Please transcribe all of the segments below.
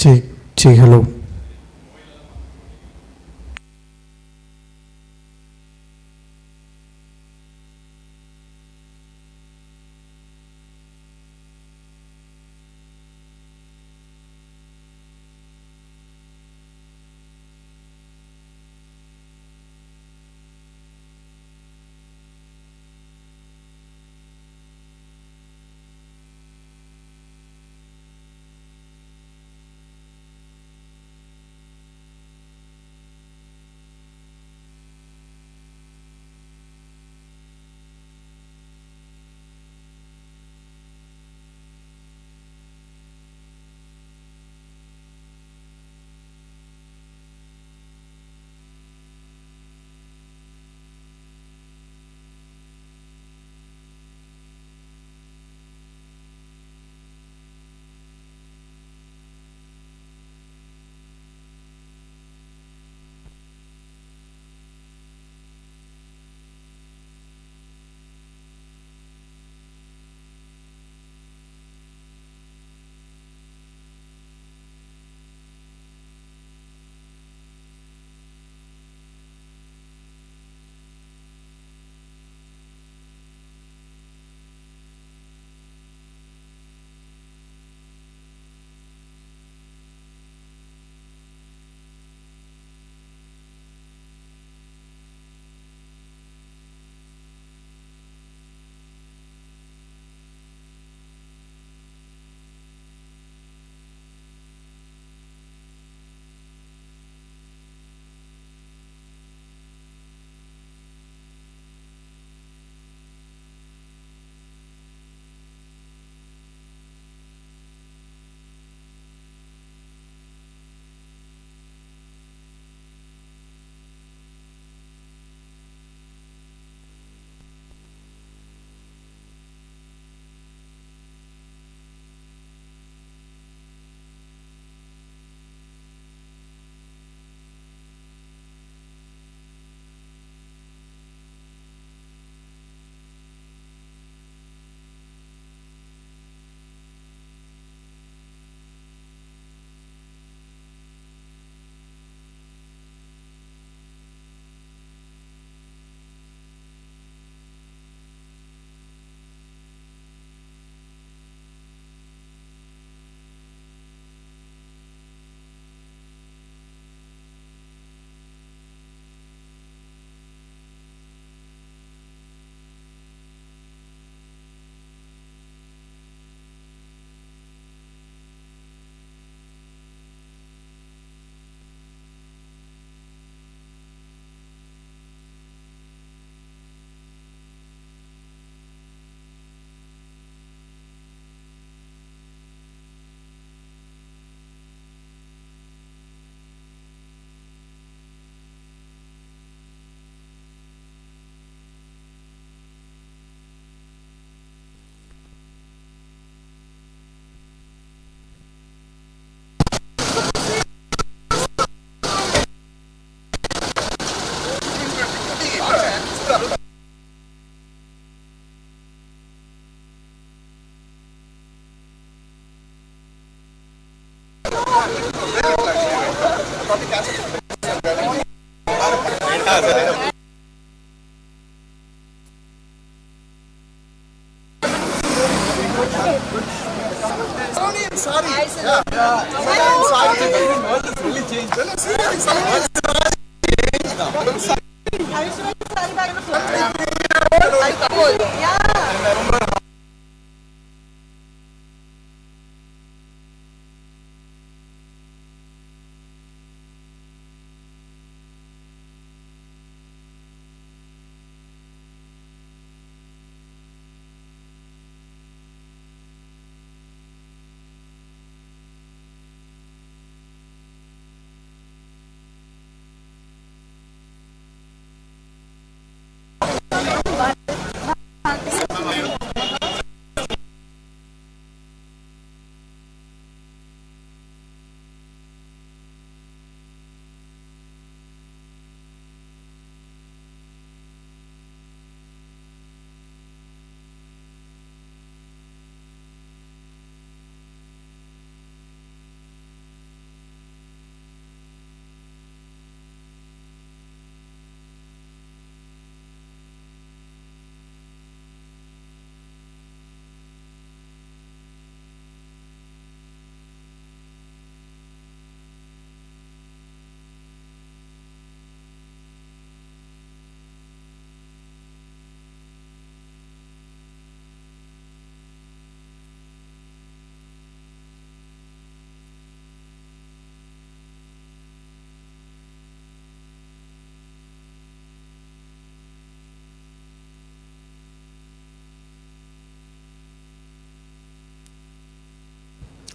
Check, check, hello.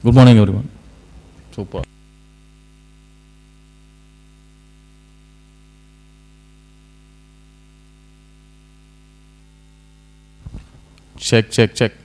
Good morning everyone. Super. Check check check.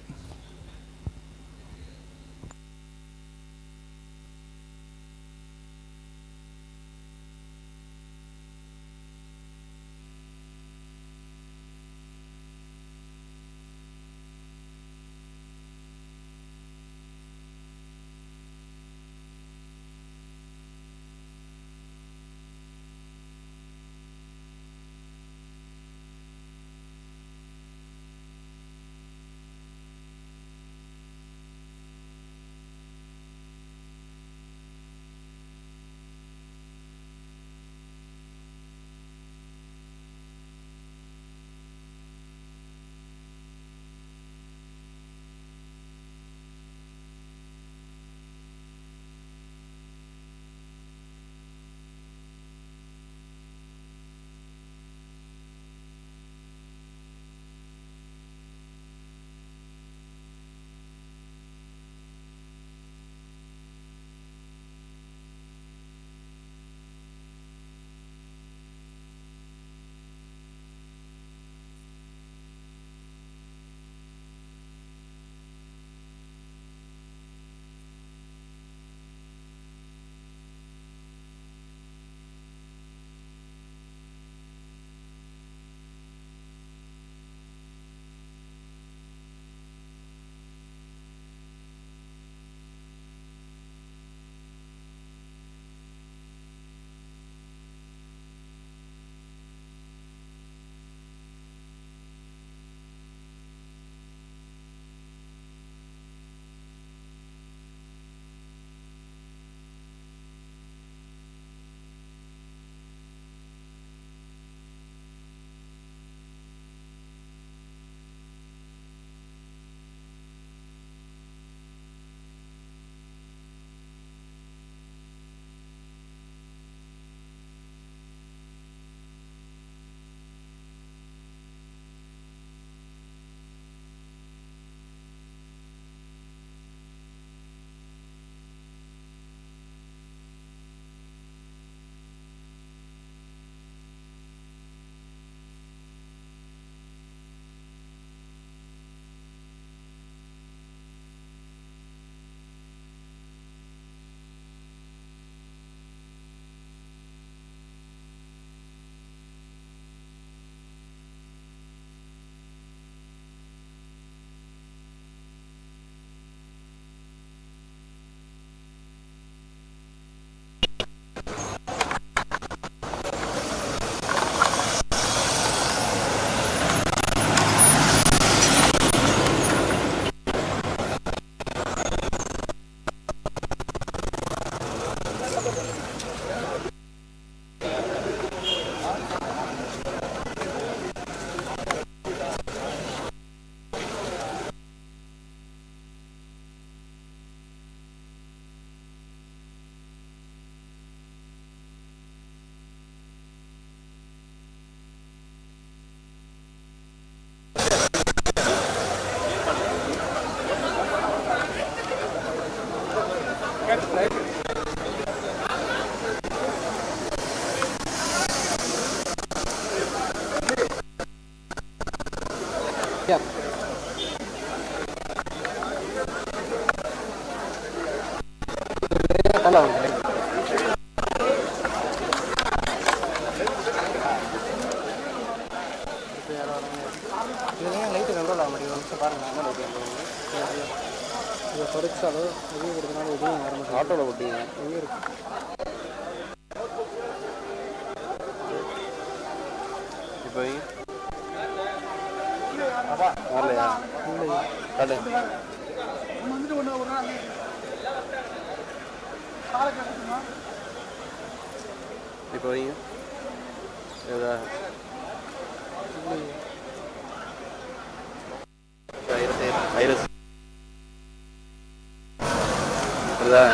ஆட்டோவில் ஓட்டிங்க இப்போ வரலையா கடை இப்போ வைங்க ஏதா வைரஸ் வருதா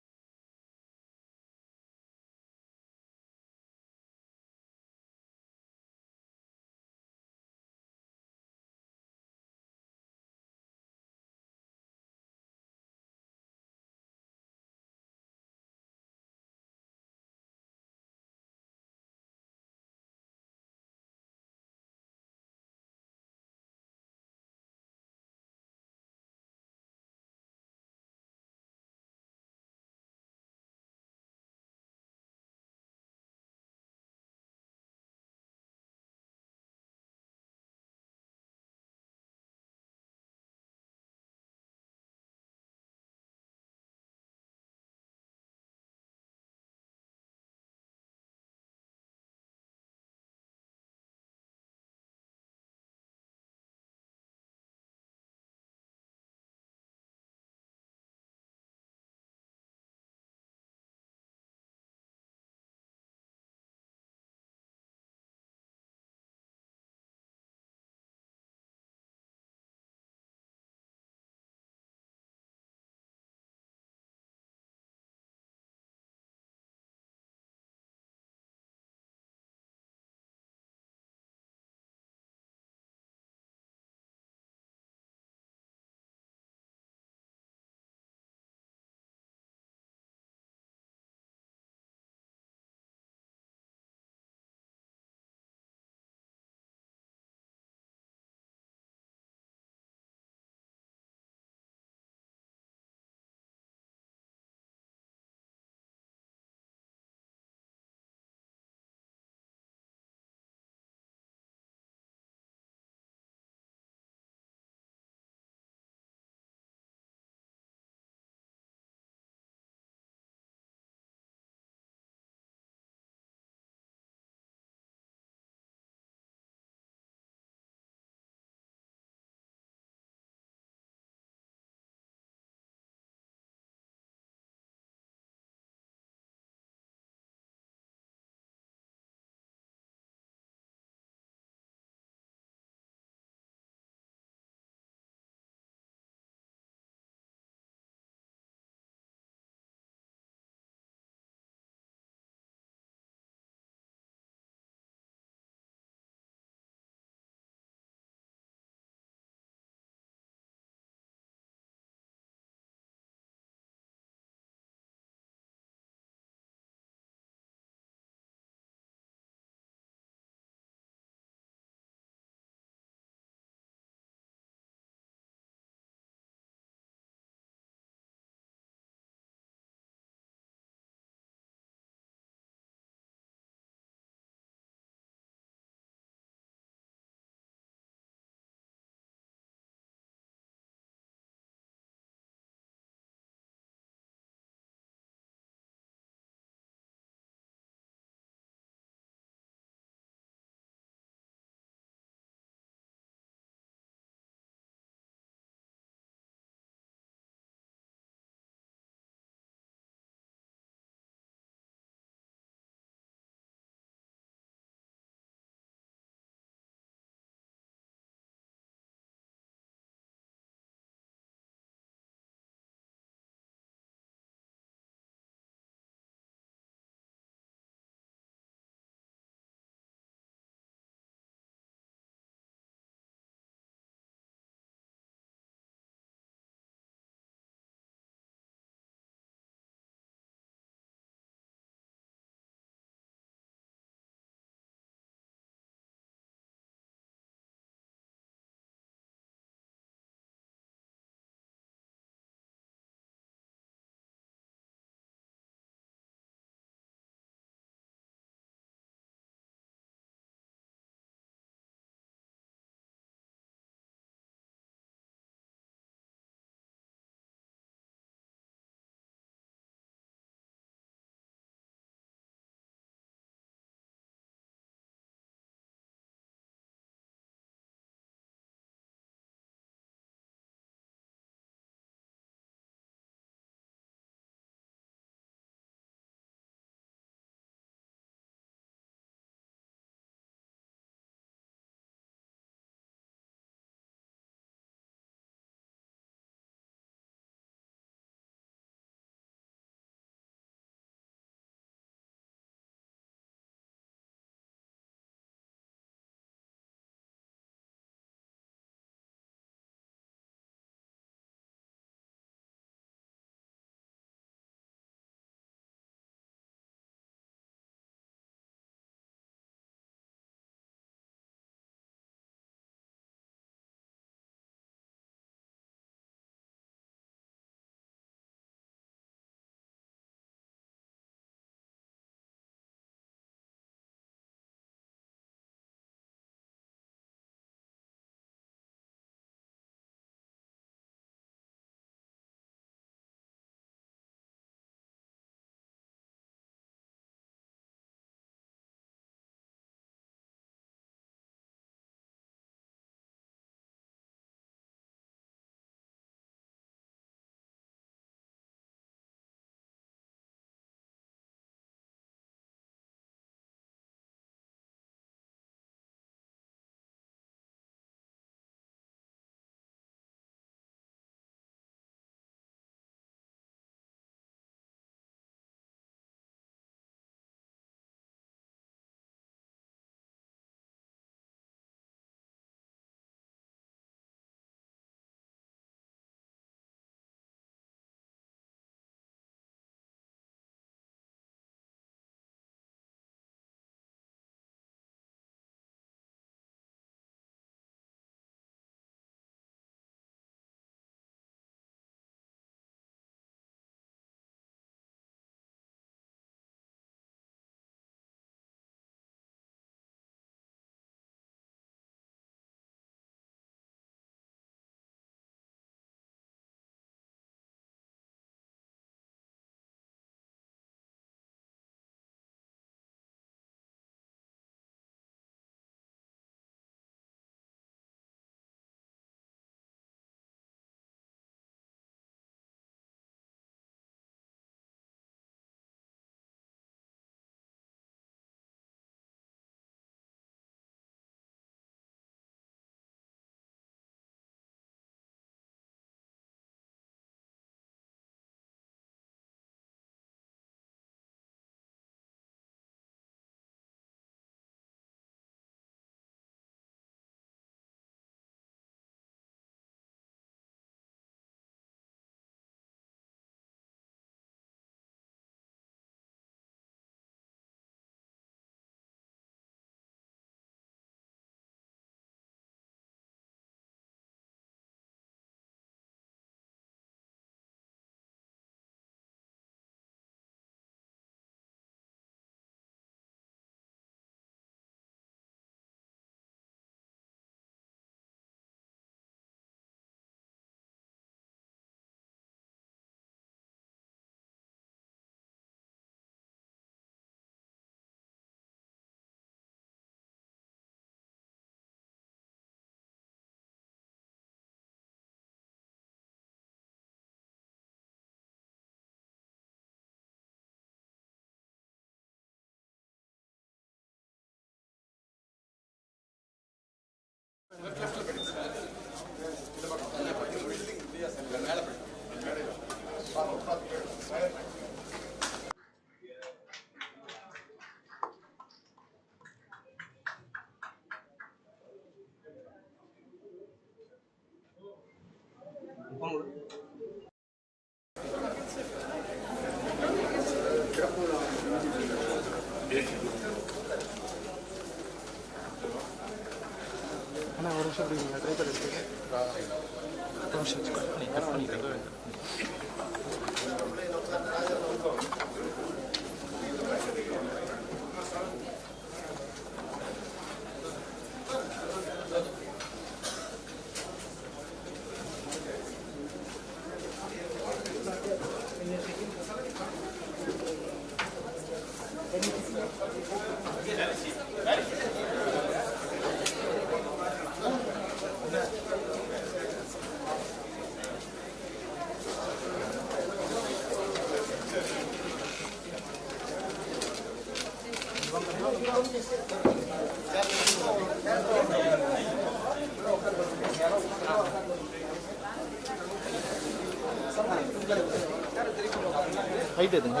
ஹைட் எதுங்க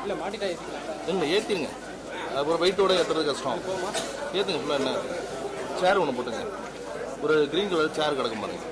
இல்லை மாட்டிட்டா இல்லை ஏற்றிங்க அப்புறம் வெயிட்டோட ஏற்றுறது கஷ்டம் ஏற்றுங்க ஃபுல்லாக என்ன சேர் ஒன்று போட்டுங்க ஒரு க்ரீன் கலர் சேர் கிடக்கும் பாருங்க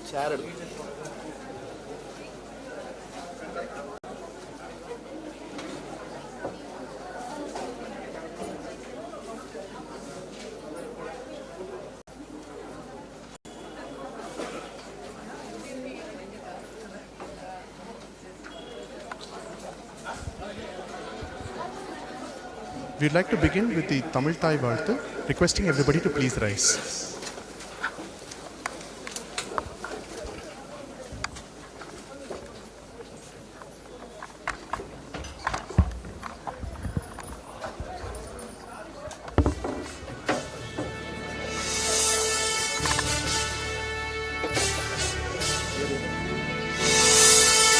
சேர் எடுத்து We'd like to begin with the Tamil Thai Valthu, requesting everybody to please rise.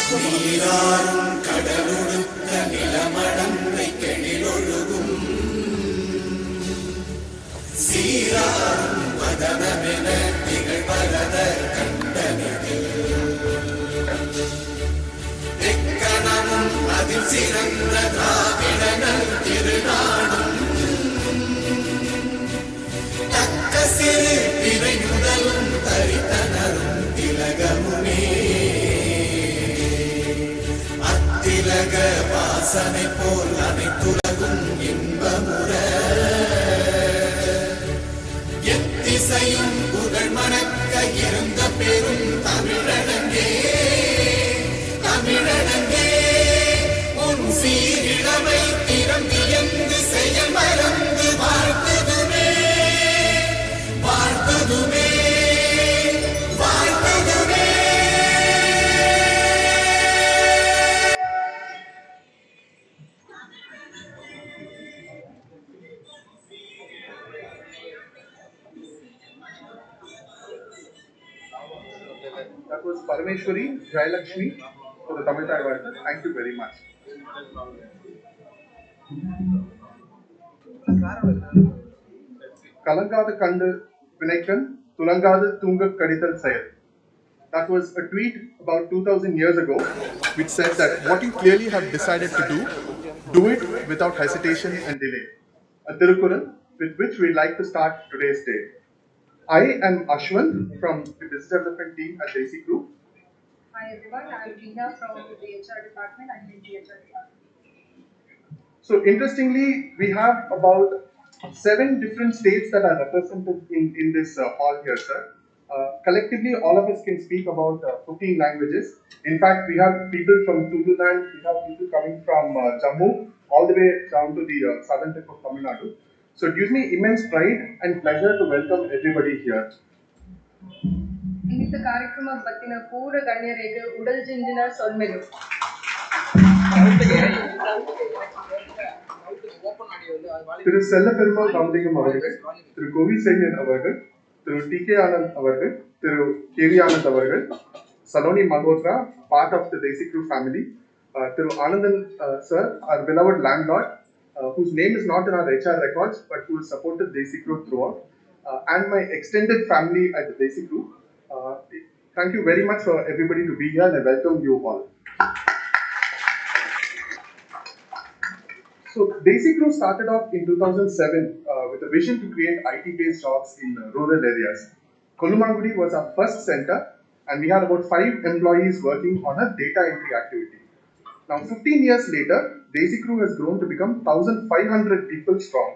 நீராறும் கடலுடுத்த நிலமடந்தை கெழிலொழுகும் சீராறும் வதனமென திகழ்வரத கண்டனில் தெக்கணமும் அதில் சிறந்த திராவிடனல் திருநாடும் தக்க சிறு பிறை முதலும் தரித்தனரும் திலகமுமே திலக வாசனை போல் அனைத்துலகும் இன்பமுற எத்திசையும் புகழ் மணக்க இருந்த பெரும் தமிழனங்கே உன் சீரிழமை திறந்து எந்து செயல் மறந்து வாழ்த்துதுமே That was Parameshwari Jayalakshmi for the Tamil Thai Valthu. Thank you very much. Kalangada Kandu Vinaikan, Tulangada Tunga Kadithal Sayal. That was a tweet about 2000 years ago which said that what you clearly have decided to do it without hesitation and delay. A Tirukural with which we'd like to start today's day. I am Ashwin from the Business Development team at JC Group. Hi everyone, I am Reena from the HR department. I'm in the HR department. So interestingly, we have about 7 different states that are represented in this hall here, sir. Collectively, all of us can speak about 15 languages. In fact, we have people from Tululand, we have people coming from Jammu, all the way down to the southern tip of Tamil Nadu. So it gives me immense pride and pleasure to welcome everybody here. ಇಂದಿದ್ದ ಕಾರ್ಯಕ್ರಮ ಬತ್ತಿನ ಪೂರ ಗಣ್ಯರಿಗೆ ಉಡಲ್ ಜಿಂಜಿನ ಸೊಲ್ಮೆಲು திரு செல்ல பெருமாள் ராமலிங்கம் அவர்கள், திரு கோவி செல்வன் அவர்கள், திரு D K Anand அவர்கள், திரு கேவி ஆனந்த் அவர்கள், Saloni Malhotra, part of the Desi Crew family, Thiru Anandan sir, our beloved landlord, whose name is not in our HR records, but who has supported Desi Crew throughout, and my extended family at the Desi Crew. Thank you very much for everybody to be here and I welcome you all. So Desi Crew started off in 2007 with a vision to create IT-based jobs in rural areas. Kolumangudi was our first center and we had about 5 employees working on a data entry activity. Now 15 years later, Desi Crew has grown to become 1,500 people strong.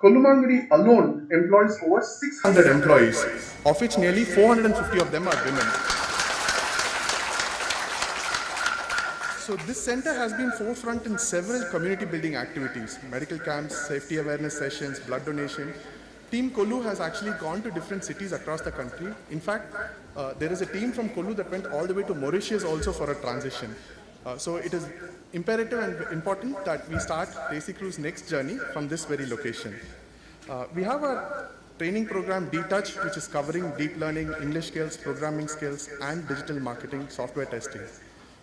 Kolumangudi alone employs over 600 employees, of which nearly 450 of them are women. So this center has been forefront in several community building activities, medical camps, safety awareness sessions, blood donation. Team Kolu has actually gone to different cities across the country. In fact, there is a team from Kolu that went all the way to Mauritius also for a transition. So it is imperative and important that we start Desi Crew's next journey from this very location. We have a training program D-Touch, which is covering deep learning, English skills, programming skills, and digital marketing software testing.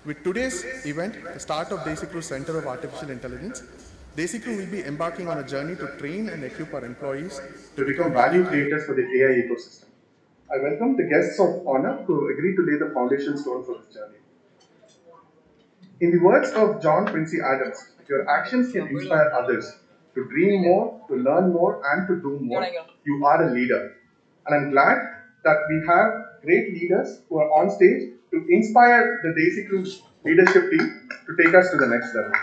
With today's event, the start of Desi Crew's Center of Artificial Intelligence, Desi Crew will be embarking on a journey to train and equip our employees to become value creators for the AI ecosystem. I welcome the guests of honor who agreed to lay the foundation stone for this journey. In the words of John Quincy Adams, your actions can inspire others to dream more, to learn more, and to do more. You are a leader. And I'm glad that we have great leaders who are on stage to inspire the Desi Crew leadership team to take us to the next level.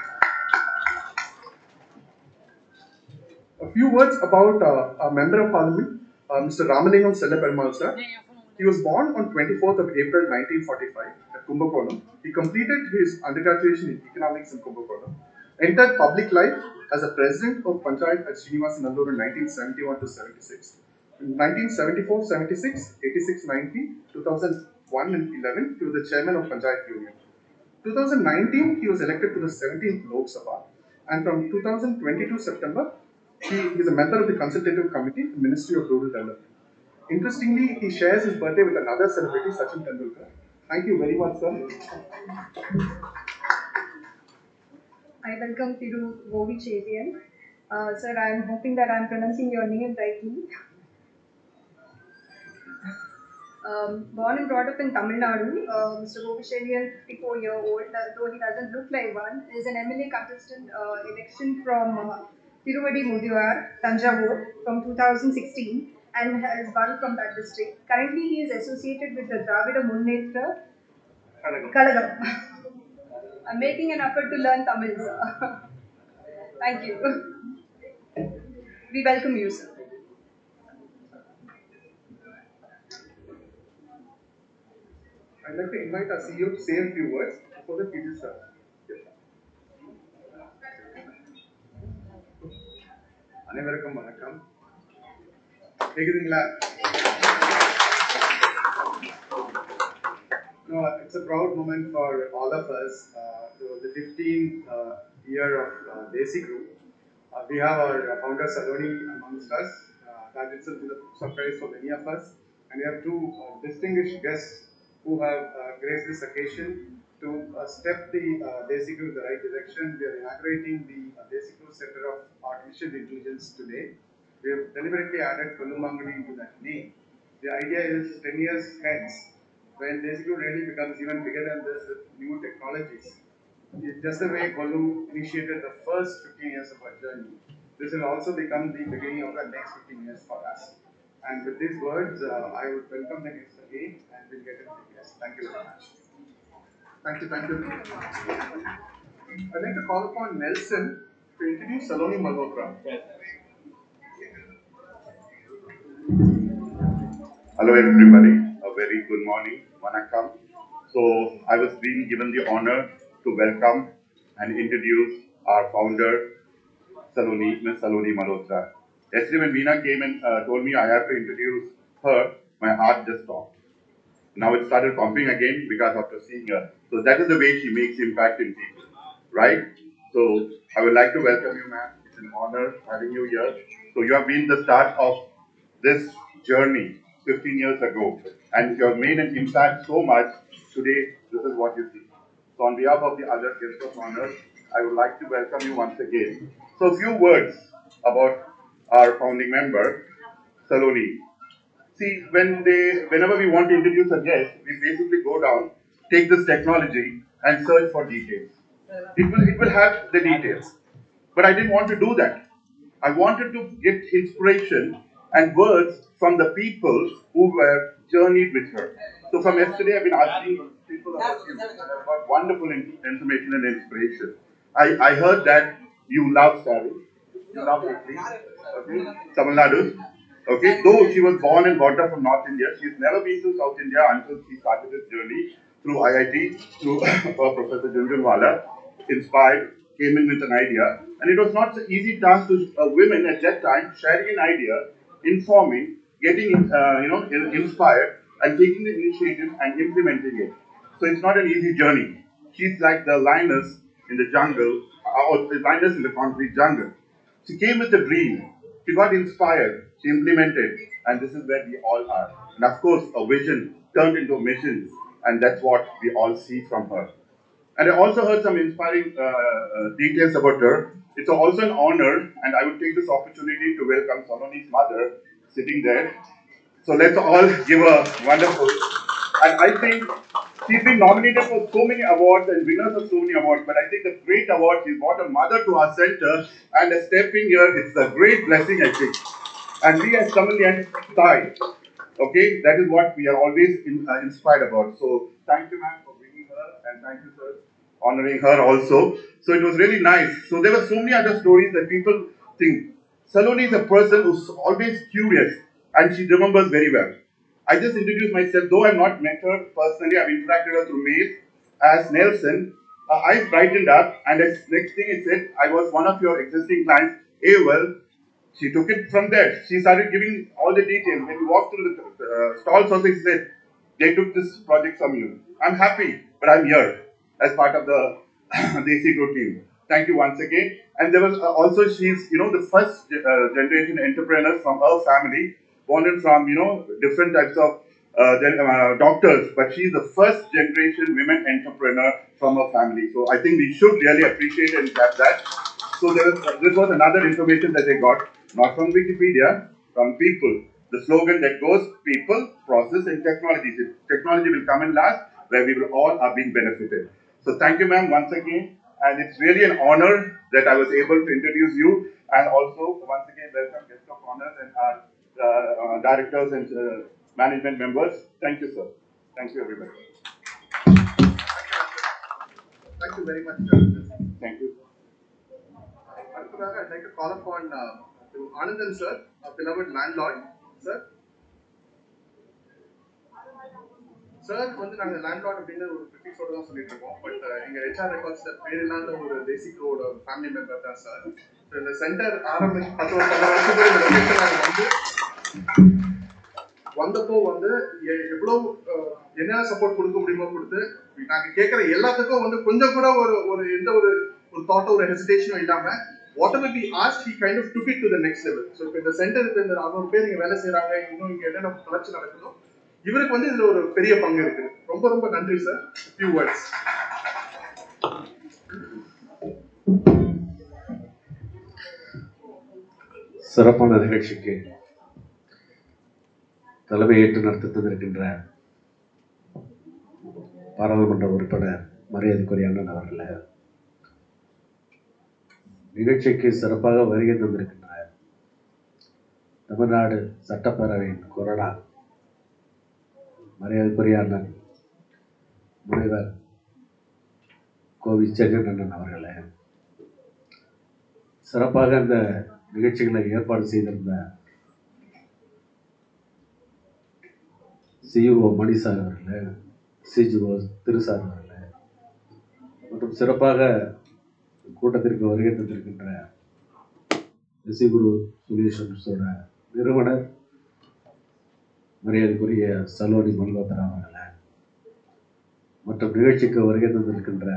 A few words about our Member of Parliament, Mr. Ramalingam Sellaperumal sir. He was born on 24th of April 1945 at Kumbakonam. He completed his undergraduation in economics in Kumbakonam, entered public life as a president of Panchayat at Srinivasanallur in 1971 to 76. In 1974-76, 86-90, 2001 and 11, he was the chairman of Panchayat Union. 2019, he was elected to the 17th Lok Sabha, and from 2022 September, he is a member of the consultative committee, the Ministry of Rural Development. Interestingly, he shares his birthday with another celebrity, Sachin Tendulkar. Thank you very much, sir. I welcome Thiru Govi Chevian. Sir, I am hoping that I am pronouncing your name rightly. Born and brought up in Tamil Nadu, Mr. Govi Chevian, 54-year-old, though he doesn't look like one, is an MLA contestant election from Tiruvadi Mudiyar, Tanjavur, from 2016 and has won from that district. Currently, he is associated with the Dravida Munnetra Kalagam. I'm making an effort to learn Tamil, sir. Thank you. We welcome you, sir. I'd like to invite our CEO to say a few words before the teacher starts. அனைவருக்கும் வணக்கம். கேக்குதுங்களா? No, it's a proud moment for all of us. The 15th year of Desi Crew. We have our founder Saloni amongst us. That itself is a surprise for many of us. And we have two distinguished guests who have graced this occasion to step the Desi Crew in the right direction. We are inaugurating the Desi Crew Center of Artificial Intelligence today. We have deliberately added Kolumangudi into that name. The idea is 10 years hence, when Desi Crew really becomes even bigger than this with new technologies. Just the way Kolu initiated the first 15 years of our journey, this will also become the beginning of the next 15 years for us. And with these words, I would welcome the guests again and we'll get into the guests. Thank you very much. Thank you. I'd like to call upon Nelson to introduce Saloni Malhotra. Hello everybody, a very good morning, Vanakkam. So I was being given the honor to welcome and introduce our founder, Miss Saloni Malhotra. Yesterday when Veena came and told me I have to introduce her, my heart just stopped. Now it started pumping again because after seeing her. So that is the way she makes impact in people, right? So I would like to welcome you, ma'am. It's an honor having you here. So you have been the start of this journey 15 years ago, and you have made an impact so much. Today, this is what you see. So on behalf of the other guests of honor, I would like to welcome you once again. So a few words about our founding member, Saloni. See, whenever we want to introduce a guest, we basically go down, take this technology, and search for details. It will have the details, but I didn't want to do that. I wanted to get inspiration and words from the people who were journeyed with her. So from yesterday, I've been asking people about you, and I've got wonderful information and inspiration. I heard that you love travel, you love Italy, okay, Tamil Nadu. Okay, though she was born and brought up from North India, she's never been to South India until she started this journey through IIT, through Professor Junjunwala, inspired, came in with an idea. And it was not an easy task to women at that time sharing an idea, informing, getting inspired, and taking the initiative and implementing it. So it's not an easy journey. She's like the lioness in the jungle, or the lioness in the concrete jungle. She came with a dream. She got inspired. She implemented. And this is where we all are. And of course, a vision turned into a mission. And that's what we all see from her. And I also heard some inspiring details about her. It's also an honor, and I would take this opportunity to welcome Saloni's mother sitting there. So let's all give a wonderful. And I think she's been nominated for so many awards and winners of so many awards. But I think the great award, she's brought a mother to our center, and a stepping here, it's a great blessing, I think. And we as Tamilians, Thai, okay, that is what we are always inspired about. So thank you, ma'am, for bringing her, and thank you, sir, honoring her also. So it was really nice. So there were so many other stories that people think. Saloni is a person who's always curious, and she remembers very well. I just introduced myself, though I've not met her personally, I've interacted her through mail as Nelson. I brightened up, and next thing it said, I was one of your existing clients. Well, she took it from there. She started giving all the details. When we walked through the stalls, also she said, they took this project from you. I'm happy, but I'm here as part of the Desi Grow team. Thank you once again. And there was also, she's, the first generation entrepreneur from her family, born in from, different types of doctors, but she's the first generation women entrepreneur from her family. So I think we should really appreciate and have that. So this was another information that I got, not from Wikipedia, from people. The slogan that goes, people, process, and technology. Technology will come in last, where we will all are being benefited. So thank you, ma'am, once again. And it's really an honor that I was able to introduce you. And also, once again, welcome guests of honor and our directors and management members. Thank you, sir. Thank you, everybody. Thank you very much. Thank you. I'd like to call upon Anandan sir, a beloved landlord. Sir. Sir வந்து நாங்கள் landlord அப்படின்னு ஒரு ப்ரிஃபிக்ஸோட தான் சொல்லிட்டு இருக்கோம். But எங்கள் HR ரெக்கார்ட்ஸில் பேர் இல்லாத ஒரு பேசிக்கோட ஃபேமிலி மெம்பர் தான் சார். ஸோ இந்த சென்டர் ஆரம்பிச்சு 10 வருஷத்துக்கு இந்த லொக்கேஷன் நாங்கள் வந்தப்போ வந்து எவ்வளோ என்ன சப்போர்ட் கொடுக்க முடியுமோ கொடுத்து நாங்கள் கேட்குற எல்லாத்துக்கும் வந்து கொஞ்சம் கூட ஒரு எந்த ஒரு தாட்டோ ஒரு ஹெசிடேஷனும் இல்லாமல் whatever we asked, he kind of took it to the next level. So இப்போ இந்த சென்டர் இப்போ இந்த 600 பேர் இங்கே வேலை செய்கிறாங்க, இன்னும் இங்கே என்னென்ன வளர்ச்சி நடக்குதோ இவருக்கு வந்து இதுல ஒரு பெரிய பங்கு இருக்கு. ரொம்ப ரொம்ப நன்றி சார். few words. சிறப்பான நிகழ்ச்சிக்கு தலைமை ஏற்று நடத்தி தந்திருக்கின்ற பாராளுமன்ற உறுப்பினர் மரியாதைக்குரிய அண்ணன் அவர்களே, நிகழ்ச்சிக்கு சிறப்பாக வருகை தந்திருக்கின்ற தமிழ்நாடு சட்டப்பேரவையின் கொறடா மரியாதைக்குரிய அண்ணன் முனைவர் கோவி செங்கன் அண்ணன் அவர்களே, சிறப்பாக இந்த நிகழ்ச்சிகளை ஏற்பாடு செய்திருந்த சிஇஓ மணி சார் அவர்களே, சிஜிஓ திரு சார் அவர்களே, மற்றும் சிறப்பாக கூட்டத்திற்கு வருகை தந்திருக்கின்ற ரிசிகுரு சொல்யூஷன்ஸோட நிறுவனர் மரியாதைக்குரிய சலோனி மல்கோத்ரா அவர்களே, மற்றும் நிகழ்ச்சிக்கு வருகை தந்திருக்கின்ற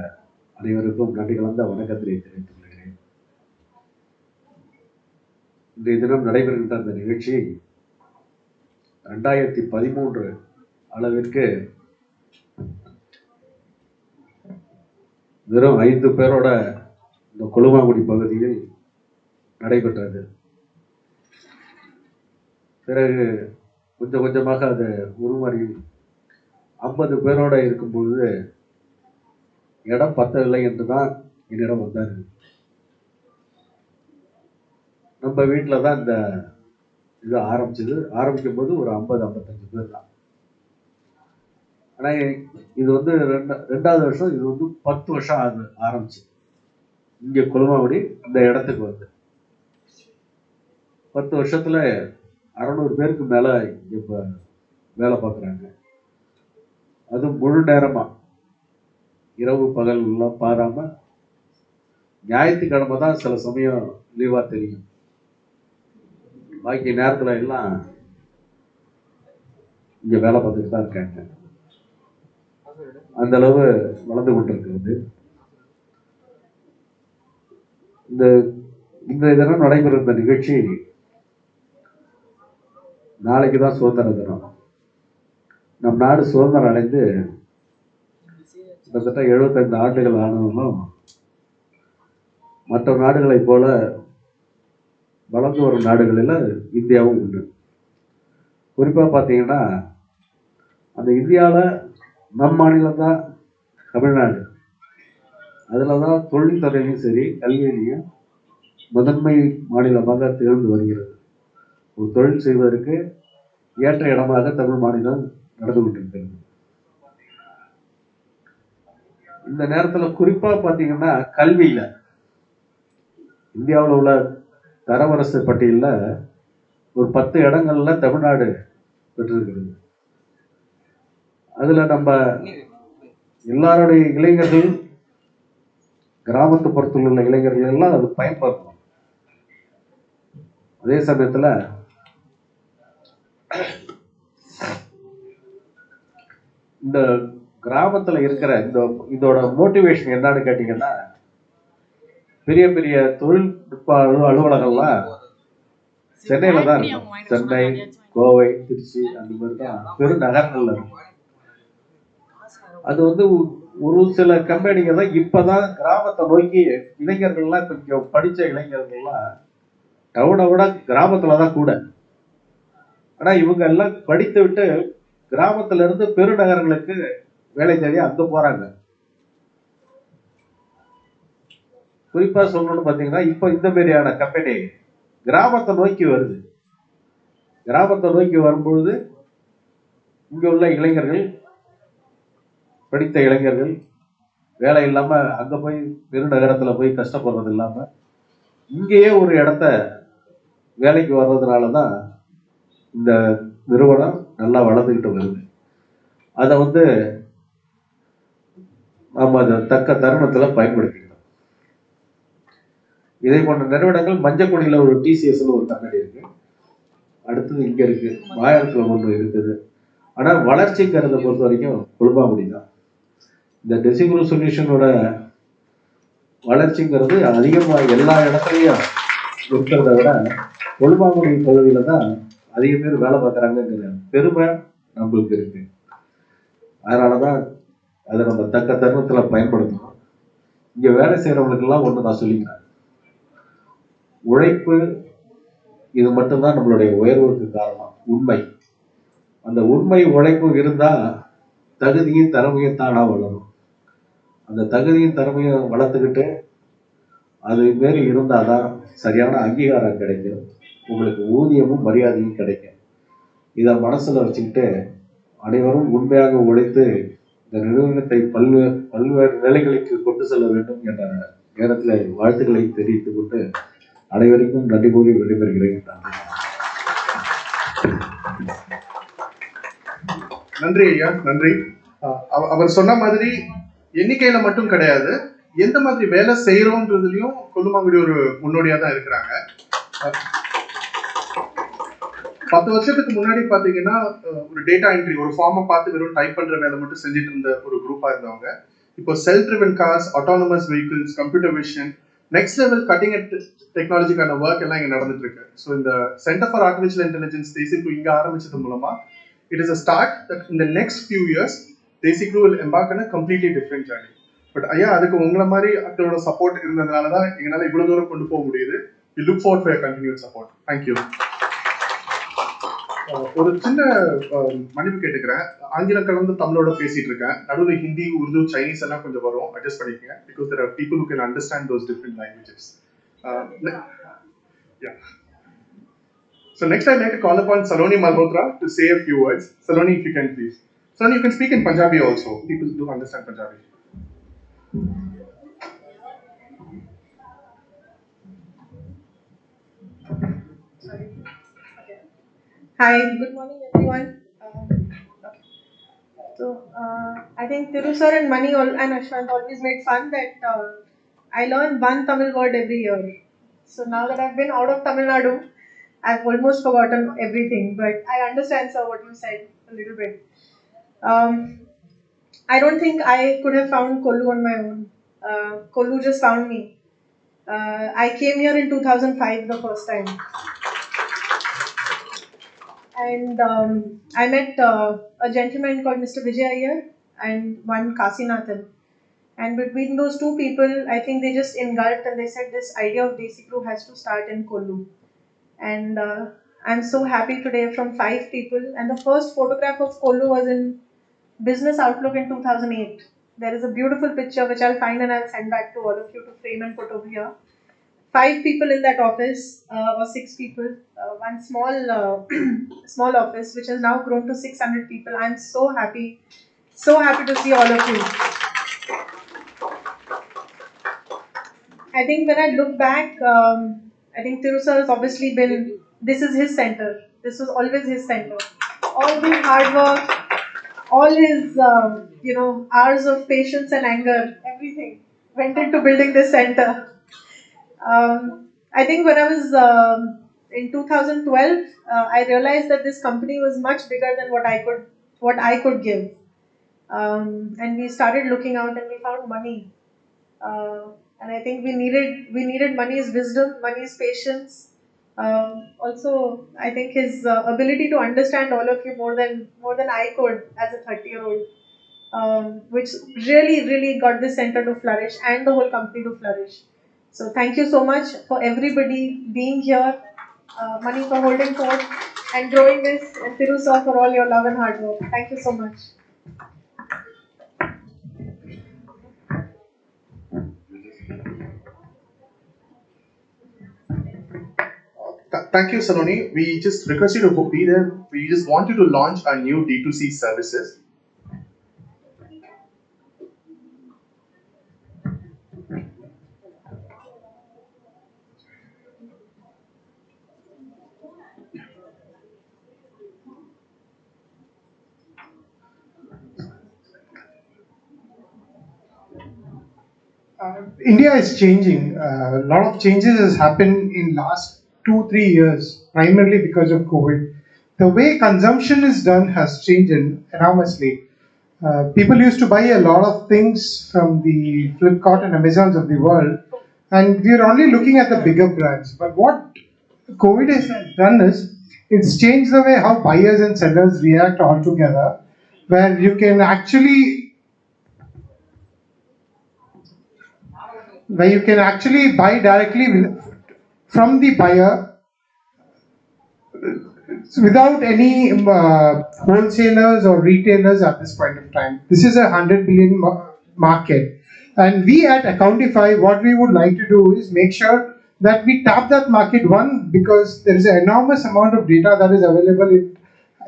அனைவருக்கும் நன்றி கலந்த வணக்கத்தை தெரிவித்துக் கொள்கிறேன். இன்றைய தினம் நடைபெறுகின்ற அந்த நிகழ்ச்சி 2013 அளவிற்கு வெறும் 5 பேரோட இந்த கொழுமாங்குடி பகுதியில் நடைபெற்றது. பிறகு கொஞ்சம் கொஞ்சமாக அது உருமாறி 50 பேரோட இருக்கும்பொழுது இடம் பத்தவில்லை என்று தான் என்னிடம் வந்தார். நம்ம வீட்டில் தான் இந்த இது ஆரம்பிக்கும் போது ஒரு 50-55 பேர் தான். ஆனால் இது வந்து ரெண்டாவது வருஷம், இது வந்து 10 வருஷம் ஆகுது ஆரம்பிச்சு. இங்கே கொழுமாங்குடி இந்த இடத்துக்கு வந்து 10 வருஷத்துல 600 பேருக்கு மேல இப்போ வேலை பார்க்குறாங்க. அது முழு நேரமா, இரவு பகல் எல்லாம் பாராம, ஞாயிற்றுக்கிழமை தான் சில சமயம் லீவா தெரியும். பாக்கி நேரத்துல எல்லாம் இங்க வேலை பார்த்துட்டு தான் இருக்காங்க. அந்த அளவு வளர்ந்து கொண்டிருக்கிறது. இந்த தினம் நடைபெறும் இந்த நிகழ்ச்சி நாளைக்கு தான் சுதந்திர தினம். நம் நாடு சுதந்திரம் அடைந்து கிட்டத்தட்ட 75 ஆண்டுகள் ஆனாலும் மற்ற நாடுகளைப் போல வளர்ந்து வரும் நாடுகளில் இந்தியாவும் உண்டு. குறிப்பாக பார்த்தீங்கன்னா அந்த இந்தியாவில் நம் மாநிலம் தான் தமிழ்நாடு. அதில் தான் தொழில் துறையிலையும் சரி கல்வியிலையும் முதன்மை மாநிலமாக திகழ்ந்து வருகிறது. ஒரு தொழில் செய்வதற்கு ஏற்ற இடமாக தமிழ் மாநிலம் நடந்து கொண்டிருக்கிறது. இந்த நேரத்தில் குறிப்பாக பார்த்தீங்கன்னா கல்வியில் இந்தியாவில் உள்ள தரவரிசை பட்டியலில் ஒரு 10 இடங்கள்ல தமிழ்நாடு பெற்றிருக்கிறது. அதில் நம்ம எல்லாருடைய இளைஞர்கள், கிராமத்துப்புறத்தில் உள்ள இளைஞர்கள் எல்லாம் அது பயன்படுத்தணும். அதே சமயத்தில் இந்த கிராமத்துல இருக்கிற இதோட மோட்டிவேஷன் என்னன்னு கேட்டீங்கன்னா, பெரிய பெரிய தொழில்நுட்ப அலுவலகம்லாம் சென்னையில தான் இருக்கும். சென்னை, கோவை, திருச்சி அந்த மாதிரி தான் பெருநகரங்கள்ல இருக்கும். அது வந்து ஒரு சில கம்பெனிங்க தான் இப்பதான் கிராமத்தை நோக்கி இளைஞர்கள்லாம், கொஞ்சம் படிச்ச இளைஞர்கள்லாம் டவுனை விட கிராமத்துல தான் கூட. ஆனா இவங்க எல்லாம் படித்து விட்டு கிராமத்துல இருந்து பெருநகரங்களுக்கு வேலை தேடி அங்க போறாங்க. குறிப்பா சொல்லணும்னு பாத்தீங்கன்னா, இப்ப இந்த மாதிரியான கம்பெனி கிராமத்தை நோக்கி வருது. கிராமத்தை நோக்கி வரும்பொழுது இங்க உள்ள இளைஞர்கள், படித்த இளைஞர்கள் வேலை இல்லாம அங்க போய் பெருநகரத்துல போய் கஷ்டப்படுறது இல்லாம இங்கேயே ஒரு இடத்த வேலைக்கு வர்றதுனாலதான் இந்த நிறுவனம் நல்லா வளர்ந்துகிட்டு வருது. அதை வந்து நாம அதை தக்க தருணத்துல பயன்படுத்திக்கணும். இதே போன்ற நிறுவனங்கள் மஞ்சக்குடியில ஒரு டிசிஎஸ்ன்னு ஒரு கம்பெனி இருக்கு, அடுத்தது இங்க இருக்கு, மாயத்துல ஒன்று இருக்குது. ஆனா வளர்ச்சிங்கிறத பொறுத்த வரைக்கும் கொழுமாங்குடி தான். இந்த டெசிகுரு சொல்யூஷனோட வளர்ச்சிங்கிறது அதிகமாக எல்லா இடத்துலையும் இருக்கிறத விட கொழுமாங்குடி பகுதியில தான் அதிக பேர் வேலை பார்க்குறாங்கிற பெருமை நம்மளுக்கு இருக்கு. அதனாலதான் அதை நம்ம தக்க தருணத்துல பயன்படுத்தணும். இங்க வேலை செய்யறவங்களுக்கெல்லாம் ஒண்ணு நான் சொல்லிக்கிறேன், உழைப்பு இது மட்டும்தான் நம்மளுடைய உயர்வுக்கு காரணம். உண்மை, அந்த உண்மை உழைப்பு இருந்தா தகுதியும் திறமையும் தானா வளரும். அந்த தகுதியும் திறமையும் வளர்த்துக்கிட்டு அது மாரி இருந்தாதான் சரியான அங்கீகாரம் கிடைக்கும், உங்களுக்கு ஊதியமும் மரியாதையும் கிடைக்கும். இதை மனசுல வச்சுக்கிட்டு அனைவரும் உண்மையாக உழைத்து இந்த நிறுவனத்தை பல்வேறு நிலைகளுக்கு கொண்டு செல்ல வேண்டும் என்ற நேரத்தில் வாழ்த்துக்களை தெரிவித்துக் கொண்டு அனைவருக்கும் நன்றி கூறி விடைபெறுகிறேன். நன்றி ஐயா, நன்றி. அவர் சொன்ன மாதிரி எண்ணிக்கையில மட்டும் கிடையாது, எந்த மாதிரி வேலை செய்யறோம்ன்றதுலயும் கொல்லுமாங்குடி ஒரு முன்னோடியா தான் இருக்கிறாங்க. 10 வருஷத்துக்கு முன்னாடி பாத்தீங்கன்னா ஒரு டேட்டா என்ட்ரி, ஒரு ஃபார்மை பார்த்து வெறும் டைப் பண்ற வேலை மட்டும் செஞ்சுட்டு இருந்த ஒரு குரூப்பா இருந்தவங்க இப்போ self driven cars, autonomous vehicles, computer vision, next level cutting edge டெக்னாலஜிக்கான ஒர்க் எல்லாம் இங்க நடந்துட்டு இருக்கு. ஸோ இந்த centre for artificial intelligence DesiCrew இங்க ஆரம்பிச்சது மூலமா it is a start that in the next few years DesiCrew will embark on a completely different journey. But ஐயா, அதுக்கு உங்களை மாதிரி ஆட்களோட சப்போர்ட் இருந்ததுனால தான் எங்களால் இவ்வளவு தூரம் கொண்டு போக முடியுது. We look forward for continued support. Thank you. ஒரு சின்ன மன்னிப்பு கேட்டுக்கிறேன், ஆங்கிலம் கலந்து தமிழோட பேசிட்டு இருக்கேன். நடுவில் ஹிந்தி, உருது, சைனீஸ் எல்லாம் கொஞ்சம் வரும், அட்ஜஸ்ட் பண்ணிக்கங்க. Because there are people who can understand those different languages. So next I'd like to call upon Saloni Malhotra to say a few words. Saloni, if you can please. Saloni, you can speak in Punjabi also. People do understand Punjabi. Hi, good morning everyone. So I think Thiru sir and Mani and Ashwant always made fun that I learn one Tamil word every year. So now that I've been out of Tamil Nadu, I've almost forgotten everything. But I understand, sir, what you said a little bit. I don't think I could have found Kollu on my own. Kollu just found me. I came here in 2005 the first time. And I met a gentleman called Mr. Vijay Iyer and one Kasinathan. And between those two people, I think they just engulfed and they said this idea of Desikru has to start in Kollu. And I'm so happy today from 5 people. And the first photograph of Kollu was in Business Outlook in 2008. There is a beautiful picture which I'll find and I'll send back to all of you to frame and put over here. 5 people in that office, or 6 people, one small office which has now grown to 600 people. I'm so happy to see all of you. I think when I look back, I think Thiru sir has obviously been, this is his center. This was always his center. All the hard work, all his, hours of patience and anger, everything went into building this center. I think when I was in 2012, I realized that this company was much bigger than what I could give, and we started looking out, and we found money. And I think we needed Mani's wisdom, Mani's patience. Also, I think his ability to understand all of you more than I could as a 30-year-old, which really got this center to flourish and the whole company to flourish. So thank you so much for everybody being here, Mani for holding forth and growing this, and Thiru sir for all your love and hard work. Thank you so much. Thank you, Saloni. We just request you to be there. We just want you to launch our new D2C services. India is changing. A lot of changes has happened in last 2-3 years, primarily because of COVID. The way consumption is done has changed enormously. People used to buy a lot of things from the Flipkart and Amazons of the world, and we are only looking at the bigger brands. But what COVID has done is it's changed the way how buyers and sellers react altogether, where you can actually buy directly from the buyer without any wholesalers or retailers at this point of time. This is a 100 billion market, and we at Accountify, what we would like to do is make sure that we tap that market, one, because there is an enormous amount of data that is available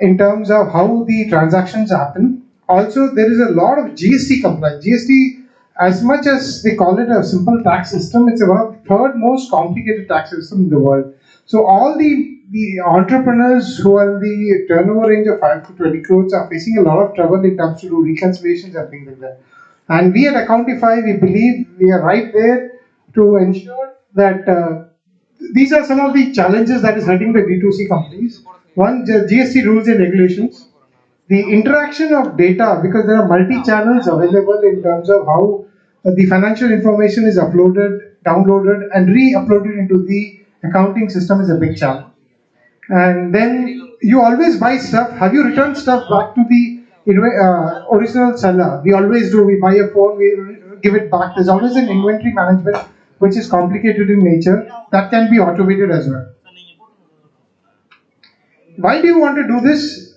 in terms of how the transactions happen. Also, there is a lot of GST compliance. GST, as much as they call it a simple tax system, it's one of the third most complicated tax system in the world. So all the entrepreneurs who are in the turnover range of 5 to 20 crores are facing a lot of trouble in terms to do reconciliations and things like that. And we at Accountify, we believe we are right there to ensure that these are some of the challenges that is hurting the D2C companies. One, the GST rules and regulations. The interaction of data, because there are multi-channels available in terms of how the financial information is uploaded, downloaded, and re-uploaded into the accounting system is a big challenge. And then you always buy stuff. Have you returned stuff back to the original seller? We always do. We buy a phone, we give it back. There's always an inventory management which is complicated in nature that can be automated as well. Why do you want to do this?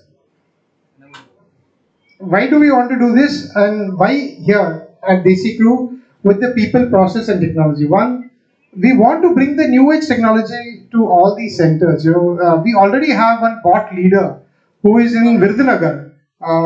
Why do we want to do this, and why here at Desi Crew with the people, process, and technology? One, we want to bring the new age technology to all these centers. We already have one bot leader who is in Virudhunagar.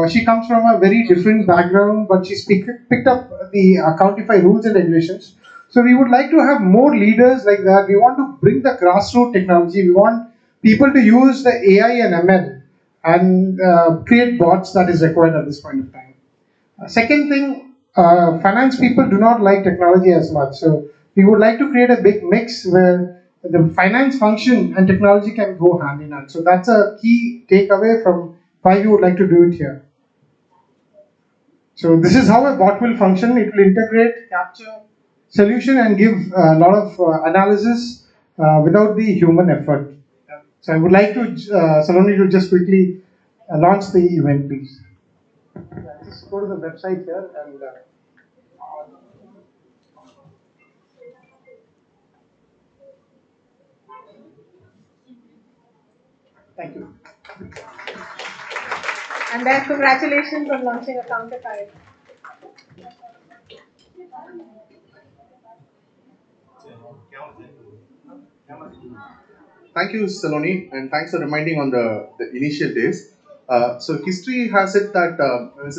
She comes from a very different background, but she's picked up the Accountify rules and regulations. So we would like to have more leaders like that. We want to bring the grassroots technology. We want people to use the AI and ML and create bots that is required at this point of time. Second thing, finance people do not like technology as much. So we would like to create a big mix where the finance function and technology can go hand in hand. So that's a key takeaway from why we would like to do it here. So this is how a bot will function. It will integrate, capture, solution, and give a lot of analysis without the human effort. So I would like to, Saloni, to just quickly launch the event, please. Just go to the website here and thank you. And then congratulations on launching Accountify. Thank you, Saloni, and thanks for reminding on the initial days. So history has it that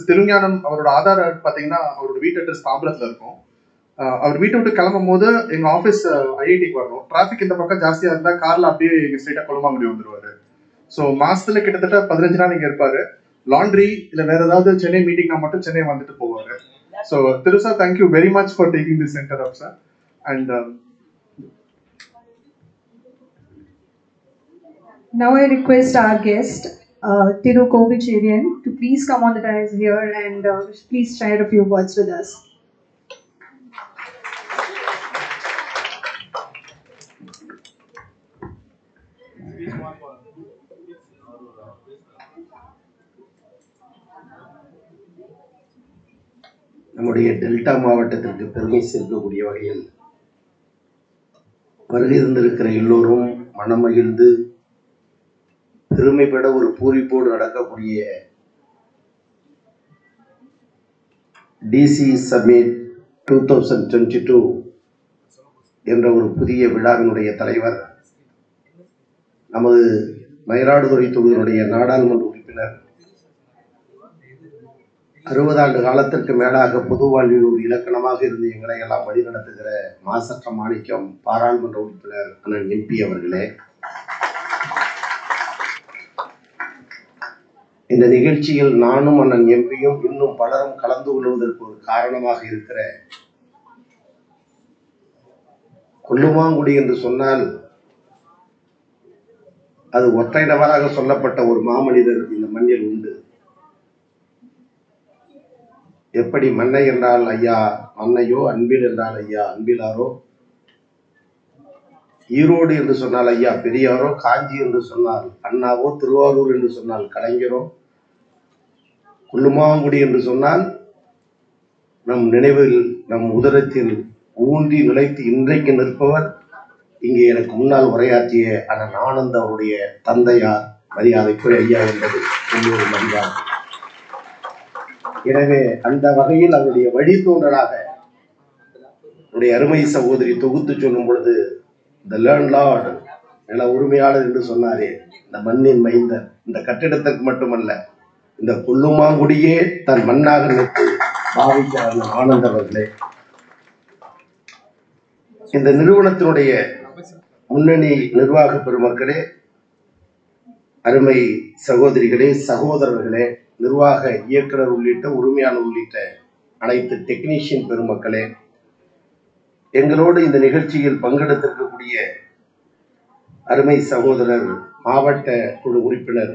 Telunganam, அவரோட ஆதார் பார்த்தீங்கன்னா அவரோட வீட்டு address தாம்பரத்தில் இருக்கும். அவர் வீட்டை விட்டு கிளம்பும் போது எங்கள் ஆஃபீஸ் ஐஐடிக்கு வரணும். டிராஃபிக் இந்த பக்கம் ஜாஸ்தியாக இருந்தால் காரில் அப்படியே எங்கள் ஸ்ட்ரெயிட்டாக கொல்லுமாங்குடி வந்துடுவார். ஸோ மாதத்தில் கிட்டத்தட்ட 15 நாள் இங்கே இருப்பார். லாண்ட்ரி இல்லை வேறு ஏதாவது சென்னை மீட்டிங்னா மட்டும் சென்னை வந்துட்டு போவார். So Thiru sir, thank you very much for taking this centre up sir. And now I request our guest, Thiru Kovicherian, to please come on the dais here and please share a few words with us. நம்முடைய delta மாவட்டத்திற்கு பெருமை சேர்க்கக்கூடிய வகையில் வருகை தந்திருக்கிற எல்லோரும் மனமகிழ்ந்து பெருமைப்பட ஒரு பூரிப்போடு நடக்கக்கூடிய டிசி சமிட் 2022 என்ற ஒரு புதிய விழாவினுடைய தலைவர் நமது மயிலாடுதுறை தொகுதியினுடைய நாடாளுமன்ற உறுப்பினர் 60 ஆண்டு காலத்திற்கு மேலாக பொது வாழ்வில் ஒரு இலக்கணமாக இருந்து எங்களை எல்லாம் வழிநடத்துகிற மாசற்ற மாணிக்கம் பாராளுமன்ற உறுப்பினர் அண்ணன் எம்பி அவர்களே, இந்த நிகழ்ச்சியில் நானும் அண்ணன் எம்பியும் இன்னும் பலரும் கலந்து கொள்வதற்கு ஒரு காரணமாக இருக்கிற கொல்லுமாங்குடி என்று சொன்னால் அது ஒற்றை நபராக சொல்லப்பட்ட ஒரு மாமனிதர் இந்த மண்ணில் உண்டு. எப்படி மன்னை என்றால் ஐயா மன்னையோ, அன்பில் என்றால் ஐயா அன்பிலாரோ, ஈரோடு என்று சொன்னால் ஐயா பெரியாரோ, காஞ்சி என்று சொன்னால் அண்ணாவோ, திருவாரூர் என்று சொன்னால் கலைஞரோ, கொல்லுமாங்குடி என்று சொன்னால் நம் நினைவில், நம் உதரத்தில் ஊன்றி நிலைத்து இன்றைக்கு நிற்பவர் இங்கே எனக்கு முன்னால் உரையாற்றிய அண்ணன் ஆனந்த் அவருடைய தந்தையார் மரியாதைக்குரிய ஐயா என்பது ஒவ்வொரு மரியாதை. எனவே அந்த வகையில் அவருடைய வழித்தோன்றலாக என்னுடைய அருமை சகோதரி தொகுத்து சொல்லும் பொழுது இந்த லேண்ட்லார்ட் நில உரிமையாளர் என்று சொன்னாரே, இந்த மண்ணின் மைந்தர், இந்த கட்டிடத்திற்கு மட்டுமல்ல இந்த கொல்லுமாங்குடியே தன் மண்ணாக நினைத்து பாவிக்கிறார் ஆனந்த் அவர்களே. இந்த நிறுவனத்தினுடைய முன்னணி நிர்வாக பெருமக்களே, அருமை சகோதரிகளே, சகோதரர்களே, நிர்வாக இயக்குனர் உள்ளிட்ட உரிமையாளர் உள்ளிட்ட அனைத்து டெக்னீஷியன் பெருமக்களே, எங்களோடு இந்த நிகழ்ச்சியில் பங்கெடுத்திருக்கக்கூடிய அருமை சகோதரர் மாவட்ட குழு உறுப்பினர்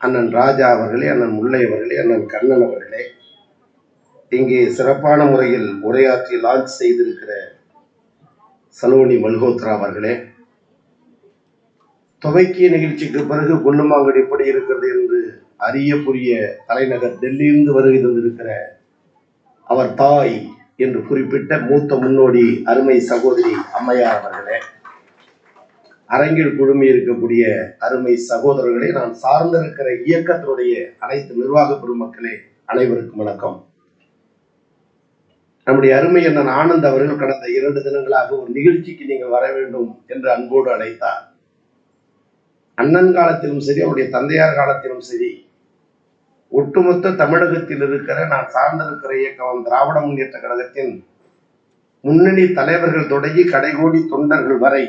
அண்ணன் ராஜா அவர்களே, அண்ணன் முல்லை அவர்களே, அண்ணன் கண்ணன் அவர்களே, இங்கே சிறப்பான முறையில் உரையாற்றி லான்ச் செய்திருக்கிற சலோனி மல்ஹோத்ரா அவர்களே, துவக்கிய நிகழ்ச்சிக்கு பிறகு கொல்லுமாங்கடி எப்படி இருக்கிறது என்று அறிய புரிய தலைநகர் டெல்லியிலிருந்து வருகை தந்திருக்கிற அவர் தாய் என்று குறிப்பிட்ட மூத்த முன்னோடி அருமை சகோதரி அம்மையார் அவர்களே, அரங்கில் குழுமி இருக்கக்கூடிய அருமை சகோதரர்களே, நான் சார்ந்திருக்கிற இயக்கத்தினுடைய அனைத்து நிர்வாக பெருமக்களே, அனைவருக்கும் வணக்கம். நம்முடைய அருமை அண்ணன் ஆனந்த் அவர்கள் கடந்த 2 தினங்களாக ஒரு நிகழ்ச்சிக்கு நீங்கள் வர வேண்டும் என்று அன்போடு அழைத்தார். அண்ணன் காலத்திலும் சரி, அவருடைய தந்தையார் காலத்திலும் சரி, ஒட்டுமொத்த தமிழகத்தில் இருக்கிற நான் சார்ந்திருக்கிற இயக்கம் திராவிட முன்னேற்ற கழகத்தின் முன்னணி தலைவர்கள் தொடங்கி கடைகோடி தொண்டர்கள் வரை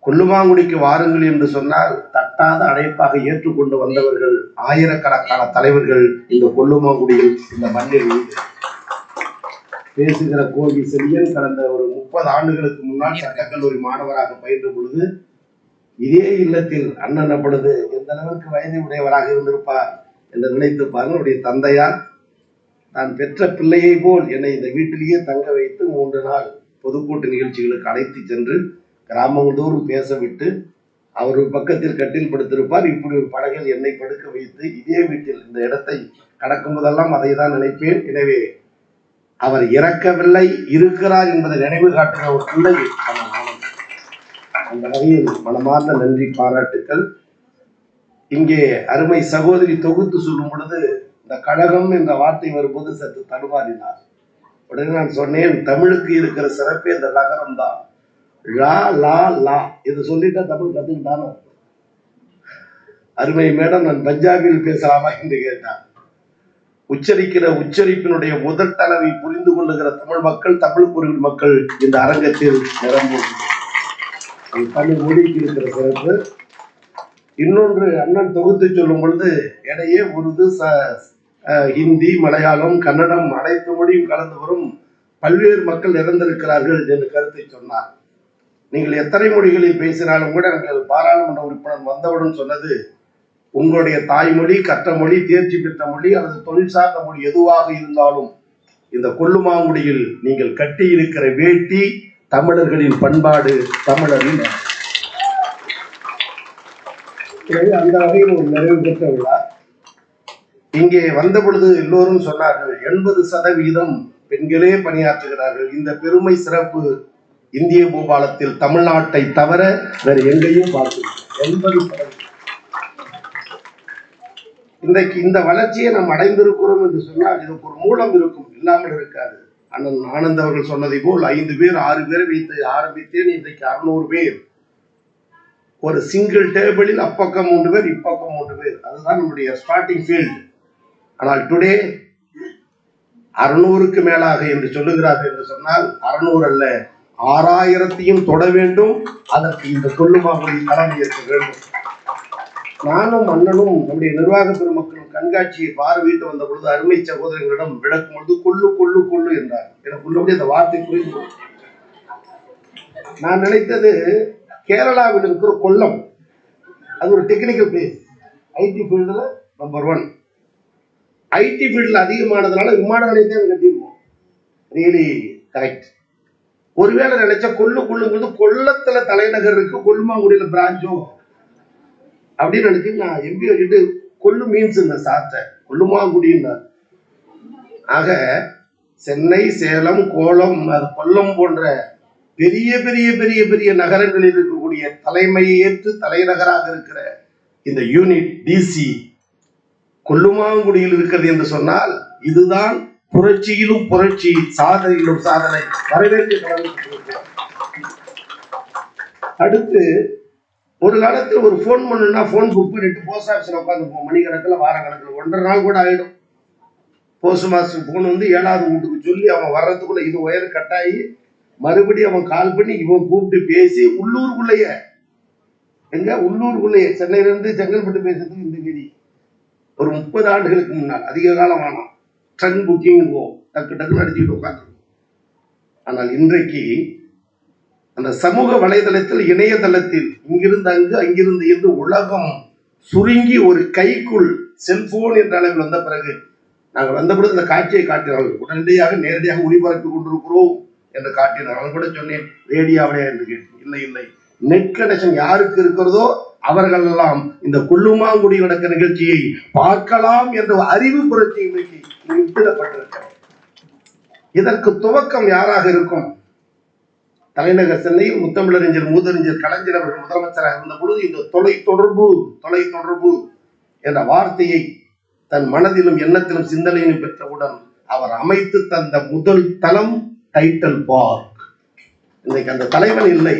கொல்லுமாங்குடிக்கு வாருங்கள் என்று சொன்னால் தட்டாத அழைப்பாக ஏற்றுக்கொண்டு வந்தவர்கள் ஆயிரக்கணக்கான தலைவர்கள் இந்த கொல்லுமாங்குடியில் இந்த மண்ணில் உண்டு. பேசுகிற கோவி செல்லியன் கடந்த ஒரு 30 ஆண்டுகளுக்கு முன்னால் சட்டக்கல்லூரி மாணவராக பயின்ற பொழுது இதே இல்லத்தில் அண்ணன் அப்பொழுது எந்த அளவுக்கு வயது உடையவராக இருந்திருப்பார் என்று நினைத்து பாருங்களுடைய தந்தையார் நான் பெற்ற பிள்ளையை போல் என்னை இந்த வீட்டிலேயே தங்க வைத்து 3 நாள் பொதுக்கூட்ட நிகழ்ச்சிகளுக்கு அழைத்து சென்று கிராமங்கள் தோறும் பேச விட்டு அவர் ஒரு பக்கத்தில் கட்டில் படுத்திருப்பார். இப்படி ஒரு படகில் என்னை படுக்க வைத்து இதே வீட்டில் இந்த இடத்தை கடக்கும் போதெல்லாம் அதை தான் நினைப்பேன். எனவே அவர் இறக்கவில்லை, இருக்கிறார் என்பதை நினைவு காட்டுகிற ஒரு பிள்ளை. அந்த வகையில் மனமார்ந்த நன்றி, பாராட்டுக்கள். இங்கே அருமை சகோதரி தொகுத்து சொல்லும் பொழுது இந்த கழகம் என்ற வார்த்தை வரும்போது சற்று தடுமாறினார். உடனே நான் சொன்னேன், தமிழுக்கு இருக்கிற சிறப்பே இந்த நகரம் தான். லா லா லா இது சொல்லிட்டா தமிழ் கத்துக்கிட்டான. அருமை மேடம், நான் பஞ்சாபில் பேசலாமா என்று கேட்டார். உச்சரிக்கிற உச்சரிப்பினுடைய முதல் தளவை புரிந்து கொள்ளுகிற தமிழ் மக்கள், தமிழ் பொருள் மக்கள் இந்த அரங்கத்தில் நிரம்பும். தமிழ் மொழிக்கு இருக்கிற சிறப்பு. இன்னொன்று, அண்ணன் தொகுத்து சொல்லும் பொழுது இடையே உருது, ஹிந்தி, மலையாளம், கன்னடம் அனைத்து மொழியும் கலந்து வரும் பல்வேறு மக்கள் இறந்திருக்கிறார்கள் என்று கருத்தை சொன்னார். நீங்கள் எத்தனை மொழிகளில் பேசினாலும் கூட எங்கள் பாராளுமன்ற உறுப்பினர் வந்தவுடன் சொன்னது, உங்களுடைய தாய்மொழி, கற்ற மொழி, தேர்ச்சி பெற்ற மொழி அல்லது தொழில் சார்ந்த மொழி எதுவாக இருந்தாலும் இந்த கொல்லுமாங்குடியில் நீங்கள் கட்டி இருக்கிற வேட்டி தமிழர்களின் பண்பாடு, தமிழரின். அந்த வகையில் ஒரு நிறைவு பெற்ற விழா. இங்கே வந்த பொழுது எல்லோரும் சொன்னார்கள் 80% பெண்களே பணியாற்றுகிறார்கள். இந்த பெருமை சிறப்பு இந்திய பூபாலத்தில் தமிழ்நாட்டை தவிர வேறு எங்கேயும் பார்க்கிறோம். 80%. இன்றைக்கு இந்த வளர்ச்சியை நாம் அடைந்திருக்கிறோம் என்று சொன்னால் இதுக்கு ஒரு மூலம் இருக்கும், இல்லாமல் இருக்காது. அண்ணன் ஆனந்த் அவர்கள் சொன்னதை போல் 5 பேர் 6 பேர் வைத்து ஆரம்பித்தேன். இன்றைக்கு 600 பேர். ஒரு சிங்கிள் டேபிளில் அப்பக்கம் 3 பேர், இப்பக்கம் 3 பேர். அதுதான் நம்முடைய ஸ்டார்டிங் ஃபீல்டு. ஆனால் டுடே 600க்கு மேலாக என்று சொல்லுகிறார்கள் என்று சொன்னால் 600 அல்ல, 6000ஐயும் தொட வேண்டும். அதற்கு இந்த கொல்லுமாங்குடி தலைமை ஏற்க வேண்டும். நானும் அண்ணனும் நம்முடைய நிர்வாக பெருமக்களும் கண்காட்சியை பார்வையிட்டு வந்த பொழுது அருமை சகோதரர்களிடம் விளக்கும் பொழுது கொள்ளு கொள்ளு கொள்ளு என்றார். எனக்கு உள்ளபடி அந்த வார்த்தை புரிந்து. நான் நினைத்தது கேரளாவில் இருக்கிற கொல்லம், அது ஒரு டெக்னிக்கல் பிளேஸ், ஐடி ஃபீல்டுல நம்பர் 1. ஐடி ஃபீல்டில் அதிகமானதுனால விமான நிலையத்தையும் கட்டியிருக்கோம். Really correct. ஒருவேளை நினைச்சா கொள்ளு கொள்ளுங்கிறது கொல்லத்துல தலைநகர் இருக்கு, கொல்லுமாங்குடியில பிரான்ச்சோ அப்படின்னு நினைச்சு நான் எம்பி வச்சுட்டு கொல்லு மீன்ஸ் இந்த சார்ட்ட கொல்லுமாங்குடின்னு. ஆக சென்னை, சேலம், கோலம், கொல்லம் போன்ற பெரிய பெரிய பெரிய பெரிய நகரங்களில் இருக்கக்கூடிய தலைமையை ஏற்று தலைநகராக இருக்கிற இந்த யூனிட் டிசி கொல்லுமாங்குடியில் இருக்கிறது என்று சொன்னால் இதுதான் புரட்சியிலும் புரட்சி, சாதனையிலும் சாதனை. வரவேற்க. அடுத்து ஒரு காலத்தில் ஒரு போன் பண்ணுன்னா போன் புக் பண்ணிட்டு போஸ்ட் ஆஃபீஸ்ல உட்காந்துப்போம் மணிக்கணக்கில், வார கணக்கில், 1.5 நாள் கூட ஆகிடும். போஸ்ட் மாஸ்டர் போன் வந்து 7வது வீட்டுக்கு சொல்லி அவன் வர்றதுக்குள்ள இது ஒயர் கட்டாயி மறுபடியும் அவன் கால் பண்ணி இவன் கூப்பிட்டு பேசி உள்ளூருக்குள்ளேயே சென்னையிலிருந்து செங்கல்பட்டு பேசுறதுக்கு இந்த வீதி ஒரு 30 ஆண்டுகளுக்கு முன்னால் அதிக காலம் ஆனான். ட்ரெயின் புக்கிங் டக்கு டக்குன்னு அடிச்சுக்கிட்டு உட்காந்துருக்கும். ஆனால் இன்றைக்கு அந்த சமூக வலைதளத்தில் இணையதளத்தில் இங்கிருந்து அங்கு அங்கிருந்து என்று உலகம் சுருங்கி ஒரு கைக்குள் செல்போன் என்ற அளவில் வந்த பிறகு நாங்கள் வந்த பொழுது இந்த காட்சியை காட்டினார்கள். உடனடியாக நேரடியாக ஒளிபரப்பி கொண்டிருக்கிறோம் என்று காட்டினார். அவன் கூட சொன்னேன், ரேடியோவிலே என்று கேட்டேன். இல்லை இல்லை, நெட் கனெக்ஷன் யாருக்கு இருக்கிறதோ அவர்கள் எல்லாம் இந்த கொல்லுமாங்குடி நடக்க நிகழ்ச்சியை பார்க்கலாம் என்ற அறிவு புரட்சி இன்றைக்கு வித்திடப்பட்டிருக்கிறது. இதற்கு துவக்கம் யாராக இருக்கும்? தலைநகர் சென்னையில் முத்தமிழறிஞர் மூதறிஞர் கலைஞர் அவர்கள் முதலமைச்சராக இருந்த பொழுது இந்த தொலைத்தொடர்பு என்ற வார்த்தையை தன் மனதிலும் எண்ணத்திலும் சிந்தனையிலும் பெற்றவுடன் அவர் அமைத்து தந்த முதல் தளம் டைட்டில் பார்க். இன்னைக்கு அந்த தலைவன் இல்லை,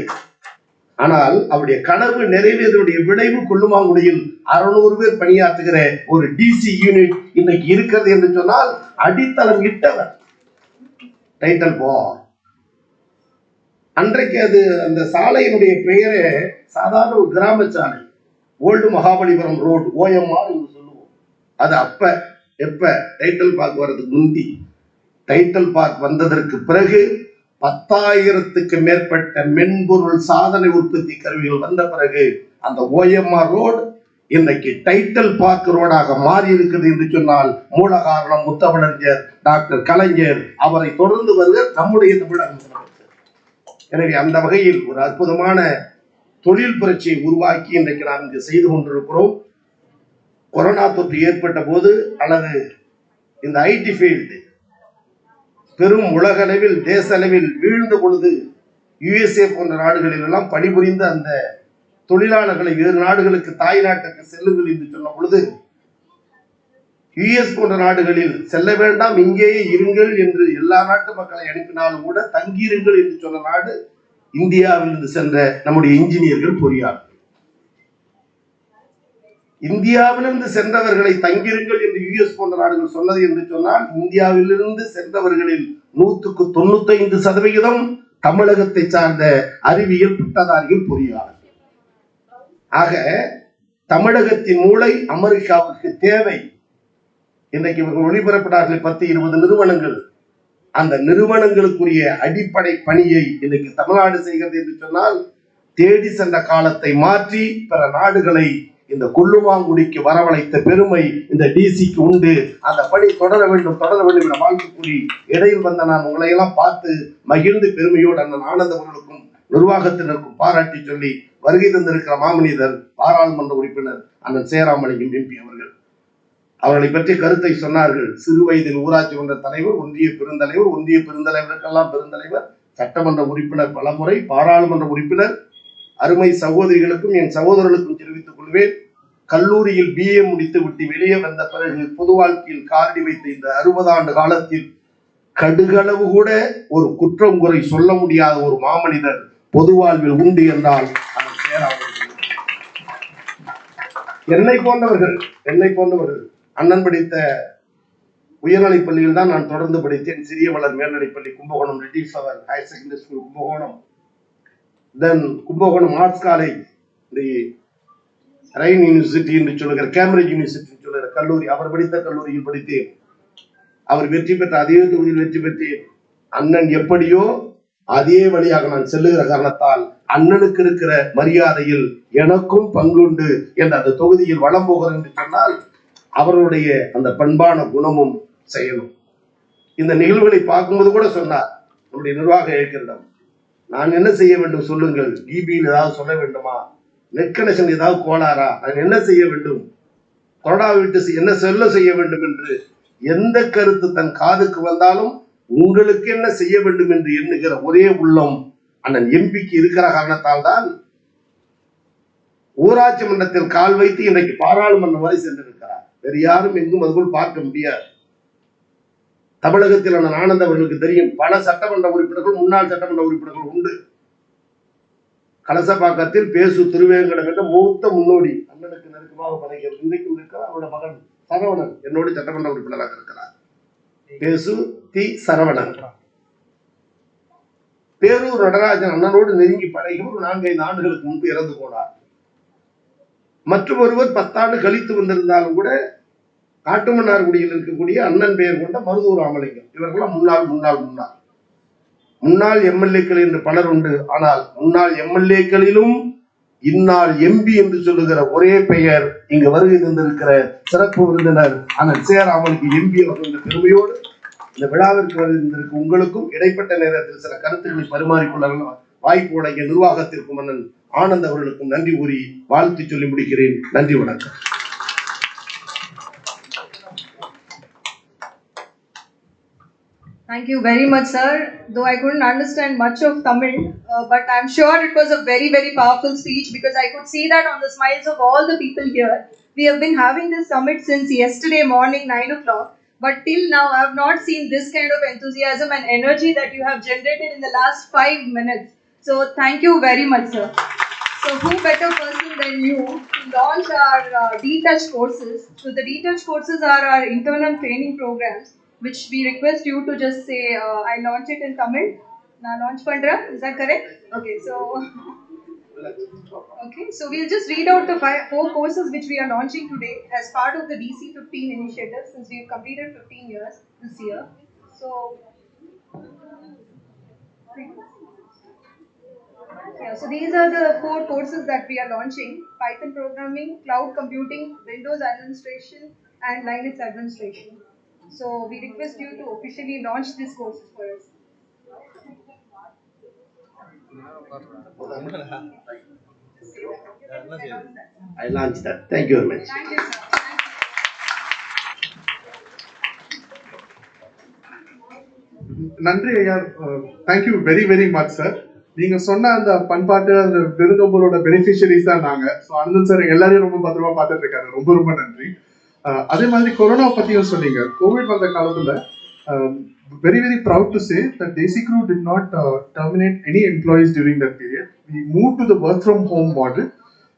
ஆனால் அவருடைய கனவு நிறைவேறிய விளைவு கொல்லுமாங்குடியில் 600 பேர் பணியாற்றுகிற ஒரு டிசி யூனிட் இன்னைக்கு இருக்கிறது என்று சொன்னால் அடித்தளம் இட்டவர் டைட்டில் பார்க். அன்றைக்கு அது அந்த சாலையினுடைய பெயரே சாதாரண ஒரு கிராம சாலை, ஓல்டு மகாபலிபுரம் ரோடு, OMR என்று சொல்லுவோம். அது எப்ப டைட்டில் பார்க் வர்றதுக்கு முந்தி. டைட்டில் பார்க் வந்ததற்கு பிறகு 10,000க்கு மேற்பட்ட மென்பொருள் சாதனை உற்பத்தி கருவிகள் வந்த பிறகு அந்த OMR ரோடு இன்னைக்கு டைட்டில் பார்க் ரோடாக மாறி இருக்குது என்று சொன்னால் மூல காரணம் முத்தமிழறிஞர் டாக்டர் கலைஞர், அவரை தொடர்ந்து வருகிற நம்முடைய தமிழக முதலமைச்சர். எனவே அந்த வகையில் ஒரு அற்புதமான தொழில் புரட்சியை உருவாக்கி இன்றைக்கு நாம் இங்கு செய்து கொண்டிருக்கிறோம். கொரோனா தொற்று ஏற்பட்ட போது அல்லது இந்த ஐடி ஃபீல்டு பெரும் உலக அளவில் தேச அளவில் வீழ்ந்த பொழுது USA போன்ற நாடுகளில் எல்லாம் பணிபுரிந்த அந்த தொழிலாளர்களை வேறு நாடுகளுக்கு தாய் நாட்டுக்கு செல்லுங்கள் என்று சொன்ன பொழுது US போன்ற நாடுகளில் செல்ல வேண்டாம், இங்கேயே இருங்கள் என்று எல்லா நாட்டு மக்களை அனுப்பினாலும் கூட தங்கியிருங்கள் என்று சொன்ன நாடு இந்தியாவிலிருந்து சென்ற நம்முடைய இன்ஜினியர்கள், பொறியாளர்கள். இந்தியாவிலிருந்து சென்றவர்களை தங்கிருங்கள் என்று US போன்ற நாடுகள் சொன்னது என்று சொன்னால் இந்தியாவிலிருந்து சென்றவர்களில் 195% தமிழகத்தை சார்ந்த அறிவியல் பட்டதாரிகள், பொறியாளர்கள். ஆக தமிழகத்தின் மூளை அமெரிக்காவுக்கு தேவை. இன்றைக்கு இவர்கள் ஒளிபரப்பினார்கள் 10-20 நிறுவனங்கள். அந்த நிறுவனங்களுக்குரிய அடிப்படை பணியை இன்னைக்கு தமிழ்நாடு செய்கிறது என்று சொன்னால் தேடி சென்ற காலத்தை மாற்றி பிற நாடுகளை இந்த கொல்லுமாங்குடிக்கு வரவழைத்த பெருமை இந்த டிசிக்கு உண்டு. அந்த பணி தொடர வேண்டும் என வாழ்த்து கூறி இடையில் வந்த நான் உங்களை எல்லாம் பார்த்து மகிழ்ந்து பெருமையோடு அண்ணன் ஆனந்தவர்களுக்கும் நிர்வாகத்தினருக்கும் பாராட்டி சொல்லி வருகை தந்திருக்கிற மாமனிதர் பாராளுமன்ற உறுப்பினர் அண்ணன் சேராமலிங்கம் MP அவர்களை பற்றி கருத்தை சொன்னார்கள். சிறு வயதில் ஊராட்சி மன்ற தலைவர், ஒன்றிய பெருந்தலைவருக்கெல்லாம் பெருந்தலைவர், சட்டமன்ற உறுப்பினர், பலமுறை பாராளுமன்ற உறுப்பினர். அருமை சகோதரிகளுக்கும் என் சகோதரர்களுக்கும் தெரிவித்துக் கொள்வேன், கல்லூரியில் BA முடித்து விட்டு வெளியே வந்த பிறகு பொது வாழ்க்கையில் காலடி வைத்த இந்த 60 ஆண்டு காலத்தில் கடுகளவு கூட ஒரு குற்றம் குறை சொல்ல முடியாத ஒரு மாமனிதர் பொது வாழ்வில் உண்டு என்றால் என்னை போன்றவர்கள் அண்ணன் படித்த உயர்நிலைப் பள்ளியில் தான் நான் தொடர்ந்து படித்தேன். சிறிய மலர் மேல்நிலைப்பள்ளி Kumbakonam, little flower higher secondary school Kumbakonam, then Kumbakonam arts college, the Rhine university என்று சொல்லுகிற, கேம்பிரிட்ஜ் யூனிவர்சிட்டி சொல்லுகிற கல்லூரி, அவர் படித்த கல்லூரியில் படித்தேன். அவர் வெற்றி பெற்ற அதே தொகுதியில் வெற்றி பெற்றேன். அண்ணன் எப்படியோ அதே வழியாக நான் செல்லுகிற காரணத்தால் அண்ணனுக்கு இருக்கிற மரியாதையில் எனக்கும் பங்குண்டு என்ற அந்த தொகுதியில் வளம் போகிறேன் என்று சொன்னால் அவர்களுடைய அந்த பண்பான குணமும் செயலும். இந்த நிகழ்வுகளை பார்க்கும்போது கூட சொன்னார் நம்முடைய நிர்வாக இயக்குநரிடம், நான் என்ன செய்ய வேண்டும் சொல்லுங்கள், டிபியில் ஏதாவது சொல்ல வேண்டுமா, நெட் கனெக்ஷன் ஏதாவது கோளாரா, நான் என்ன செய்ய வேண்டும், கொரோனா விட்டு என்ன சொல்ல செய்ய வேண்டும் என்று எந்த கருத்து தன் காதுக்கு வந்தாலும் உங்களுக்கு என்ன செய்ய வேண்டும் என்று எண்ணுகிற ஒரே உள்ளம் அண்ணன் எம்பிக்கு இருக்கிற காரணத்தால் தான் ஊராட்சி மன்றத்தில் கால் வைத்து இன்றைக்கு பாராளுமன்றம் வரை சென்றிருக்கிறார். வேறு யாரும் எங்கும் அதுபோல் பார்க்க முடியாது. தமிழகத்தில் அண்ணன் ஆனந்த் அவர்களுக்கு தெரியும், பல சட்டமன்ற உறுப்பினர்கள், முன்னாள் சட்டமன்ற உறுப்பினர்கள் உண்டு. கலசப்பாக்கத்தில் பேசு திருவேங்கடம் என்ற மூத்த முன்னோடி அண்ணனுக்கு நெருக்கமாக பழகியவர் இன்றைக்கும் இருக்கிறார். அவருடைய மகன் சரவணன் என்னோடு சட்டமன்ற உறுப்பினராக இருக்கிறார். பேசு தி சரவணன். பேரூர் நடராஜன் அண்ணனோடு நெருங்கி பழகி ஒரு 4-5 ஆண்டுகளுக்கு முன்பு இறந்து போனார். மற்றும் ஒருவர் 10 ஆண்டு கழித்து வந்திருந்தாலும் கூட காட்டுமன்னார்குடியில் இருக்கக்கூடிய அண்ணன் பெயர் கொண்ட மருதூர் ராமலிங்கம், இவர்களாம் முன்னாள் எம்எல்ஏக்கள் என்று பலர் உண்டு. ஆனால் முன்னாள் எம்எல்ஏக்களிலும் இந்நாள் எம்பி என்று சொல்லுகிற ஒரே பெயர் இங்கு வருகை தந்திருக்கிற சிறப்பு விருந்தினர் அண்ணன் சேராமலுக்கு எம்பி அவர்கள் இந்த பெருமையோடு இந்த விழாவிற்கு வருகின்றிருக்கும் உங்களுக்கும் இடைப்பட்ட நேரத்தில் சில கருத்துக்களை பரிமாறிக்கொள்ள வாய்ப்பு வழங்கிய நிர்வாகத்திற்கும் அண்ணன் ஆனந்த் அவர்களுக்கும் நன்றி கூறி வாழ்த்து சொல்லி முடிக்கிறேன். நன்றி, வணக்கம். Thank you very much, sir. Though I couldn't understand much of Tamil, but I'm sure it was a very, very powerful speech because I could see that on the smiles of all the people here. We have been having this summit since yesterday morning, 9 o'clock. But till now, I have not seen this kind of enthusiasm and energy that you have generated in the last 5 minutes. So, thank you very much, sir. So, who better person than you to launch our D-Touch courses? So, the D-Touch courses are our internal training programs, which we request you to just say, I launch it in Tamil. Now, launch Pandra, is that correct? Okay, so we'll just read out the 4 courses which we are launching today as part of the DC15 initiative since we've completed 15 years this year. So, so these are the 4 courses that we are launching: Python programming, cloud computing, Windows administration, and Linux administration. So we request you to officially launch these courses for us. I launched that. Thank you very much. Thank you, sir. நன்றி ஐயா. Thank you very very much sir. நீங்க சொன்ன அந்த பண்பாட்டு அந்த விருந்தோம்பலோட beneficiaries தான் நாங்க. So Ananthan sir எல்லாரையும் ரொம்ப பத்திரமா பார்த்துட்டு இருக்காரு. ரொம்ப ரொம்ப நன்றி. அதே மாதிரி கொரோனா பத்தியும் சொன்னீங்க. கோவிட் வந்த காலத்துல very very proud to say that Desi Crew did not terminate any employees during that period. We moved to the work from home model.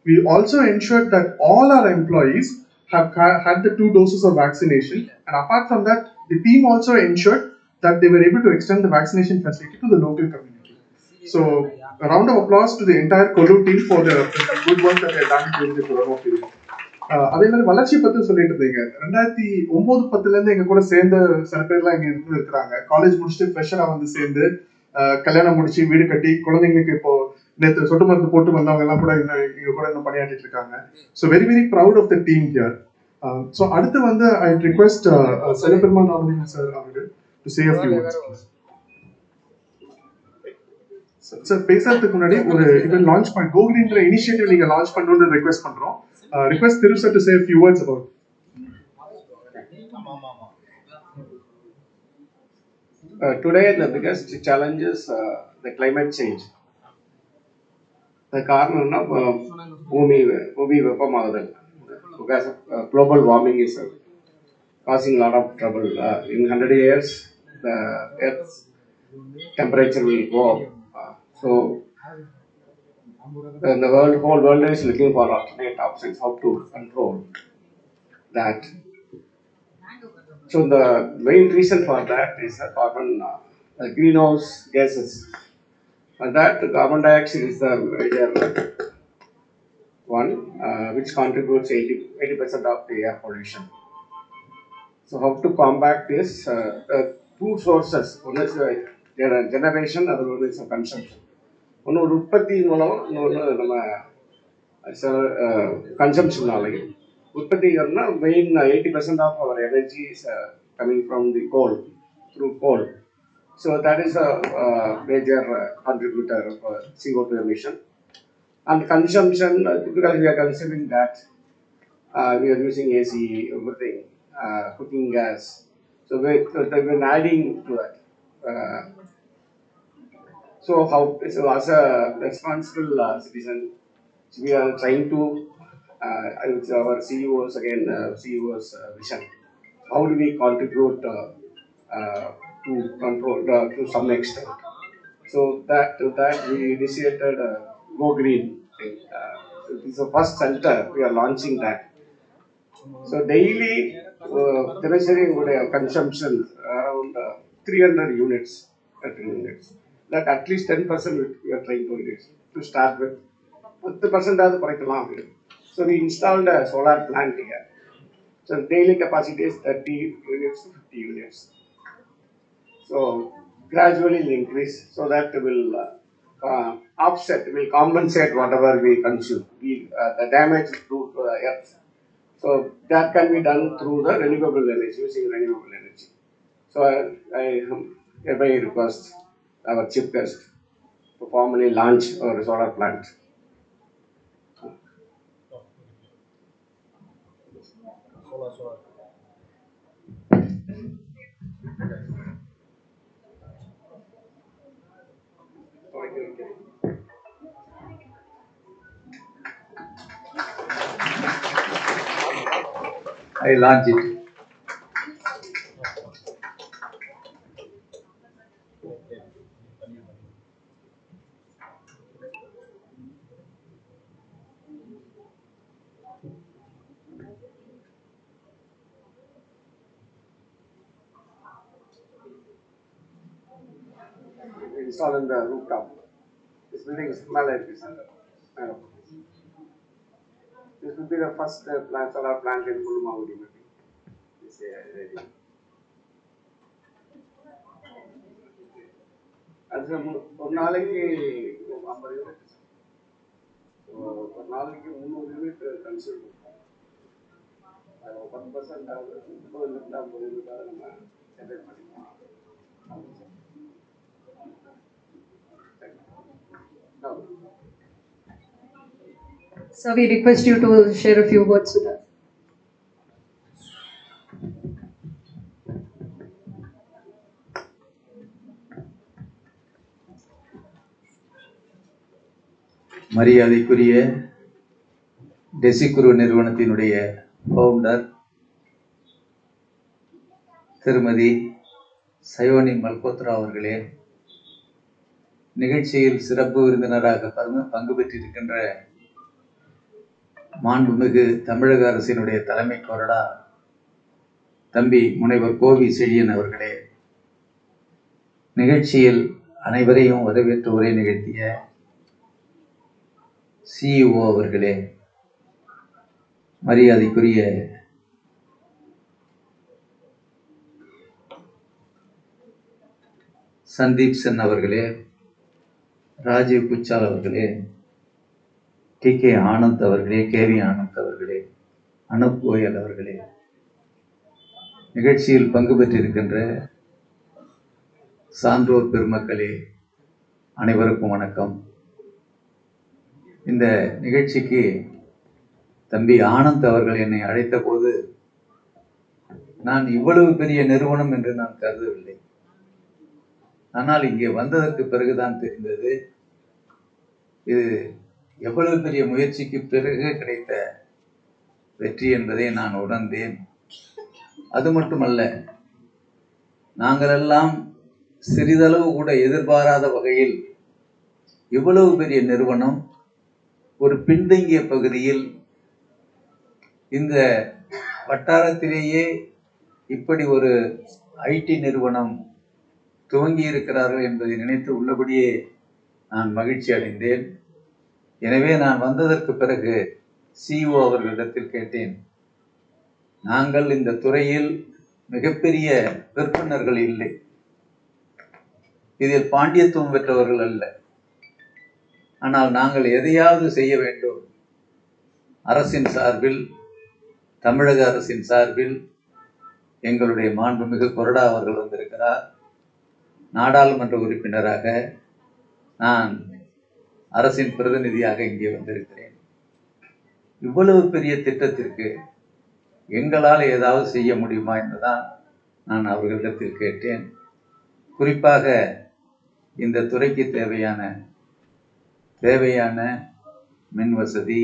We also ensured that all our employees have had the 2 doses of vaccination, and apart from that, the team also ensured that they were able to extend the vaccination facility to the local community. So, a round of applause to the entire Kolu team for the good work that they have done during the corona period. அதே மாதிரி வளர்ச்சி பத்தி சொல்லிட்டு இருந்தீங்க. 2009-10 எங்க கூட சேர்ந்த சில பேர்லாம் இங்க இருக்கிறாங்க. காலேஜ் முடிச்சுட்டு ஃப்ரெஷரா வந்து சேர்ந்து கல்யாணம் முடிச்சு வீடு கட்டி குழந்தைங்களுக்கு இப்போ நேற்று சொட்டு மருந்து போட்டு வந்தவங்க எல்லாம் கூட இங்க கூட இன்னும் பணியாற்றிட்டு இருக்காங்க. So very very proud of the team here. So அடுத்து வந்து I request Chellaperumal Ramalingam sir அவர்கள் to say a few words. Sir பேசுறதுக்கு முன்னாடி ஒரு இவன் லான்ச் பண்ண கோ கிரீன்ற இனிஷியேட்டிவ் நீங்க லான்ச் பண்ணணும்னு ரிக்வெஸ்ட் பண்றோம். Request Thiru sir to say a few words about it. Today the biggest challenge is the climate change. The காரணம் பூமி வெப்பமாகுதல். Because global warming is causing a lot of trouble. In 100 years, the Earth's temperature will go up. So the whole world is looking for alternate options how to control that. So the main reason for that is the greenhouse gases. And that carbon dioxide is the major one, which contributes 80% of the air pollution. So how to combat this? 2 sources. One is generation, other one is consumption. ஒன்று ஒரு உற்பத்தி மூலம், இன்னொன்று நம்ம கன்சம்ஷன்னாலையும். உற்பத்தினா main 80% of our energy is coming from the coal, through coal. So that is a major contributor for CO2 emission. And consumption, because we are consuming that, we are using AC, everything, cooking gas. So we've been adding to that. So as a responsible citizen, we are trying to, our CEO's vision. How do we contribute to control to some extent? So that we initiated Go Green thing. This is the first center we are launching that. So daily, consumption around 300 units. that at least 10% we are trying to reduce to start with. 10% ஆவது குறைக்கலாம் அப்படின்னு. So we installed a solar plant here. So daily capacity is 30 units to 50 units. So gradually will increase so that will offset, will compensate whatever we consume, the damage to the earth. So that can be done through the renewable energy, using renewable energy. So I hereby request our chief guest to formally launch our solar plant. I launch it. Install in the rooftop. This building is Himalaya Center. This will be the first solar plant in Kulumagudi. This area. அது ஒரு நாளைக்கு 50 unit, ஒரு நாளைக்கு 300 unit consume பண்ணுவோம். 10% ஆகுது, 30 unit 50 யூனிட்டாக நம்ம generate பண்ணிக்கலாம். So we request you to share a few words with us. மரியாதைக்குரிய டெசிகுரு நிறுவனத்தினுடைய ஃபவுண்டர் திருமதி சயோனி மல்கோத்ரா அவர்களே, நிகழ்ச்சியில் சிறப்பு விருந்தினராக பங்கு பெற்றிருக்கின்ற மாண்புமிகு தமிழக அரசினுடைய தலைமை கொறடா தம்பி முனைவர் கோவி செழியன் அவர்களே, நிகழ்ச்சியில் அனைவரையும் வரவேற்று உரை நிகழ்த்திய CEO அவர்களே, மரியாதைக்குரிய சந்தீப் சென் அவர்களே, ராஜீவ் குச்சால் அவர்களே, TK ஆனந்த் அவர்களே, KV ஆனந்த் அவர்களே, அனுப் கோயல் அவர்களே, நிகழ்ச்சியில் பங்கு பெற்றிருக்கின்ற சான்றோர் பெருமக்களே, அனைவருக்கும் வணக்கம். இந்த நிகழ்ச்சிக்கு தம்பி ஆனந்த் அவர்கள் என்னை அழைத்த போது நான் இவ்வளவு பெரிய நிறுவனம் என்று நான் கருதவில்லை. ஆனால் இங்கே வந்ததற்கு பிறகுதான் தெரிந்தது இது எவ்வளவு பெரிய முயற்சிக்கு பிறகு கிடைத்த வெற்றி என்பதை நான் உணர்ந்தேன். அது மட்டுமல்ல, நாங்களெல்லாம் சிறிதளவு கூட எதிர்பாராத வகையில் இவ்வளவு பெரிய நிறுவனம் ஒரு பின்தங்கிய பகுதியில் இந்த வட்டாரத்திலேயே இப்படி ஒரு ஐடி நிறுவனம் துவங்கி இருக்கிறார்கள் என்பதை நினைத்து உள்ளபடியே நான் மகிழ்ச்சி அடைந்தேன். எனவே நான் வந்ததற்கு பிறகு CEO அவர்களிடத்தில் கேட்டேன், நாங்கள் இந்த துறையில் மிகப்பெரிய விற்பனர்கள் இல்லை, இதில் பாண்டியத்துவம் பெற்றவர்கள் அல்ல, ஆனால் நாங்கள் எதையாவது செய்ய வேண்டும். அரசின் சார்பில், தமிழக அரசின் சார்பில் எங்களுடைய மாண்புமிகு கொறடா அவர்கள் வந்திருக்கிறார். நாடாளுமன்ற உறுப்பினராக நான் அரசின் பிரதிநிதியாக இங்கே வந்திருக்கிறேன். இவ்வளவு பெரிய திட்டத்திற்கு எங்களால் ஏதாவது செய்ய முடியுமா என்றுதான் நான் அவர்களிடத்தில் கேட்டேன். குறிப்பாக இந்த துறைக்கு தேவையான மின் வசதி,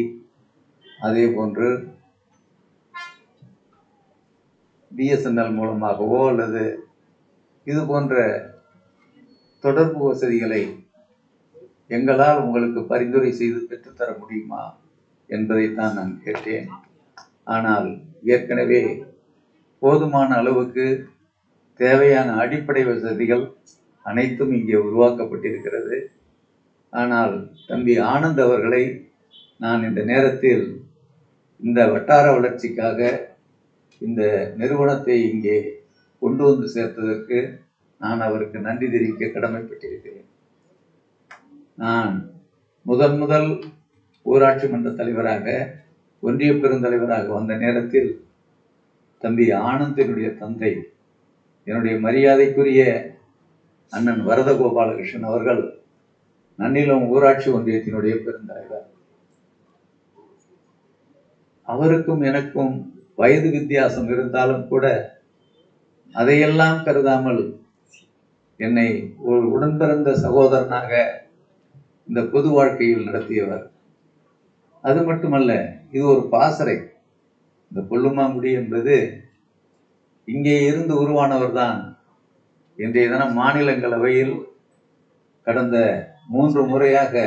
அதே போன்று BSNL மூலமாகவோ அல்லது இது போன்ற தொடர்பு வசதிகளை எங்களால் உங்களுக்கு பரிந்துரை செய்து பெற்றுத்தர முடியுமா என்பதைத்தான் நான் கேட்டேன். ஆனால் ஏற்கனவே போதுமான அளவுக்கு தேவையான அடிப்படை வசதிகள் அனைத்தும் இங்கே உருவாக்கப்பட்டிருக்கிறது. ஆனால் தம்பி ஆனந்த் அவர்களை நான் இந்த நேரத்தில் இந்த வட்டார வளர்ச்சிக்காக இந்த நிறுவனத்தை இங்கே கொண்டு வந்து சேர்த்ததற்கு நான் அவருக்கு நன்றி தெரிவிக்க கடமைப்பட்டிருக்கிறேன். நான் முதல் ஊராட்சி மன்ற தலைவராக, ஒன்றிய பெருந்தலைவராக வந்த நேரத்தில் தம்பி ஆனந்தினுடைய தந்தை, என்னுடைய மரியாதைக்குரிய அண்ணன் வரதகோபாலகிருஷ்ணன் அவர்கள் நன்னிலம் ஊராட்சி ஒன்றியத்தினுடைய பெருந்தலைவர். அவருக்கும் எனக்கும் வயது வித்தியாசம் இருந்தாலும் கூட அதையெல்லாம் கருதாமல் என்னை ஒரு உடன்பிறந்த சகோதரனாக இந்த பொது வாழ்க்கையில் நடத்தியவர். அது மட்டுமல்ல, இது ஒரு பாசறை. இந்த கொல்லுமாங்குடி என்பது இங்கே இருந்து உருவானவர் தான் இன்றைய தினம் மாநிலங்களவையில் கடந்த 3 முறையாக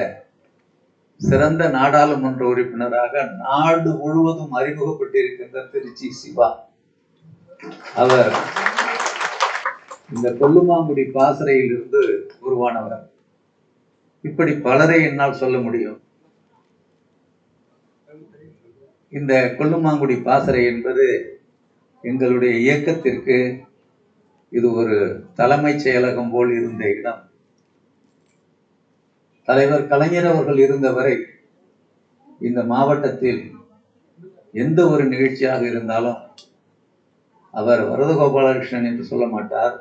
சிறந்த நாடாளுமன்ற உறுப்பினராக நாடு முழுவதும் அறிமுகப்பட்டிருக்கின்ற திருச்சி சிவா. அவர் இந்த கொல்லுமாங்குடி பாசறையில் இருந்து உருவானவர். இப்படி பலரை என்னால் சொல்ல முடியும். இந்த கொல்லுமாங்குடி பாசறை என்பது எங்களுடைய இயக்கத்திற்கு இது ஒரு தலைமைச் செயலகம் போல் இருந்த இடம். தலைவர் கலைஞர் அவர்கள் இருந்தவரை இந்த மாவட்டத்தில் எந்த ஒரு நிகழ்ச்சியாக இருந்தாலும் அவர் வரதகோபாலகிருஷ்ணன் என்று சொல்ல மாட்டார்,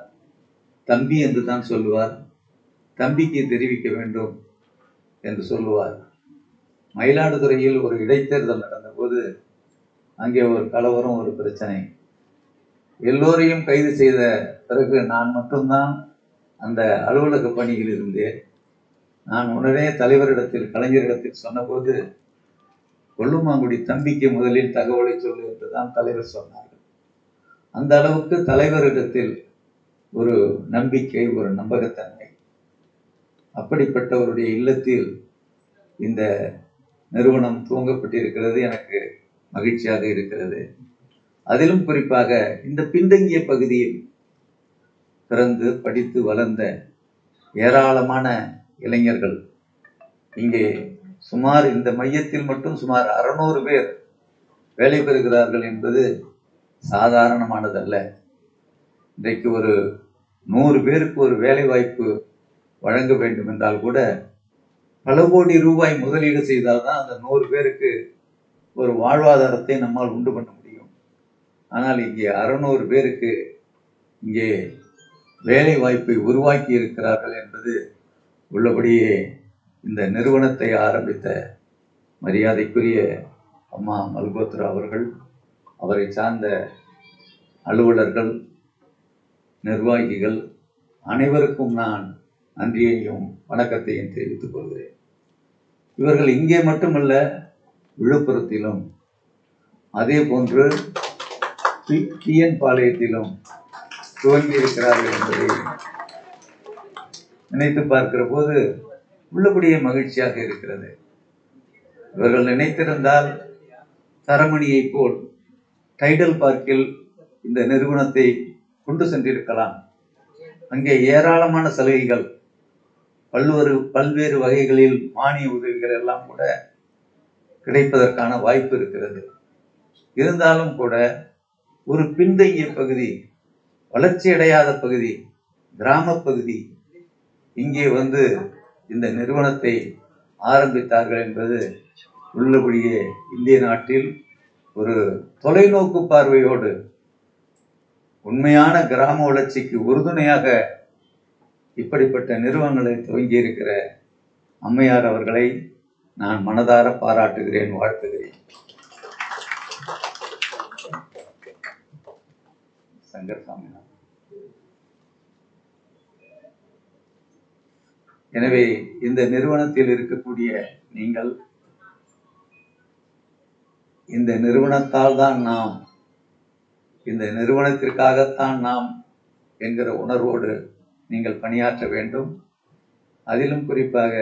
தம்பி என்று தான் சொல்லுவார். தம்பிக்கு தெரிவிக்க வேண்டும் என்று சொல்லுவார். மயிலாடுதுறையில் ஒரு இடைத்தேர்தல் நடந்த போது அங்கே ஒரு கலவரம், ஒரு பிரச்சனை. எல்லோரையும் கைது செய்த பிறகு நான் மட்டும்தான் அந்த அலுவலக பணியில் இருந்தேன். நான் உடனே தலைவரிடத்தில், கலைஞரிடத்தில் சொன்னபோது, கொல்லுமாங்குடி தம்பிக்கு முதலில் தகவலை சொல்லு என்றுதான் தலைவர் சொன்னார்கள். அந்த அளவுக்கு தலைவரிடத்தில் ஒரு நம்பிக்கை, ஒரு நம்பகத்தன்மை. அப்படிப்பட்டவருடைய இல்லத்தில் இந்த நிறுவனம் துவங்கப்பட்டிருக்கிறது. எனக்கு மகிழ்ச்சியாக இருக்கிறது. அதிலும் குறிப்பாக இந்த பின்தங்கிய பகுதியில் பிறந்து படித்து வளர்ந்த ஏராளமான இளைஞர்கள் இங்கே சுமார் இந்த மையத்தில் மட்டும் சுமார் 600 பேர் வேலை பெறுகிறார்கள் என்பது சாதாரணமானதல்ல. இன்றைக்கு ஒரு 100 பேருக்கு ஒரு வேலை வாய்ப்பு வழங்க வேண்டும் என்றால் கூட பல கோடி ரூபாய் முதலீடு செய்தால்தான் அந்த 100 பேருக்கு ஒரு வாழ்வாதாரத்தை நம்மால் உண்டு பண்ண முடியும். ஆனால் இங்கே 600 பேருக்கு இங்கே வேலை வாய்ப்பை உருவாக்கி இருக்கிறார்கள் என்பது உள்ளபடியே இந்த நிறுவனத்தை ஆரம்பித்த மரியாதைக்குரிய அம்மா மல்கோத்ரா அவர்கள், அவரை சார்ந்த அலுவலர்கள், நிர்வாகிகள் அனைவருக்கும் நான் நன்றியையும் வணக்கத்தையும் தெரிவித்துக் கொள்கிறேன். இவர்கள் இங்கே மட்டுமல்ல, விழுப்புரத்திலும் அதே போன்று டிஎன் பாளையத்திலும் துவங்கி இருக்கிறார்கள் என்பதை நினைத்து பார்க்கிற போது உள்ளபடியே மகிழ்ச்சியாக இருக்கிறது. இவர்கள் நினைத்திருந்தால் தரமணியை போல் டைடல் பார்க்கில் இந்த நிறுவனத்தை கொண்டு சென்றிருக்கலாம். அங்கே ஏராளமான சலுகைகள், பல்வேறு வகைகளில் மானிய உதவிகள் எல்லாம் கூட கிடைப்பதற்கான வாய்ப்பு இருக்கிறது. இருந்தாலும் கூட ஒரு பின்தங்கிய பகுதி, வளர்ச்சியடையாத பகுதி, கிராம பகுதி இங்கே வந்து இந்த நிறுவனத்தை ஆரம்பித்தார்கள் என்பது உள்ளபடியே இந்திய நாட்டில் ஒரு தொலைநோக்கு பார்வையோடு உண்மையான கிராம வளர்ச்சிக்கு உறுதுணையாக இப்படிப்பட்ட நிறுவனங்களை துவங்கி இருக்கிற அம்மையார் அவர்களை நான் மனதார பாராட்டுகிறேன், வாழ்த்துகிறேன். சங்கர்சாமி. எனவே இந்த நிறுவனத்தில் இருக்கக்கூடிய நீங்கள், இந்த நிறுவனத்தால் தான் நாம், இந்த நிறுவனத்திற்காகத்தான் நாம் என்கிற உணர்வோடு நீங்கள் பணியாற்ற வேண்டும். அதிலும் குறிப்பாக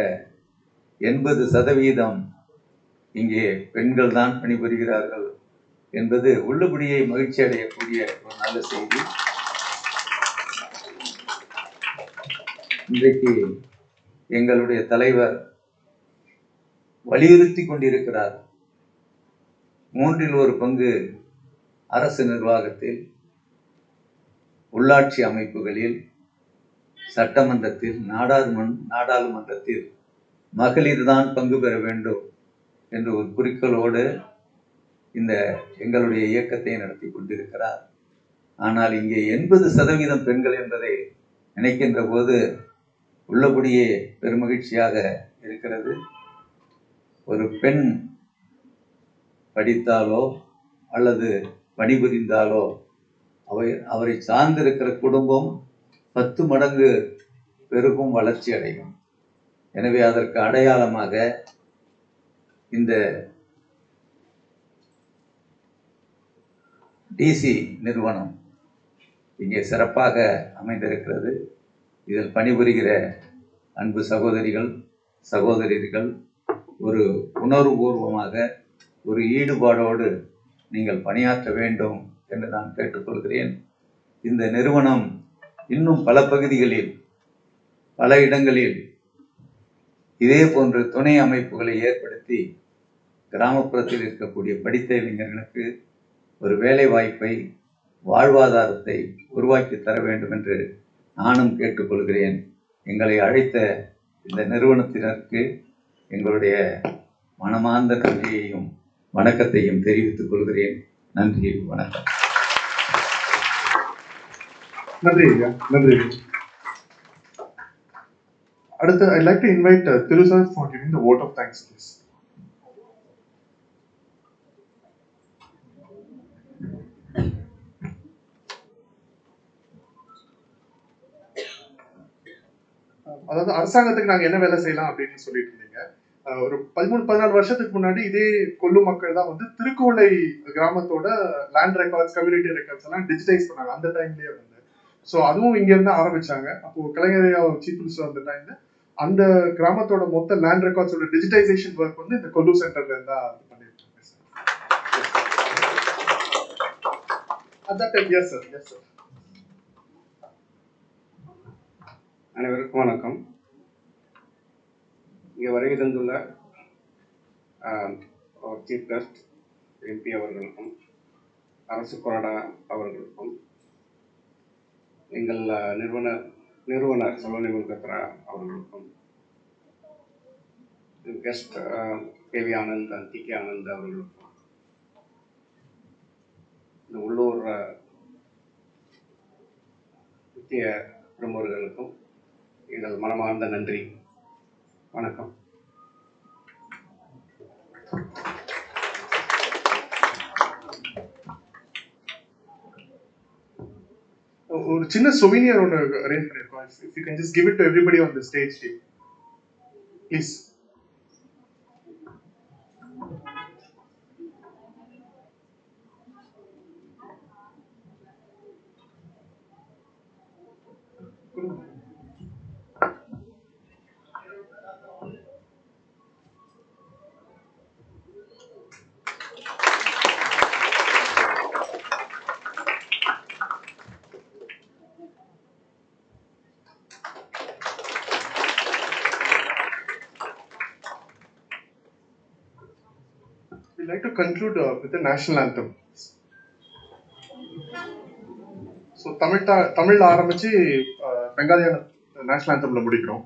80% இங்கே பெண்கள் தான் பணிபுரிகிறார்கள் என்பது உள்ளபடியே மகிழ்ச்சி அடையக்கூடிய ஒரு நல்ல செய்தி. இன்றைக்கு எங்களுடைய தலைவர் வலியுறுத்தி கொண்டிருக்கிறார். 1/3 அரசு நிர்வாகத்தில், உள்ளாட்சி அமைப்புகளில், சட்டமன்றத்தில், நாடாளுமன்றத்தில் மகளிர் தான் பங்கு பெற வேண்டும் என்ற ஒரு குறிக்கோளோடு இந்த எங்களுடைய இயக்கத்தை நடத்தி கொண்டிருக்கிறார். ஆனால் இங்கே 80% பெண்கள் என்பதை நினைக்கின்ற போது உள்ளபடியே பெருமகிழ்ச்சியாக இருக்கிறது. ஒரு பெண் படித்தாலோ அல்லது பணிபுரிந்தாலோ அவரை சார்ந்திருக்கிற குடும்பம் 10 மடங்கு பெருகும், வளர்ச்சி அடையும். எனவே அதற்கு அடையாளமாக இந்த டிசி நிறுவனம் இங்கே சிறப்பாக அமைந்திருக்கிறது. இதில் பணிபுரிகிற அன்பு சகோதரிகள், சகோதரர்கள் ஒரு உணர்வுபூர்வமாக, ஒரு ஈடுபாடோடு நீங்கள் பணியாற்ற வேண்டும் என்று நான் கேட்டுக்கொள்கிறேன். இந்த நிறுவனம் இன்னும் பல பகுதிகளில், பல இடங்களில் இதே போன்ற துணை அமைப்புகளை ஏற்படுத்தி கிராமப்புறத்தில் இருக்கக்கூடிய படித்த இளைஞர்களுக்கு ஒரு வேலை வாய்ப்பை, வாழ்வாதாரத்தை உருவாக்கி தர வேண்டும் என்று நானும் கேட்டுக்கொள்கிறேன். எங்களை அழைத்த இந்த நிறுவனத்தினருக்கு எங்களுடைய மனமார்ந்த நன்றியையும் வணக்கத்தையும் தெரிவித்துக் கொள்கிறேன். நன்றி, வணக்கம். நன்றி ஐயா, நன்றி. அடுத்து I'd like to invite Thiru sir for giving the vote of thanks, please. அதாவது அரசாங்கத்துக்கு நாங்க என்ன வேலை செய்யலாம் அப்படின்னு சொல்லிட்டு இருந்தீங்க. ஒரு 13-14 வருஷத்துக்கு முன்னாடி இதே கொல்லு மக்கள் தான் வந்து திருக்கோளை கிராமத்தோட லேண்ட் ரெக்கார்ட்ஸ், கம்யூனிட்டி ரெக்கார்ட்ஸ் எல்லாம் டிஜிட்டைஸ் பண்ணாங்க அந்த டைம்லயே வந்து. ஸோ அதுவும் இங்க இருந்து ஆரம்பிச்சாங்க. அப்போ கலைஞரையா சீஃப் மினிஸ்டர் அந்த டைம்ல அந்த கிராமத்தோட மொத்த லேண்ட் ரெக்கார்ட்ஸோட டிஜிட்டைசேஷன் ஒர்க் வந்து இந்த கொல்லு சென்டர்ல இருந்தா பண்ணிட்டு இருக்காங்க சார். அதான் time. Yes sir, yes sir. அனைவருக்கும் வணக்கம். இங்கே வருகை தந்துள்ள சீஃப் கெஸ்ட் எம்பி அவர்களுக்கும், அரசு கொறடா அவர்களுக்கும், எங்கள் நிறுவனர் சலோனி முல்கத்ரா அவர்களுக்கும், கெஸ்ட் கேவி ஆனந்த், டி.கே. ஆனந்த் அவர்களுக்கும், இந்த உள்ளூர் முக்கிய பிரமுகர்களுக்கும் எங்கள் மனமார்ந்த நன்றி, வணக்கம். ஒரு சின்ன souvenir ஒன்று அரேஞ்ச் பண்ணிருக்கோம். If you can just give it to everybody on the stage team, please. We'd like to conclude with the national anthem. So தமிழ்ல ஆரம்பிச்சு பெங்காலியான நேஷனல் ஆந்தம்ல முடிக்கிறோம்.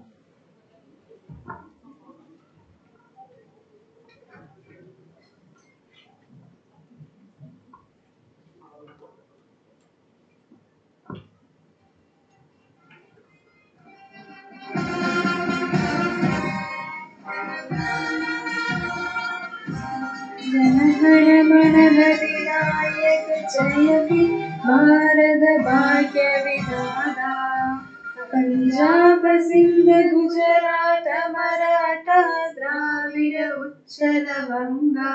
जनगणमनगतिनायक जय हे भारत भाग्य विधाता पंजाब सिंध गुजरात मराठा द्राविड उच्चल गंगा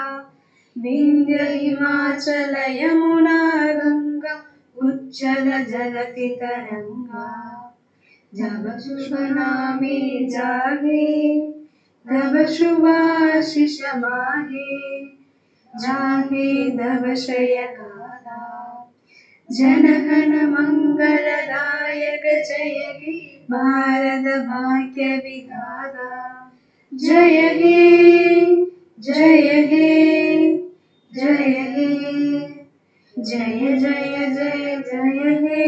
विंध्य हिमाचल यमुना गंगा उच्चल जलति तरंगा जब शुभ नामे जागे तब शुभाशिष माहे जागे तब शयकाला जनगण मंगलदायक जय हे भारत भाग्य विधाता जय हे जय हे जय हे जय जय जय जय हे.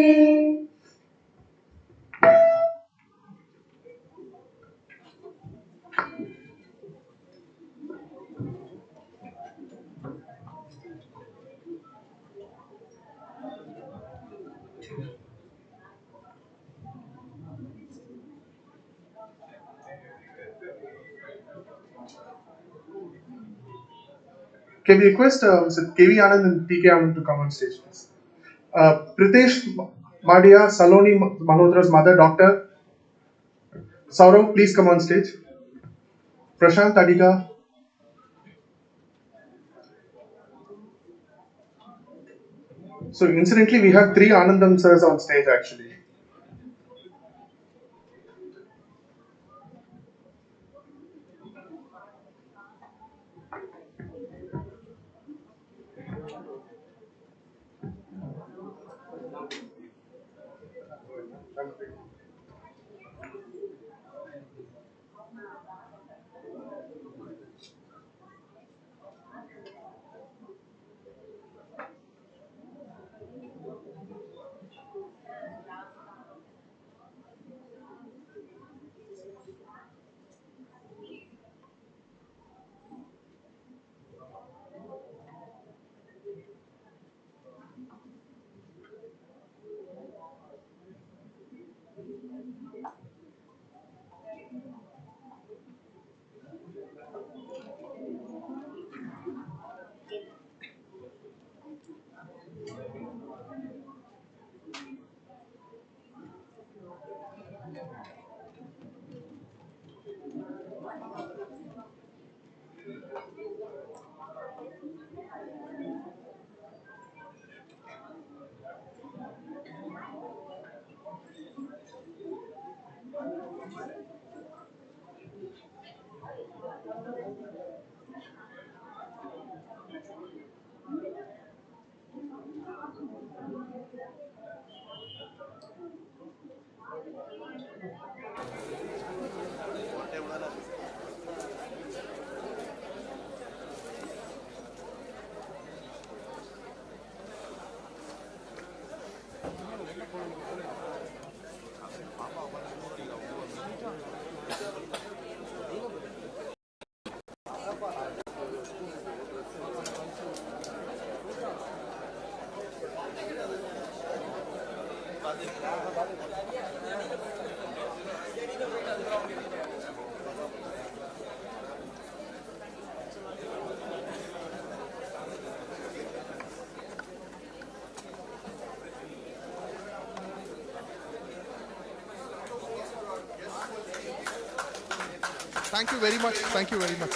Can we request Mr. KV Anand and TK Anand to come on stage, please? Pritesh Madia, Saloni Malhotra's mother, Dr. Saurav, please come on stage. Prashant Adiga. So incidentally, we have 3 Anandam sirs on stage actually. Thank you very much. Thank you very much.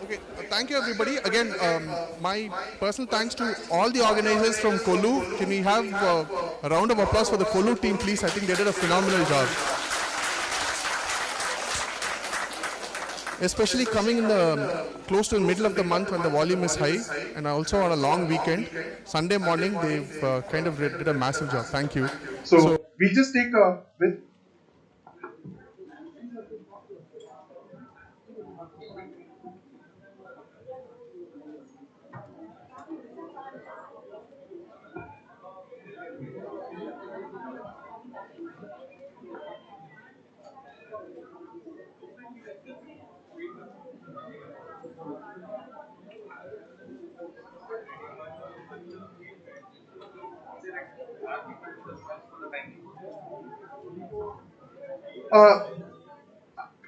Okay, thank you everybody. Again, my personal thanks to all the organizers from Kolu. Can we have a round of applause for the Kolu team, please? I think they did a phenomenal job. Especially coming in the close to the middle of the month when the volume is high, and also on a long weekend, Sunday morning, they've kind of did a massive job. Thank you. So we just take a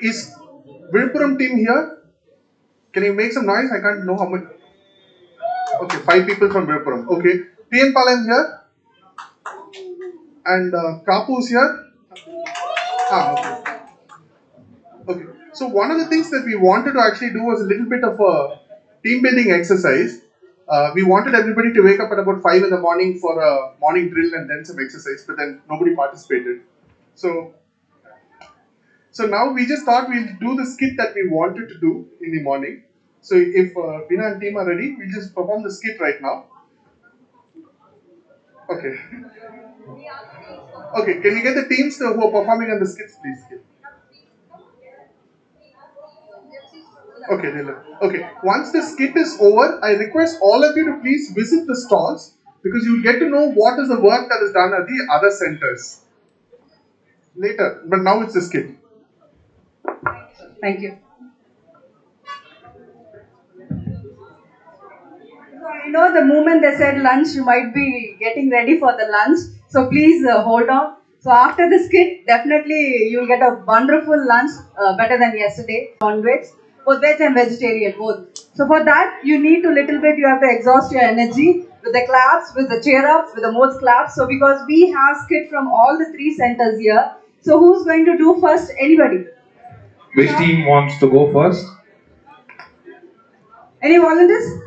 Is Vilpuram team here? Can you make some noise? I can't know how much. Okay, 5 people from Vilpuram. Okay, TN Palam here, and Kapu is here. Okay. Okay. So one of the things that we wanted to actually do was a little bit of a team building exercise. We wanted everybody to wake up at about 5 in the morning for a morning drill and then some exercise, but then nobody participated. So now we just thought we'll do the skit that we wanted to do in the morning. So if Bina and team are ready, we'll just perform the skit right now. Okay. Okay, can we get the teams who are performing on the skits, please? Okay, okay. Once the skit is over, I request all of you to please visit the stalls because you'll get to know what is the work that is done at the other centers later. But now it's the skit. Thank you. So I know the moment they said lunch, you might be getting ready for the lunch. So please hold on. So after the skit, definitely you'll get a wonderful lunch, better than yesterday. Non-veg, both veg and vegetarian, both. So for that, you need to you have to exhaust your energy with the claps, with the cheer ups, with the most claps. So because we have skit from all the 3 centers here. So who's going to do first? Anybody? Which team wants to go first? Any volunteers?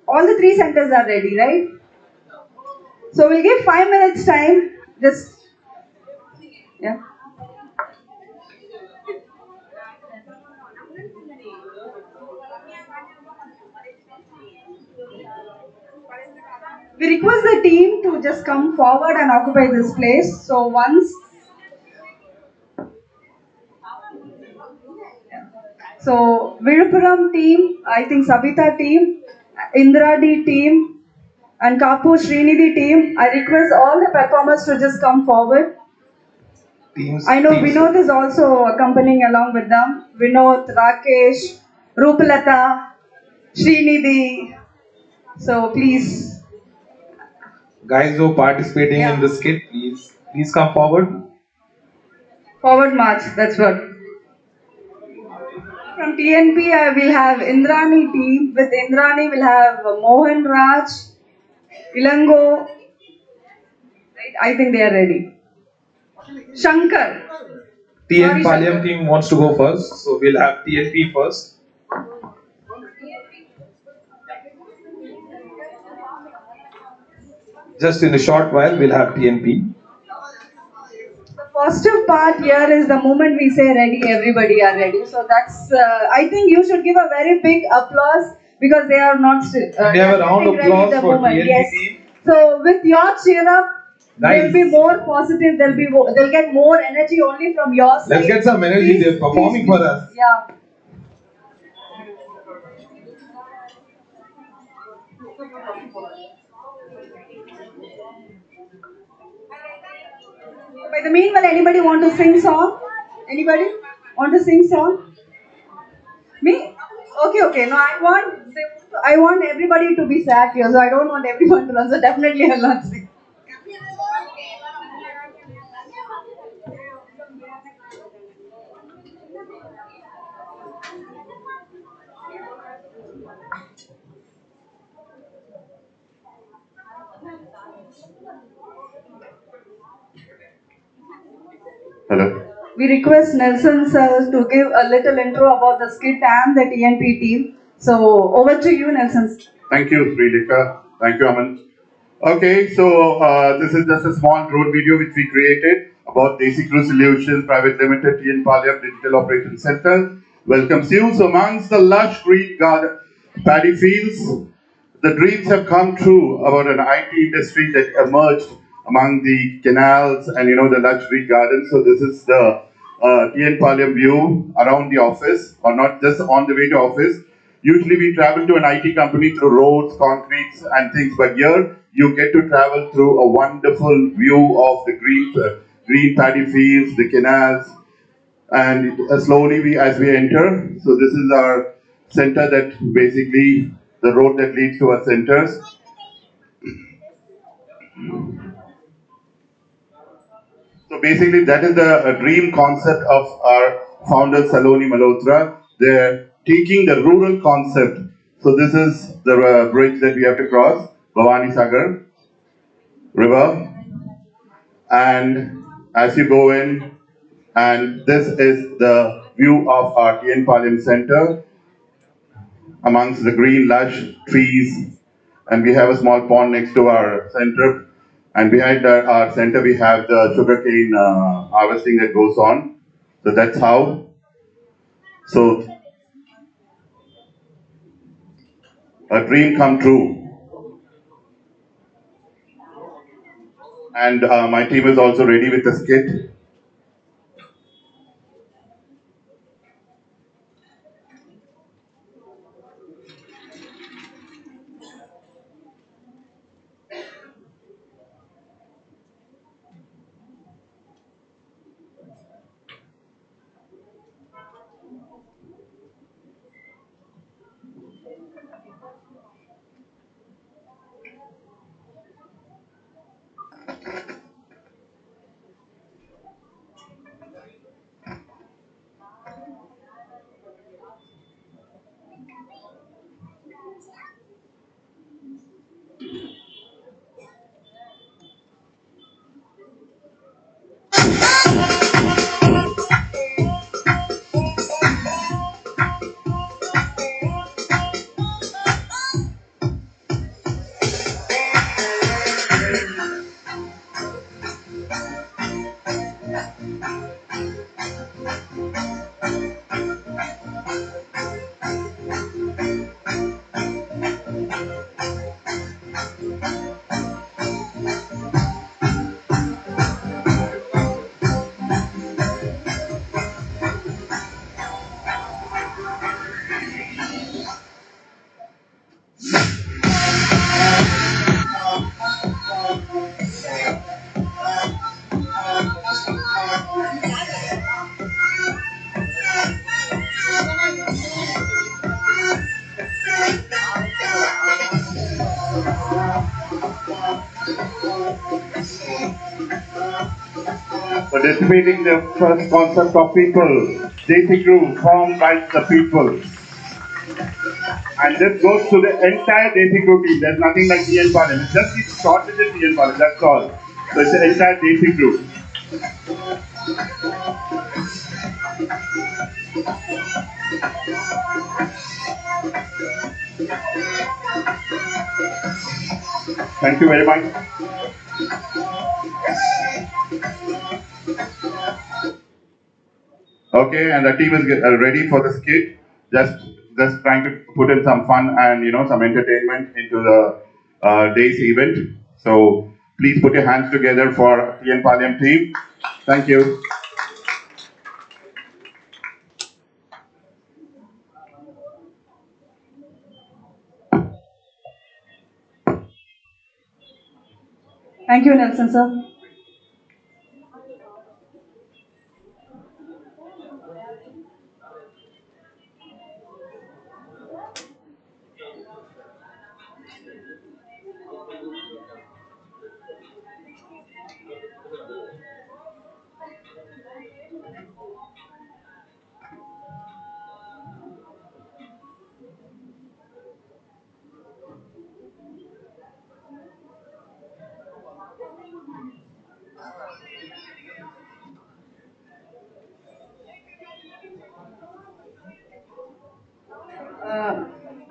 All the 3 centers are ready, right? So we'll give 5 minutes time. Just, yeah. We request the team to just come forward and occupy this place. So once, so Vilpuram team, I think Sabita team, Indradi team, and Kapu Srinidhi team, I request all the performers to just come forward. I know Vinod is also accompanying along with them. Vinod, Rakesh, Rupalata, Srinidhi. So please. Guys who are participating in the skit, please come forward. Forward march, that's what. From TNP, I will have Indrani team. With Indrani, we'll have Mohan Raj, Ilango. I think they are ready. Shankar. TN Palyam team wants to go first, so we'll have TNP first. Just in a short while, we'll have TNP. The positive part here is the moment we say ready, everybody are ready. So that's, I think you should give a very big applause because they are not still. We have a round of applause for TNP team. So with your cheer up, they'll be more positive, they'll get more energy only from your side. Let's get some energy, they're performing for us. Yeah. By the meanwhile, anybody want to sing song? Anybody want to sing song? Me? Okay. No, I want everybody to be sad here, so I don't want everyone to run. So definitely I'll not sing. Hello. We request Nelson sir to give a little intro about the skit and the TNP team. So over to you, Nelson. Thank you, Srilekha. Thank you, Aman. Okay, so this is just a small drone video which we created about Desi Crew Solutions Private Limited, TN Palyam Digital Operations Center. Welcomes you. So amongst the lush green garden, paddy fields, the dreams have come true about an IT industry that emerged among the canals and the luxury gardens. So this is the TN Palyam view around the office, or not just on the way to office. Usually we travel to an IT company through roads, concretes and things, but here you get to travel through a wonderful view of the green paddy fields, the canals, and slowly as we enter. So this is our center, that basically the road that leads to our centers. So basically, that is the dream concept of our founder Saloni Malhotra. They're taking the rural concept. So this is the bridge that we have to cross, Bhavani Sagar River. And as you go in, and this is the view of our TN Palim Center amongst the green lush trees. And we have a small pond next to our center. And behind our center, we have the sugarcane harvesting that goes on. So that's how. So a dream come true. And my team is also ready with the skit. For defeating the first concept of people, JT Group formed by the people. And this goes to the entire JT Group team. There's nothing like TN Palim. It's just the shortage in TN Palim, that's all. So it's the entire JT Group. Thank you very much. Okay, and the team is ready for the skit. Just trying to put in some fun and some entertainment into the day's event. So please put your hands together for TN Palim team. Thank you. Thank you, Nelson sir.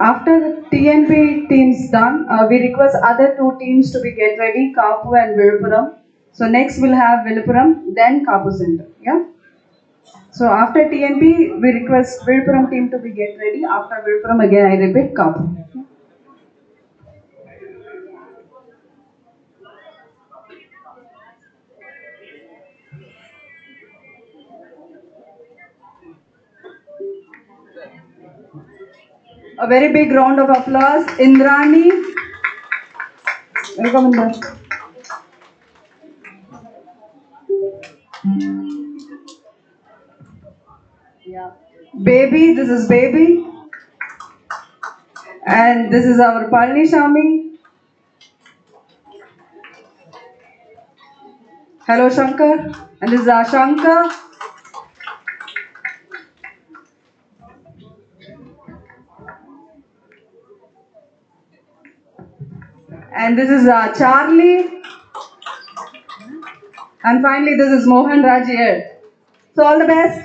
After the TNP team's done, we request other two teams to be get ready, Kapu and Viluppuram. So next we'll have Viluppuram, then Kapu Center. Yeah. So after TNP, we request Viluppuram team to be get ready. After Viluppuram, again I repeat, Kapu. A very big round of applause. Indrani. Welcome, Indra. Yeah. Baby, this is Baby. And this is our Palani Shami. Hello, Shankar. And this is Shankar. And this is Charlie. And finally, this is Mohan Raj here. So all the best.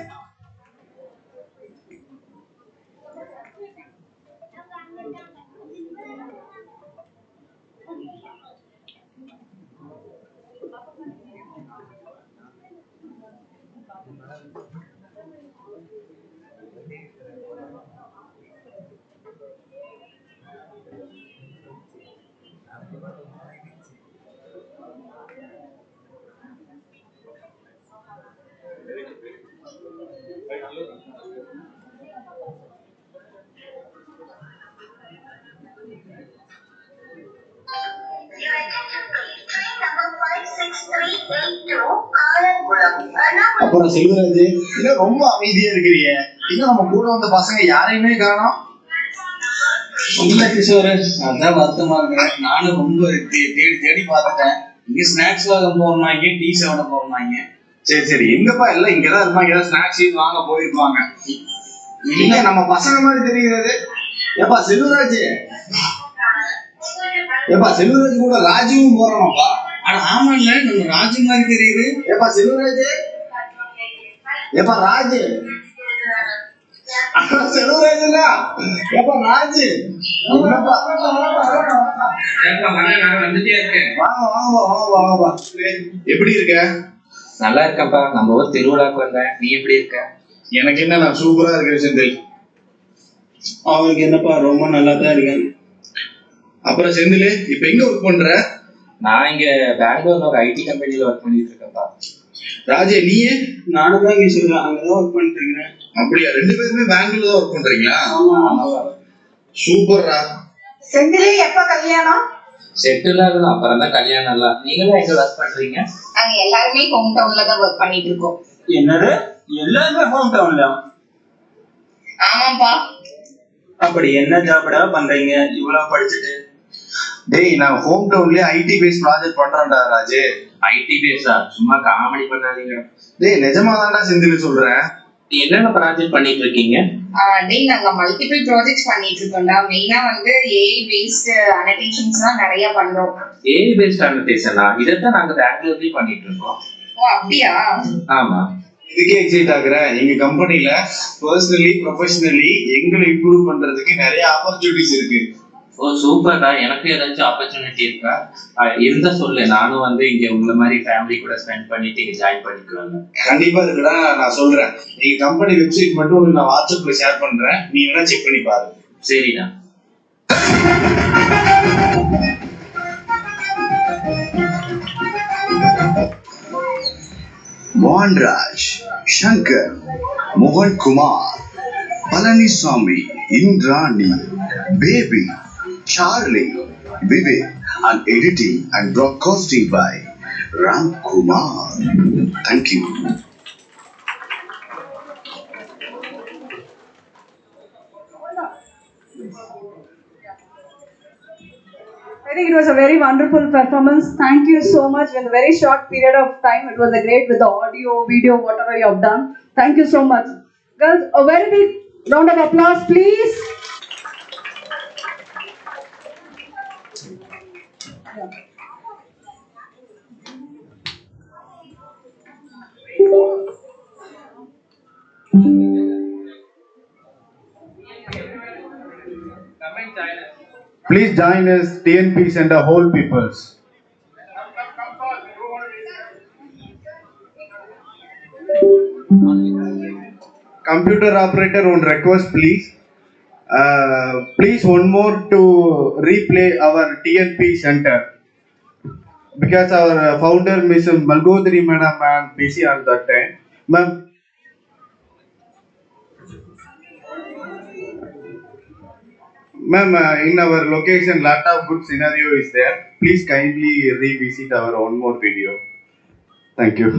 அப்புறம் செல்வராஜ் இன்னும் ரொம்ப அமைதியா இருக்கிறீங்க. இன்னும் நம்ம கூட வந்த பசங்க யாரையுமே காணோம். இல்ல கிஷோர், அதான் வருத்தமா இருக்கிறேன். நானும் ரொம்ப தேடி தேடி பார்த்துட்டேன். இங்க ஸ்நாக்ஸ் வாங்க போறாங்க, டீ சாப்பிட போறாங்க. சரி சரி, எங்கப்பா எல்லாம் இங்கதான் இருப்பாங்க. ஏதாவது ஸ்நாக்ஸ் வாங்க போயிருப்பாங்க. இல்ல நம்ம பசங்க மாதிரி தெரியுது. ஏப்பா செல்வராஜ், ஏப்பா செல்வராஜ் கூட ராஜுவும் போறானப்பா. ஆனா ஆமா இல்ல, நம்ம ராஜு மாதிரி தெரியுது. ஏப்பா செல்வராஜ், ஏப்பா ராஜு, செல்வராஜ் இல்ல, ஏப்பா ராஜு. வந்துட்டே இருக்கேன். வாங்க வாங்க வாங்க வாங்கப்பா. எப்படி இருக்க? நல்லா இருக்கப்பா. நம்ம ஊர் திருவிழாக்கு வந்தேன். நீ எப்படி இருக்க? எனக்கு என்ன, நான் சூப்பரா இருக்கேன் செந்தில். அவருக்கு என்னப்பா, ரொம்ப நல்லா தான் இருக்கேன். அப்புறம் செந்தில், இப்ப எங்க ஒர்க் பண்ற? நான் இங்க பெங்களூர்ல ஒரு ஐடி கம்பெனில ஒர்க் பண்ணிட்டு இருக்கேன்ப்பா. ராஜே நீயே? நானும் தான் இங்க சொல்றேன், அங்கதான் ஒர்க் பண்ணிட்டு இருக்கேன். அப்படியா? ரெண்டு பேருமே பெங்களூர்ல தான் ஒர்க் பண்றீங்களா? சூப்பர்ரா. செந்திலே எப்ப கல்யாணம்? செட்டில் ஆகணும், அப்புறம் தான் கல்யாணம் எல்லாம். நீங்களும் எங்க ஒர்க் பண்றீங்க? நாங்க எல்லாருமே ஹோம் டவுன்ல தான் ஒர்க் பண்ணிட்டு இருக்கோம். என்னது, எல்லாருமே ஹோம் டவுன்ல? ஆமாப்பா. அப்படி என்ன ஜாப்டா பண்றீங்க இவ்வளவு படிச்சுட்டு? டேய், நான் ஹோம் டவுன்லயே ஐடி பேஸ் ப்ராஜெக்ட் பண்றேன்டா ராஜு. ஐடி பேஸா? சும்மா காமெடி பண்ணாதீங்க. டேய், நிஜமாதான்டா செந்தில் சொல்றேன். என்னென்ன ப்ராஜெக்ட் பண்ணிட்டு இருக்கீங்க? டேய், நாங்க மல்டிபிள் ப்ராஜெக்ட்ஸ் பண்ணிட்டு இருக்கோம்டா. மெயினா வந்து ஏஐ பேஸ்ட் அனடேஷன்ஸ் தான் நிறைய பண்றோம். ஏஐ பேஸ்ட் அனடேஷனா? இதைத்தான் நாங்க பெங்களூர்லயும் பண்ணிட்டு இருக்கோம். ஓ அப்படியா? ஆமா. இதுக்கே எக்ஸைட் ஆகுறேன். எங்க கம்பெனில பர்சனலி ப்ரொஃபஷனலி எங்களை இம்ப்ரூவ் பண்றதுக்கு நிறைய ஆப்பர்ச்சுனிட்டிஸ் இருக்கு. ஓ சூப்பர்டா. எனக்கு ஏதாச்சும் ஆப்பர்ச்சுனிட்டி இருக்கா? இருந்தா சொல்லு, நானும் வந்து இங்க உங்களை மாதிரி ஃபேமிலி கூட ஸ்பெண்ட் பண்ணிட்டு இங்க ஜாயின் பண்ணிக்குவாங்க. கண்டிப்பா இருக்குடா, நான் சொல்றேன். எங்க கம்பெனி வெப்சைட் மட்டும் உங்களுக்கு நான் வாட்ஸ்அப்ல ஷேர் பண்றேன், நீ வேணா செக் பண்ணி பாரு. சரிடா. Mohanraj, Shankar, Mohan Kumar, Palaniswamy, Indrani, Baby, Charlie, Vivek, and editing and broadcasting by Ram Kumar. Thank you. I think it was a very wonderful performance. Thank you so much. In a very short period of time, it was a great with the audio, video, whatever you have done. Thank you so much. Girls, a very big round of applause, please. Please join us, TNP Center whole peoples. Computer operator on request, please. Please one more to replay our TNP Center because our founder Miss Malgodri Madam and busy at that time. Ma'am. Ma'am, in our location, lot of good scenario is there. Please kindly revisit our one more video. Thank you.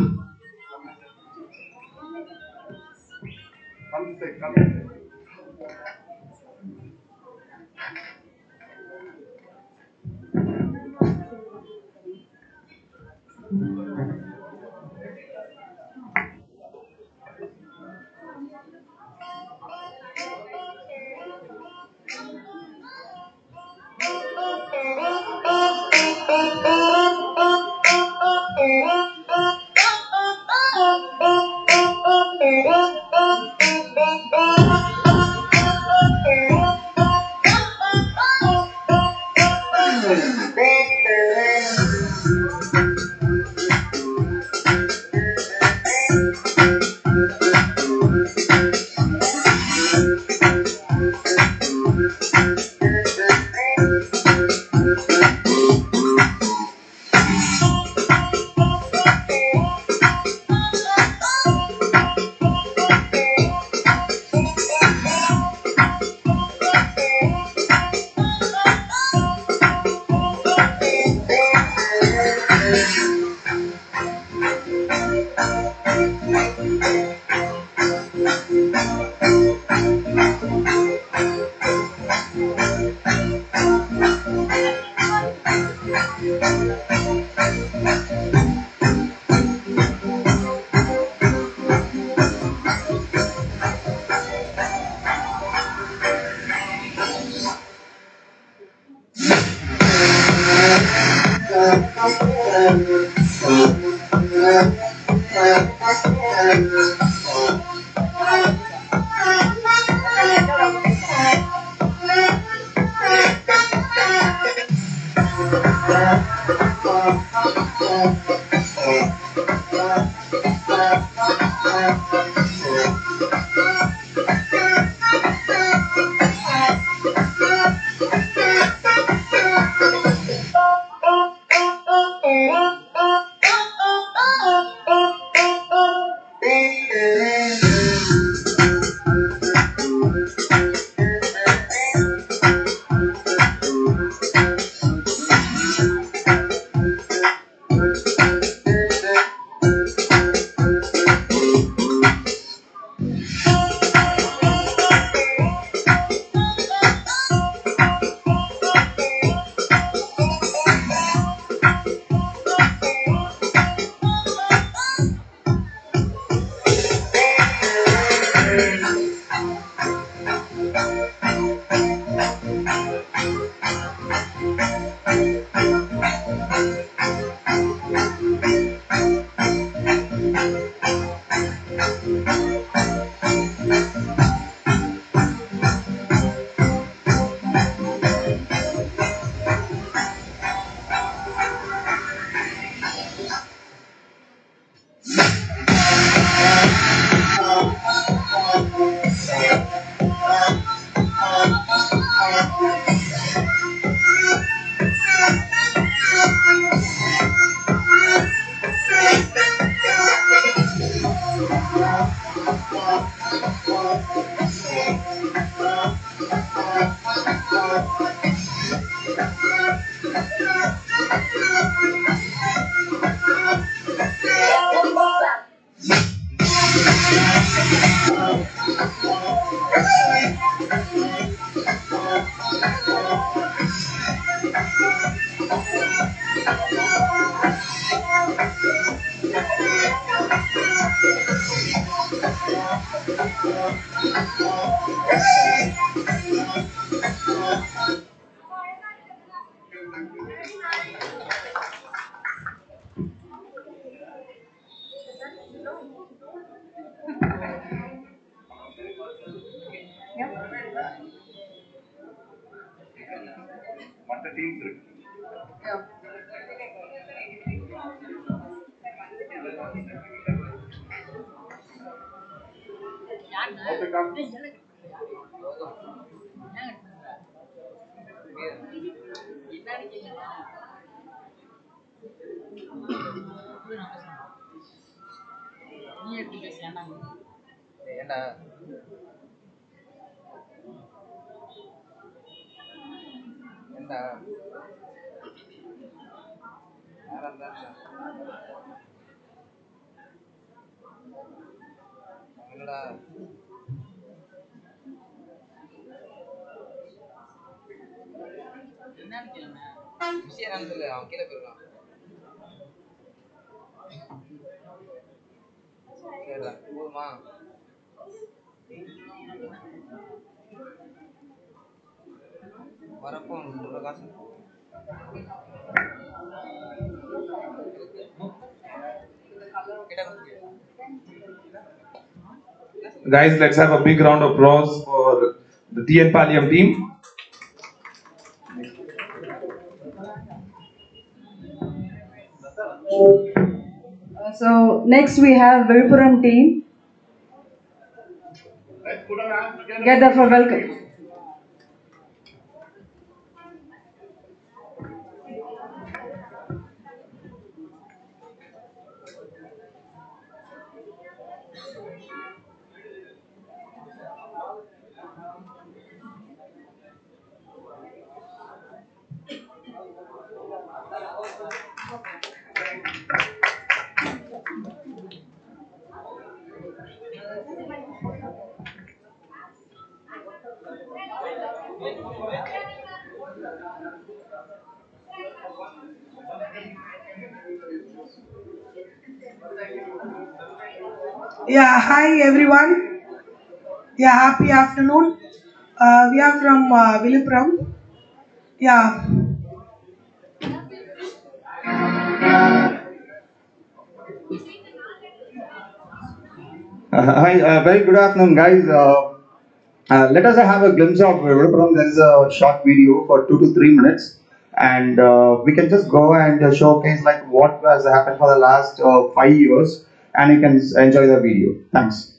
Guys, let's have a big round of applause for the TN Palliam team. So next we have Viluppuram team. Together for welcome. Yeah, hi everyone. Yeah, happy afternoon. We are from Viluppuram. Yeah. Hi, very good afternoon, guys. Let us have a glimpse of Viluppuram. There is a short video for 2 to 3 minutes, and we can just go and showcase like what has happened for the last 5 years, and you can enjoy the video. Thanks.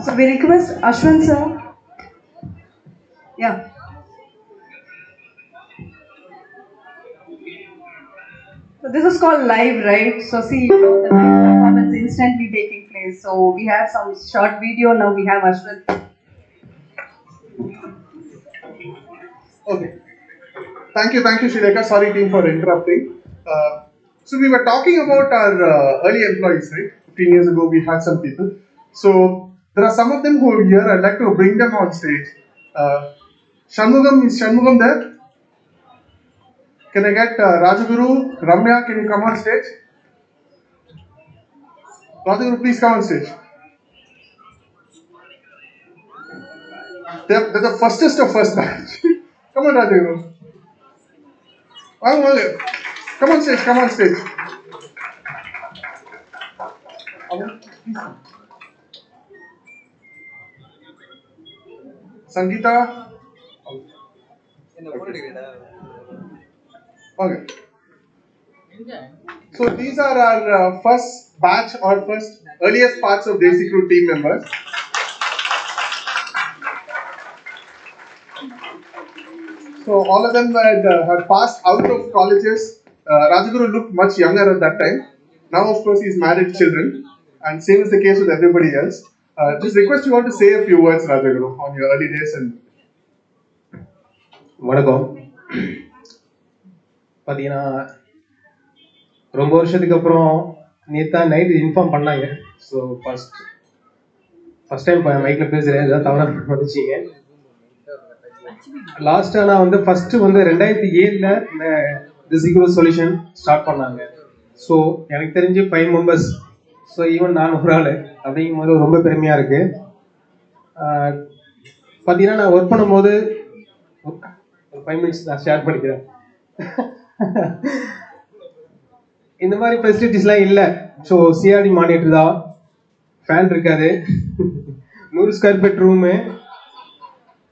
So we request Ashwin sir. Yeah. So this is called live, right? So see, the live performance instantly taking place. So we have some short video. Now we have Ashwin. Okay. Thank you, Shileka. Sorry, team, for interrupting. So we were talking about our early employees, right? 15 years ago, we had some people. So there are some of them who are here. I'd like to bring them on stage. Shanmugam, is Shanmugam there? Can I get Rajaguru, Ramya? Can you come on stage? Rajaguru, please come on stage. They're the fastest of first batch. Come on, Rajaguru. Come on stage, come on stage. Sangeeta. Okay. So these are our first batch or first earliest parts of Desi Crew team members. So all of them had passed out of colleges. Rajaguru looked much younger at that time. Now, of course, he's married, children, and same is the case with everybody else. Just request you all to say a few words, Rajaguru, on your early days. And வணக்கம். பார்த்தீங்கன்னா ரொம்ப வருஷத்துக்கு அப்புறம் நேற்று night inform பண்ணாங்க. So first time மைக்கில் பேசுகிறேன், ஏதாவது தவறாக பண்ணிச்சிங்க. லாஸ்ட்டாக நான் வந்து ஃபஸ்ட்டு வந்து 2007 இந்த Desi Crew சொல்யூஷன் ஸ்டார்ட் பண்ணாங்க. ஸோ எனக்கு தெரிஞ்சு 5 மெம்பர்ஸ். ஸோ ஈவன் நான் ஒரு ஆள் அப்படிங்கும் போது ரொம்ப பெருமையாக இருக்குது. பார்த்தீங்கன்னா நான் ஒர்க் பண்ணும்போது 5 minutes நான் ஷேர் பண்ணிக்கிறேன். இந்த மாதிரி ஃபெசிலிட்டிஸ்லாம் இல்லை. ஸோ சிஆர்டி மானிட்டர் தான், ஃபேன் இருக்காது, 100 ஸ்கொயர் ஃபீட் ரூமு,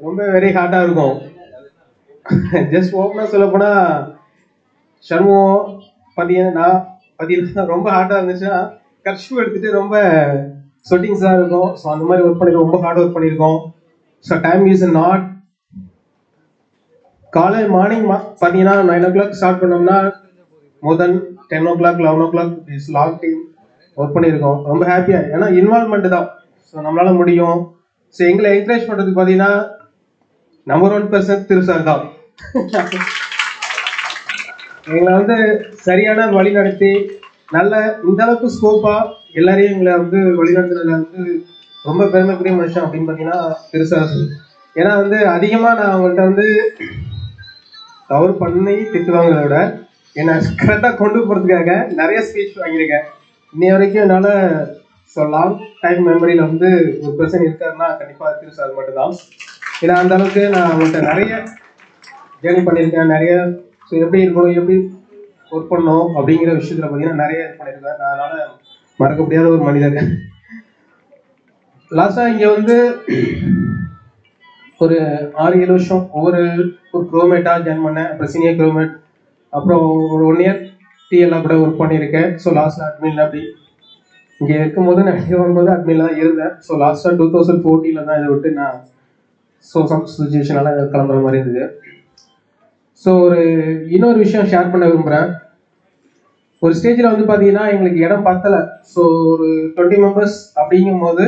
ரொம்ப வெரி ஹாட்டாக இருக்கும். ஜஸ்ட் ஓப்பனாக சொல்ல போனால் சர்மம் பார்த்தீங்கன்னா ரொம்ப ஹாட்டாக இருந்துச்சுன்னா கர்ஷியூ எடுத்துகிட்டு ரொம்ப ஸ்வெட்டிங்ஸாக இருக்கும். ஸோ அந்த மாதிரி ஒர்க் பண்ணியிருக்கோம், ரொம்ப ஹார்ட் ஒர்க் பண்ணியிருக்கோம். ஸோ டைம் இஸ் நாட் காலையில் மார்னிங் பார்த்தீங்கன்னா 9 o'clock ஸ்டார்ட் பண்ணோம்னா மோர் தென் 10 o'clock 11 o'clock is long team work பண்ணியிருக்கோம். ரொம்ப ஹாப்பியாக, ஏன்னா இன்வால்மெண்ட் தான். ஸோ நம்மளால் முடியும். ஸோ எங்களை என்கரேஜ் பண்ணுறதுக்கு பார்த்தீங்கன்னா நம்பர் 1 பர்சன் திரு சார் தான். எங்களை வந்து சரியான வழி நடத்தி நல்ல இந்த அளவுக்கு ஸ்கோப்பாக எல்லாரையும் எங்களை வந்து வழிநடத்துறதுல வந்து ரொம்ப பெருமைக்குரிய மனுஷன் அப்படின்னு பார்த்தீங்கன்னா திரு சார். ஏன்னா வந்து அதிகமாக நான் அவங்கள்ட்ட வந்து தவறு பண்ணி திட்டுவாங்கிறத விட என்னை கரெக்டாக கொண்டு போகிறதுக்காக நிறைய ஸ்பீச் வாங்கியிருக்கேன். இன்னைய வரைக்கும் என்னால் ஸோ லாங் டைம் மெமரியில் வந்து ஒரு பர்சன் இருக்காருன்னா கண்டிப்பாக திரு சார் மட்டும்தான். ஏன்னா அந்த அளவுக்கு நான் அவங்கள்ட்ட நிறைய ஜேர்னி பண்ணியிருக்கேன் நிறைய. ஸோ எப்படி இருக்கணும், எப்படி ஒர்க் பண்ணணும் அப்படிங்கிற விஷயத்தில் பார்த்தீங்கன்னா நிறைய இது பண்ணியிருக்கேன். நான் அதனால் மறக்க முடியாத ஒரு மனிதர். லாஸ்ட்டாக இங்கே வந்து ஒரு 6-7 வருஷம் ஒரு க்ரோமேட்டாக ஜாயின் பண்ணேன். அப்புறம் சீனியர் க்ரோமேட், அப்புறம் ஒரு 1 இயர் டிஎல்லாம் கூட ஒர்க் பண்ணியிருக்கேன். ஸோ லாஸ்ட்டில் அட்மின் அப்படி இங்கே இருக்கும்போது நான் இங்கே வரும்போது அட்மினில் தான் இருந்தேன். ஸோ லாஸ்ட்டாக 2014 தான் இதை விட்டு நான் சம் சுச்சுவேஷனால கிளம்புற மாதிரி இருந்தது. ஸோ இன்னொரு விஷயம் ஷேர் பண்ண விரும்புகிறேன். ஒரு ஸ்டேஜில் வந்து பார்த்தீங்கன்னா எங்களுக்கு இடம் பத்தலை. ஸோ ஒரு 20 மெம்பர்ஸ் அப்படிங்கும் போது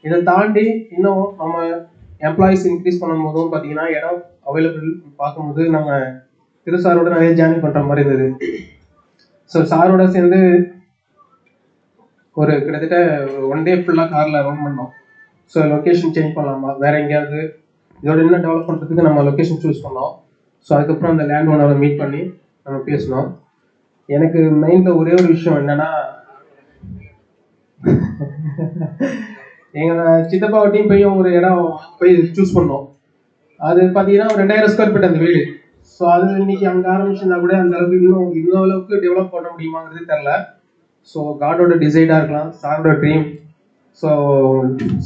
இதை தாண்டி இன்னும் நம்ம எம்ப்ளாயிஸ் இன்க்ரீஸ் பண்ணும் போதும் பார்த்தீங்கன்னா இடம் அவைலபிள் பார்க்கும்போது நம்ம சாரோட நிறைய ஜேர்னி பண்ணுற மாதிரி இருந்தது. ஸோ சாரோட சேர்ந்து ஒரு கிட்டத்தட்ட 1 டே ஃபுல்லாக காரில் ரவுண்ட் பண்ணோம். ஸோ லொக்கேஷன் சேஞ்ச் பண்ணலாமா, வேறு எங்கேயாவது இதோட இன்னும் டெவலப் பண்ணுறதுக்கு நம்ம லொக்கேஷன் சூஸ் பண்ணோம். ஸோ அதுக்கப்புறம் அந்த லேண்ட் ஓனரை மீட் பண்ணி நம்ம பேசினோம். எனக்கு மைண்டில் ஒரே ஒரு விஷயம் என்னென்னா, எங்கள் சித்தப்பாவட்டையும் போய் ஒரு இடம் போய் சூஸ் பண்ணோம். அது பார்த்தீங்கன்னா ஒரு 2000 ஸ்கொயர் ஃபீட் அந்த வீடு. ஸோ அது இன்னைக்கு அங்கே ஆரம்பிச்சிருந்தா கூட அந்த அளவுக்கு இன்னும் அளவுக்கு டெவலப் பண்ண முடியுமாங்கிறது தெரில. ஸோ காடோட டிசைடாக இருக்கலாம், சாரோட ட்ரீம். ஸோ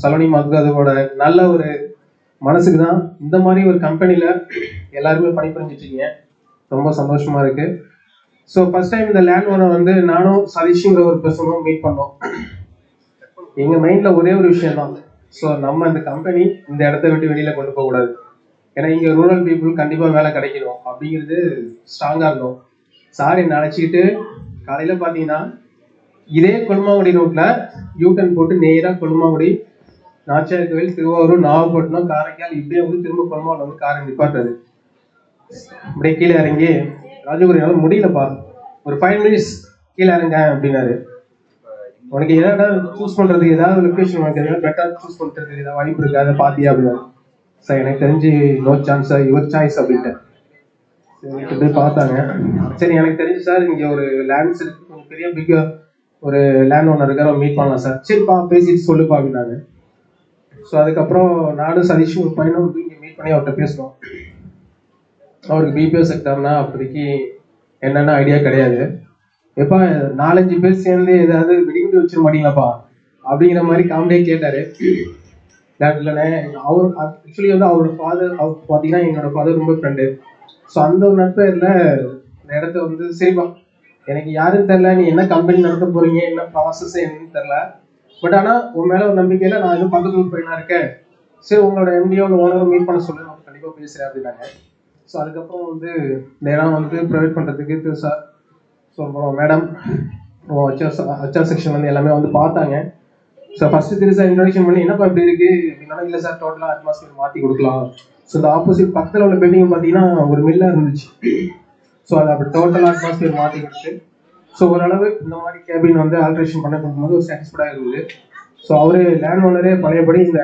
சலோனி மாத்துக்கு அதோட நல்ல ஒரு மனசுக்கு தான் இந்த மாதிரி ஒரு கம்பெனியில் எல்லாருமே பணிபுரிஞ்சிட்ருக்கீங்க. ரொம்ப சந்தோஷமாக இருக்குது. ஸோ ஃபஸ்ட் டைம் இந்த லேண்ட் ஓனர் வந்து நானும் சதீஷுங்கிற ஒரு பர்சனும் மீட் பண்ணோம். எங்கள் மைண்டில் ஒரே ஒரு விஷயம் தான், ஸோ நம்ம இந்த கம்பெனி இந்த இடத்த விட்டு வெளியில் கொண்டு போகக்கூடாது. ஏன்னா இங்கே ரூரல் பீப்புள் கண்டிப்பாக வேலை கிடைக்கணும் அப்படிங்கிறது ஸ்ட்ராங்காக இருந்தோம். சார் என்னை அழைச்சிக்கிட்டு காலையில் பார்த்தீங்கன்னா இதே கொல்லுமாங்குடி ரோட்டில் யூட்டன் போட்டு நேராக கொல்லுமாங்குடி, நாச்சியார் கோவில், திருவாரூர், நாகப்பட்டினம், காரைக்கால் இப்படியே வந்து திரும்ப கொல்லுமாவில் வந்து காரை நிப்பாட்டாரு. அப்படியே கீழே இறங்கி, ராஜகுருனால முடியலப்பா, ஒரு 5 மினிட்ஸ் கீழே இறங்க அப்படின்னாரு. உனக்கு ஏதாவது சூஸ் பண்ணுறதுக்கு ஏதாவது லொக்கேஷன் உனக்கு ஏதாவது பெட்டர் சூஸ் பண்ணுறதுக்கு ஏதாவது வாய்ப்பு இருக்கா, அதை பார்த்தியா அப்படின்னாரு. சார் எனக்கு தெரிஞ்சு no chance sir, your choice அப்படின்ட்டு. சரி போய் பார்த்தாங்க. சரி எனக்கு தெரிஞ்சு சார் இங்கே ஒரு லேண்ட்ஸ் இருக்கு, பெரிய பிக் ஒரு லேண்ட் ஓனர் இருக்கார், மீட் பண்ணலாம் சார். சரிப்பா பேசிட்டு சொல்லுப்பா அப்படின்னாங்க. ஸோ அதுக்கப்புறம் நானும் சதீஷும் ஒரு பையனும் இங்கே மீட் பண்ணி அவர்கிட்ட பேசணும். அவருக்கு பிபிஓ செக்டர்னா அப்போதைக்கு என்னென்ன ஐடியா கிடையாது. எப்பா 4-5 பேர் சேர்ந்து ஏதாவது வெடிகுண்டு வச்சிட மாட்டீங்களாப்பா அப்படிங்கிற மாதிரி காமெடியாக கேட்டார். இல்லைண்ணே, அவர் ஆக்சுவலி வந்து அவரோட ஃபாதர், அவர் பார்த்தீங்கன்னா என்னோட ஃபாதர் ரொம்ப ஃப்ரெண்டு. ஸோ அந்த ஒரு நட்பேரில் இந்த இடத்த வந்து சரிப்பா, எனக்கு யாரும் தெரில, நீ என்ன கம்பெனி நடத்த போகிறீங்க, என்ன ப்ராசஸ் என்னன்னு தெரில, பட் ஆனால் உன் மேலே ஒரு நம்பிக்கையில் நான் எதுவும் பக்கத்து ஊர் பையனாக இருக்கேன், சரி உங்களோட எம்டியோ ஓனரும் மீட் பண்ண சொல்லி நான் கண்டிப்பாக பேசுகிறேன் அப்படின்னாங்க. ஸோ அதுக்கப்புறம் வந்து இந்த இடம் வந்து ப்ரொவைட் பண்ணுறதுக்கு சார், ஸோ அப்புறம் மேடம் ஹச்ஆர் செக்ஷன் வந்து எல்லாமே வந்து பார்த்தாங்க. ஸோ ஃபஸ்ட்டு சார் இன்ட்ரடக்ஷன் பண்ணி என்னப்பா இப்படி இருக்குது அப்படின்னா, இல்லை சார் டோட்டலாக அட்மாஸ்பியர் மாற்றி கொடுக்கலாம். ஸோ இந்த ஆப்போசிட் பக்கத்தில் உள்ள பில்டிங் பார்த்தீங்கன்னா ஒரு மில்லாக இருந்துச்சு. ஸோ அதை அப்படி டோட்டலாக அட்மாஸ்பியர் மாற்றி கொடுத்து, ஸோ ஓரளவு இந்த மாதிரி கேபின் வந்து ஆல்ட்ரேஷன் பண்ண கொடுக்கும்போது ஒரு சாட்டிஸ்ஃபைடாக இருந்தது. ஸோ அவரு லேண்ட் ஓனரே பழையபடி இந்த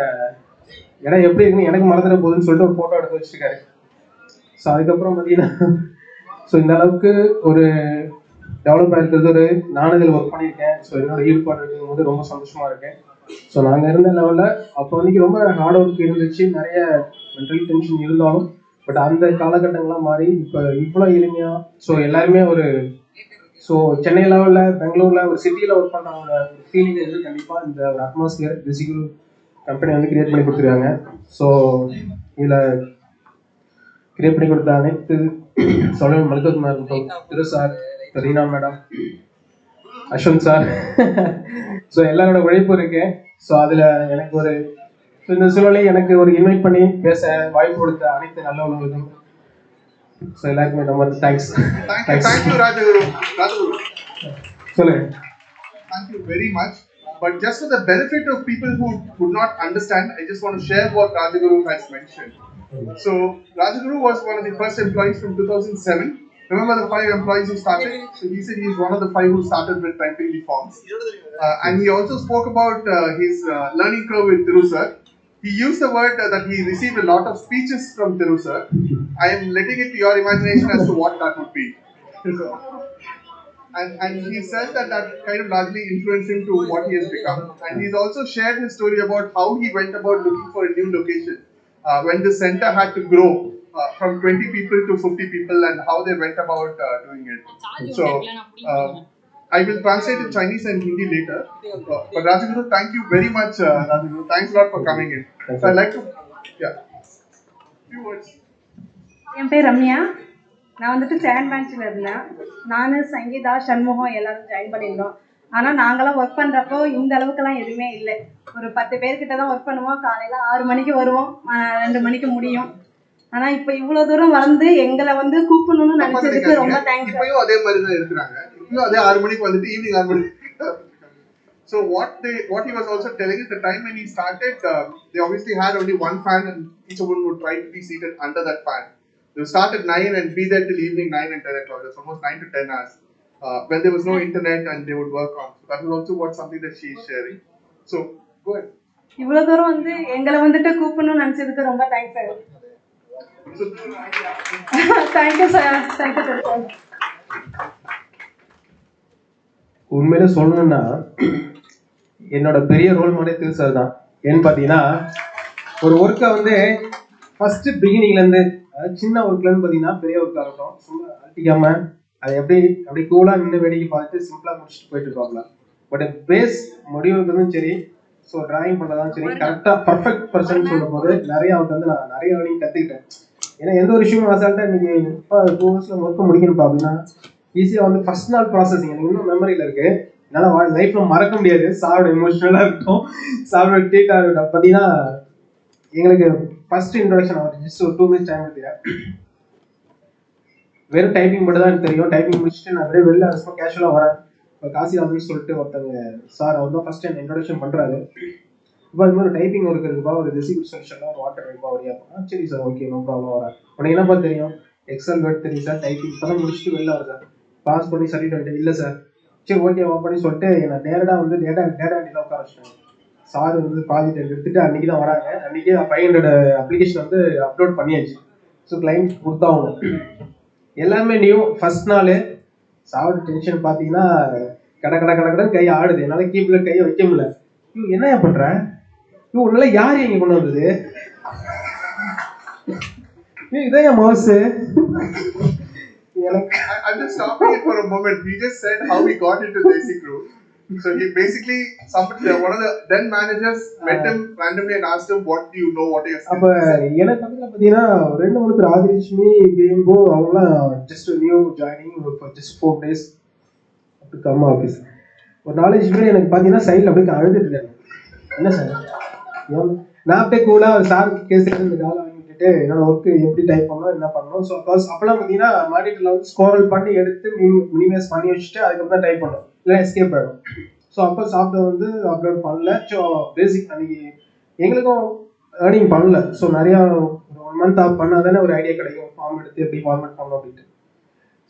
இடம் எப்படி இருக்குன்னு எனக்கு மறந்துட போகுதுன்னு சொல்லிட்டு ஒரு ஃபோட்டோ எடுத்து வச்சுருக்காரு. ஸோ அதுக்கப்புறம் பார்த்தீங்கன்னா ஸோ இந்த அளவுக்கு ஒரு டெவலப் ஆகிருக்கிறது ஒரு நானும் இதில் ஒர்க் பண்ணியிருக்கேன். ஸோ என்னோட ஈடுபாடு இருக்கும்போது போது ரொம்ப சந்தோஷமாக இருக்கேன். ஸோ நாங்கள் இருந்த லெவலில் அப்போ வந்து ரொம்ப ஹார்ட் ஒர்க் இருந்துச்சு, நிறைய மென்டல் டென்ஷன் இருந்தாலும், பட் அந்த காலகட்டங்கள்லாம் மாறி இப்போ இவ்வளோ எளிமையாக ஸோ எல்லாருமே ஒரு ஸோ சென்னை லெவலில், பெங்களூரில் ஒரு சிட்டியில் ஒர்க் பண்ணுறவங்க ஒரு ஃபீலிங் வந்து கண்டிப்பாக இந்த ஒரு அட்மாஸ்பியர் பிசிக்கல் கம்பெனி வந்து கிரியேட் பண்ணி கொடுத்துருக்காங்க. ஸோ இதில் கிரியேட் பண்ணி கொடுத்த அனைத்து சொல்ல மல்லிகார்ஜுனா இருக்கட்டும், Thiru sir, Reena madam, Ashwanth sir, so எல்லாரோட உழைப்பு இருக்கு. ஸோ அதில் எனக்கு ஒரு இந்த சூழலை எனக்கு ஒரு இன்வைட் பண்ணி பேச வாய்ப்பு கொடுத்த அனைத்து நல்ல உள்ளவர்களுக்கும் ஸோ எல்லாருக்குமே ரொம்ப thanks. Thank you, Rajaguru. Rajaguru. சொல்லுங்க. Thank you very much. But just for the benefit of people who would not understand, I just want to share what Rajaguru has mentioned. So Rajaguru was one of the first employees from 2007. Remember the 5 employees who started? So he said he is one of the 5 who started with typing the forms. And he also spoke about his learning curve with Thiru sir. He used the word that he received a lot of speeches from Thiru sir. I am letting it to your imagination as to what that would be. And he said that kind of largely influenced him to what he has become. And he's also shared his story about how he went about looking for a new location when the center had to grow from 20 people to 50 people and how they went about doing it. So I will translate in Chinese and Hindi later. But Rajaguru, thank you very much, Rajaguru. Thanks a lot for coming in. So I'd like to, few words. என் பேர் ரம்யா. நான் வந்துட்டு sand பேங்க்ஸில் இருந்தேன். நான் சங்கீதா சண்முகம் எல்லாரும் join பண்ணியிருந்தோம். ஆனால் நாங்களாம் work பண்ணுறப்போ இந்த அளவுக்குலாம் எதுவுமே இல்லை. ஒரு 10 பேர்கிட்ட தான் ஒர்க் பண்ணுவோம். காலையில் 6 மணிக்கு வருவோம், 2 மணிக்கு முடியும். ஆனால் இப்போ இவ்வளோ தூரம் வந்து எங்களை வந்து கூப்பிடணும்னு நினச்சதுக்கு ரொம்ப தேங்க்ஸ். இப்பயும் அதே மாதிரி தான் இருக்கிறாங்க. இப்பயும் அதே 6 மணிக்கு வந்துட்டு ஈவினிங் 6 மணிக்கு. So what he was also telling is the time when he started, they obviously had only one fan and each of them would try to be seated under that fan. They would start at 9 and be there till evening 9 and 10 o'clock. That's almost 9 to 10 hours. When there was no internet and they would work on. So that was also something that she is sharing. So go ahead. இவ்வளோ தூரம் வந்து எங்களை வந்துட்டு கூப்பிடணும்னு நினச்சதுக்கு ரொம்ப thanks sir. Thank you sir. Thank you sir. உண்மையிலே சொல்லணும்னா என்னோட பெரிய ரோல் மாடல் திரு சார் தான். ஏன்னு பார்த்தீங்கன்னா ஒரு ஒர்க்கை வந்து ஃபர்ஸ்ட் பிகினிங்லேருந்து, அதாவது சின்ன ஒர்க்லேருந்து பார்த்தீங்கன்னா பெரிய ஒர்க் ஆகட்டும், சும்மா அழட்டிக்காம அதை அப்படி கூலாக நின்று வேடிக்கை பார்த்துட்டு சிம்பிளாக முடிச்சுட்டு போயிட்டு இருப்பாங்களா. பட் பேஸ் முடிவுறதும் சரி, ஸோ டிராயிங் பண்ணுறதும் சரி, கரெக்டாக பர்ஃபெக்ட் பர்சன் சொல்லும் போது நிறைய அவர்கிட்ட வந்து நான் நிறைய வரையும் கற்றுக்கிட்டேன். ஏன்னா எந்த ஒரு விஷயமும் அசால்ட்டாக இன்றைக்கி இப்போ 2 ஹவர்ஸில் ஒர்க்கு முடிக்கணும்ப்பா அப்படின்னா ஈஸியாக வந்து ஃபர்ஸ்ட் நாள் ப்ராசஸிங் எனக்கு இன்னும் மெமரியில் இருக்குது. என்னால் லைஃப்பில் மறக்க முடியாது. சாரோட எமோஷனலாக இருக்கட்டும், சாரோட ட்ரீட்டாக இருக்கட்டும். பார்த்தீங்கன்னா எங்களுக்கு ஃபர்ஸ்ட் இன்ட்ரோடக்ஷன் ஆகுது. ஜஸ்ட் ஒரு 2 மினிட்ஸ் டைம் எடுத்துக்கிறேன். வெறும் டைப்பிங் மட்டும் தான் எனக்கு தெரியும். டைப்பிங் முடிச்சுட்டு நான் அப்படியே வெளில சும்மா கேஷுவலாக வரேன். இப்போ காசி அப்படின்னு சொல்லிட்டு ஒருத்தங்க சார் அவர் தான் ஃபர்ஸ்ட் டைம் இன்ட்ரோடக்ஷன் பண்ணுறாரு. இப்போ அது மாதிரி டைப்பிங் ஒர்க் இருக்குப்பா, ஒரு ரெசிபியூட் சொல்யூஷன்லாம் ஒரு வாட்டர் வைப்பா வரியா. சரி சார், ஓகே, நோ ப்ராப்ளம் வரேன். உனக்கு என்னப்பா தெரியும்? எக்ஸல் வேர்ட் தெரியும் சார், டைப்பிங் இப்போ தான் முடிச்சுட்டு வெளில வர சார், பாஸ் பண்ணி சொல்லிட்டு வந்துட்டு இல்லை சார், சரி ஓகே வா பண்ணி சொல்லிட்டு என்னை நேரடாக வந்து டேட்டா என்ட்ரியில் உட்கார வச்சுட்டாங்க. சார் வந்து ப்ராஜெக்ட் எடுத்துட்டு அன்றைக்கி தான் வராங்க. அன்றைக்கி 500 அப்ளிகேஷன் வந்து அப்லோட் பண்ணியாச்சு. ஸோ கிளைண்ட் கொடுத்தாகணும். எல்லாமே நியூ. ஃபர்ஸ்ட் நாள் சாரோட டென்ஷன் பார்த்தீங்கன்னா கடை கை ஆடுது. என்னால் கீப்பில் கையை வைக்க முடியல. என்ன பண்ணுற உன்னால யார் எங்கே கொண்டு வந்தது? இதான் என் mouse. I'm just stopping it for a moment. He just said how he got into Desi Crew. So he basically, one of the then managers met him randomly and asked him, what do you know, what are your skills? அப்போ எனக்கு பார்த்தீங்கன்னா 2-3 பேர் ஆதிலட்சுமி பேம்போ அவங்களாம் just new joining just 4 days to come office. ஒரு 4-5 பேர் எனக்கு பார்த்தீங்கன்னா சைடில் அப்படியே அழுதுட்டு இருக்காங்க. என்ன சார் நான் அப்படியே கூலாக சார் கேஸ் இந்த காலை வாங்கிட்டு என்னோட ஒர்க்கு எப்படி டைப் பண்ணணும் என்ன பண்ணணும். ஸோ அப்போலாம் பார்த்தீங்கன்னா மானிட்டரில் வந்து ஸ்க்ரோல் பண்ணி எடுத்து மினிமைஸ் பண்ணி வச்சுட்டு அதுக்கப்புறம் தான் டைப் பண்ணணும், இல்லை எஸ்கேப் ஆகிடும். ஸோ அப்போ சாஃப்ட்வேர் வந்து அப்லோட் பண்ணல. ஸோ பேசிக் அன்றைக்கி எங்களுக்கும் ஏர்னிங் பண்ணல. ஸோ நிறையா ஒரு 1 month ஆஃப் பண்ணால் தானே ஒரு ஐடியா கிடைக்கும், ஃபார்ம் எடுத்து எப்படி ஃபார்மேட் பண்ணணும் அப்படின்ட்டு.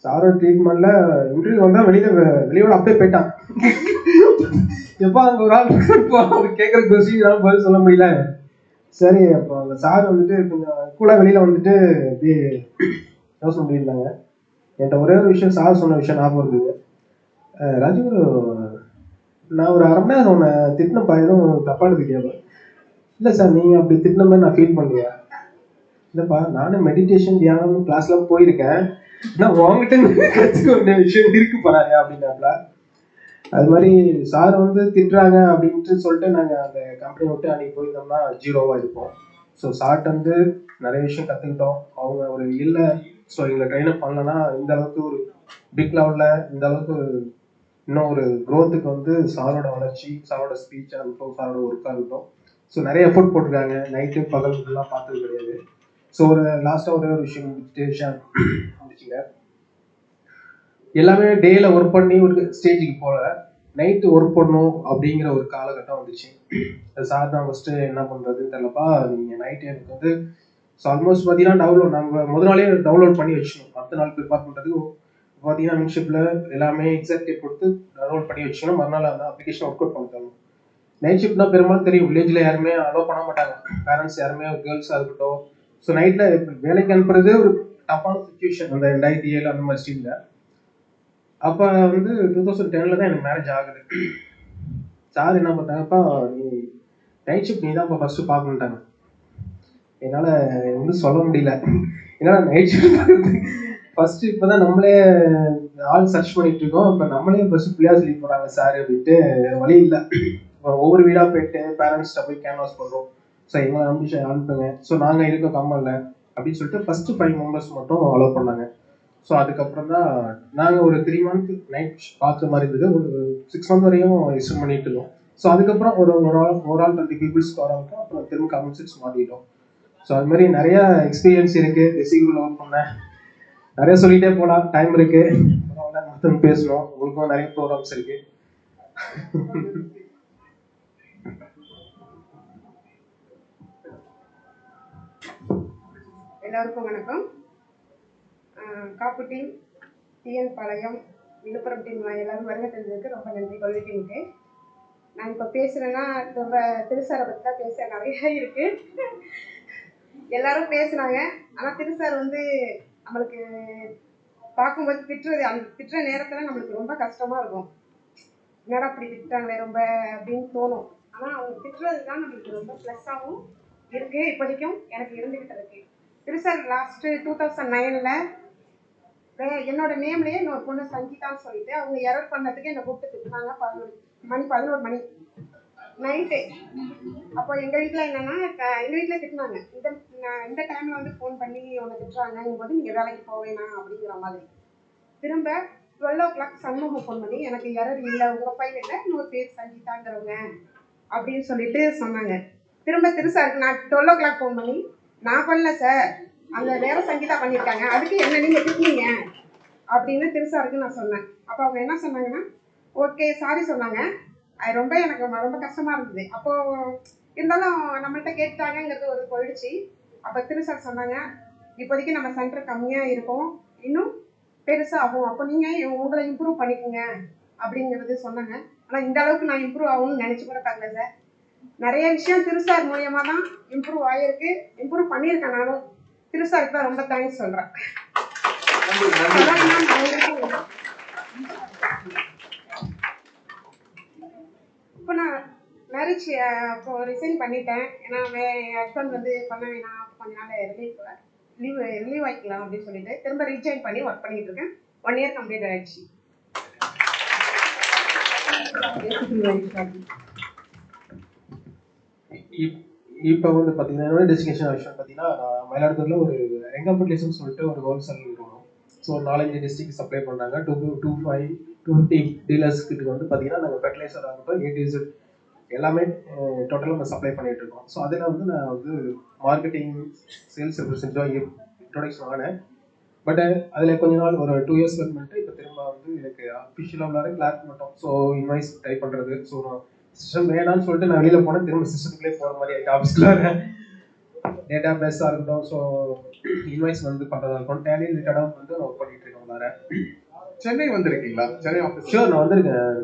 சாரோட ட்ரீட்மெண்ட்டில் இன்டர்வியூ வந்தால் வெளியோட அப்படியே போயிட்டான். எப்போ அங்கே ஒரு ஆள் இப்போ அவர் கேட்குற கொஸ்டின் பதில் சொல்ல முடியல. சரி, அப்போ அந்த சார் வந்துட்டு கொஞ்சம் கூலாக வெளியில் வந்துட்டு இப்படி யோசனை பண்ணியிருந்தாங்க. என்கிட்ட ஒரே ஒரு விஷயம் சார் சொன்ன விஷயம் ஞாபகம் இருந்தது. ராஜகுரு, நான் ஒரு 1/2 மணி நேரம் உன்னை திட்டினப்பா, எதுவும் தப்பாக எடுத்துக்கியா? இல்லை சார், நீங்கள் அப்படி திட்டின மாதிரி நான் ஃபீல் பண்ணலையா? இல்லைப்பா, நானும் மெடிடேஷன் தியானம் கிளாஸ்லாம் போயிருக்கேன், நான் உங்ககிட்ட கற்றுக்க வேண்டிய விஷயம் இருக்கு போறாயா அப்படின்னாப்ல. அது மாதிரி சார் வந்து திட்டுறாங்க அப்படின்ட்டு சொல்லிட்டு நாங்கள் அந்த கம்பெனி விட்டு அன்றைக்கி போயிருந்தோம்னா 0வா இருப்போம். ஸோ சார்ட் வந்து நிறைய விஷயம் கற்றுக்கிட்டோம். அவங்க ஒரு இல்லை, ஸோ எங்களை ட்ரெயினப் பண்ணலன்னா இந்த அளவுக்கு ஒரு பிக் லெவலில் இந்த அளவுக்கு இன்னும் ஒரு க்ரோத்துக்கு வந்து சாரோட வளர்ச்சி, சாரோட ஸ்பீச் ஆகட்டும், சாரோட ஒர்க்காக இருக்கட்டும், ஸோ நிறைய எஃபோர்ட் போட்டிருக்காங்க. நைட்டு பகல் இதெல்லாம் பார்த்தது கிடையாது. ஸோ ஒரு லாஸ்ட்டாக ஒரே ஒரு விஷயம் முடிச்சுங்க. எல்லாமே டேயில் ஒர்க் பண்ணி ஒரு ஸ்டேஜுக்கு போகல, நைட்டு ஒர்க் பண்ணணும் அப்படிங்கிற ஒரு காலகட்டம் வந்துச்சு. சார் தான் ஃபஸ்ட்டு என்ன பண்ணுறதுன்னு தெரியலப்பா, நீங்கள் நைட்டு எனக்கு வந்து ஸோ ஆல்மோஸ்ட் பார்த்தீங்கன்னா நாங்கள் முதல் நாளே டவுன்லோட் பண்ணி வச்சுக்கணும். அடுத்த நாள் ப்ரிப்பேர் பண்ணுறதுக்கு பார்த்தீங்கன்னா மின்ஷிப்பில் எல்லாமே எக்ஸாக்ட் கொடுத்து டவுன்லோட் பண்ணி வச்சுக்கணும். மறுநாள் அந்த அப்ளிகேஷன் ஒர்க் அவுட் பண்ணி தரணும். நைட் ஷிஃப்ட்னா பெரும்பாலும் தெரியும், வில்லேஜில் யாருமே அலோவ் பண்ண மாட்டாங்க, பேரண்ட்ஸ் யாருமே கேர்ள்ஸாக இருக்கட்டும். ஸோ நைட்டில் வேலைக்கு அனுப்புறது ஒரு டஃப்பான சுச்சுவேஷன் அந்த 2007 அந்த மாதிரி ஸ்டீமில். அப்போ வந்து 2010 தான் எனக்கு மேரேஜ் ஆகுது. சார் என்ன பண்ணாங்கப்பா, நீ நைட் ஷிஃப்ட் நீ தான் இப்போ ஃபஸ்ட்டு பார்க்கணுன்ட்டாங்க. என்னால் ஒன்றும் சொல்ல முடியல. ஏன்னா நைட் ஃபர்ஸ்ட் இப்போதான் நம்மளே ஆள் சர்ச் பண்ணிட்டு இருக்கோம். இப்போ நம்மளே ஃபர்ஸ்ட் பிள்ளையா சொல்லி போறாங்க சார் அப்படின்ட்டு வழி இல்லை. ஒவ்வொரு வீடாக போயிட்டு பேரண்ட்ஸ்கிட்ட போய் கேன்வாஸ் பண்ணுறோம். ஸோ எங்களை நம்பி அனுப்புங்க. ஸோ நாங்கள் இருக்க கம்மல்ல அப்படின்னு சொல்லிட்டு ஃபர்ஸ்ட் 5 members மட்டும் அலோவ் பண்ணாங்க. ஸோ அதுக்கப்புறம் தான் நாங்கள் ஒரு 3 month நைட் பார்க்குற மாதிரி இருந்தது. ஒரு 6 month வரையும் எக்ஸ்டெண்ட் பண்ணிட்டு இருந்தோம். ஸோ அதுக்கப்புறம் ஒரு ஆல் 20 பீப்புள்ஸ்க்கு ஆரம்பித்தோம். அப்புறம் திரும்ப கமிஷன்ஸ் மாட்டிட்டோம். ஸோ அது மாதிரி நிறைய எக்ஸ்பீரியன்ஸ் இருக்குது. ரெசிகூரில் ஒர்க் பண்ணேன். நிறைய சொல்லிகிட்டே போகலாம், டைம் இருக்குது. மொத்தம் பேசணும். உங்களுக்கும் நிறைய ப்ரோக்ராம்ஸ் இருக்குது. எல்லாருக்கும் வணக்கம். காப்பு டீம், டிஎன் பாளையம், விழுப்புரம் டீம் எல்லாரும் வருகை தந்ததுக்கு ரொம்ப நன்றி. கொள்கை டீமுக்கு நான் இப்போ பேசுகிறேன்னா ரொம்ப திருசாரை பற்றி தான் பேச நிறைய இருக்குது. எல்லாரும் பேசுனாங்க. ஆனால் திருசார் வந்து நம்மளுக்கு பார்க்கும்போது திட்டுறது, அந்த திட்டுற நேரத்தில் நம்மளுக்கு ரொம்ப கஷ்டமாக இருக்கும். என்னடா அப்படி திட்டாங்களே ரொம்ப அப்படின்னு தோணும். ஆனால் அவங்க திட்டுறது தான் நம்மளுக்கு ரொம்ப ப்ளஸ்ஸாகவும் இருக்குது. இப்போதைக்கும் எனக்கு இருந்துக்கிட்டு இருக்கு. திருசார் லாஸ்ட்டு 2009 என்னோட நேம்லேயே இன்னொரு பொண்ணு சங்கீதான்னு சொல்லிட்டு அவங்க எரர் பண்ணதுக்கு என்னை கூப்பிட்டு திட்டினாங்க. 11 மணி நைட்டு. அப்போ எங்கள் வீட்டில் என்னென்னா எங்கள் வீட்டில் திட்டினாங்க. இந்த டைமில் வந்து ஃபோன் பண்ணி உன்னை திட்டுறாங்கும் போது நீங்கள் வேலைக்கு போவேணா அப்படிங்கிற மாதிரி. திரும்ப 12 o'clock சண்முகம் ஃபோன் பண்ணி எனக்கு எரர் இல்லை, உங்கள் ஃபைல் இல்லை, இன்னொரு பேர் சங்கீதாங்கிறவங்க அப்படின்னு சொல்லிட்டு சொன்னாங்க. திரும்ப திருசாருக்கு நான் 12 o'clock ஃபோன் பண்ணி நான் பண்ணல சார், அங்கே வேற சங்கீதா பண்ணியிருக்காங்க, அதுக்கு என்ன நீங்கள் திட்டினீங்க அப்படின்னு திருசாருக்கு நான் சொன்னேன். அப்போ அவங்க என்ன சொன்னாங்கன்னா ஓகே சாரி சொன்னாங்க. அது எனக்கு ரொம்ப கஷ்டமாக இருந்தது. அப்போது இருந்தாலும் நம்மள்கிட்ட கேட்டாங்கங்கிறது ஒரு போயிடுச்சு. அப்போ திருசார் சொன்னாங்க இப்போதைக்கு நம்ம சென்டர் கம்மியாக இருக்கும், இன்னும் பெருசாக ஆகும், அப்போ நீங்கள் உங்களை இம்ப்ரூவ் பண்ணிக்கோங்க அப்படிங்கிறது சொன்னாங்க. ஆனால் இந்த அளவுக்கு நான் இம்ப்ரூவ் ஆகும்னு நினச்சி கூட பார்க்கல சார். நிறைய விஷயம் திருசார் மூலியமாக தான் இம்ப்ரூவ் ஆகிருக்கு, இம்ப்ரூவ் பண்ணியிருக்கேன். நானும் திருசாருக்கு தான் ரொம்ப தேங்க்ஸ் சொல்கிறேன். இப்போ நான் மேரேஜ் அப்போ ரிசைன் பண்ணிட்டேன். ஏன்னா என் ஹஸ்பண்ட் வந்து பண்ண வேணாம், கொஞ்ச நாள் ரிலீவ் ஆகிக்கலாம் அப்படின்னு சொல்லிட்டு திரும்ப ரீஜாயின் பண்ணி ஒர்க் பண்ணிட்டு இருக்கேன். 1 year கம்ப்ளீட் ஆயிடுச்சு. இப்போ வந்து பார்த்தீங்கன்னா என்னோட டெஸ்டினேஷன் ஆக்சுவலாக பார்த்தீங்கன்னா மயிலாடுதுறையில் ஒரு ரெங்கம்பட்டிலேஷன் சொல்லிட்டு ஒரு ஹோல்சேல் நிறுவனம். ஸோ 4-5 டிஸ்ட்ரிக்ட் சப்ளை பண்ணுறாங்க. 250 டீலர்ஸ்க்கு வந்து பார்த்தீங்கன்னா நாங்கள் ஃபெர்டிலைசர் ஆகட்டும் A to Z எல்லாமே டோட்டலாக நம்ம சப்ளை பண்ணிகிட்டு இருக்கோம். ஸோ அதில் வந்து நான் வந்து மார்க்கெட்டிங் சேல்ஸ் ரெப்ரசன்டேட்டிவாக இன்ட்ரோடக்ஷன் ஆனேன். பட் அதில் கொஞ்ச நாள் ஒரு 2 years ஒர்க் பண்ணிட்டு இப்போ திரும்ப வந்து எனக்கு அஃபிஷியலாக உள்ளார கிளார்க் மட்டும். ஸோ இன்வாய்ஸ் டைப் பண்ணுறது, ஸோ சிஸ்டம் வேணான்னு சொல்லிட்டு நான் வெளியில் போனேன். திரும்ப சிஸ்டத்துக்குள்ளே போகிற மாதிரி ஆகிட்டு ஆஃபீஸ்க்குள்ள டேட்டா பேஸாக இருக்கட்டும், ஸோ இன்வாய்ஸ் வந்து பண்ணுறதா இருக்கும், டேலி ரிலேட்டடாக வந்து நான் ஒர்க் பண்ணிட்டு இருக்கேன் உள்ளார. சென்னை வந்திருக்கீங்களா? சென்னை ஆஃபீஸ்? ஷூர், நான் வந்திருக்கேன்.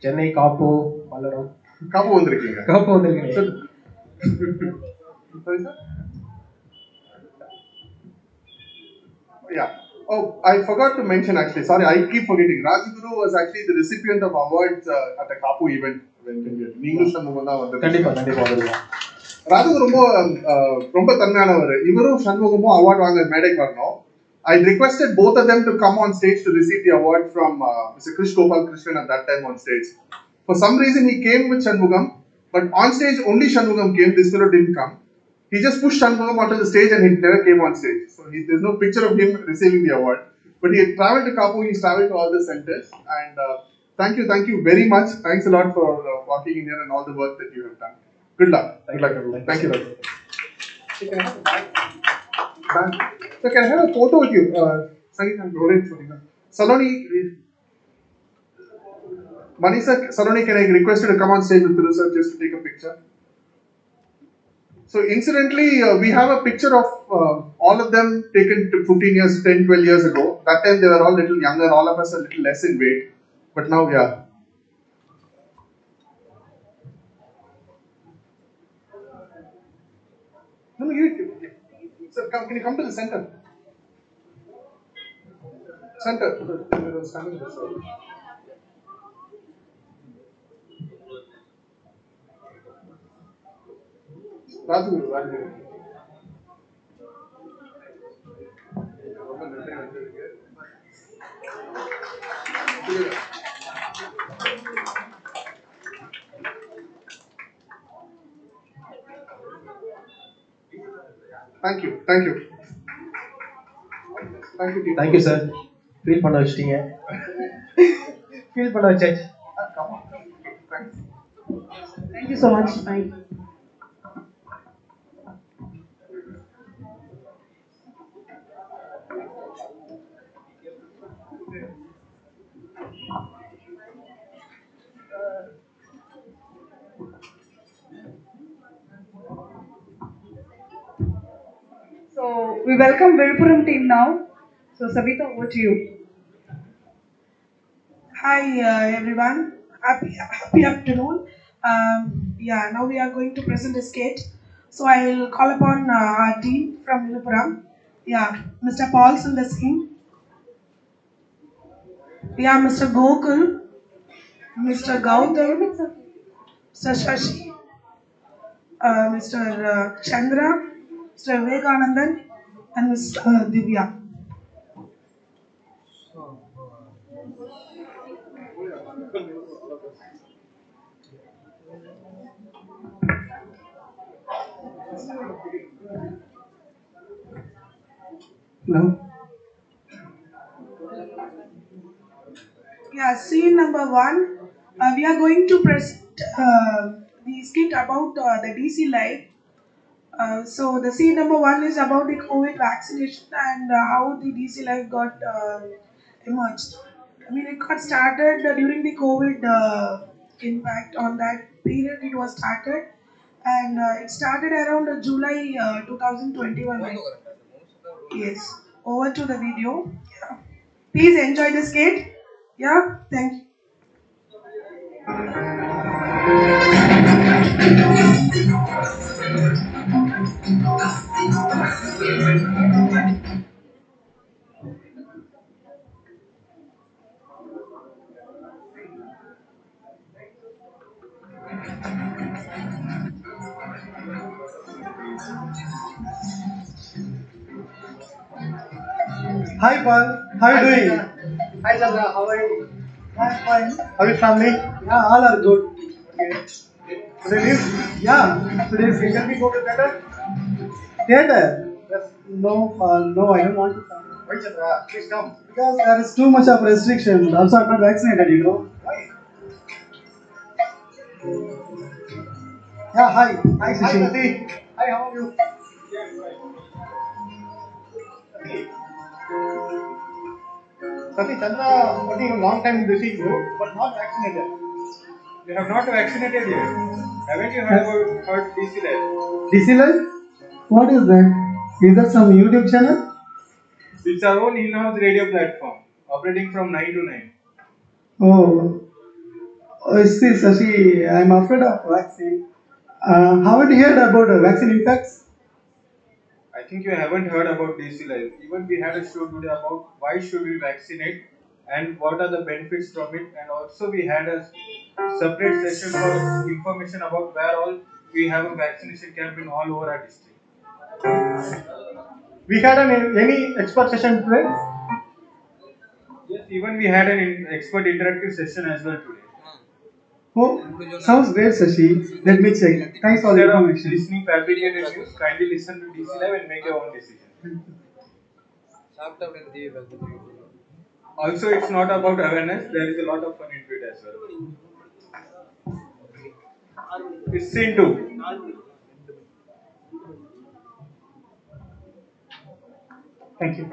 சென்னை, காப்பு, பல்லடம். காப்பு வந்திருக்கீங்க? காப்பு வந்திருக்கீங்க. Yeah. Oh, I forgot to mention actually. Sorry, I keep forgetting. Rajguru was actually the recipient of awards at the Kapu event when English Shanmugam தான் வந்தாரு. கண்டிப்பா. ராஜகுரு ரொம்ப தன்மையானவர். இவரும் சண்முகமும் அவார்ட் வாங்க மேடைக்கு வரணும். I requested both of them to come on stage to receive the award from Mr. Krish Gopal Krishnan at that time on stage. For some reason he came with Shanmugam, but on stage only Shanmugam came. This fellow didn't come. He just pushed Shanmugam onto the stage and he never came on stage. So there's no picture of him receiving the award. But he had traveled to Kapu, he's traveled to all the centers. And thank you very much. Thanks a lot for walking in here and all the work that you have done. Good luck. Thank you. So can I have a photo with you? Sangeet and Rohit. Saloni, Manisha, Saloni, can I request you to come on stage with Thiru sir just to take a picture? So incidentally, we have a picture of all of them taken 15 years, 10, 12 years ago. That time they were all little younger, all of us a little less in weight. But now, yeah. No, sir, can you come to the center? Center. Standing this way. Rajguru. Thank you. Thank you. Thank you. Thank you sir. Feel பண்ண வச்சிட்டீங்க. Feel பண்ண வச்சாச்சு. Come on. Thanks. Thank you so much. Bye. So we welcome Viluppuram team now. So Savita, over to you. Hi everyone, happy afternoon. Yeah, now we are going to present a skit. So I will call upon our team from Viluppuram. Yeah, Mr. Paul's on the scene. Yeah, Mr. Gokul, Mr. Gautam, Mr. Shashi, Mr. Chandra, Mr. Vivekanandan, and Mr. Divya. Hello. Yeah, scene number one. We are going to present the skit about the DC life. So the scene number one is about the COVID vaccination and how the DC life got emerged. I mean, it got started during the COVID impact. On that period, it was started, and it started around July 2021. Right? Yes. Over to the video. Yeah. Please enjoy the skit. Yeah. Thank you. Hi Paul, how are you doing? Hi Chandra, how are you? I'm fine. How is family? Yeah, all are good. Today leave? Yeah, today is Can we go to theater? theater. Yes. No, no, I don't want to come. Why Chandra? Please come. Because there is too much of restriction. Also, I'm not vaccinated, you know. Why? Yeah, hi. Hi, Hi Shishi. Sati. Hi, how are you? Sati, Chandra working a long time in the sea group, but not vaccinated. You have not vaccinated yet. Haven't you heard DC Life? DC Life? What is that? Is that some YouTube channel? It's our own in-house radio platform, operating from 9 to 9. Oh, see, Sashi, I'm afraid of vaccine. Haven't you heard about vaccine impacts? I think you haven't heard about DC Life. Even we had a show today about why should we vaccinate and what are the benefits from it, and also we had a separate session for information about where all we have a vaccination camp in all over our district. We had any expert session today? Yes, even we had an expert interactive session as well today. Oh, sounds great, Sashi. Let me check. Thanks for the Instead of information. listening fabricated news, kindly listen to DC Live and make your own decision. Also, it's not about awareness, there is a lot of fun into it as well. It's scene 2. Thank you.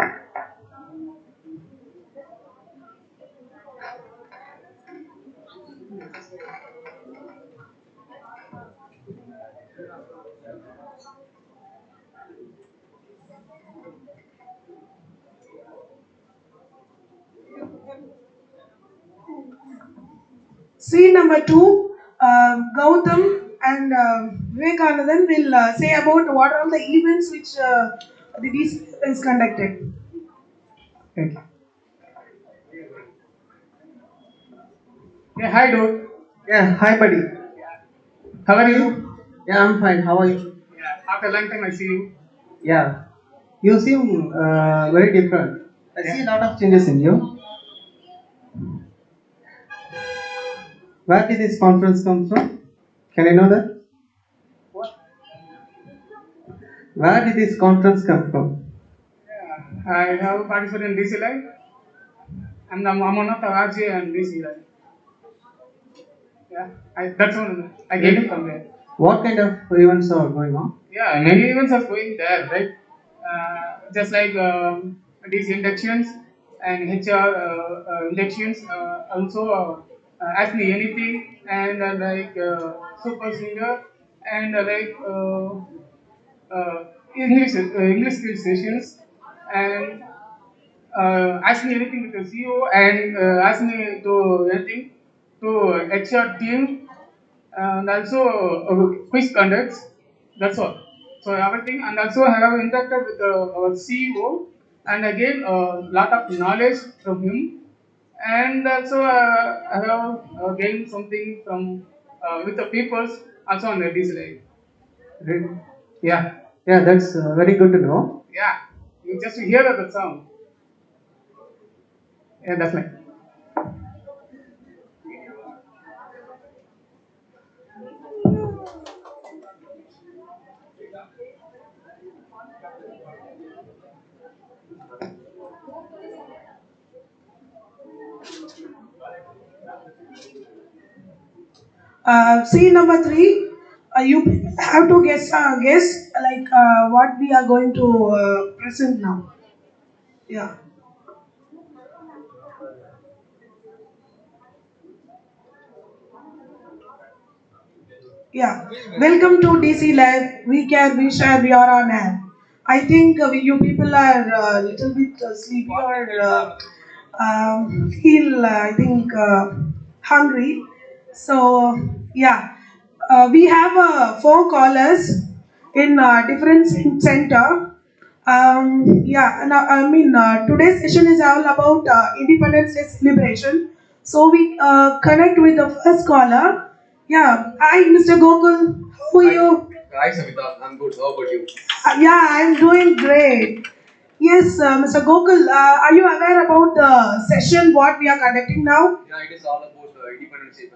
Scene number two, Gautam and Vivekanandan will say about what are the events which the DC is conducted. Thank you. Yeah, hi dude. Yeah, hi buddy. How are you? Yeah, I'm fine. How are you? Yeah, after a long time I see you. Yeah, you seem very different. I see a lot of changes in you. Where did this conference come from? Can I know that? What? Where did this conference come from? Yeah, I have participated in DC Live. I'm one of the RJ and DC Live. Yeah, that's one. I get it from there. What kind of events are going on? Yeah, many events are going there, right? Just like these inductions and HR inductions, also Ask Me Anything, and Super Singer, and English skill sessions, and Ask Me Anything with the CEO, and Ask Me to anything to HR team, and also quiz conducts. That's all. So everything, and also I have interacted with our CEO, and I gained a lot of knowledge from him, and also I have gained something from with the peoples also on the Disney. Great. Yeah. Yeah, that's very good to know. Yeah. You just hear the sound. Yeah, that's like. Scene number 3. You have to guess what we are going to present now. Yeah. Yeah. Welcome to DC Live. We care, we share, we are on air. I think you people are a little bit sleepy or feel, I think, hungry. So, yeah. We have 4 callers in different center. Yeah, and today's session is all about Independence Day celebration. So we connect with the first caller. Yeah, hi Mr. Gokul, how are you? Hi Savita, I'm good. How about you? Yeah, I'm doing great. Yes, Mr. Gokul, are you aware about the session what we are conducting now? Yeah, it is all about Independence Day.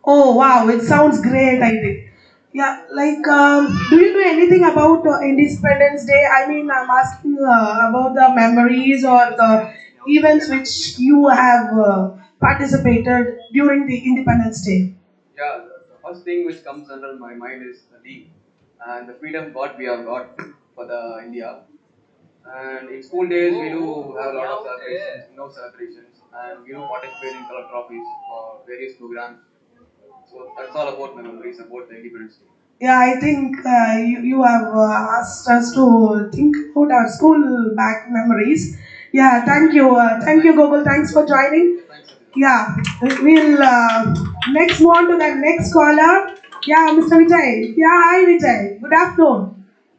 Oh wow, it sounds great, I think. Yeah, do you know anything about Independence Day? I mean, I'm asking about the memories or the events which you have participated during the Independence Day. Yeah, the first thing which comes under my mind is the league and the freedom what we have got for the India. And in school days, we do have a lot of celebrations, and we do participate in color trophies for various programs. So that's all about my memories about the Independence Day. Yeah, I think you have asked us to think about our school back memories. Yeah, thank you. Thank you, Gokul. Thanks for joining. Yeah, we'll next move on to the next caller. Yeah, Mr. Vijay. Yeah, hi Vijay. Good afternoon.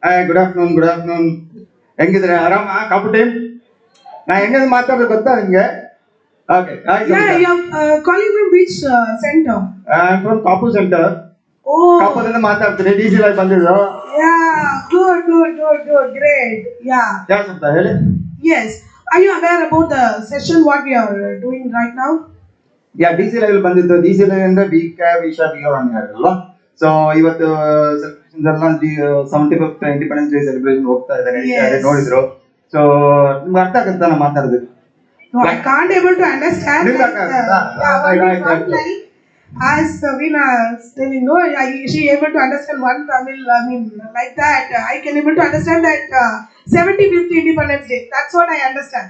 Hi, good afternoon, good afternoon. ಹೆಂಗಿದ್ರೆ ಆರಾಮ Kapu time ನಾ ಹೆಂಗಂದ್ರೆ ಮಾತಾಡೋದು ಗೊತ್ತಾ ನಿಮಗೆ okay Yeah, you're calling from which center? I'm from Kapu centre ಕಾಪುದಿಂದ ಮಾತಾಡ್ತೀನಿ DC live ಬಂದಿದ್ದು Yeah, good, great. Yeah. ಯಾವ ಸೆಂಟರ್ ಹೇಳಿ Yes. Are you aware about the session what we are doing right now? Yeah, DC live ಬಂದಿದ್ದು DC live ಅಂದ್ರೆ ಬಿ ಕ್ಯಾಬ್ ಈಶಾ ಬಿ ಆರ್ ಆನ್ ಅಲ್ವಾ ಸೊ ಇವತ್ತು 75th ಇಂಡಿಪೆಂಡೆನ್ಸ್ ಡೇ ಸೆಲೆಬ್ರೇಷನ್ ಹೋಗ್ತಾ ಇದ್ದಾರೆ ನೋಡಿದ್ರು ಸೊ ನಿಮ್ಗೆ ಅರ್ಥ ಆಗುತ್ತಾ ನಾನು ಮಾತಾಡೋದು No, I can't able to understand. As Savina is telling, no, she able to understand one Tamil. I mean, like that. I can able to understand that 75th Independence Day. That's what I understand.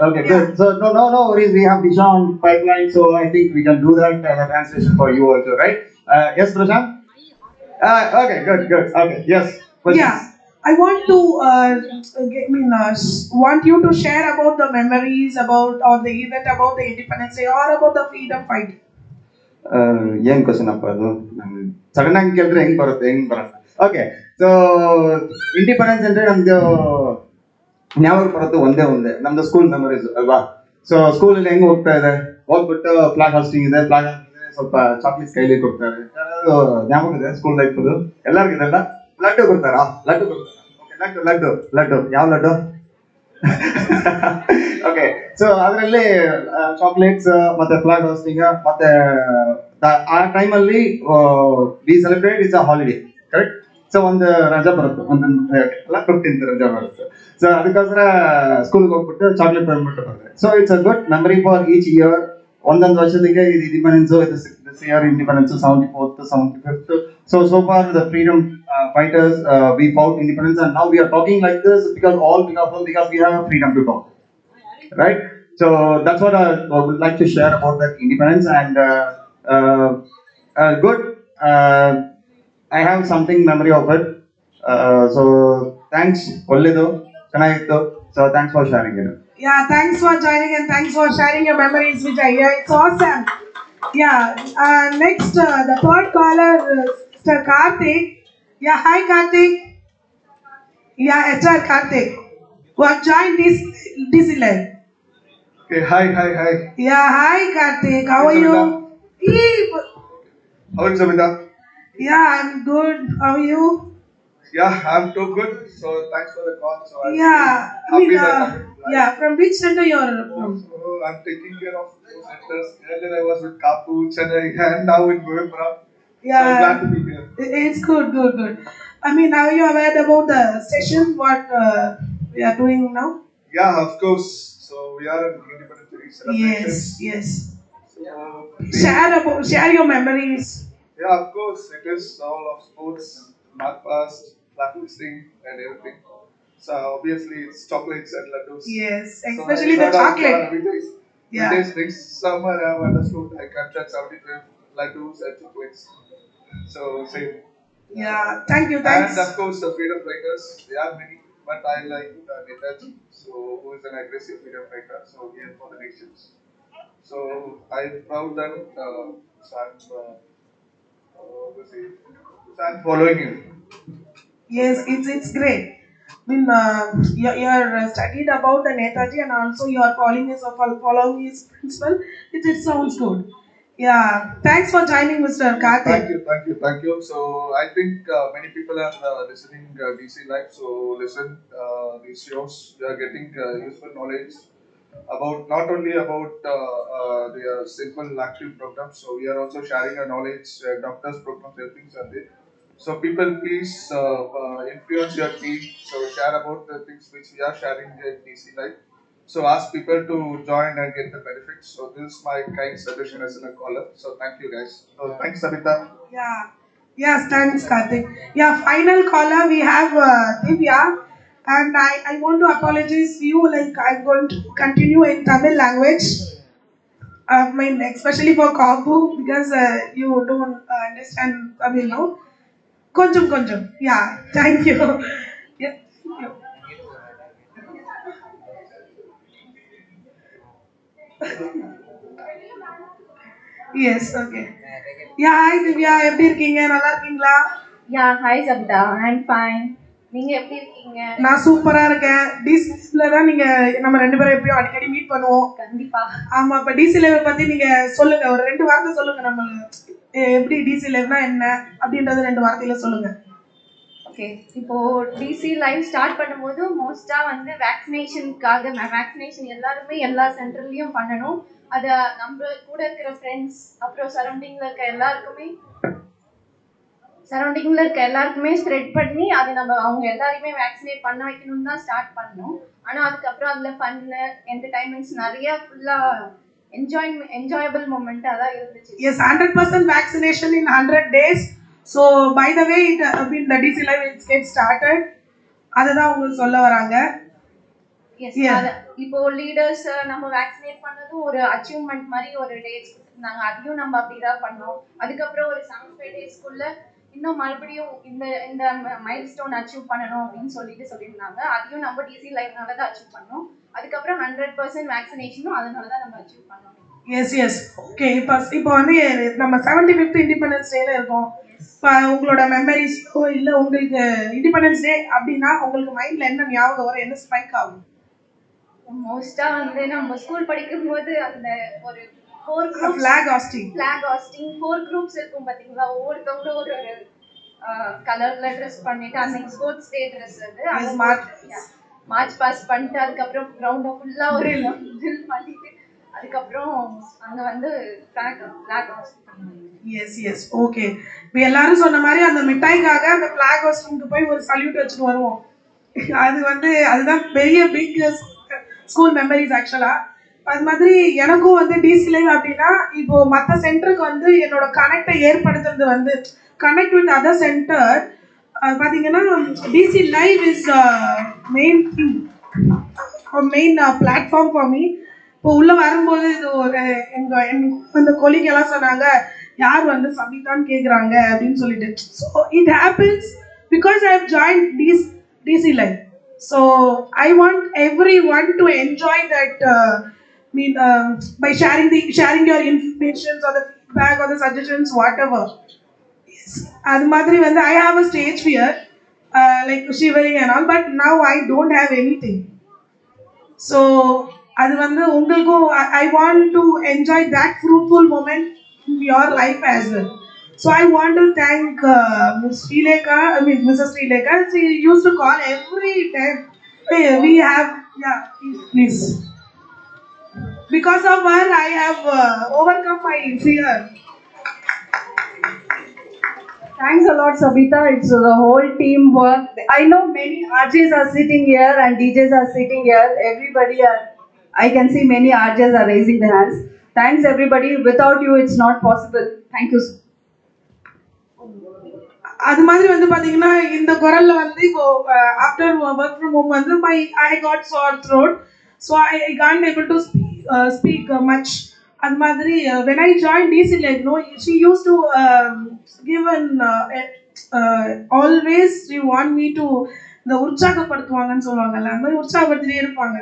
Okay, good. So no worries. We have Disha on pipeline, so I think we can do that translation for you also, right? Yes, Prashant. Okay, good. Okay, yes. Questions? Yeah. I want to want you to share about the memories about or the event about the Independence Day or about the freedom fight. ಏನ್ question ಅಪ್ಪ ಅದು sudden ಆಗಿ ಕೇಳಿದ್ರೆ ಹೆಂಗ್ ಬರುತ್ತೆ okay so independence ಅಂದ್ರೆ ನಮ್ದು ಜ್ಞಾಪಕ ಬರುತ್ತೆ ಒಂದೇ ನಮ್ದು ಸ್ಕೂಲ್ ಮೆಮೊರೀಸ್ ಅಲ್ವಾ ಸೊ ಸ್ಕೂಲಲ್ಲಿ ಹೆಂಗ್ ಹೋಗ್ತಾ ಇದೆ ಹೋಗ್ಬಿಟ್ಟು ಫ್ಲಾಗ್ ಹಾಸ್ಟಿಂಗ್ ಇದೆ ಫ್ಲಾಗ್ ಸ್ವಲ್ಪ ಚಾಕ್ಲೇಟ್ಸ್ ಕೈಲಿ ಕೊಡ್ತಾರೆ ಜ್ಞಾಪಕ ಇದೆ ಸ್ಕೂಲ್ ಲೈಫ್ ಎಲ್ಲರಿಗೂ ಇದೆಲ್ಲ ಲಡ್ಡು ಕೊಡ್ತಾರಾ ಲಡ್ಡು ಯಾವ ಲಡ್ಡು ಓಕೆ ಸೊ ಅದರಲ್ಲಿ ಚಾಕ್ಲೇಟ್ಸ್ ಮತ್ತೆ ಫ್ಲಾಗ್ ಹಾಸ್ಟಿಂಗ್ ಮತ್ತೆ our time only we celebrate is a holiday, correct? So on the Raja Bharat, on the 15th Raja Bharat. So adukasara school go put chocolate payment. So it's a good memory for each year. On the independence, this year independence 74th to 75th. So far the freedom fighters we fought independence, and now we are talking like this because we have freedom to talk, right? So that's what I would like to share about that independence, and good. I have something memory of it. So thanks, Ollido, Chanaito. So thanks for sharing it. Yeah, thanks for joining and thanks for sharing your memories, Vijay. Yeah, it's awesome. Yeah, next, the third caller, Mr. Karthik. Yeah, hi Karthik. Yeah, HR Karthik. Who have joined this live. Okay, hi. Yeah, hi Karthik. How are you? How are you, Samita? Yeah, I'm good. How are you? Yeah, I'm too good. So thanks for the call. So I'm Yeah, happy that I'm live. yeah, from which center you're from? So I'm taking care of those centers. Earlier I was with Kapu, Chennai, and now in Govimbra. Yeah, So I'm glad to be here. It's good. I mean, are you aware about the session, what we are doing now? Yeah, of course. So we are in Independence Day celebrations. Yes. So Share your memories. yeah, of course. It is all of sports, math past, blacklisting, and everything. So obviously it's chocolates and laddus. Yes, So especially I the heard of chocolate. Yeah. Vijay's next summer I've understood I captured 75 laddus and chocolates. So same. Yeah, thank you. And of course the freedom fighters, they are many, but I like Netaji, so who is an aggressive freedom fighter, so here for the nations. So I'm proud that so I'm following him. Yes, it's great. I mean, you're studied about the Netaji and also you are following his principle. It sounds good. Yeah, thanks for joining, Mr. Karthik. Thank you. So I think many people are listening DC Live. So listen these shows. You are getting useful knowledge about not only about the simple active programs. So we are also sharing our knowledge, doctors programs, everything are there. So people, please influence your team. So share about the things which we are sharing at DC Live. So ask people to join and get the benefits. So this is my kind suggestion as a caller. So thank you guys. So thanks, Sabita. Yeah. Yes, thanks, Karthik. Yeah, final caller we have Divya, and I want to apologize to you. Like I'm going to continue in Tamil language. I mean, especially for Kapu because you don't understand Tamil, no? Konjam. Yeah, thank you. Yeah, thank you. Yes, okay. Yeah, hi Divya, எப்படி இருக்கீங்க? நல்லா இருக்கீங்களா? Yeah, hi Sabita, I'm fine. நீங்க எப்படி இருக்கீங்க? நான் சூப்பரா இருக்கேன். டிசில தான் நீங்க நம்ம ரெண்டு பேரும் எப்பயும் அடிக்கடி மீட் பண்ணுவோம். கண்டிப்பா. ஆமா, இப்ப டிசி லைவ் பத்தி நீங்க சொல்லுங்க. ஒரு ரெண்டு வார்த்தை சொல்லுங்க நம்ம எப்படி டிசி லைவ்னா என்ன அப்படின்றது ரெண்டு வார்த்தையில சொல்லுங்க. ஓகே, இப்போ டிசி லைவ் ஸ்டார்ட் பண்ணும்போது மோஸ்டா வந்து வேக்சினேஷன் எல்லாருமே எல்லா சென்டர்லயும் பண்ணணும். அத நம்ம கூட இருக்கிற ஃப்ரெண்ட்ஸ் அப்புறம் சரௌண்டிங்ல இருக்க எல்லாருக்குமே ஸ்ப்ரெட் பண்ணி அது நம்ம அவங்க எல்லாரையுமே வேக்சினேட் பண்ண வைக்கணும்னு தான் ஸ்டார்ட் பண்ணோம். ஆனா அதுக்கப்புறம் அதுல ஃபன்னு என்டர்டைன்மெண்ட்ஸ் நிறைய ஃபுல்லா enjoyable moment அதான் இருந்துச்சு. Yes, 100% vaccination in 100 days. So by the way, the DC live will get started. அதுதான் உங்களுக்கு சொல்ல வராங்க. இப்போ லீடர்ஸ் நம்ம வேக்சினேட் பண்ணதும் ஒரு அச்சீவ்மெண்ட் மாதிரி ஒரு டேட்ஸ் கொடுத்துருந்தாங்க. அதையும் நம்ம அப்படிதான் பண்ணோம். அதுக்கப்புறம் ஒரு 75 டேஸ்க்குள்ள இன்னும் மறுபடியும் இந்த மைல்ஸ்டோன் அச்சீவ் பண்ணணும் அப்படின்னு சொல்லியிருந்தாங்க. அதையும் நம்ம டிசி லைவ்னால தான் அச்சீவ் பண்ணோம். அதுக்கப்புறம் 100% வேக்சினேஷனும் அதனால தான் நம்ம அச்சீவ் பண்ணோம். S okay. இப்போ வந்து நம்ம 75th இண்டிபெண்டன்ஸ் டேல இருக்கோம். இப்போ உங்களோட மெமரிஸ் இல்லை உங்களுக்கு இண்டிபெண்டன்ஸ் டே அப்படின்னா உங்களுக்கு மைண்ட்ல என்ன ஞாபகம் வரும், என்ன ஸ்ட்ரைக் ஆகும்? மோஸ்டா வந்து நம்ம ஸ்கூல் படிக்கும்போது அந்த ஒரு ஃபிளாக் ஹாஸ்டிங் 4 குரூப்ஸ் இருக்கும் பாத்தீங்களா, ஒவ்வொருத்தவங்களும் ஒரு கலர்ல ட்ரெஸ் பண்ணிட்டு அன்னைக்கு ஸ்போர்ட்ஸ் டே ட்ரெஸ் அது மார்ச் பாஸ் பண்ணிட்டு அதுக்கப்புறம் கிரவுண்ட ஃபுல்லா ஒரு ட்ரில் பண்ணிட்டு அதுக்கப்புறம் அங்க வந்து ஃபிளாக் ஹாஸ்ட் பண்ணுவாங்க. S okay. இப்போ எல்லாரும் சொன்ன மாதிரி அந்த மிட்டாய்க்காக அந்த ஃபிளாக் ஹாஸ்டிங்க்கு போய் ஒரு சல்யூட் வச்சுட்டு வருவோம். அது வந்து அதுதான் பெரிய பிக் ஸ்கூல் மெமரிஸ் ஆக்சுவலா. அது மாதிரி எனக்கும் வந்து டிசி லைவ் அப்படின்னா இப்போ மற்ற சென்டருக்கு வந்து என்னோட கனெக்டை ஏற்படுத்துறது வந்து கனெக்ட் வித் அதர் சென்டர். பார்த்தீங்கன்னா DC live is main thing, main platform for me. இப்போ உள்ளே வரும்போது இது ஒரு அந்த கொலிக் எல்லாம் சொன்னாங்க யார் வந்து சபிதான்னு கேட்குறாங்க அப்படின்னு சொல்லிட்டு. So it happens because I have join DC live. So I want everyone to enjoy that by sharing your information or the feedback or the suggestions, whatever. Yes. As madri when I have a stage fear, like shivering and all, but now I don't have anything. So அது வந்து உங்களுக்கும் I want to enjoy that fruitful moment in your life as well. So I want to thank Ms. Srilekha, Mrs. Srilekha. She used to call every time. Hey, we have, yeah, please. Because of her, I have overcome my fear. Thanks a lot, Sabita. It's the whole teamwork. I know many RJs are sitting here and DJs are sitting here. Everybody are, I can see many RJs are raising their hands. Thanks everybody. Without you, it's not possible. Thank you. அது மாதிரி வந்து பாத்தீங்கன்னா இந்த குரல்ல வந்து இப்போ after work from home வந்து I got sir throat, so I can't able to speak much. அது மாதிரி when I joined DC Live, no, she used to give an always she want me to இந்த உற்சாகப்படுத்துவாங்கன்னு சொல்லுவாங்கல்ல, அந்த மாதிரி உற்சாகப்படுத்திட்டே இருப்பாங்க.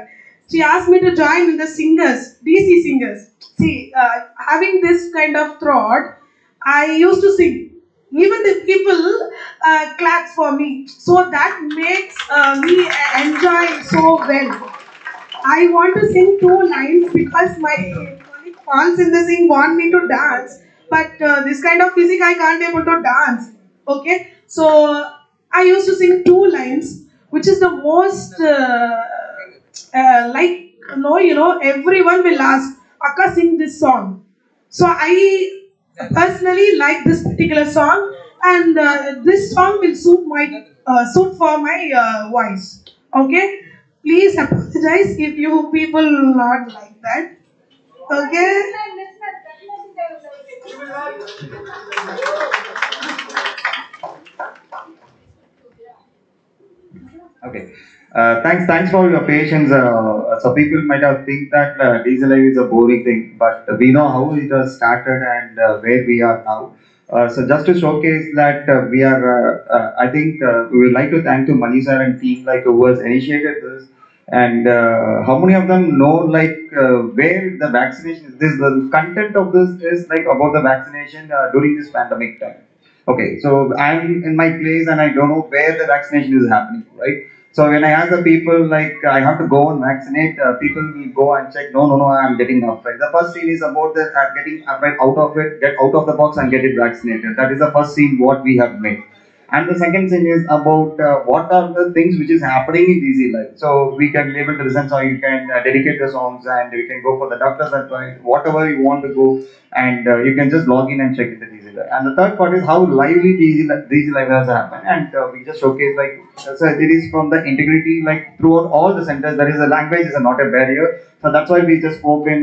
She asked me to join in the singers, DC singers. See, having this kind of thought, I used to sing. Even the people claps for me, so that makes me enjoy so well. I want to sing 2 lines because my colleague falls in the sing want me to dance, but this kind of physique I can't able to dance. Okay, so I used to sing 2 lines, which is the most like everyone will ask, Akka, sing this song. So I personally like this particular song, and this song will suit for my voice. Okay, please apologize if you people not like that. Okay. Okay. Thanks for your patience. So people might have think that diesel life is a boring thing, but we know how it has started and where we are now. So just to showcase that we are, I think we would like to thank to Mani sir and team like who has initiated this. And how many of them know like where the vaccination is? The content of this is like about the vaccination during this pandemic time. Okay, so I'm in my place and I don't know where the vaccination is happening, right? So when I ask the people like I have to go and vaccinate, people will go and check. No, I'm getting afraid. The first scene is about the getting afraid out of it, get out of the box and get it vaccinated. That is the first scene what we have made. And the second thing is about what are the things which is happening in DC life. So we can be able to listen, so you can dedicate the songs and we can go for the doctor's advice, whatever you want to go, and you can just log in and check in the DC life. And the third part is how lively DC life has happened, and we just showcase like, so it is from the integrity like throughout all the centers. There is a language is not a barrier. So that's why we just spoke in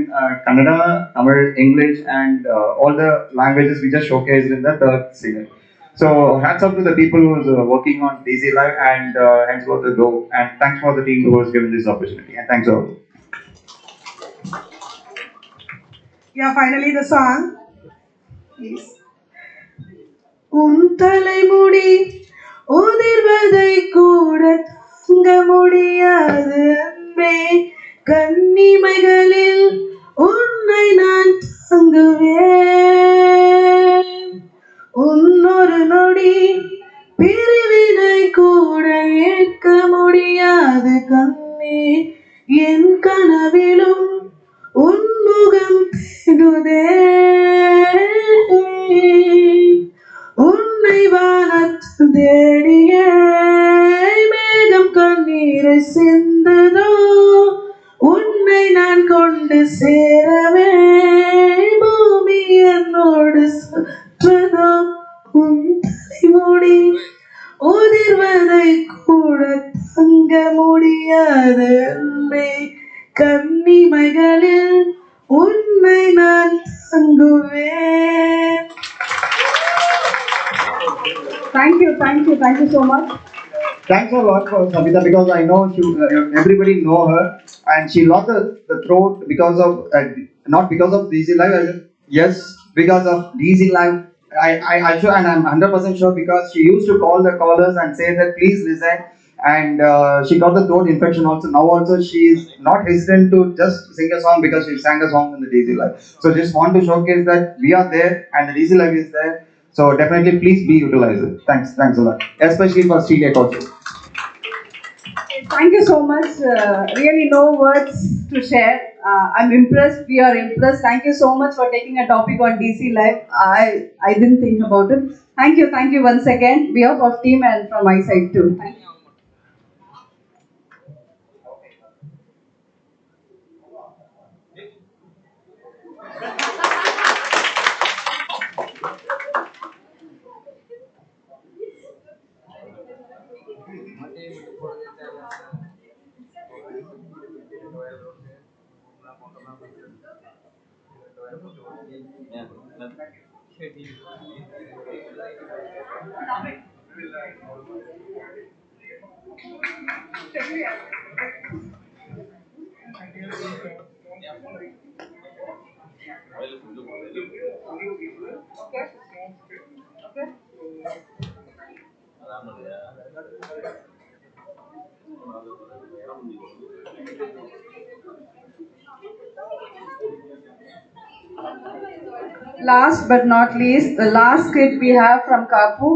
Kannada, Tamil, English, and all the languages we just showcased in the third scene. So hats up to the people who is working on DC Live, and henceforth to go. And thanks for the team who has given this opportunity. And thanks all. Yeah, finally the song. Please. தலைமுடி உதிர்வதை கூட தங்க முடியாது அன்பே, கன்னிமைகளில் உன்னை நான் தங்குவேன். உன்னொரு நொடி பிரிவினை கூட ஏற்க முடியாது கண்ணே, என் கனவிலும் உன்முகம் தேடுதே. உன்னை வானத்து தேடிய மேகம் கண்ணீரை சிந்துதோ, உன்னை நான் கொண்ட ஒன்று சேரவே பூமி என்னோடு சுற்றதோ உன் தலைமுடி உதிர்வதை கூட தங்க முடியாது அன்பே கன்னிமைகளில் உன்னை நான் தங்குவேன். Thank you so much. Thanks a lot for Sabita because I know everybody know her and she lost the throat because of not because of DC Live. Yes, because of DC Live. I sure and I'm 100% sure because she used to call the callers and say that please listen and she got the throat infection also. Now also she is not hesitant to just sing a song because she sang a song in the DC Live. So just want to showcase that we are there and the DC Live is there. So definitely please be utilized. Thanks a lot. Especially for Street Tech also. Thank you so much. Really no words to share. I'm impressed. We are impressed. Thank you so much for taking a topic on DC Live. I didn't think about it. Thank you once again. Behalf of team and from my side too. Thank you. Last but not least, the last skit we have from Kapu.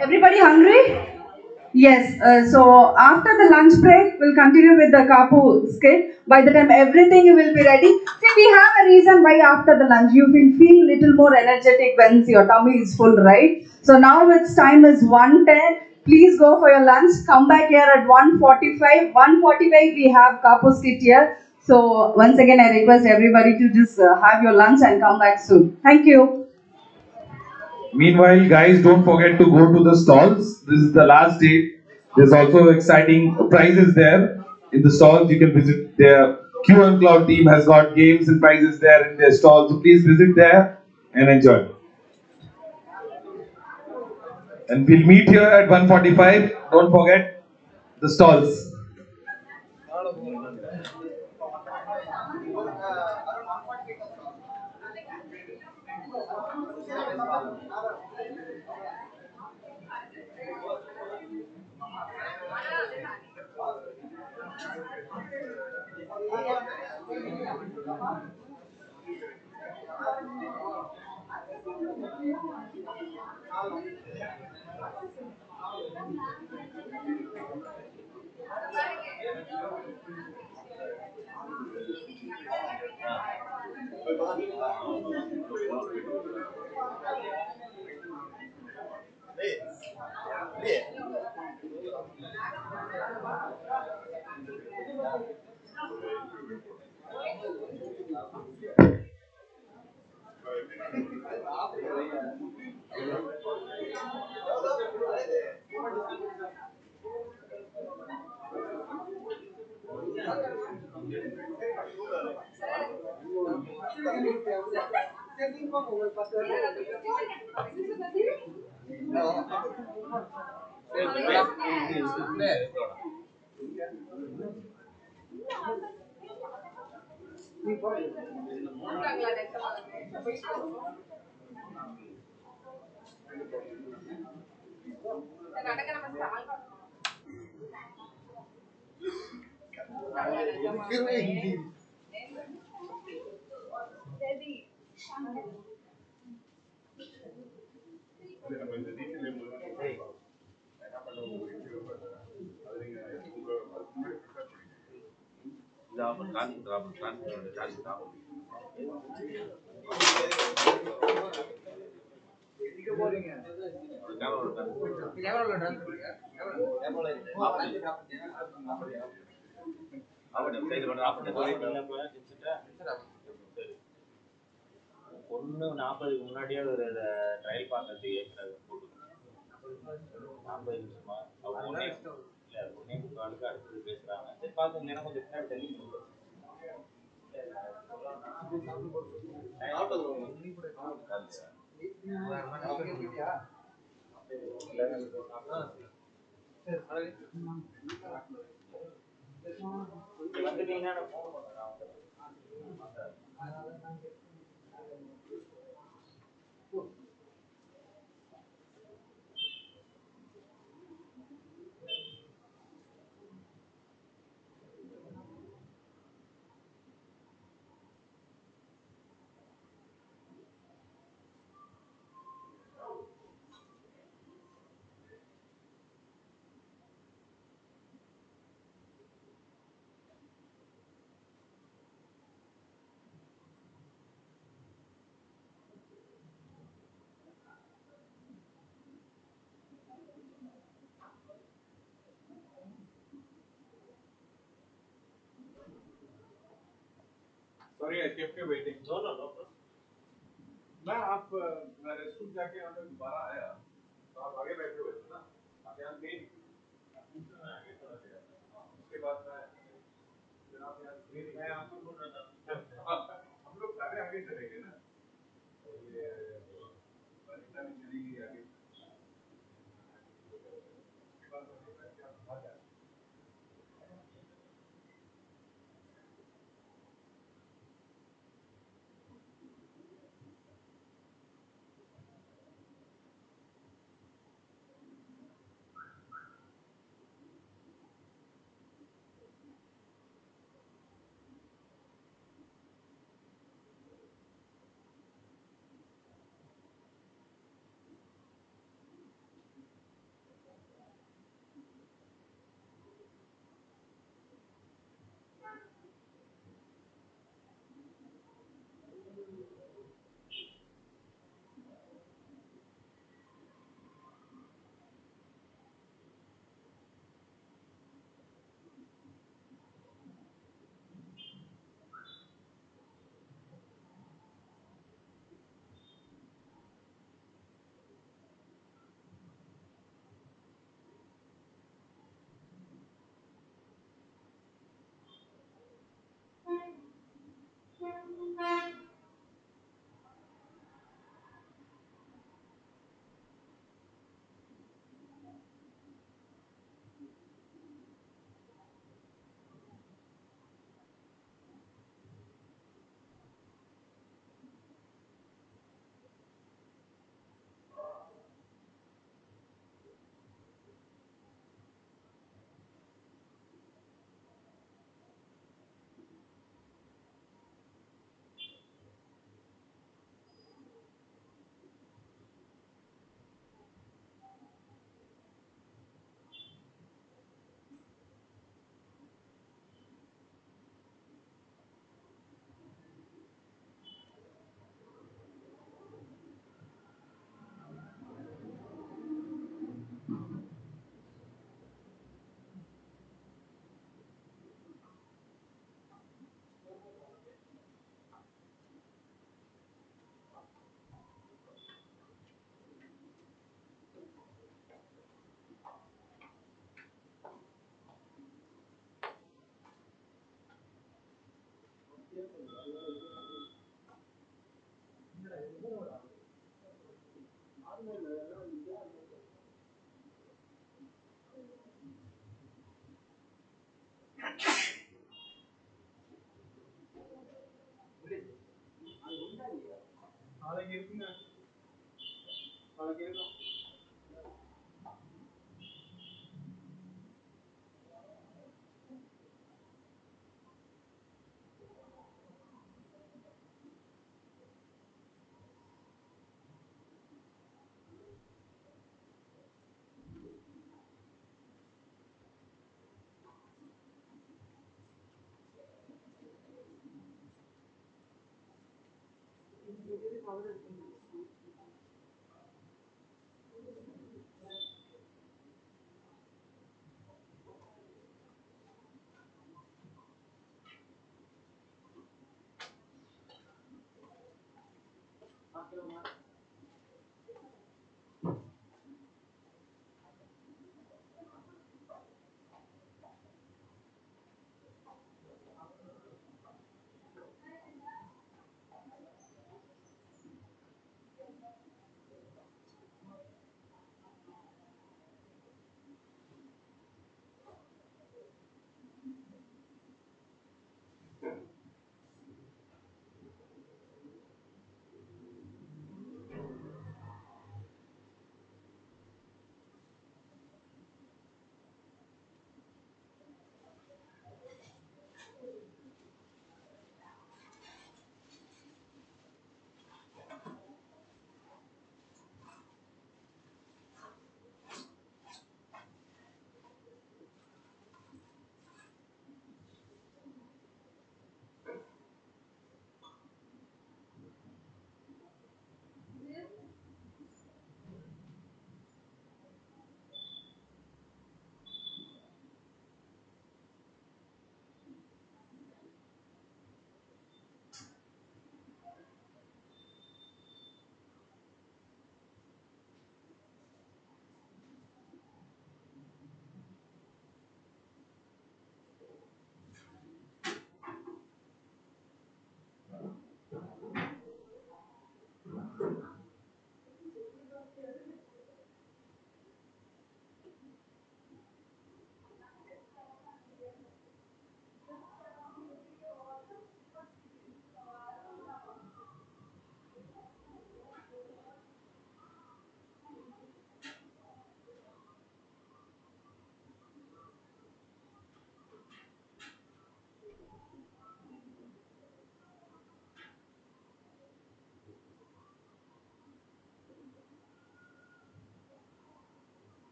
Everybody hungry? Yes. So after the lunch break, we'll continue with the Kapu skit. By the time everything will be ready, see we have a reason why after the lunch you will feel little more energetic when your tummy is full, right? So now its time is 1:10. Please go for your lunch. Come back here at 1:45. 1:45 we have Kapu skit here. So once again I request everybody to just have your lunch and come back soon. Thank you. Meanwhile, guys, don't forget to go to the stalls. This is the last day. There's also exciting prizes there in the stalls. You can visit. Their QM Cloud team has got games and prizes there in their stalls. So please visit there and enjoy. And we'll meet here at 1:45. Don't forget the stalls. ஒன்று 40க்கு முன்னாடியே ஒரு trial பார்க்கறதுக்கு ஏற்கிறது போட்டுக்கணும் 50 நிமிஷமா அவங்க ஒன்னே இல்லை ஒன்னே முக்காலுக்கு அடுத்தது பேசுகிறாங்க சரி பார்த்து நேரம் கொஞ்சம் பின்னாடி தள்ளி வந்துட்டீங்கன்னா ஃபோன் பண்ணுங்க நான் Sorry, I kept you waiting. No, no, no. मैं आप मैं रेस्टरूम जाके यहाँ पे दोबारा आया तो आप आगे बैठे हुए थे ना आप यहाँ थे नहीं उसके बाद मैं फिर आप यहाँ थे नहीं मैं आपको बोल रहा था हम लोग सारे आगे चले गए ना ये वनिता भी चली गई आगे उसके बाद मैं देखा कि आप बाहर जा रहे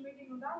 meeting ఉందా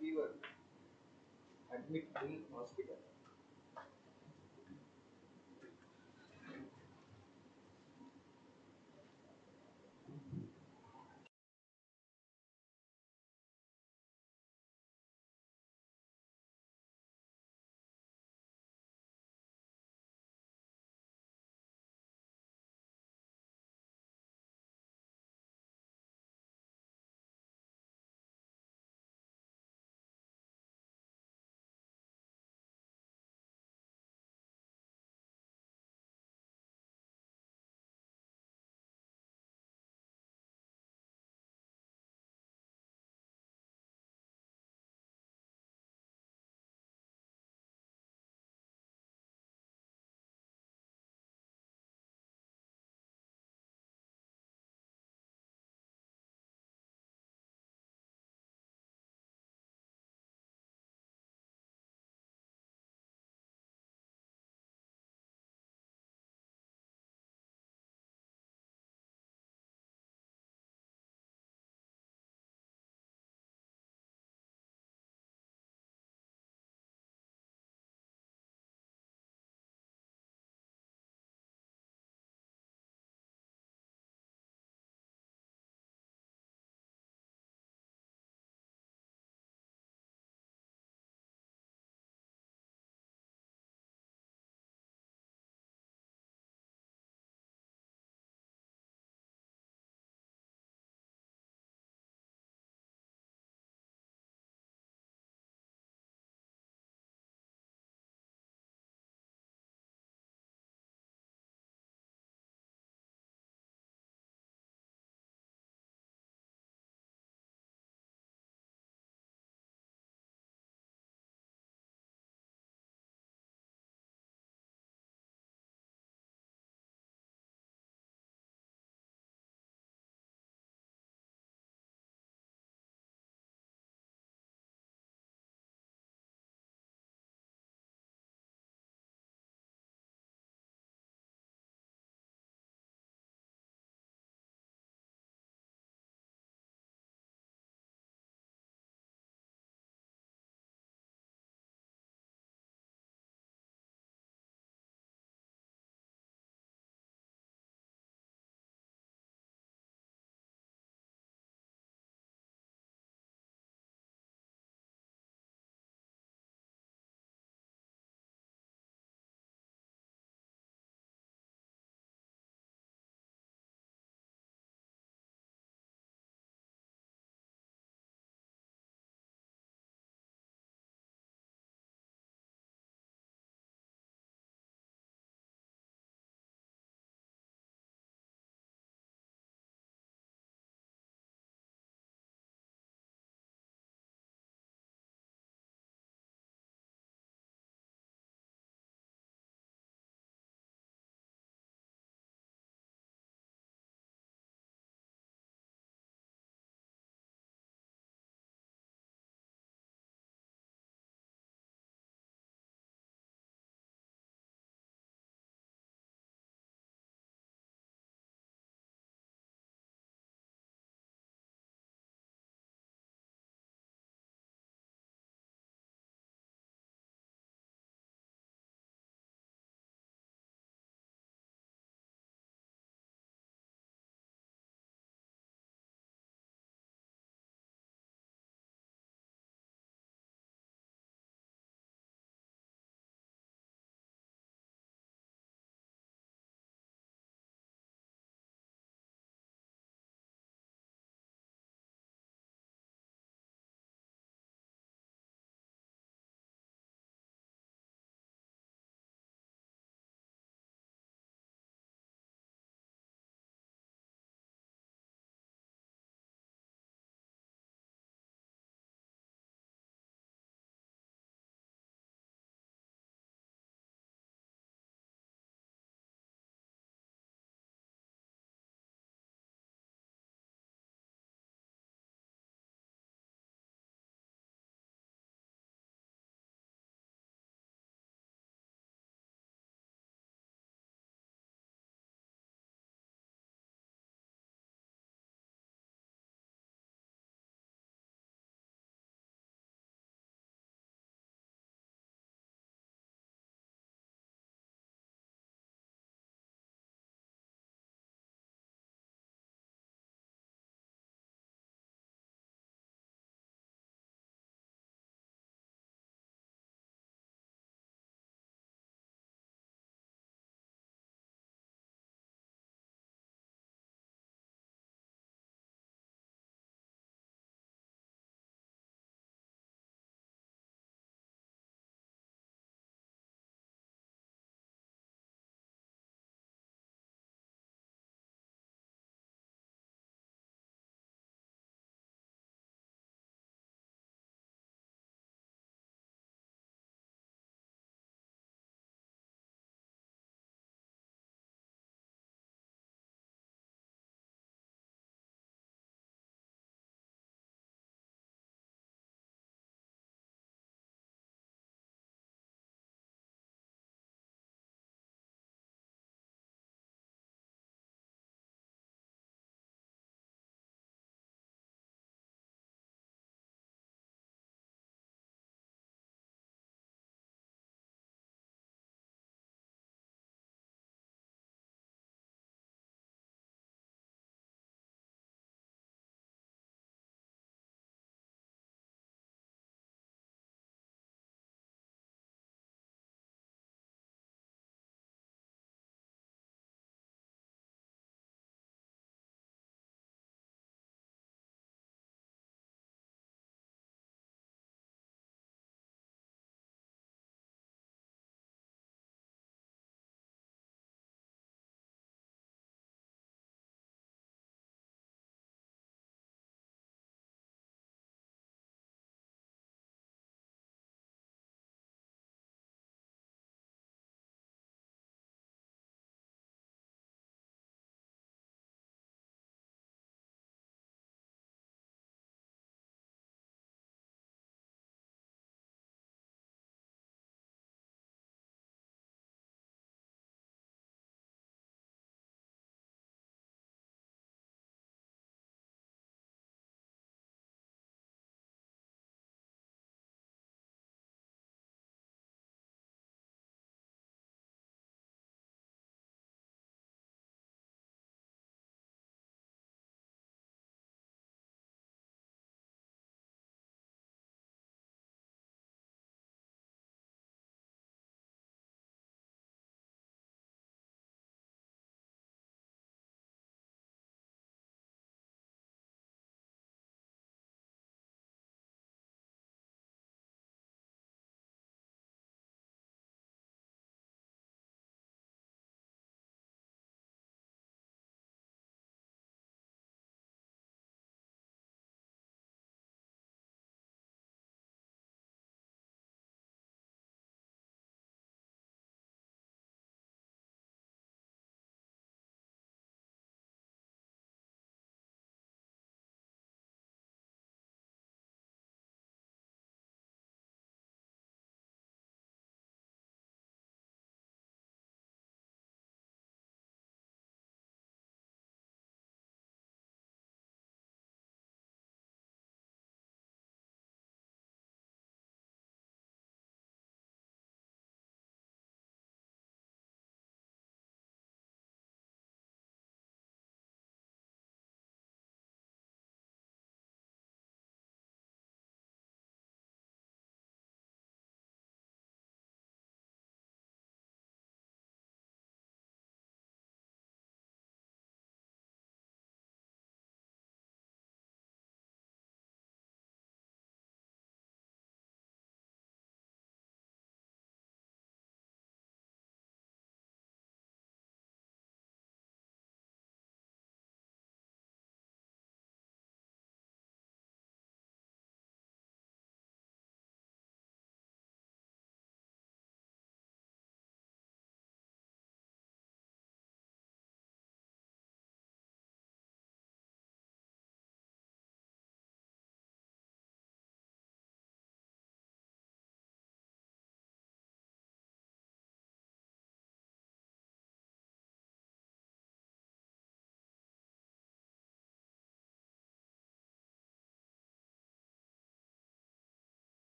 fever, admit in hospital.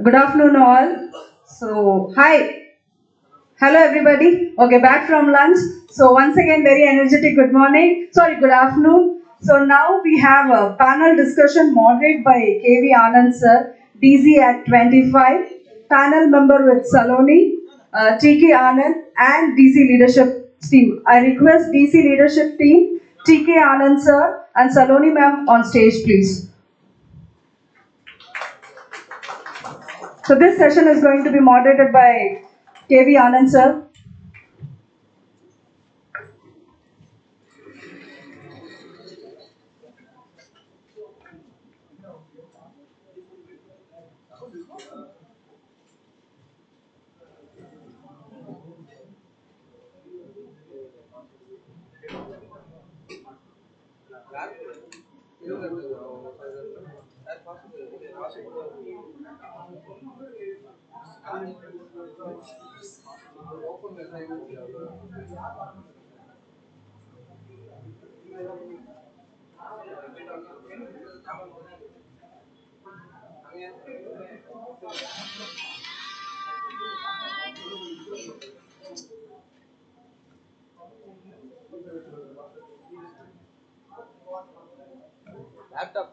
Good afternoon, all. So, hi. Hello, everybody. Okay, back from lunch. So, once again, very energetic good morning. Sorry, good afternoon. So, now we have a panel discussion moderated by KV Anand sir, DZ at 25, panel member with Saloni, TK Anand, and DC leadership team. I request DC leadership team, TK Anand sir, and Saloni ma'am on stage, please. So this session is going to be moderated by KV Anand sir.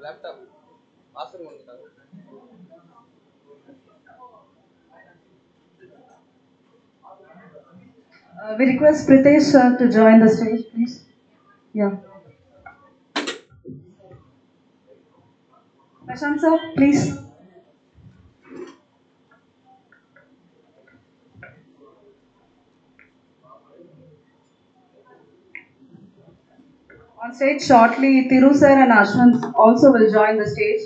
laptop password வந்துட்டாங்க. We request Pritesh sir to join the stage, please. Yeah. Prashant sir, please. On stage shortly, Thiru sir and Ashwin also will join the stage.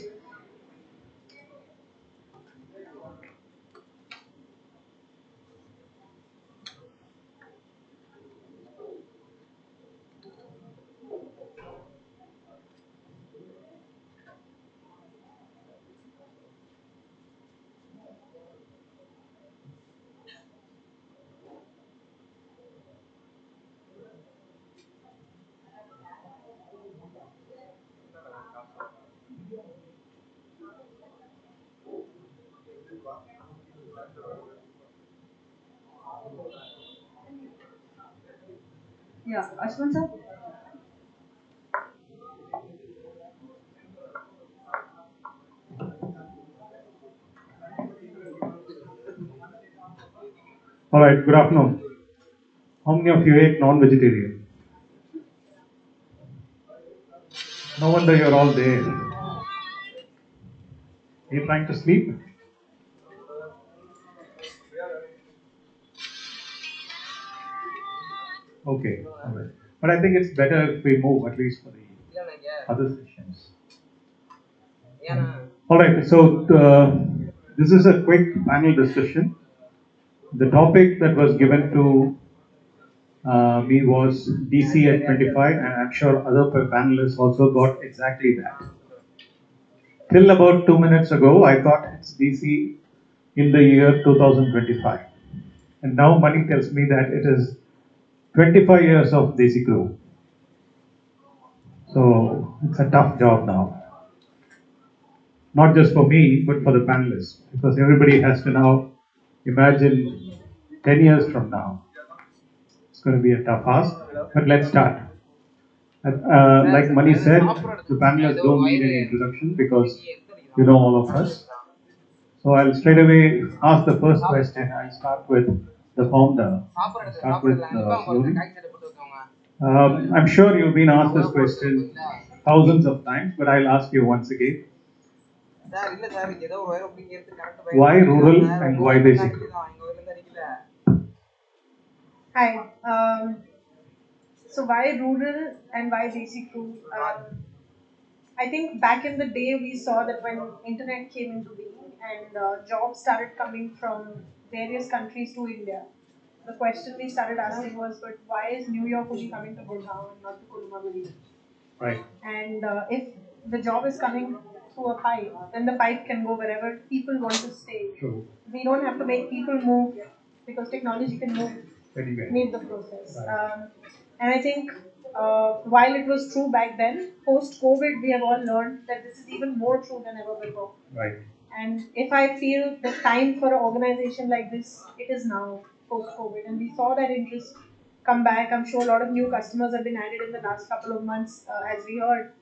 Yeah, Ashwin sir. All right, good afternoon. How many of you ate non-vegetarian? No wonder you're all there. Are you trying to sleep? Okay, all right. But I think it's better if we move at least for the other sessions. All right, so this is a quick panel discussion. The topic that was given to me was DC at 25, and I'm sure other panelists also got exactly that. Till about 2 minutes ago, I thought it's DC in the year 2025. And now money tells me that it is 25 years of Desi Crew. So it's a tough job now. Not just for me, but for the panelists, because everybody has to now imagine 10 years from now. It's going to be a tough ask, but let's start. Like Mani said, the panelists don't need any introduction because you know all of us. So I'll straight away ask the first question. I'll start with the founder. I'll start with Slowly. I'm sure you've been asked this question thousands of times, but I'll ask you once again. Why rural and why basic? Hi. So why rural and why basic crew? I think back in the day we saw that when internet came into being and jobs started coming from various countries to India, the question we started asking was, but why is New York only coming to Gurgaon and not to Kolumaguri? Right. And if the job is coming through a pipe, then the pipe can go wherever people want to stay. True. We don't have to make people move because technology can move the process. Right. And I think while it was true back then, post-COVID, we have all learned that this is even more true than ever before. Right. And if I feel the time for an organization like this, it is now, post-COVID. And we saw that interest come back. I'm sure a lot of new customers have been added in the last couple of months, as we heard.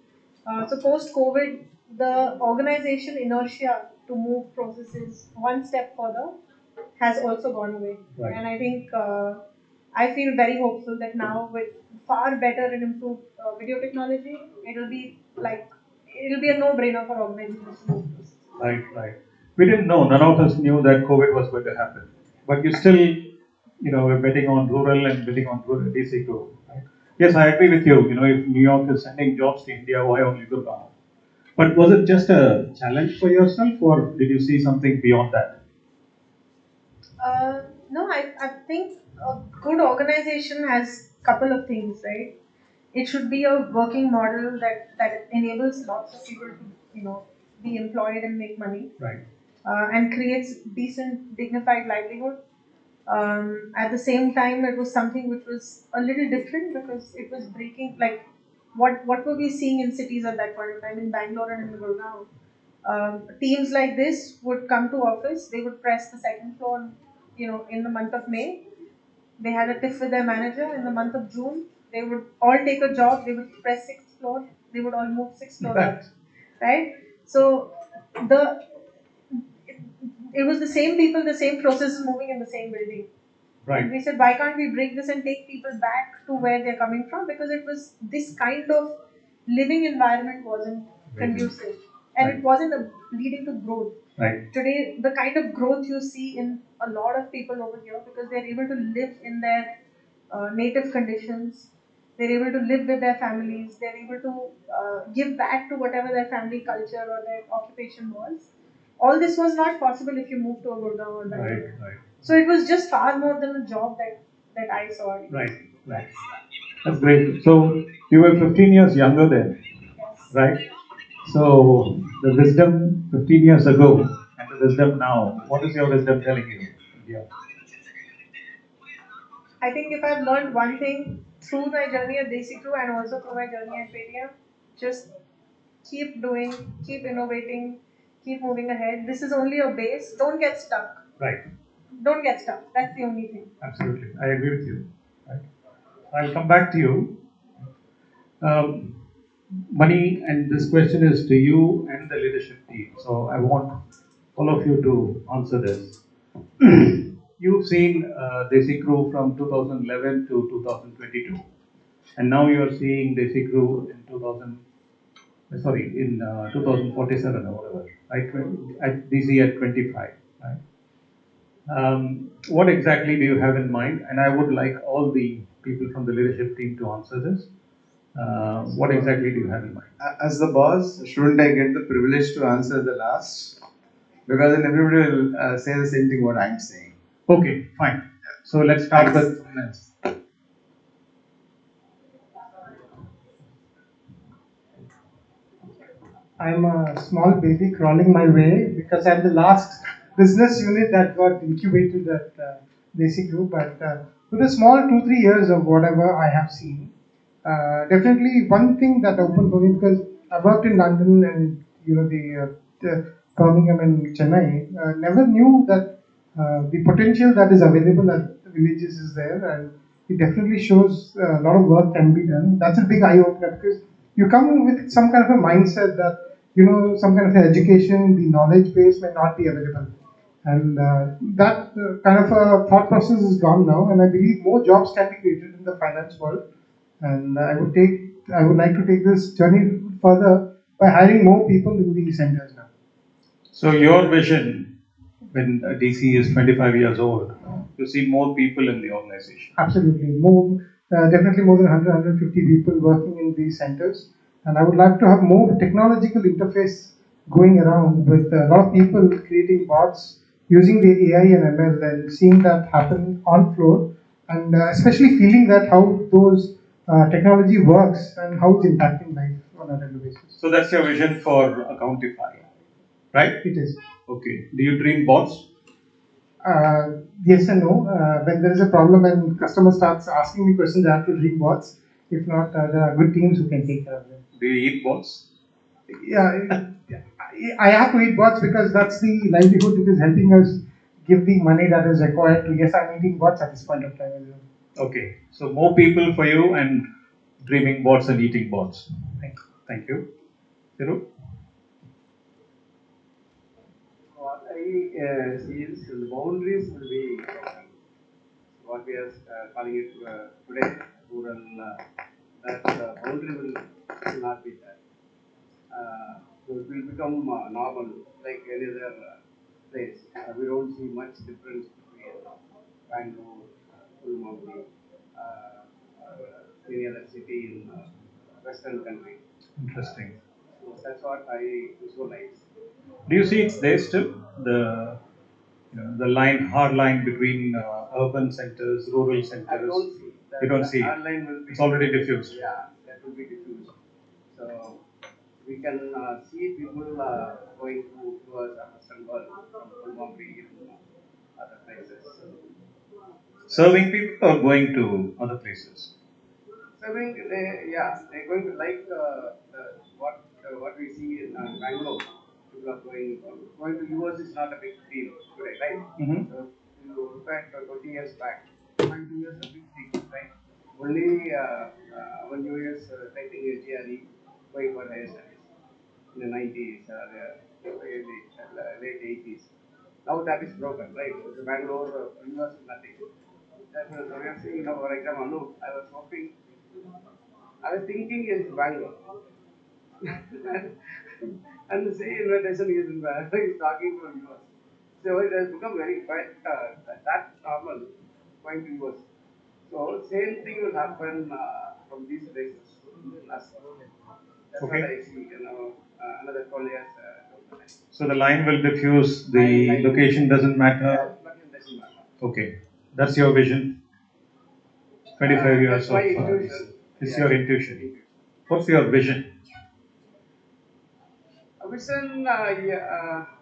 So post-COVID, the organization inertia to move processes one step further has also gone away. Right. And I think I feel very hopeful that now with far better and improved video technology, it'll be a no-brainer for organizations to move this. Right, right. We didn't know, none of us knew that COVID was going to happen. But you still, we're betting on rural and betting on rural DC too. Right? Yes, I agree with you. If New York is sending jobs to India, why only Gurgaon? But was it just a challenge for yourself, or did you see something beyond that? No, I think a good organization has a couple of things, right? It should be a working model that enables lots of people to, be employed and make money. Right. And creates decent, dignified livelihood. At the same time, it was something which was a little different because it was breaking, like, what were we seeing in cities at that point of time, in Bangalore and in Gurgaon? Teams like this would come to office, they would press the second floor, in the month of May. They had a tiff with their manager. In the month of June, they would all take a job, they would press 6th floor, they would all move 6th floor up. Right? So, it was the same people, the same process moving in the same building. Right. And we said, why can't we break this and take people back to where they're coming from? Because it was this kind of living environment wasn't conducive. And it wasn't leading to growth. Right. Today, the kind of growth you see in a lot of people over here, because they're able to live in their native conditions, they're able to live with their families, they're able to give back to whatever their family culture or their occupation was. All this was not possible if you moved to a Gurgaon or Bangalore. Right. So it was just far more than a job that I saw. Right. That's great. So you were 15 years younger then, right? So the wisdom 15 years ago and the wisdom now, what is your wisdom telling you? Yeah. I think if I've learned one thing through my journey at Desi Crew and also through my journey at Paytm, just keep doing, keep innovating, keep moving ahead. This is only a base. Don't get stuck. Right. Don't get stuck. That's the only thing. Absolutely. I agree with you. Right. I'll come back to you. Mani, and this question is to you and the leadership team. So I want all of you to answer this. You've seen Desi Crew from 2011 to 2022, and now you're seeing Desi Crew in 2047 or whatever, right? At DC at 25, right? What exactly do you have in mind? And I would like all the people from the leadership team to answer this. What exactly do you have in mind? As the boss, shouldn't I get the privilege to answer the last? Because then everybody will say the same thing what I'm saying. Okay, fine. So let's start with Nels. I'm a small baby crawling my way because I'm the last business unit that got incubated at Desi Group. But with a small 2-3 years of whatever I have seen, definitely one thing that opened for me, because I worked in London and the Birmingham and Chennai, never knew that the potential that is available at the villages is there, and it definitely shows a lot of work can be done. That's a big eye opener because you come with some kind of a mindset that some kind of education, the knowledge base may not be available, and that kind of a thought process is gone now, and I believe more jobs can be created in the finance world, and I would like to take this journey further by hiring more people in these centers now. So your vision, when DC is 25 years old, you see more people in the organization. Absolutely, definitely more than 100-150 people working in these centers. And I would like to have more technological interface going around with a lot of people creating bots, using the AI and ML and seeing that happen on floor, and especially feeling that how those technology works and how it's impacting life on a regular basis. So that's your vision for Accountify, right? It is. Okay. Do you dream bots? Yes and no. When there is a problem and customer starts asking me questions, I have to dream bots. If not, there are good teams who can take care of them. Do you eat bots? Yeah, I have to eat bots because that's the livelihood which is helping us give the money that is required to. Yes, I'm eating bots at this point of time as well. Okay. So more people for you and dreaming bots and eating bots. Thank you. Thiru? What I see is the boundaries will be what we are calling it today rural. That boundary will not be there. So it will become normal like any other place. We don't see much difference between Bangalore, Kulmapuri, or any other city in Western country. Interesting. So that's what I visualize. Do you see it's there still? The line, hard line between urban centers, rural centers. I don't see. You don't see. Hard line will be. It's already diffused. Yeah, that will be diffused. So we can see people going towards the Western world from Kulmapuri and other places. Serving people or going to other places? Serving, they're going to like what we see in Bangalore. People are going to US is not a big deal today, right? Mm-hmm. So you look at 20 years back, going to US is a big deal, right? Only when US taking a GRE, going for higher studies in the 90s, late 80s. Now that is broken, right? So Bangalore, US is nothing. That's what we are seeing now. For example, look, I was thinking is Bangalore. And the same invitation is in Bangalore, he's talking from US. So it has become very quite that normal going to US. So same thing will happen from these places. That's what I see, another 12 years down the line. So the line will diffuse, the location doesn't matter. Location doesn't matter. Okay. That's your vision. 25 years That's my of intuition. it's your intuition. What's your vision? Vision,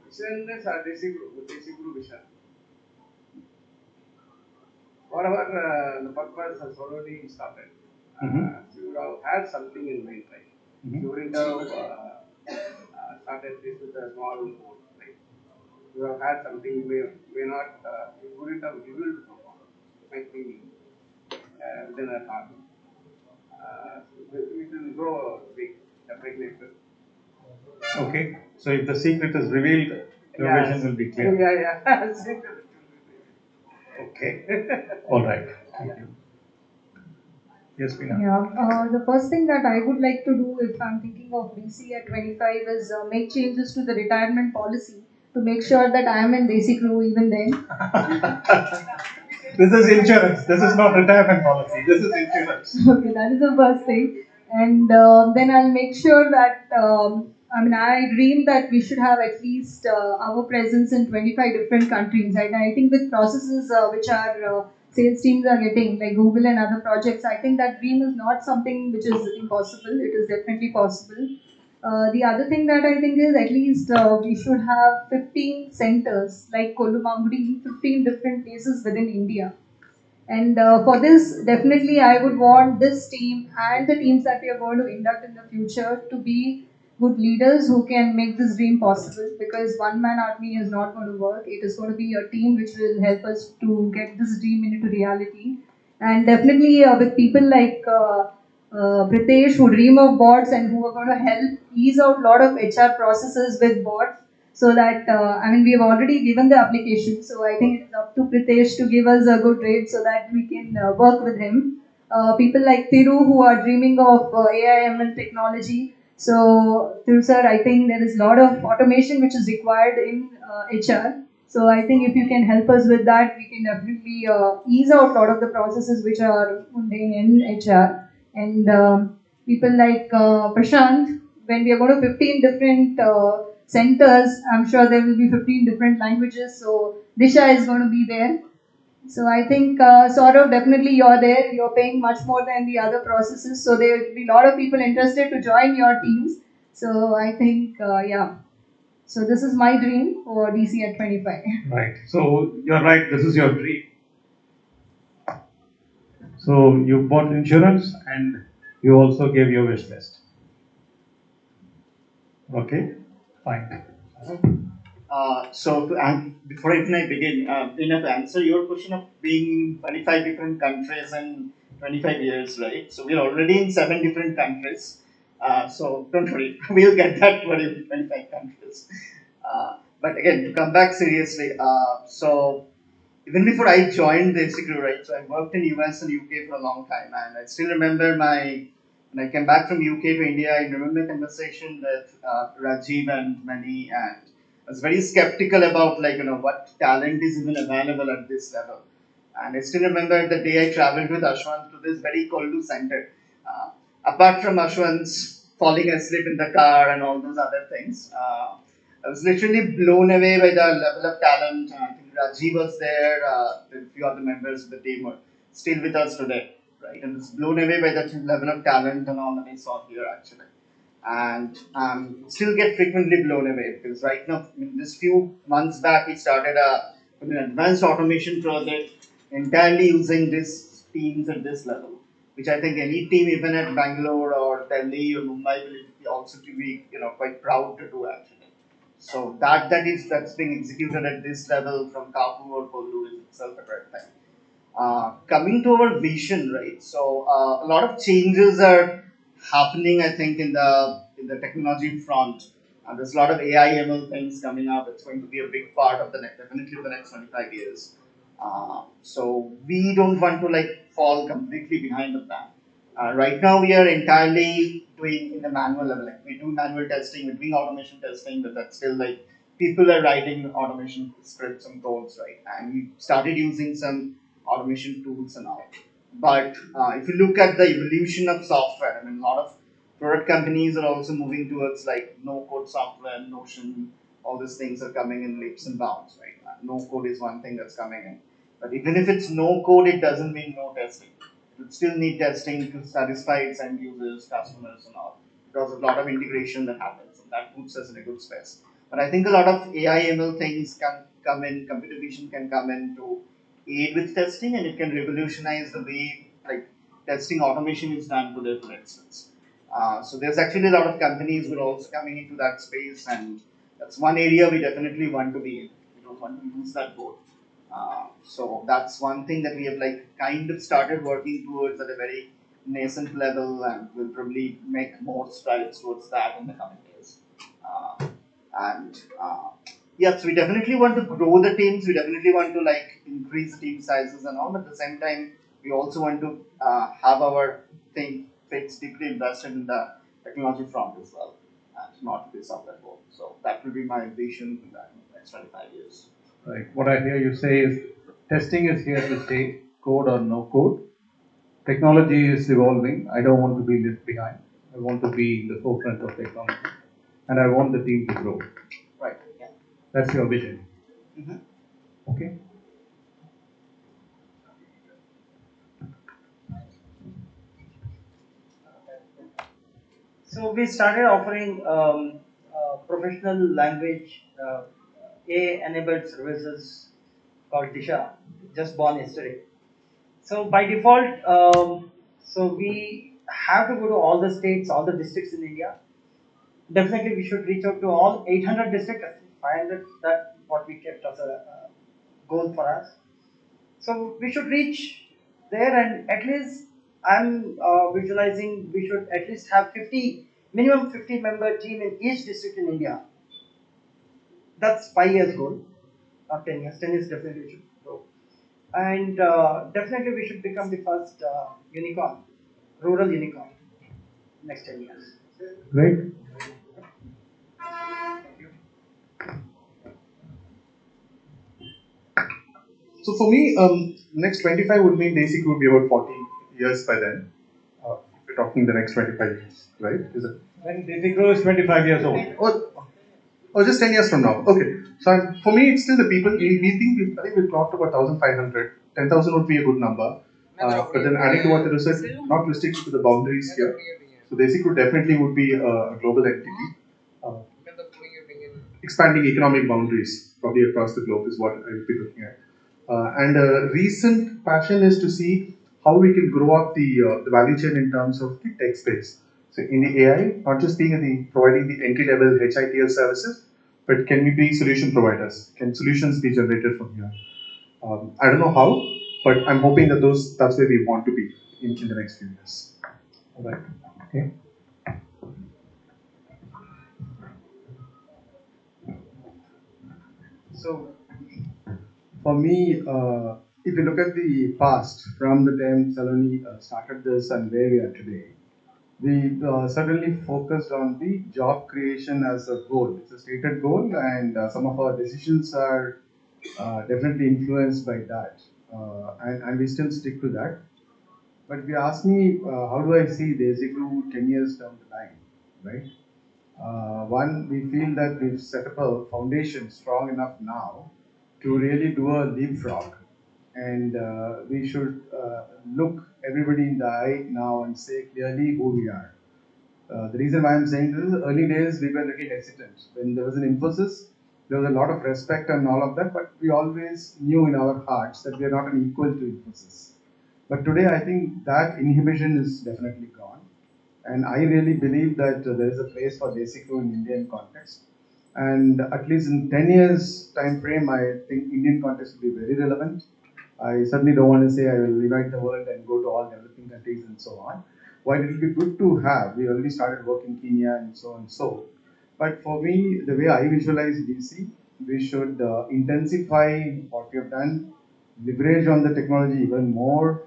vision is a Desi Guru vision. Whatever the purpose has already started. You would have had something in mind, right? You wouldn't have started this with a small goal, right? You have had something you may not, you wouldn't have revealed to perform. Might be within a thought. It will grow big, definitely it will. Okay. So if the secret is revealed, your vision will be clear. Yeah. Secret. Okay. All right. Thank you. Yes, Veena. Yeah, the first thing that I would like to do if I'm thinking of DC at 25 is make changes to the retirement policy to make sure that I am in Desi crew even then. This is insurance. This is not retirement policy. This is insurance. Okay, that is the first thing. And then I'll make sure that, I dream that we should have at least our presence in 25 different countries. And I think with processes which our sales teams are getting, like Google and other projects, I think that dream is not something which is impossible. It is definitely possible. The other thing that I think is at least we should have 15 centers like Kolumangudi, 15 different places within India. And for this, definitely I would want this team and the teams that we are going to induct in the future to be good leaders who can make this dream possible, because one man army is not going to work. It is going to be a team which will help us to get this dream into reality. And definitely with people like Pritesh who dream of bots and who are going to help ease out a lot of HR processes with bots, so that we have already given the application, so I think it's up to Pritesh to give us a good rate so that we can work with him. People like Thiru who are dreaming of AI/ML technology. So Thiru sir, I think there is a lot of automation which is required in HR. So I think if you can help us with that, we can definitely ease out a lot of the processes which are mundane in HR. And people like Prashant, when we are going to 15 different centers. I'm sure there will be 15 different languages. So Disha is going to be there. So I think Saurav, definitely you're there. You're paying much more than the other processes. So there will be a lot of people interested to join your teams. So I think, yeah. So this is my dream for DC at 25. Right. So you're right. This is your dream. So you bought insurance and you also gave your wish list. Okay. Fine. So before even I begin, Dina, to answer your question of being in 25 different countries in 25 years, right? So we're already in 7 different countries. So don't worry, we'll get that for you in 25 countries. But again, to come back seriously, so even before I joined the Crew, right? So I worked in US and UK for a long time, and I still remember when I came back from UK to India. I remember a conversation with Rajiv and Mani, and I was very skeptical about what talent is even available at this level. And I still remember the day I traveled with Ashwant to this very Koldu center. Apart from Ashwant's falling asleep in the car and all those other things, I was literally blown away by the level of talent. I think Rajiv was there, a few other members of the team are still with us today, right? And I was blown away by that level of talent and all that I saw here actually. And still get frequently blown away because right now, this few months back, we started an advanced automation project entirely using these teams at this level, which I think any team, even at Bangalore or Delhi or Mumbai, will also be quite proud to do actually. So that's being executed at this level from Kapu or Kollu is itself a great thing. Coming to our vision, right? So a lot of changes are happening, I think, in the technology front. There's a lot of AI ML things coming up. It's going to be a big part of definitely the next 25 years. So we don't want to fall completely behind the plan. Right now, we are entirely doing in the manual level. Like we do manual testing, we're doing automation testing, but that's still people are writing automation scripts and codes, right? And we started using some automation tools and all. But if you look at the evolution of software, I mean, a lot of product companies are also moving towards no code software, Notion, all these things are coming in leaps and bounds, right? No code is one thing that's coming in. But even if it's no code, it doesn't mean no testing. You still need testing to satisfy its end users, customers, and all, because of a lot of integration that happens, and that puts us in a good space. But I think a lot of AI ML things can come in, computer vision can come in to aid with testing, and it can revolutionize the way testing automation is done today, for instance. So there's actually a lot of companies who are also coming into that space, and that's one area we definitely want to be in. We don't want to lose that boat. So that's one thing that we have kind of started working towards at a very nascent level, and we'll probably make more strides towards that in the coming years. And yes, we definitely want to grow the teams. We definitely want to increase the team sizes and all. But at the same time, we also want to have our thing fixed deeply invested in the technology front as well, and not this software board. So that will be my vision in the next 25 years. Right. What I hear you say is testing is here to stay, code or no code. Technology is evolving. I don't want to be left behind. I want to be in the forefront of technology, and I want the team to grow. Right. Yeah. That's your vision. Mm-hmm. Okay. So we started offering professional language AI-enabled services called Disha, just born yesterday. So by default, so we have to go to all the states, all the districts in India. Definitely, we should reach out to all 800 districts. 500, that what we kept as a goal for us. So we should reach there, and at least I'm visualizing we should at least have 50, minimum 50 member team in each district in India. That's 5 years goal, not 10 years. 10 years definitely we should go. And definitely we should become the first unicorn, rural unicorn, next 10 years. Great. So for me, next 25 would mean Desi would be about 40 years by then. If we're talking the next 25 years, right? Is it? When Desi Crew is 25 years old. Oh, Oh, just 10 years from now. Okay. So for me, it's still the people. I think we've talked about 1,500. 10,000 would be a good number. But then adding to what the research, not restricted to the boundaries here. So Desiku definitely would be a global entity. Uh, Expanding economic boundaries probably across the globe is what I would be looking at. And a recent passion is to see how we can grow up the value chain in terms of the tech space. So in the AI, not just being providing the entry level HITL services, but can we be solution providers? Can solutions be generated from here? I don't know how, but I'm hoping that that's where we want to be in the next few years. All right. Okay. So for me, if you look at the past, from the time Saloni started this and where we are today, we certainly focused on the job creation as a goal. It's a stated goal, and some of our decisions are definitely influenced by that. And we still stick to that. But if you ask me, how do I see Desiku 10 years down the line, right? One, we feel that we've set up a foundation strong enough now to really do a leapfrog. And we should look everybody in the eye now and say clearly who we are. The reason why I'm saying this is early days we were a little hesitant. When there was an emphasis, there was a lot of respect and all of that, but we always knew in our hearts that we are not an equal to emphasis. But today I think that inhibition is definitely gone. And I really believe that there is a place for Desiku in Indian context. And at least in 10 years time frame, I think Indian context will be very relevant. I certainly don't want to say I will divide the world and go to all developing countries and so on. While it will be good to have, we already started work in Kenya and so on and so. But for me, the way I visualize DC, we should intensify what we have done, leverage on the technology even more,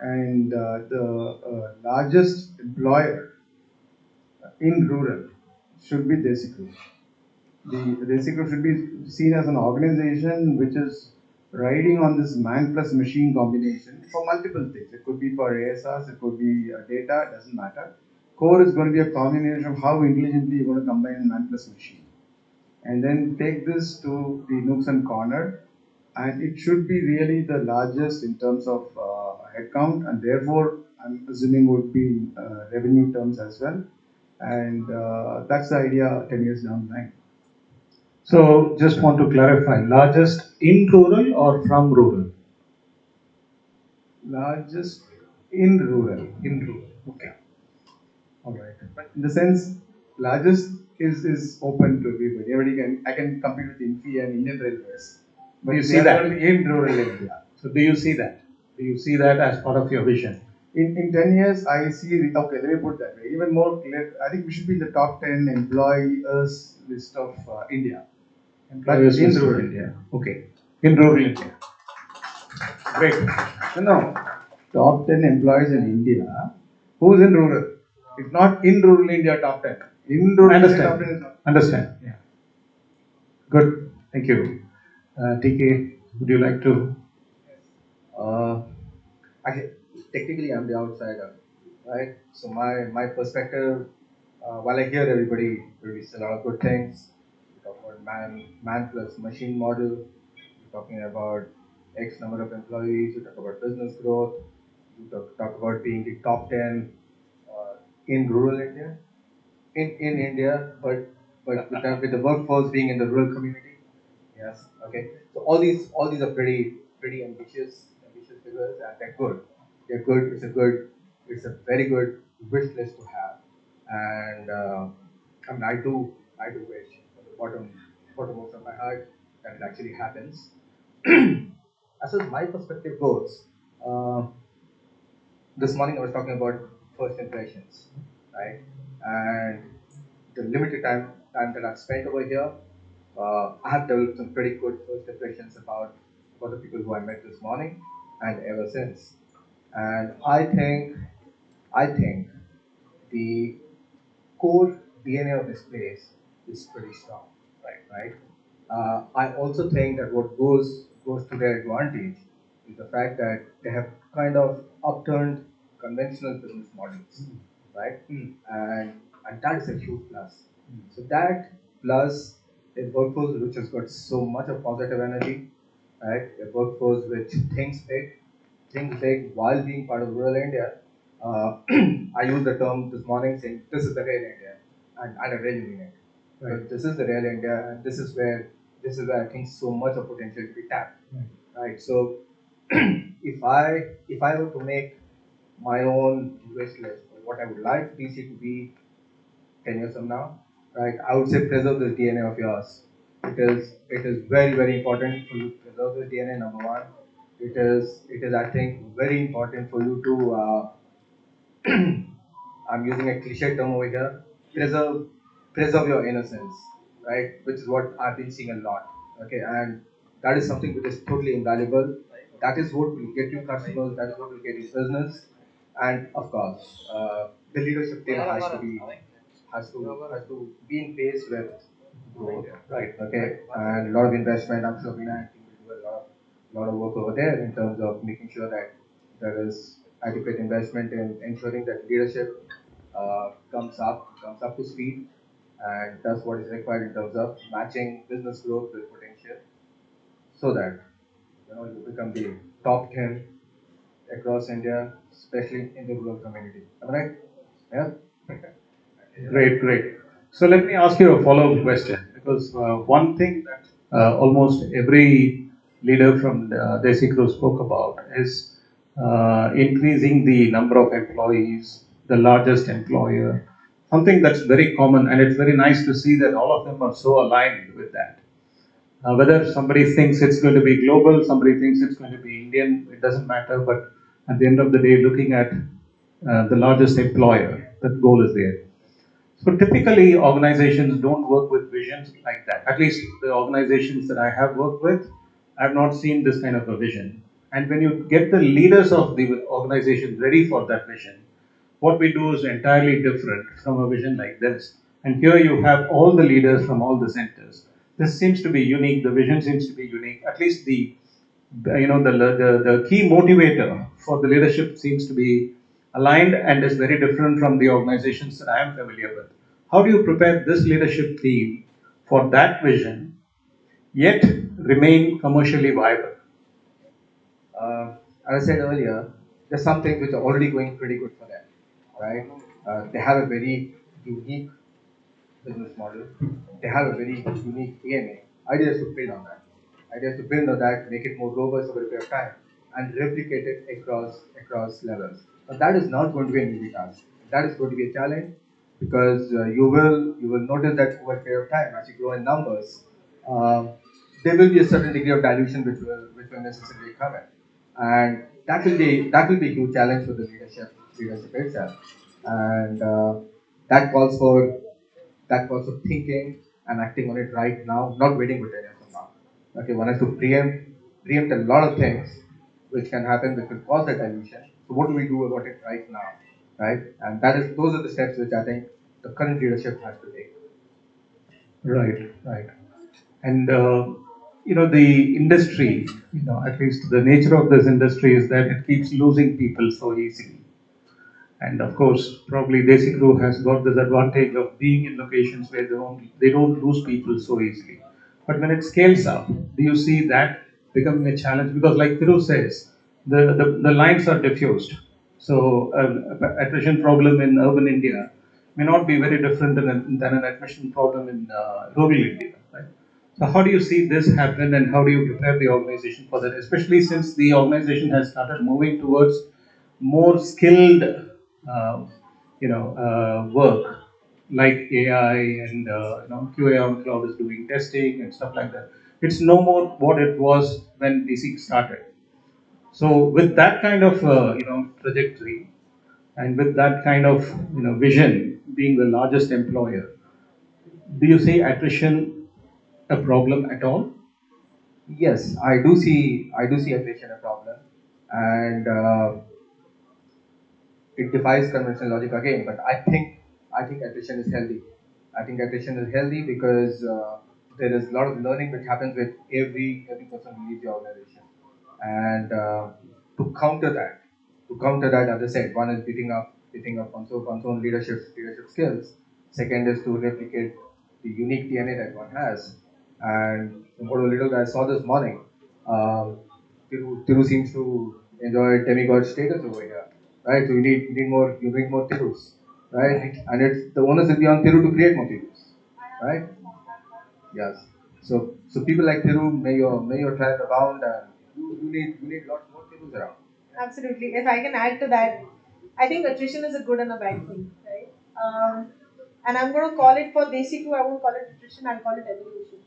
and the largest employer in rural should be Desiku. The Desiku should be seen as an organization which is riding on this man plus machine combination for multiple things. It could be for ASRs, it could be data, it doesn't matter. Core is going to be a combination of how intelligently you're going to combine man plus machine. And then take this to the nooks and corner, and it should be really the largest in terms of headcount, and therefore I'm assuming would be in revenue terms as well. And that's the idea 10 years down the line. So just want to clarify, largest in rural or from rural? Largest in rural. In rural. Okay. All right. But in the sense, largest is open to everybody. Everybody can. I can compete with Infi and Indian Railways. Do you see that in rural India? So do you see that? Do you see that as part of your vision? In 10 years, I see. Okay, let me put that way. Even more clear. I think we should be in the top 10 employers list of India. Employers in list of rural India. Okay. In rural India. Great. No. Top 10 employees in India. Who's in rural? If not in rural India, top 10. In rural India, top 10 is not. Understand. Yeah. Good. Thank you. TK, would you like to? Actually, technically, I'm the outsider, right? So my perspective, while I hear everybody release a lot of good things, we talk about man plus machine model, we're talking about X number of employees, we talk about business growth, we talk about being the top 10 in rural India, in India, but with the workforce being in the rural community. Yes. Okay. So all these are pretty ambitious figures, and they're good. They're good. It's a very good wish list to have. And I mean, I do wish from the bottommost of my heart that it actually happens. As far as my perspective goes, this morning I was talking about first impressions, right? And the limited time that I've spent over here, I have developed some pretty good first impressions about the people who I met this morning and ever since. And I think the core DNA of this place is pretty strong, right? I also think that what goes to their advantage is the fact that they have kind of upturned conventional business models, right? And that is a huge plus. So that plus a workforce which has got so much of positive energy, right? A workforce which thinks big while being part of rural India. I used the term this morning saying this is the real India, and I really mean it. Right. This is the real India, and this is where I think so much of potential to be tapped. Right. So if I were to make my own wish list for what I would like DC to be 10 years from now, right? I would say preserve this DNA of yours. It is very very important for you to preserve this DNA. Number one, it is I think very important for you to I'm using a cliche term over here. Preserve your innocence, right? Which is what I've been seeing a lot. Okay, and that is something which is totally invaluable. That is what will get you customers. That is what will get you business, and of course, the leadership team has to be in pace with growth, right? Okay, and a lot of investment. I'm sure Vina and team will do a lot of work over there in terms of making sure that there is adequate investment in ensuring that leadership comes up to speed, and that's what is required in terms of matching business growth with potential, so that you become the top 10 across India, especially in the rural community. Am I right? Yeah. Great, great. So let me ask you a follow-up question, because one thing that almost every leader from Desikro spoke about is increasing the number of employees, the largest employer, something that's very common, and it's very nice to see that all of them are so aligned with that. Whether somebody thinks it's going to be global, somebody thinks it's going to be Indian, it doesn't matter, but at the end of the day, looking at the largest employer, that goal is there. So typically, organizations don't work with visions like that. At least the organizations that I have worked with, I have not seen this kind of a vision. And when you get the leaders of the organization ready for that vision, what we do is entirely different from a vision like this. And here you have all the leaders from all the centers. This seems to be unique. The vision seems to be unique. At least the key motivator for the leadership seems to be aligned and is very different from the organizations that I am familiar with. How do you prepare this leadership team for that vision, yet remain commercially viable? As I said earlier, there's some things which are already going pretty good for them, right? They have a very unique business model. They have a very unique AMA. Ideas to build on that. Ideas to build on that, make it more robust over a period of time, and replicate it across levels. But that is not going to be an easy task. That is going to be a challenge, because you will notice that over a period of time, as you grow in numbers, um, there will be a certain degree of dilution which will necessarily come in, and that will be a huge challenge for the leadership itself, and that calls for thinking and acting on it right now, not waiting for 10 years from now. Okay, one has to preempt a lot of things which can happen, which will cause that dilution. So what do we do about it right now, right? And those are the steps which I think the current leadership has to take. Right, right. And the industry, at least the nature of this industry is that it keeps losing people so easily. And of course, probably Desi Crew has got this advantage of being in locations where they don't lose people so easily. But when it scales up, do you see that becoming a challenge? Because like Thiru says, the lines are diffused. So attrition problem in urban India may not be very different than an admission problem in rural India. Right? So how do you see this happen, and how do you prepare the organization for that? Especially since the organization has started moving towards more skilled, work like AI and QA on cloud is doing testing and stuff like that. It's no more what it was when DC started. So with that kind of trajectory, and with that kind of vision, being the largest employer, do you see attrition a problem at all? Yes, I do see attrition a problem, and it defies conventional logic again. But I think attrition is healthy. I think attrition is healthy because there is a lot of learning which happens with every person who leaves the organization, and to counter that, as I said, one is beating up one's own leadership skills. Second is to replicate the unique DNA that one has. And from what little I saw this morning, Tiru seems to enjoy demigod status over here, right? So you need more Tirus, right? And it's the onus will be on Tiru to create more Tirus, right? Yes. So people like Tiru, may your tribe abound, and you need lots more Tirus around. Absolutely. If I can add to that, I think attrition is a good and a bad thing, right? And I'm going to call it for Desi too. I won't call it attrition. I'll call it evolution,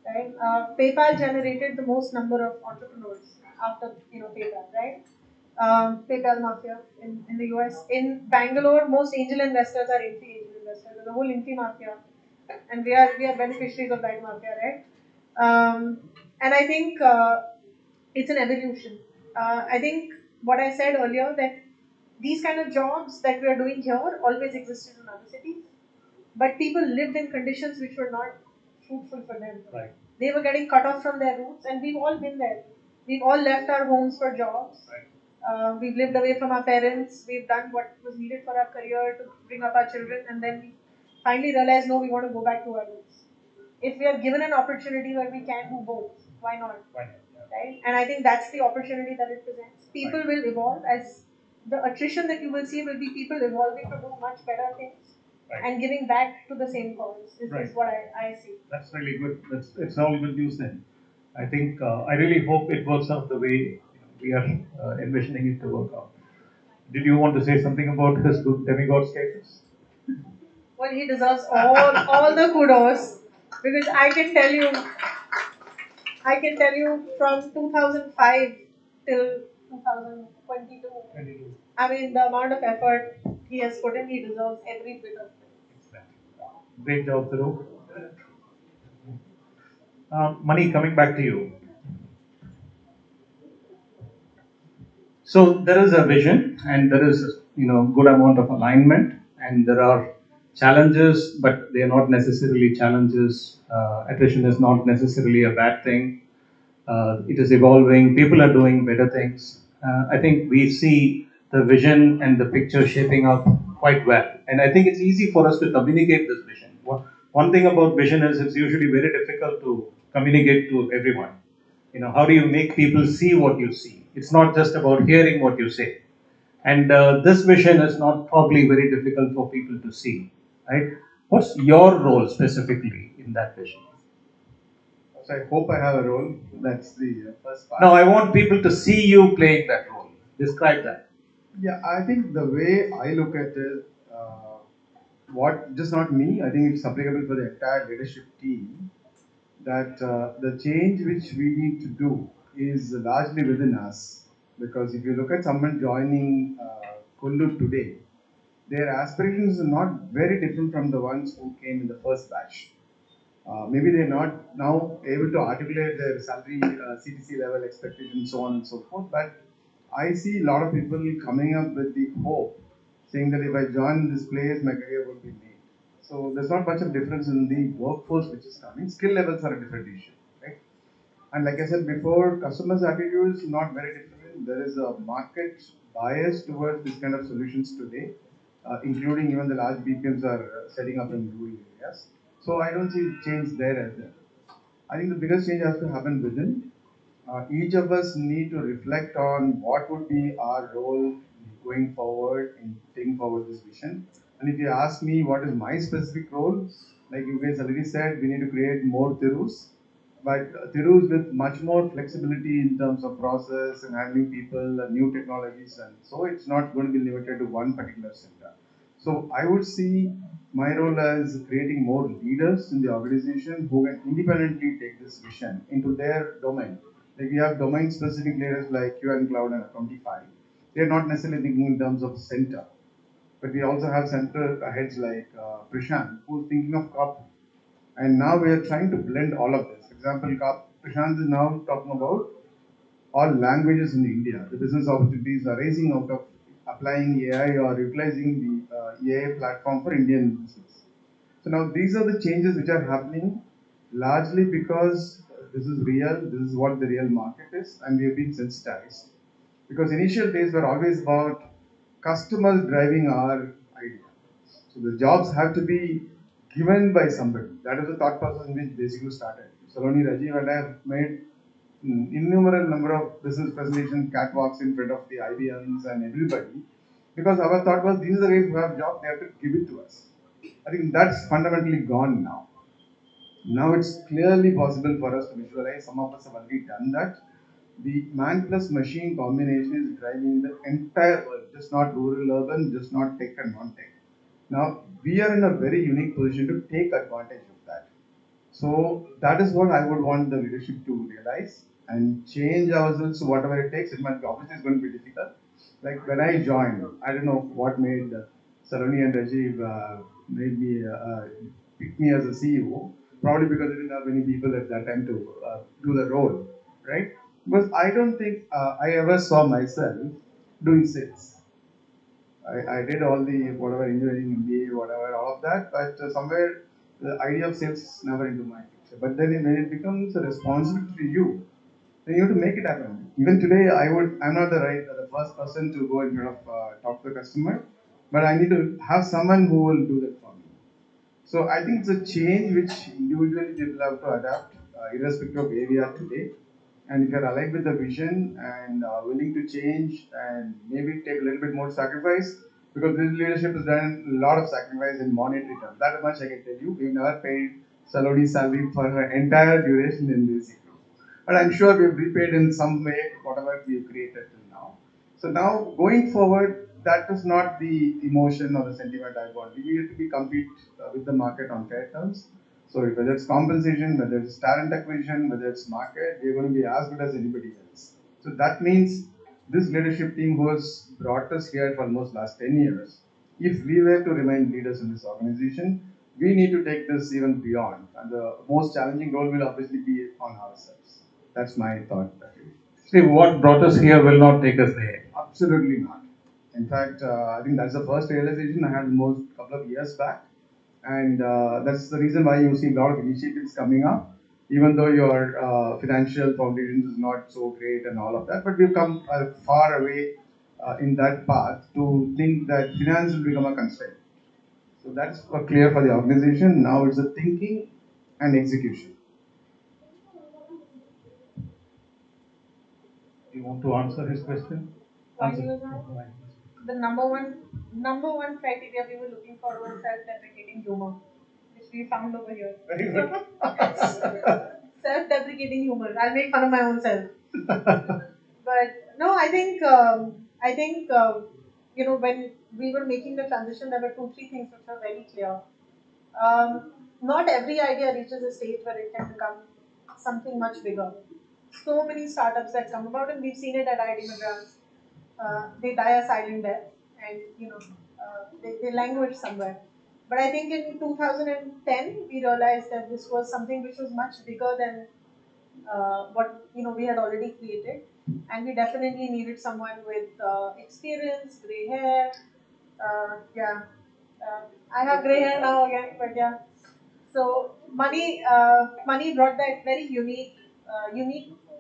right? PayPal generated the most number of entrepreneurs after PayPal, right? PayPal mafia in the US. In Bangalore, most angel investors are Infy angel investors. There's a whole Infy mafia, and we are beneficiaries of that mafia, right? And I think it's an evolution. I think what I said earlier that these kind of jobs that we are doing here always existed in other cities, but people lived in conditions which were not fruitful for them. Right. They were getting cut off from their roots, and we've all been there. We've all left our homes for jobs. Right. We've lived away from our parents. We've done what was needed for our career to bring up our children, and then we finally realized, no, we want to go back to our roots. If we are given an opportunity where we can do both, why not? Why not? Yeah. Right? And I think that's the opportunity that it presents. People Right. will evolve as the attrition that you will see will be people evolving to do much better things Right. and giving back to the same cause is Right. what I see. That's really good. It's all good news then. I think I really hope it works out the way we are envisioning it to work out. Did you want to say something about his good demigod status? Well, he deserves all the kudos because I can tell you from 2005 till 2022. I mean, the amount of effort he has put in, he deserves every bit of it. Great job, Thiru. Mani, coming back to you. So there is a vision, and there is good amount of alignment, and there are challenges, but they are not necessarily challenges. Attrition is not necessarily a bad thing. It is evolving. People are doing better things. I think we see the vision and the picture shaping up quite well, and I think it's easy for us to communicate this vision. One thing about vision is it's usually very difficult to communicate to everyone. How do you make people see what you see? It's not just about hearing what you say. And this vision is not probably very difficult for people to see, right? What's your role specifically in that vision? So I hope I have a role. That's the first part. No, I want people to see you playing that role. Describe that. Yeah, I think the way I look at it, just not me, I think it's applicable for the entire leadership team, that the change which we need to do is largely within us. Because if you look at someone joining Kullu today, their aspirations are not very different from the ones who came in the first batch. Maybe they're not now able to articulate their salary, CTC level expectations, so on and so forth. But I see a lot of people coming up with the hope, saying that if I join this place, my career will be made. So there's not much of difference in the workforce which is coming. Skill levels are a different issue, right? And like I said before, customers' attitude is not very different. There is a market bias towards this kind of solutions today, including even the large BPMs are setting up in rural areas. So I don't see change there as well. I think the biggest change has to happen within. Each of us need to reflect on what would be our role going forward in taking forward this vision. And if you ask me what is my specific role, like you guys already said, we need to create more Tirus, but Tirus with much more flexibility in terms of process and handling people and new technologies, and so it's not going to be limited to one particular center. So I would see my role as creating more leaders in the organization who can independently take this vision into their domain. Like we have domain specific leaders like QN Cloud and Accountify. They're not necessarily thinking in terms of center, but we also have center heads like Prashant, who's thinking of COP. And now we are trying to blend all of this. For example, COP, Prashant is now talking about all languages in India. The business opportunities are raising out of applying AI or utilizing the AI platform for Indian business. So now these are the changes which are happening largely because this is real, this is what the real market is, and we have been sensitized. Because initial days were always about customers driving our idea. So the jobs have to be given by somebody. That is the thought process in which basically started. Saloni, Rajiv, and I have made innumerable number of business presentations, catwalks in front of the IBMs and everybody, because our thought was these are the guys who have job, they have to give it to us. I think that's fundamentally gone now. Now it's clearly possible for us to visualize. Some of us have already done that. The man plus machine combination is driving the entire world, just not rural, urban, just not tech and non-tech. Now we are in a very unique position to take advantage of that. So that is what I would want the leadership to realize and change ourselves to whatever it takes. It might be obviously it's going to be difficult. Like when I joined, I don't know what made Saloni and Rajiv made me pick me as a CEO. Probably because I didn't have many people at that time to do the role, right? Because I don't think I ever saw myself doing sales. I did all the whatever engineering, MBA, whatever, all of that, but somewhere the idea of sales is never into my picture. But then when it becomes a responsibility to you, then you have to make it happen. Even today, I'm not the first person to go in front of talk to the customer, but I need to have someone who will do that for me. So I think it's a change which individually people have to adapt, irrespective of where we are today. And if you're aligned with the vision and willing to change and maybe take a little bit more sacrifice, because this leadership has done a lot of sacrifice in monetary terms. That much I can tell you. We've never paid Saloni's salary for her entire duration in this group. But I'm sure we've repaid in some way whatever we've created till now. So now going forward, that is not the emotion or the sentiment I want. We need to be compete with the market on fair terms. So whether it's compensation, whether it's talent acquisition, whether it's market, we're going to be as good as anybody else. So that means this leadership team who has brought us here for almost last 10 years, if we were to remain leaders in this organization, we need to take this even beyond. And the most challenging role will obviously be on ourselves. That's my thought. See, what brought us here will not take us there. Absolutely not. In fact, I think that's the first realization I had almost a couple of years back. And that's the reason why you see a lot of initiatives coming up, even though your financial foundations is not so great and all of that. But we've come far away in that path to think that finance will become a constraint. So that's clear for the organization. Now it's the thinking and execution. You want to answer his question? Answer. The number one criteria we were looking for was self-deprecating humor, which we found over here. Very good. Self-deprecating humor. I'll make fun of my own self. But no, I think when we were making the transition, there were 2-3 things which were very clear. Not every idea reaches a stage where it can become something much bigger. So many startups that come about, and we've seen it at IIT Madras. They die a silent death, and they languish somewhere. But I think in 2010 we realized that this was something which was much bigger than what we had already created, and we definitely needed someone with experience, gray hair. I have gray hair now again, but yeah. So money brought that very unique,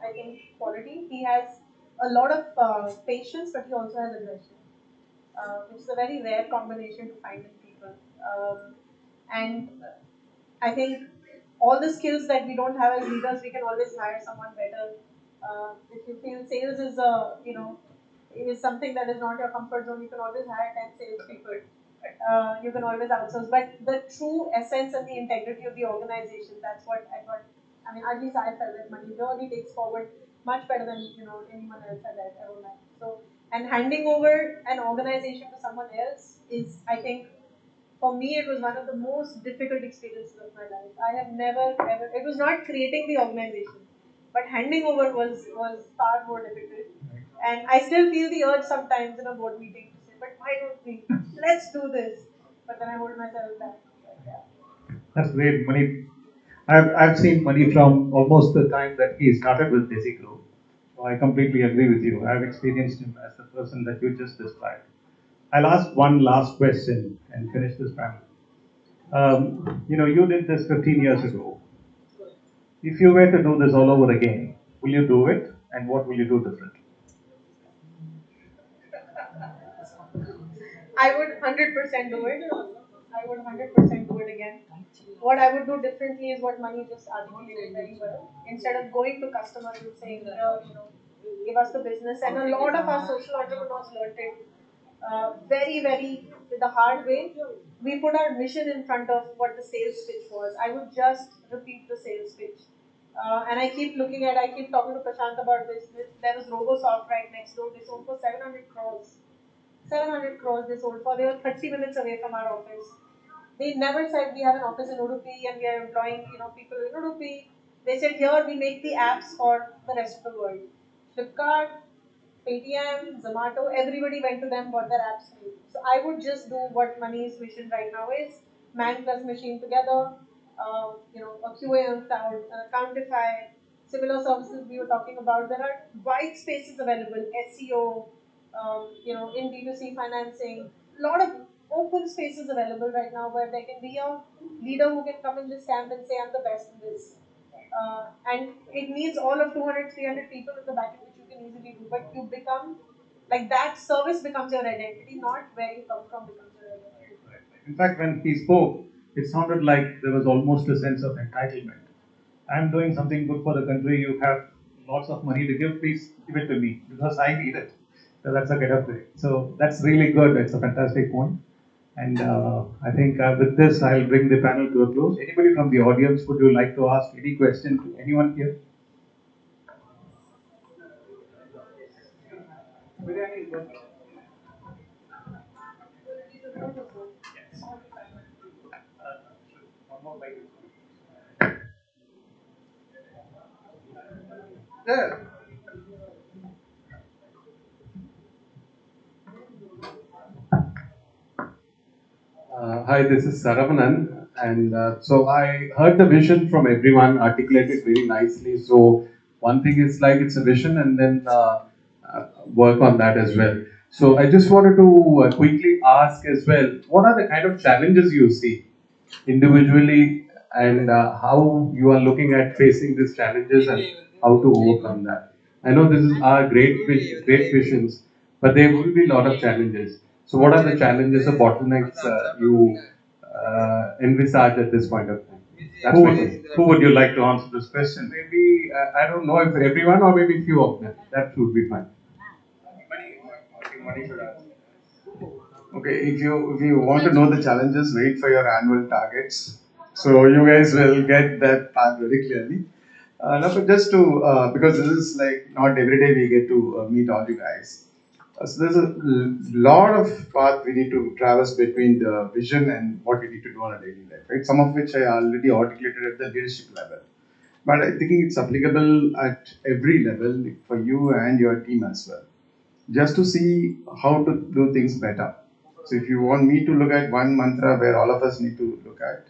I think, quality. He has a lot of patience, but he also has aggression, which is a very rare combination to find in people. And I think all the skills that we don't have as leaders, we can always hire someone better. If you feel sales is is something that is not your comfort zone, you can always hire 10 salespeople. You can always outsource. But the true essence and the integrity of the organization, that's what I got. I mean, at least I felt that money really takes forward much better than anyone else had ever met. So, and handing over an organization to someone else is, I think, for me, it was one of the most difficult experiences of my life. I have never ever. It was not creating the organization, but handing over was far more difficult. And I still feel the urge sometimes in a board meeting to say, "But why don't we? Let's do this." But then I hold myself back. But yeah. That's great. Money. I've seen money from almost the time that he started with Desi Group. So I completely agree with you. I've experienced him as the person that you just described. I'll ask one last question and finish this panel. You did this 15 years ago. If you were to do this all over again, will you do it? And what will you do differently? I would 100% do it. I would 100% do it again. What I would do differently is what Mani just articulated very well. Instead of going to customers and saying, give us the business, and a lot of our social entrepreneurs learned it very, the hard way. We put our mission in front of what the sales pitch was. I would just repeat the sales pitch. And I keep I keep talking to Prashant about this. There was RoboSoft right next door. They sold for 700 crores. 700 crores they sold for. They were 30 minutes away from our office. They never said we have an office in Udupi and we are employing people in Udupi. They said here we make the apps for the rest of the world. Flipkart, Paytm, Zomato, everybody went to them, got their apps made. So I would just do what Money's mission right now is: man plus machine together. A QA on cloud, an Accountify, similar services we were talking about. There are wide spaces available: SEO, in B2C financing. A lot of open spaces available right now where there can be a leader who can come in this camp and say, I'm the best in this. And it needs all of 200, 300 people in the back end, which you can easily do. But you become, like that service becomes your identity, not where you come from becomes your identity. In fact, when he spoke, it sounded like there was almost a sense of entitlement. I'm doing something good for the country. You have lots of money to give. Please give it to me because I need it. So that's a kind of thing. So that's really good. It's a fantastic point. And I think with this, I'll bring the panel to a close. Anybody from the audience, would you like to ask any question to anyone here? Yeah. Hi, this is Saravanan, and so I heard the vision from everyone articulated very nicely. So one thing is like it's a vision, and then work on that as well. So I just wanted to quickly ask as well, what are the kind of challenges you see individually, and how you are looking at facing these challenges and how to overcome that? I know this is our great visions, but there will be a lot of challenges. So, what are the challenges or bottlenecks you envisage at this point of time? That's my question. Who would you like to answer this question? Maybe I don't know if everyone or maybe few of them. That should be fine. Money should answer. Okay, if you want to know the challenges, wait for your annual targets. So you guys will get that path very clearly. No, but just to because this is like not every day we get to meet all you guys. So there's a lot of path we need to traverse between the vision and what we need to do on a daily life, right? Some of which I already articulated at the leadership level, but I think it's applicable at every level for you and your team as well, just to see how to do things better. So if you want me to look at one mantra where all of us need to look at,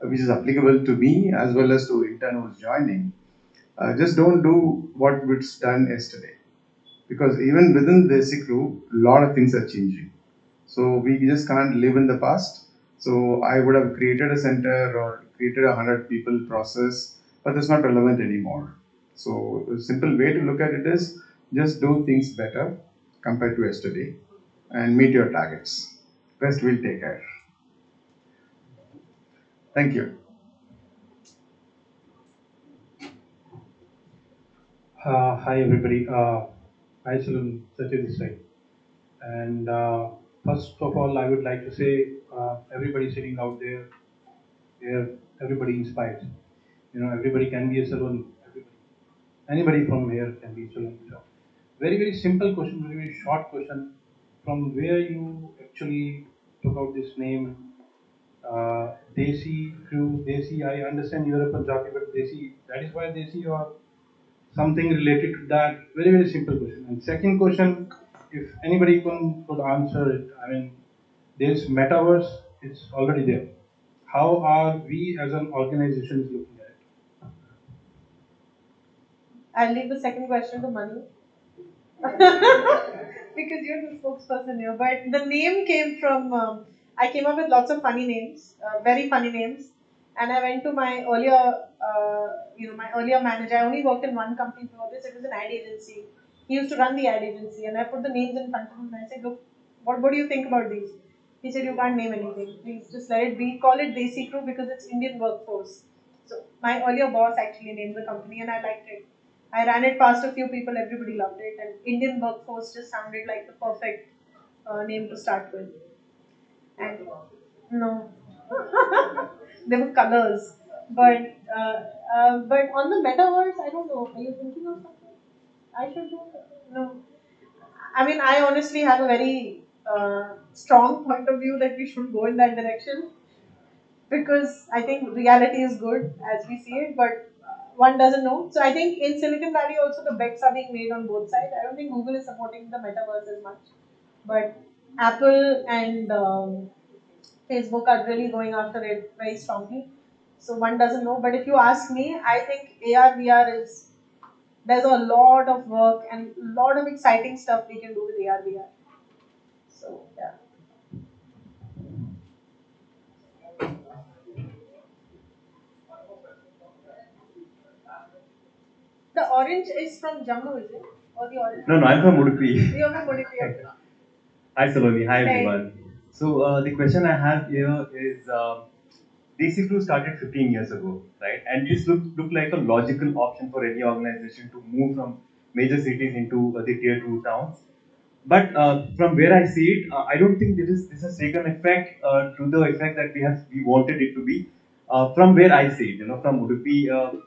which is applicable to me as well as to intern who's joining, just don't do what was done yesterday. Because even within the basic group, a lot of things are changing. So we just can't live in the past. So I would have created a center or created 100 people process, but that's not relevant anymore. So a simple way to look at it is just do things better compared to yesterday and meet your targets. Rest will take care. Thank you. Hi everybody. Hi Salam, Sachin this side. And first of all, I would like to say everybody sitting out there, everybody inspires. Everybody can be a Salon. Anybody from here can be a Salon. So, very simple question, very short question. From where you actually took out this name, Desi crew, Desi. I understand you are a Punjabi, but Desi. That is why Desi or something related to that. Very simple question. And second question, if anybody could answer it, I mean, this metaverse is already there. How are we as an organization looking at it? I'll leave the second question to Mani. Because you're the spokesperson here. But the name came from, I came up with lots of funny names, very funny names. And I went to my earlier manager. I only worked in one company before this. It was an ad agency. He used to run the ad agency. And I put the names in front of him and I said, look, what do you think about these? He said, you can't name anything. Please just let it be. Call it Desi Crew because it's Indian workforce. So my earlier boss actually named the company and I liked it. I ran it past a few people, everybody loved it. And Indian workforce just sounded like the perfect name to start with. And no, they were colors. But on the metaverse, I don't know. Are you thinking of something? I should do it? No. I mean, I honestly have a very strong point of view that we should go in that direction because I think reality is good as we see it, but one doesn't know. So I think in Silicon Valley also the bets are being made on both sides. I don't think Google is supporting the metaverse as much, but Apple and Facebook are really going after it very strongly. So one doesn't know. But if you ask me, I think AR VR is there's a lot of work and a lot of exciting stuff we can do with AR VR. So yeah. The orange is from Jammu, is it? Or the orange? No, I'm from Udupi. You're from Udupi. Okay. Hi Saloni, hi Hey. everyone. So the question I have here is, Desi Crew started 15 years ago, right? And this looked like a logical option for any organization to move from major cities into the tier 2 towns. But from where I see it, I don't think this has taken effect to the effect that we wanted it to be. From where I see it, from Udupi,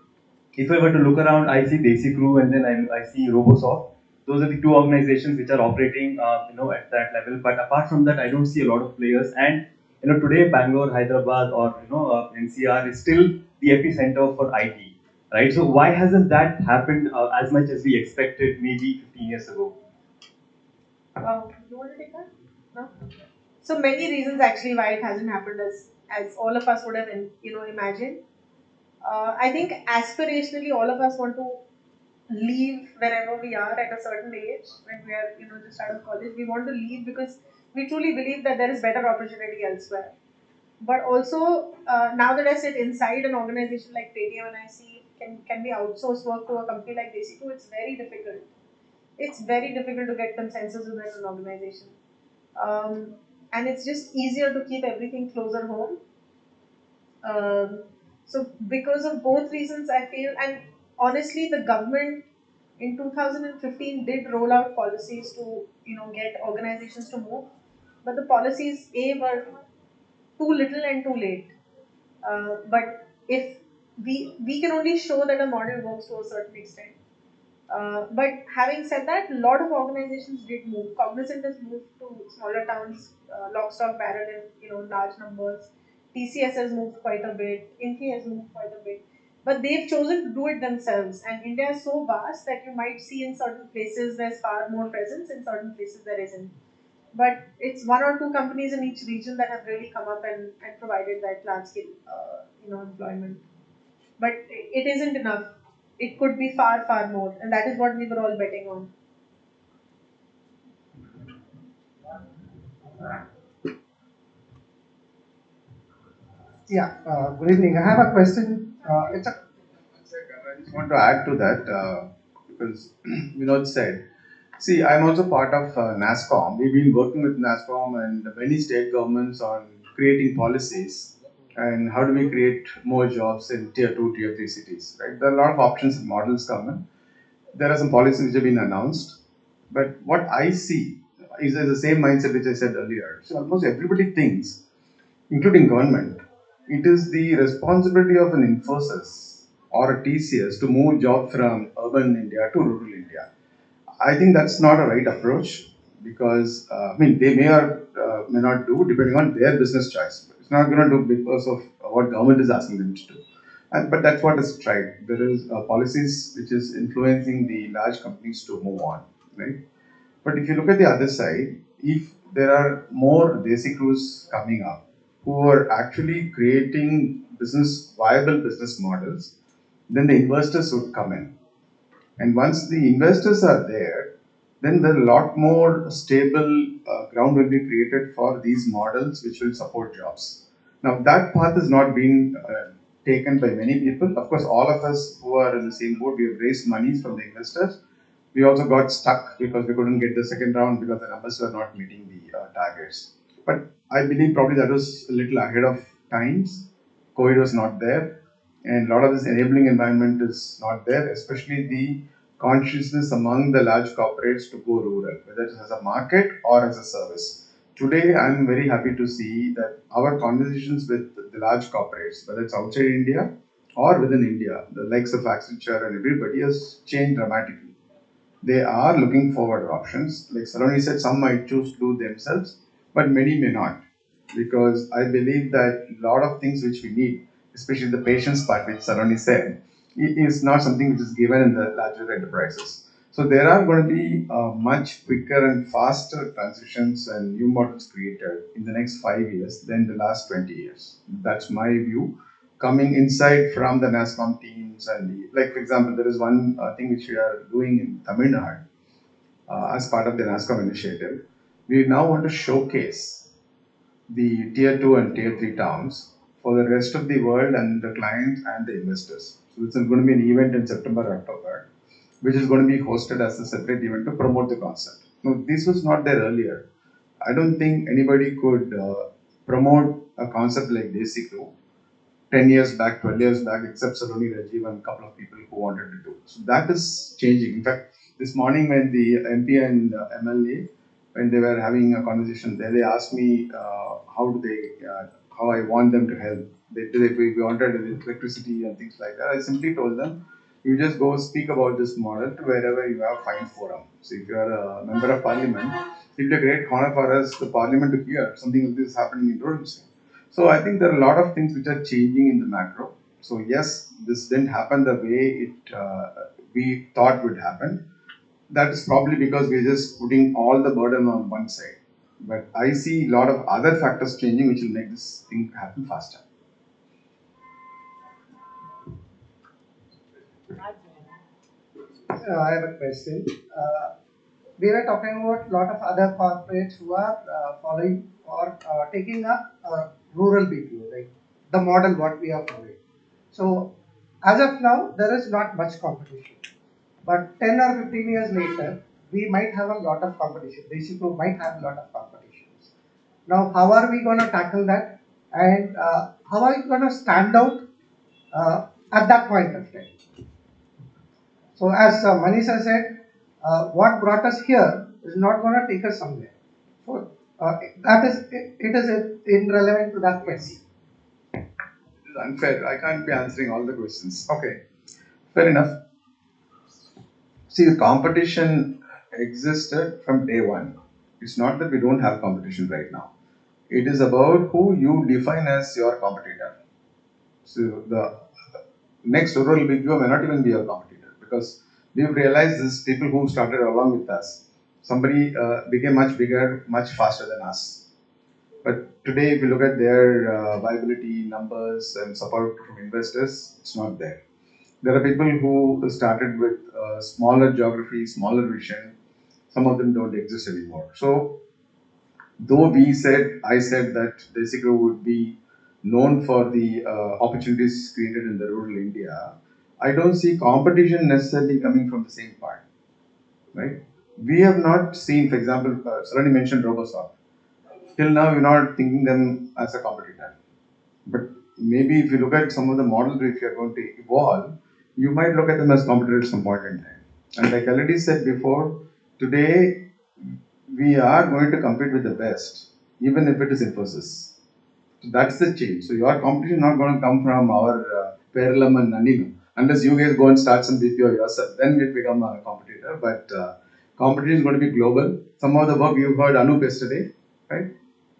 if I were to look around, I see Desi Crew and then I see Robosoft. Those are the two organizations which are operating, at that level. But apart from that, I don't see a lot of players. And today Bangalore, Hyderabad, or NCR is still the epicenter for IT, right? So why hasn't that happened as much as we expected maybe 15 years ago? You want to take that? No. So many reasons actually why it hasn't happened as all of us would have imagined. I think aspirationally all of us want to leave wherever we are at a certain age when we are just out of college. We want to leave because we truly believe that there is better opportunity elsewhere. But also now that I sit inside an organization like Paytm and I see can we outsource work to a company like Desi2, it's very difficult. It's very difficult to get consensus within an organization. And it's just easier to keep everything closer home. So because of both reasons, I feel, and honestly, the government in 2015 did roll out policies to get organizations to move, but the policies were too little and too late. But if we can only show that a model works to a certain extent. But having said that, a lot of organizations did move. Cognizant has moved to smaller towns, lock, stock, barrel in large numbers. TCS has moved quite a bit. Infy has moved quite a bit. But they've chosen to do it themselves. And India is so vast that you might see in certain places there's far more presence, in certain places there isn't. But it's one or two companies in each region that have really come up and provided that large scale employment. But it isn't enough. It could be far, far more, and that is what we were all betting on. Yeah, good evening. I have a question. It's a I just want to add to that because Vinod said, see, I'm also part of NASCOM. We've been working with NASCOM and many state governments on creating policies and how do we create more jobs in tier 2, tier 3 cities, right? There are a lot of options and models coming. There are some policies which have been announced, but what I see is the same mindset which I said earlier. So almost everybody thinks, including government, it is the responsibility of an Infosys or a TCS to move job from urban India to rural India. I think that's not a right approach because they may or may not do depending on their business choice. It's not going to do because of what government is asking them to do. But that's what is tried. There is policies which is influencing the large companies to move on, right? But if you look at the other side, if there are more Desi crews coming up who are actually creating viable business models, then the investors would come in. And once the investors are there, then a lot more stable ground will be created for these models which will support jobs. Now that path has not been taken by many people. Of course, all of us who are in the same boat, we have raised monies from the investors. We also got stuck because we couldn't get the second round because the numbers were not meeting the targets. But I believe probably that was a little ahead of times. COVID was not there, and a lot of this enabling environment is not there, especially the consciousness among the large corporates to go rural, whether it's as a market or as a service. Today, I'm very happy to see that our conversations with the large corporates, whether it's outside India or within India, the likes of Accenture and everybody has changed dramatically. They are looking forward options. Like Saloni said, some might choose to do themselves, but many may not. Because I believe that a lot of things which we need, especially the patience part, which Saloni said, is not something which is given in the larger enterprises. So there are going to be much quicker and faster transitions and new models created in the next 5 years than the last 20 years. That's my view coming inside from the NASCOM teams and like for example, there is one thing which we are doing in Tamil Nadu as part of the NASCOM initiative. We now want to showcase the tier 2 and tier 3 towns for the rest of the world and the clients and the investors. So it's going to be an event in September, October, which is going to be hosted as a separate event to promote the concept. Now, this was not there earlier. I don't think anybody could promote a concept like Desi Crew 10 years back, 12 years back, except Saloni Rajiv and a couple of people who wanted to do. So that is changing. In fact, this morning when the MP and MLA, when they were having a conversation there, they asked me how I want them to help. We wanted electricity and things like that. I simply told them, you just go speak about this model to wherever you have fine forum. So if you are a member of parliament, it will be a great honor for us, the parliament, to hear something like this happening in rural state. So I think there are a lot of things which are changing in the macro. So yes, this didn't happen the way we thought would happen. That is probably because we're just putting all the burden on one side. But I see a lot of other factors changing which will make this thing happen faster. I have a question. We were talking about a lot of other corporates who are following or taking up rural BPO, like the model what we are following. So, as of now, there is not much competition. But 10 or 15 years later, we might have a lot of competition. Basically, might have a lot of competitions. Now, how are we going to tackle that? And how are we going to stand out at that point of time? So as Manisha said, what brought us here is not going to take us somewhere. So that is it is irrelevant to that question. It is unfair. I can't be answering all the questions. Okay, fair enough. See, the competition existed from day one. It's not that we don't have competition right now. It is about who you define as your competitor. So the next rural big may not even be your competitor because we've realized this people who started along with us. Somebody became much bigger, much faster than us. But today, if you look at their viability numbers and support from investors, it's not there. There are people who started with smaller geography, smaller vision. Some of them don't exist anymore. So, though I said that Desigro would be known for the opportunities created in the rural India, I don't see competition necessarily coming from the same part, right? We have not seen, for example, Saloni mentioned Robosoft. Till now, we're not thinking them as a competitor. But maybe if you look at some of the models which are going to evolve, you might look at them as competitors at some point in time. And like already said before, today we are going to compete with the best, even if it is Infosys. So that's the change. So your competition is not going to come from our Perilum and Naninu. Unless you guys go and start some BPO yourself, then we become a competitor. But competition is going to be global. Some of the work you heard Anup yesterday, right?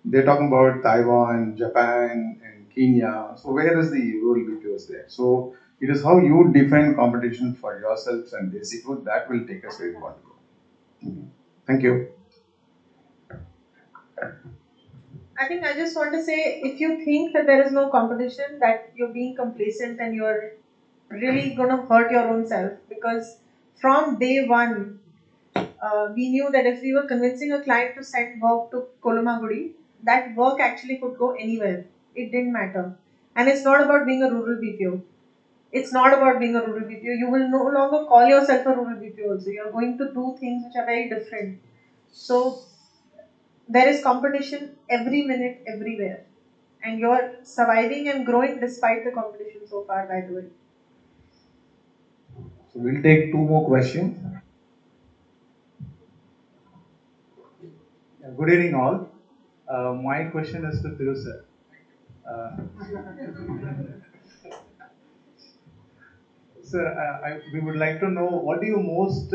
They're talking about Taiwan, Japan, and Kenya. So where is the rural BPOs there? So it is how you define competition for yourselves and basic food that will take us where we want to go. Thank you. I think I just want to say, if you think that there is no competition, that you're being complacent and you're really going to hurt your own self. Because from day one, we knew that if we were convincing a client to send work to Kolomagudi, that work actually could go anywhere. It didn't matter. And it's not about being a rural BPO. It's not about being a rural BPO. You will no longer call yourself a rural BPO also. You're going to do things which are very different. So there is competition every minute, everywhere. And you're surviving and growing despite the competition so far, by the way. So we'll take two more questions. Good evening, all. My question is to Thiru sir. Uh, Sir, we would like to know what do you most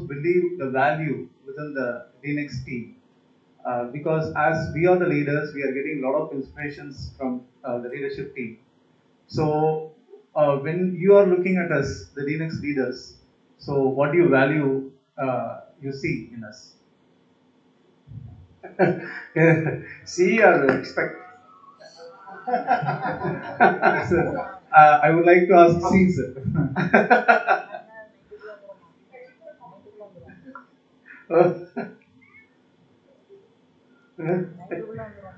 believe the value within the DNX team? Because as we are the leaders, we are getting a lot of inspirations from the leadership team. So when you are looking at us, the DNX leaders, so what do you value you see in us? See or expect? Sir, I would like to ask C, sir.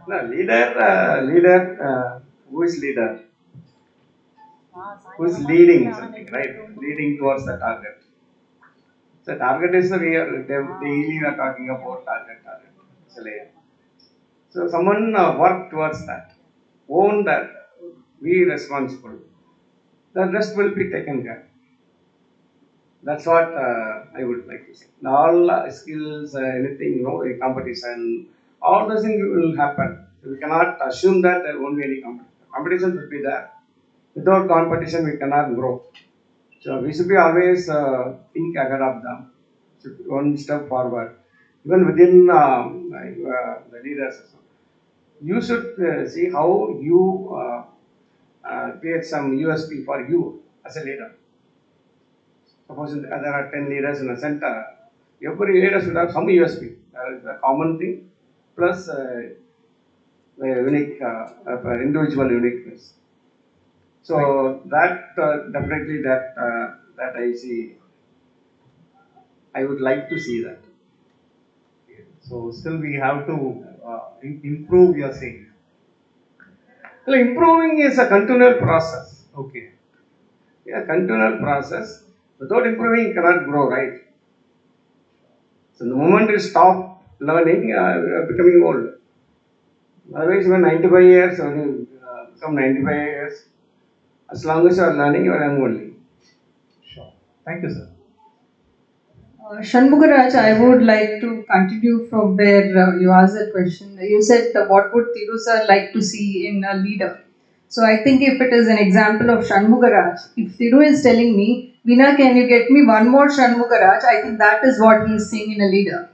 No, leader, who is leader? Who is leading something, right? Leading towards the target. So target is the daily we are talking about target. So someone work towards that, own that, be responsible. The rest will be taken care. That's what I would like to say. Now, all skills, anything, a competition, all those things will happen. We cannot assume that there won't be any competition. Competition will be there. Without competition, we cannot grow. So we should be always think ahead of them. Should be one step forward. Even within the leaders, you should see how you create some USP for you as a leader. Suppose there are 10 leaders in a center, every leader should have some USP. That is a common thing, plus a unique, individual uniqueness. So that definitely that I see. I would like to see that. So still we have to improve, you are saying. Well, improving is a continual process. Okay. Yeah, continual process. Without improving, you cannot grow, right? So the moment you stop learning, you are becoming old. Otherwise, when 95 years, when you become 95 years, as long as you are learning, you are young only. Sure. Thank you, sir. Shanmugaraj, I would like to continue from where you asked that question. You said, what would Thiru sir like to see in a leader? So I think if it is an example of Shanmugaraj, if Thiru is telling me, Veena, can you get me one more Shanmugaraj? I think that is what he is seeing in a leader.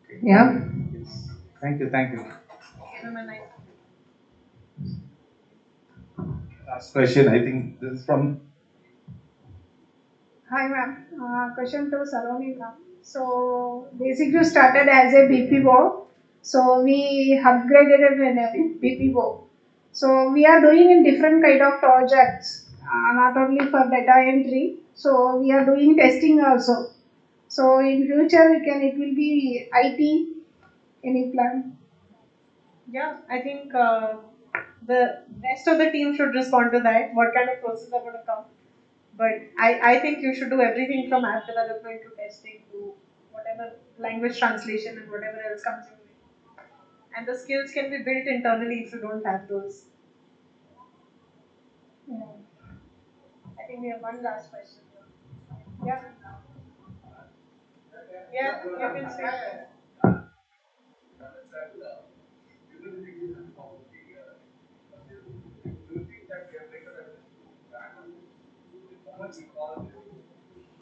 Okay. Yeah. Yes. Thank you. Thank you. Last question. I think this is from. Hi ma'am, question to Saloni ma'am. So basically started as a BPO, so we upgraded it in a BPO. So we are doing in different kind of projects, not only for data entry. So we are doing testing also. So in future it will be IT, any plan? Yeah, I think the rest of the team should respond to that. What kind of process are going to come? But I think you should do everything from app development to testing to whatever language translation and whatever else comes in. And the skills can be built internally if you don't have those. Yeah. I think we have one last question. Yeah. Yeah, you can say.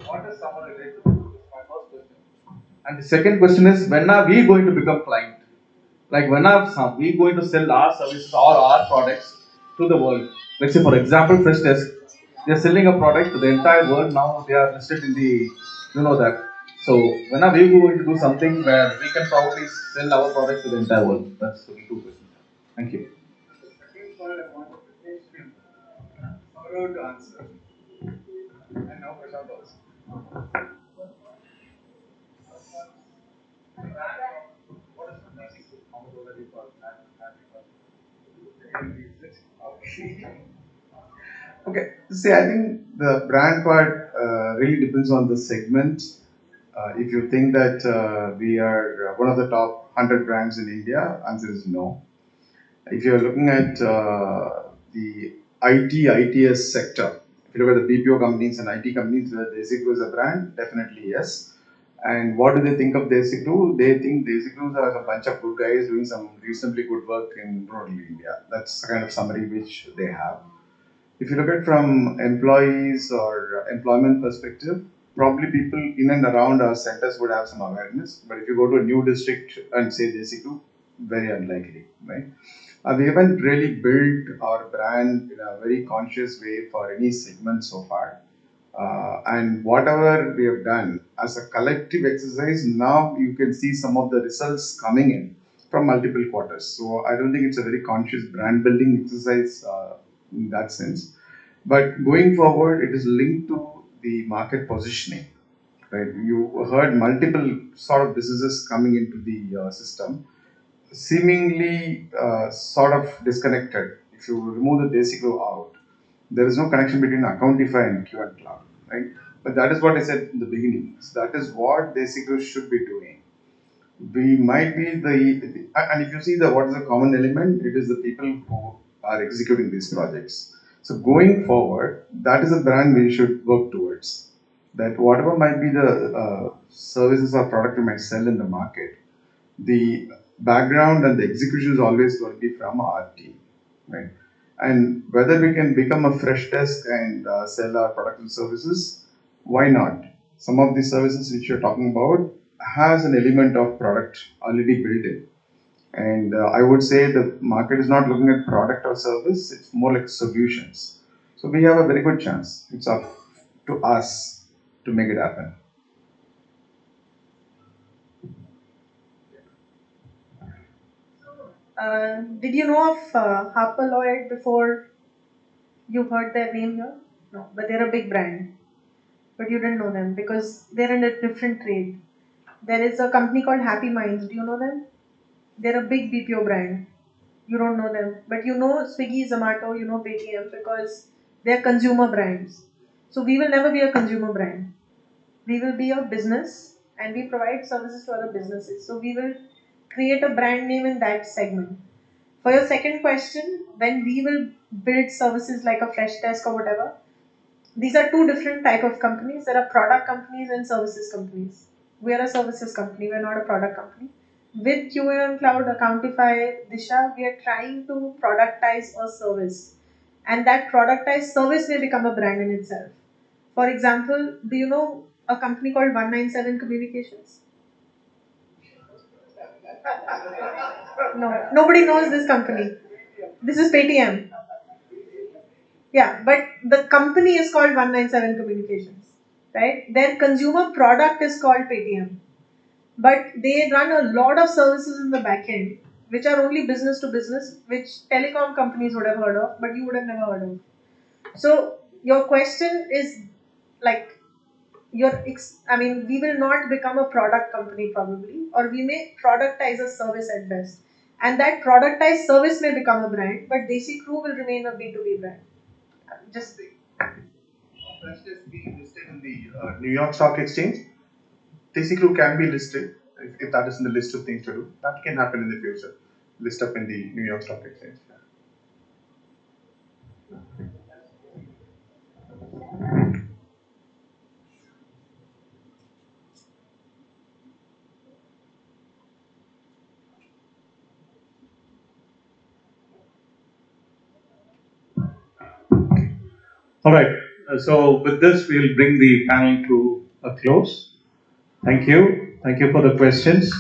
What is someone related to? This is my first question. And the second question is, when are we going to become client? Like when are we going to sell our services or our products to the world? Let's say, for example, Fresh Desk, they are selling a product to the entire world. Now they are listed in the, that. So when are we going to do something where we can proudly sell our products to the entire world? That's the two questions. Thank you. Saurav to answer. And now Prashant also. What is the basic? How much older you call? Okay. See, I think the brand part really depends on the segment. If you think that we are one of the top 100 brands in India, answer is no. If you're looking at the ITS sector, if you look at the BPO companies and IT companies where Desiku is a brand, definitely yes. And what do they think of Desiku? They think Desiku are a bunch of good guys doing some reasonably good work in rural India. That's the kind of summary which they have. If you look at from employees or employment perspective, probably people in and around our centers would have some awareness. But if you go to a new district and say Desiku, very unlikely, right? We haven't really built our brand in a very conscious way for any segment so far. And whatever we have done as a collective exercise, now you can see some of the results coming in from multiple quarters. So I don't think it's a very conscious brand building exercise in that sense. But going forward, it is linked to the market positioning. Right? You heard multiple sort of businesses coming into the system, seemingly sort of disconnected. If you remove the Desiku out, there is no connection between Accountify and Q and Cloud, right? But that is what I said in the beginning. So that is what Desiku should be doing. We might be and if you see what is the common element, it is the people who are executing these projects. So going forward, that is a brand we should work towards. That whatever might be the services or product we might sell in the market, the background and the execution is always going to be from our team, right? And whether we can become a fresh desk and sell our products and services, why not? Some of these services which you're talking about has an element of product already built in. And I would say the market is not looking at product or service, it's more like solutions. So we have a very good chance. It's up to us to make it happen. Did you know of Harper Lloyd before you heard their name here? No, but they're a big brand. But you didn't know them because they're in a different trade. There is a company called Happy Minds. Do you know them? They're a big BPO brand. You don't know them. But you know Swiggy, Zomato, you know Paytm because they're consumer brands. So we will never be a consumer brand. We will be a business and we provide services to other businesses. So we will create a brand name in that segment. For your second question, when we will build services like a fresh desk or whatever, these are two different type of companies. There are product companies and services companies. We are a services company. We're not a product company. With QA Cloud, Accountify, Disha, we are trying to productize a service. And that productized service may become a brand in itself. For example, do you know a company called 197 Communications? No, nobody knows this company. This is Paytm. Yeah, but the company is called 197 Communications, right? Their consumer product is called Paytm. But they run a lot of services in the back end, which are only business to business, which telecom companies would have heard of, but you would have never heard of. So your question is like, we will not become a product company probably, or we may productize a service at best. And that productized service may become a brand, but Desi Crew will remain a B2B brand. Just Fresh Desk being listed in the New York Stock Exchange, TC Crew can be listed if that is in the list of things to do. That can happen in the future. List up in the New York Stock Exchange. All right. So with this, we'll bring the panel to a close. Thank you. Thank you for the questions.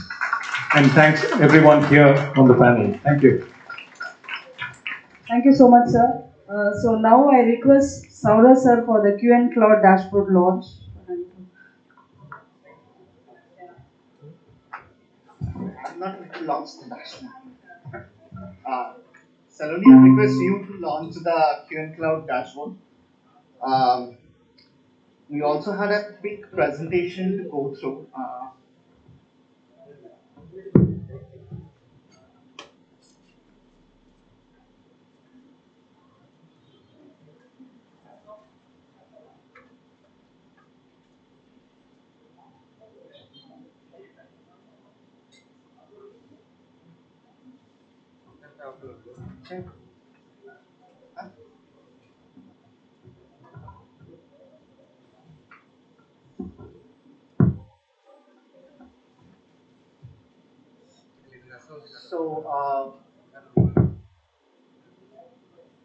And thanks everyone here on the panel. Thank you. Thank you so much, sir. So now I request Saurabh sir for the QN Cloud dashboard launch. I'm not going to launch the dashboard. Saloni, I request you to launch the QN Cloud dashboard. We also had a quick presentation to go through. So,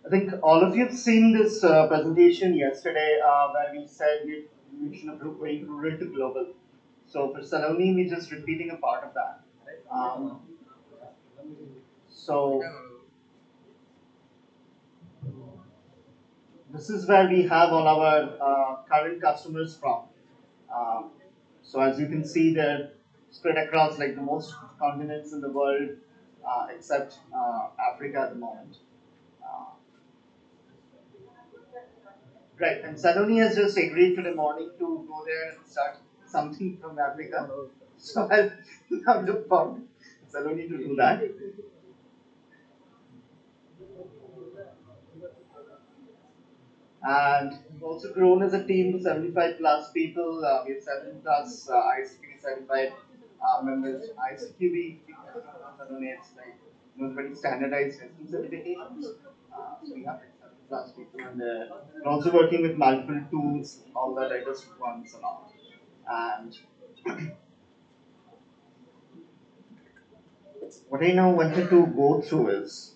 I think all of you have seen this presentation yesterday where we said we mission of going rural to global. So for Saloni, we're just repeating a part of that. So this is where we have all our current customers from. So as you can see, they're spread across like the most continents in the world, except Africa at the moment. Right, and Saloni has just agreed today morning to go there and start something from Africa. So I'll now look for Saloni to do that. And we've also grown as a team to 75 plus people. We have 7 plus ICQ certified members. ICQ, it's like very standardized testing certifications. So we have like 7 plus people, and we're also working with multiple tools, all the latest ones and all. And what I now wanted to go through is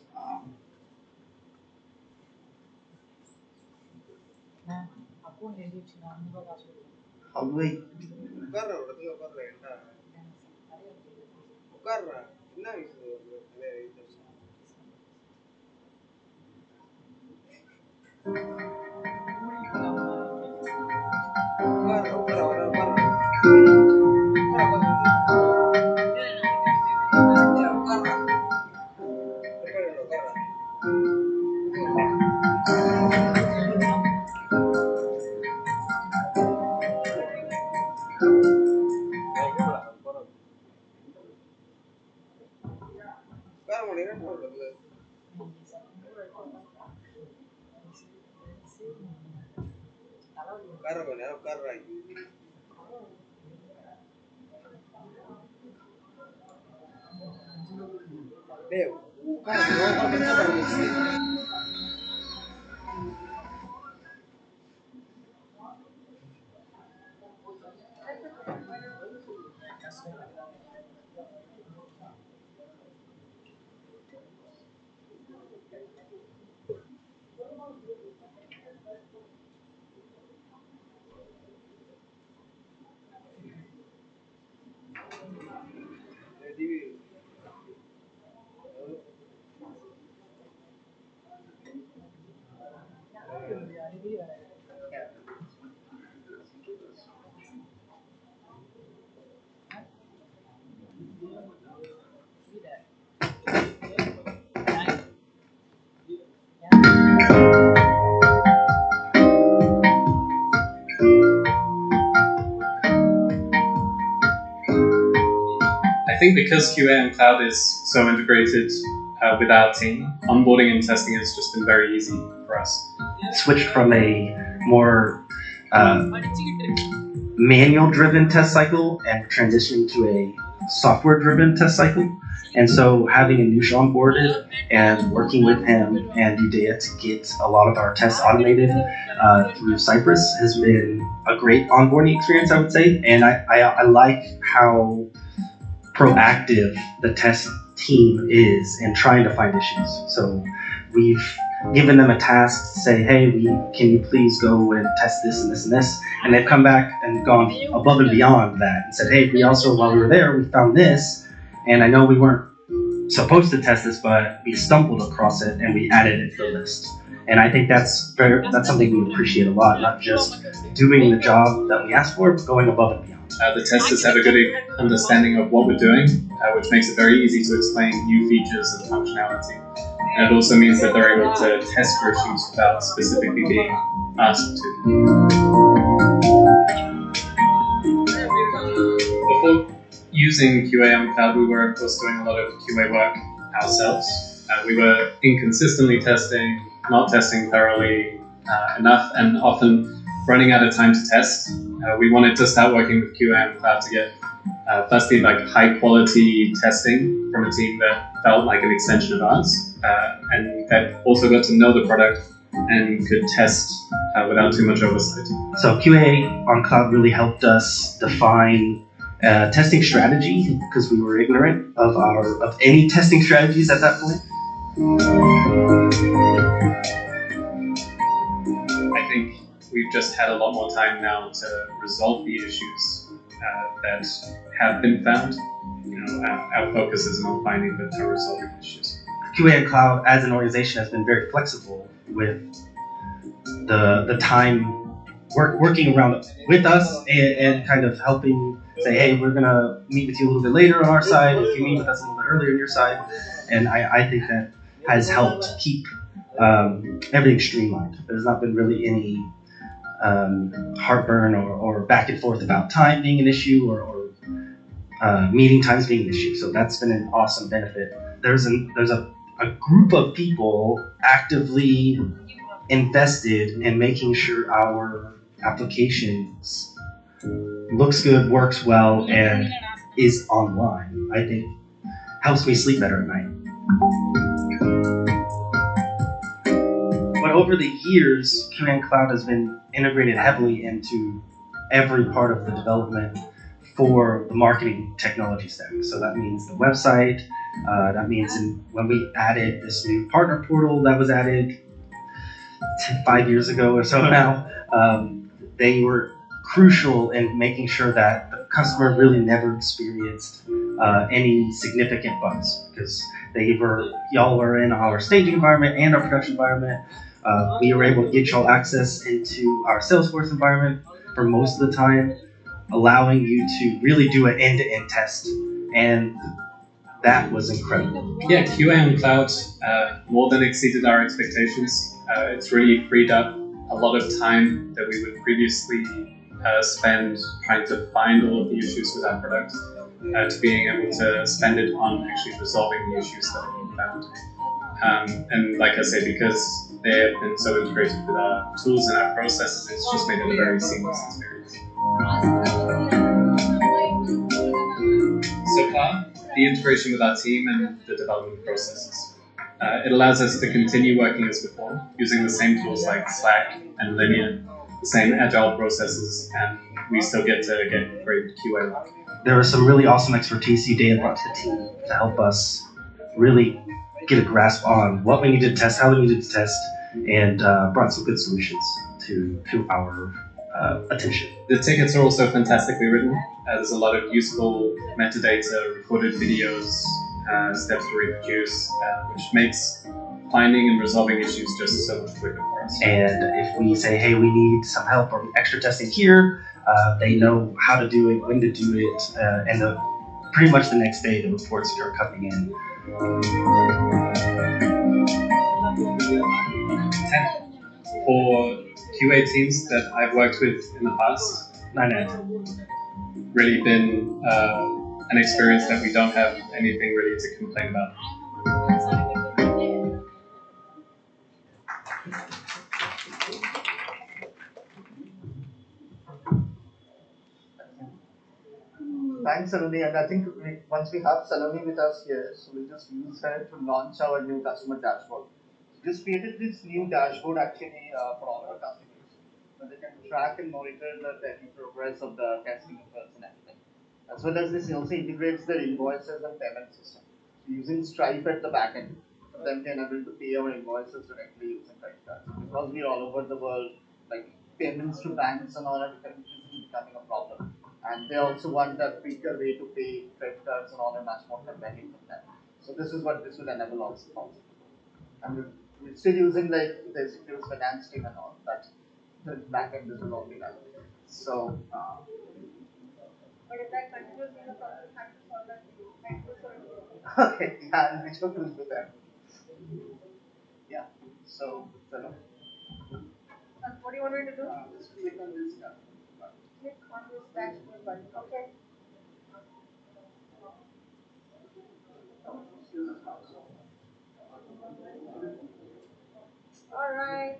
how do I I think because QA and cloud is so integrated with our team, onboarding and testing has just been very easy for us. Switched from a more manual-driven test cycle and transitioning to a software-driven test cycle. And so having Anush onboarded and working with him and Udaya to get a lot of our tests automated through Cypress has been a great onboarding experience, I would say. And I like how proactive the test team is in trying to find issues. So we've given them a task to say, hey, can you please go and test this and this and this? And they've come back and gone above and beyond that and said, hey, we also, while we were there, we found this. And I know we weren't supposed to test this, but we stumbled across it and we added it to the list. And I think that's something we appreciate a lot, not just doing the job that we asked for, but going above and beyond. The testers have a good understanding of what we're doing, which makes it very easy to explain new features and functionality. And it also means that they're able to test for issues without specifically being asked to. Before using QA on cloud, we were of course doing a lot of QA work ourselves. We were inconsistently testing, not testing thoroughly enough, and often running out of time to test. We wanted to start working with QA on cloud to get firstly like high quality testing from a team that felt like an extension of ours, and that also got to know the product and could test without too much oversight. So QA on cloud really helped us define testing strategy because we were ignorant of any testing strategies at that point. I think we've just had a lot more time now to resolve the issues that have been found. Our focus isn't on finding but to resolving issues. QA on cloud as an organization has been very flexible with the time working around with us and kind of helping say, hey, we're gonna meet with you a little bit later on our side if you meet with us a little bit earlier on your side. And I think that has helped keep everything streamlined. There's not been really any heartburn or back and forth about time being an issue or meeting times being an issue. So that's been an awesome benefit. There's a group of people actively invested in making sure our applications looks good, works well, and is online. I think helps me sleep better at night. But over the years, QA Cloud has been integrated heavily into every part of the development for the marketing technology stack. So that means the website, that means when we added this new partner portal that was added 5 years ago or so now, they were crucial in making sure that the customer really never experienced any significant bugs because y'all were in our staging environment and our production environment. We were able to get y'all access into our Salesforce environment for most of the time, allowing you to really do an end-to-end test, and that was incredible. Yeah, QA on cloud more than exceeded our expectations. It's really freed up a lot of time that we would previously spend trying to find all of the issues with our product to being able to spend it on actually resolving the issues that have been found. And like I say, because they have been so integrated with our tools and our processes, it's just made it a very seamless experience. So far, the integration with our team and the development processes. It allows us to continue working as before, using the same tools like Slack and Linear, the same agile processes, and we still get to get great QA work. There was some really awesome expertise you brought to the team to help us really get a grasp on what we needed to test, how we needed to test, and brought some good solutions to our attention. The tickets are also fantastically written. There's a lot of useful metadata, recorded videos, steps to reproduce, which makes finding and resolving issues just so much quicker for us. And if we say, hey, we need some help or extra testing here, they know how to do it, when to do it, and pretty much the next day the reports are coming in. 10 for QA teams that I've worked with in the past. 9 out of 10. Really been an experience that we don't have anything really to complain about. Thanks, Saloni. And I think once we have Saloni with us here, so we'll just use her to launch our new customer dashboard. We just created this new dashboard actually for all our customers, so they can track and monitor the daily progress of the testing efforts and everything. As well as this also integrates their invoices and payment system. So using Stripe at the backend, for them to enable to pay our invoices directly using credit cards. Because we are all over the world, like payments to banks and all are becoming a problem. And they also want a quicker way to pay credit cards and all are much more convenient for them. So this is what this will enable also. And we're still using like the executives finance team and all, but the backend this will all be done. So But if that continues in the process, have to solve that okay, yeah, I'll reach out to them. Yeah, so, what do you want me to do? Just click on this now. Click on this dashboard button. Okay. All right.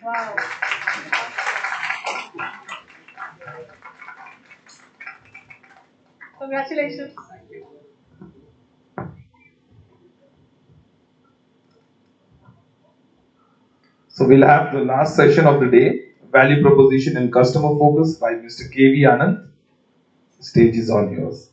Wow. Congratulations. So we'll have the last session of the day, value proposition and customer focus by Mr. K.V. Anand. The stage is all yours.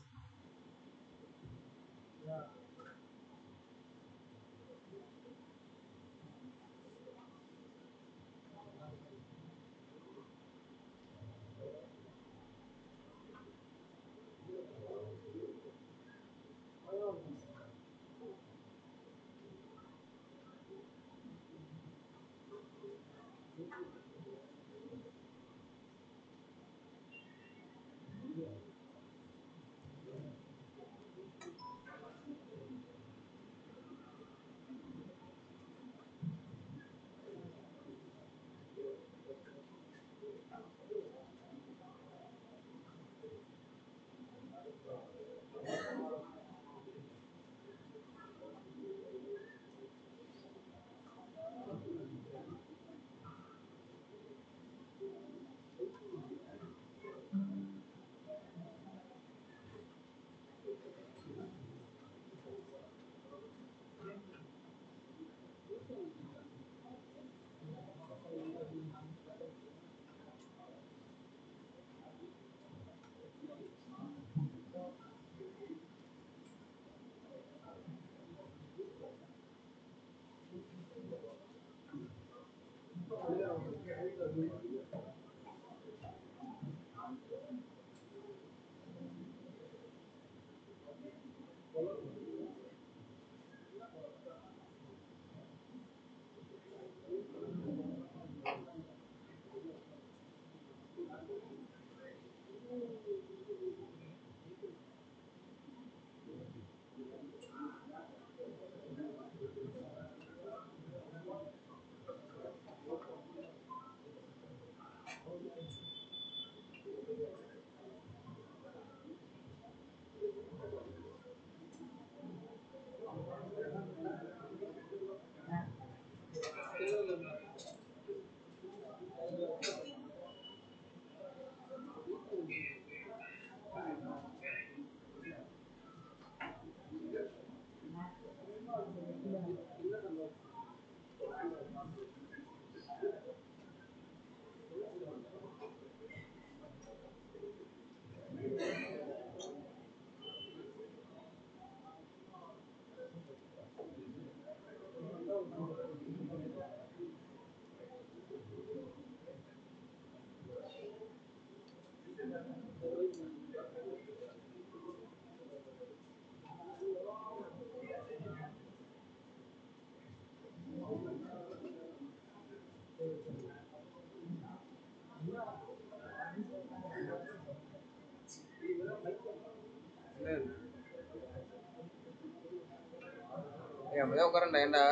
அப்படியே உட்காரண்டா ஏன்டா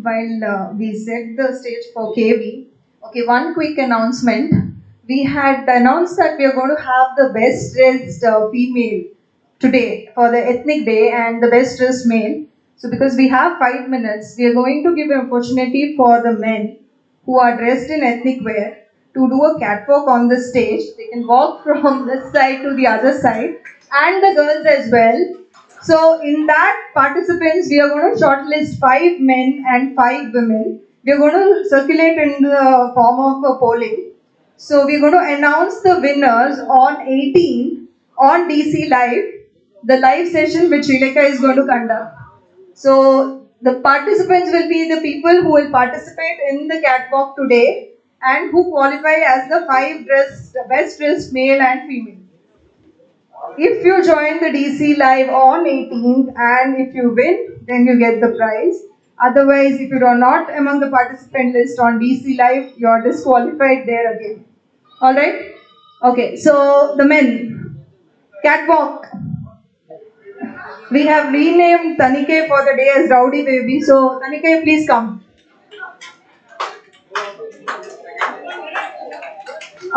While we set the stage for KV, okay, one quick announcement. We had announced that we are going to have the best dressed female today for the ethnic day and the best dressed male. So, because we have 5 minutes, we are going to give an opportunity for the men who are dressed in ethnic wear to do a catwalk on the stage. They can walk from this side to the other side, and the girls as well. So in that, participants, we are going to shortlist 5 men and 5 women. We are going to circulate in the form of a polling. So we are going to announce the winners on 18 on DC Live, the live session which Rileka is going to conduct. So the participants will be the people who will participate in the catwalk today and who qualify as the 5 best dressed male and female. If you join the DC Live on 18th and if you win, then you get the prize. Otherwise, if you are not among the participant list on DC Live, you are disqualified there again. Alright? Okay, so the men. Catwalk. We have renamed Tanike for the day as Rowdy Baby. So, Tanike, please come.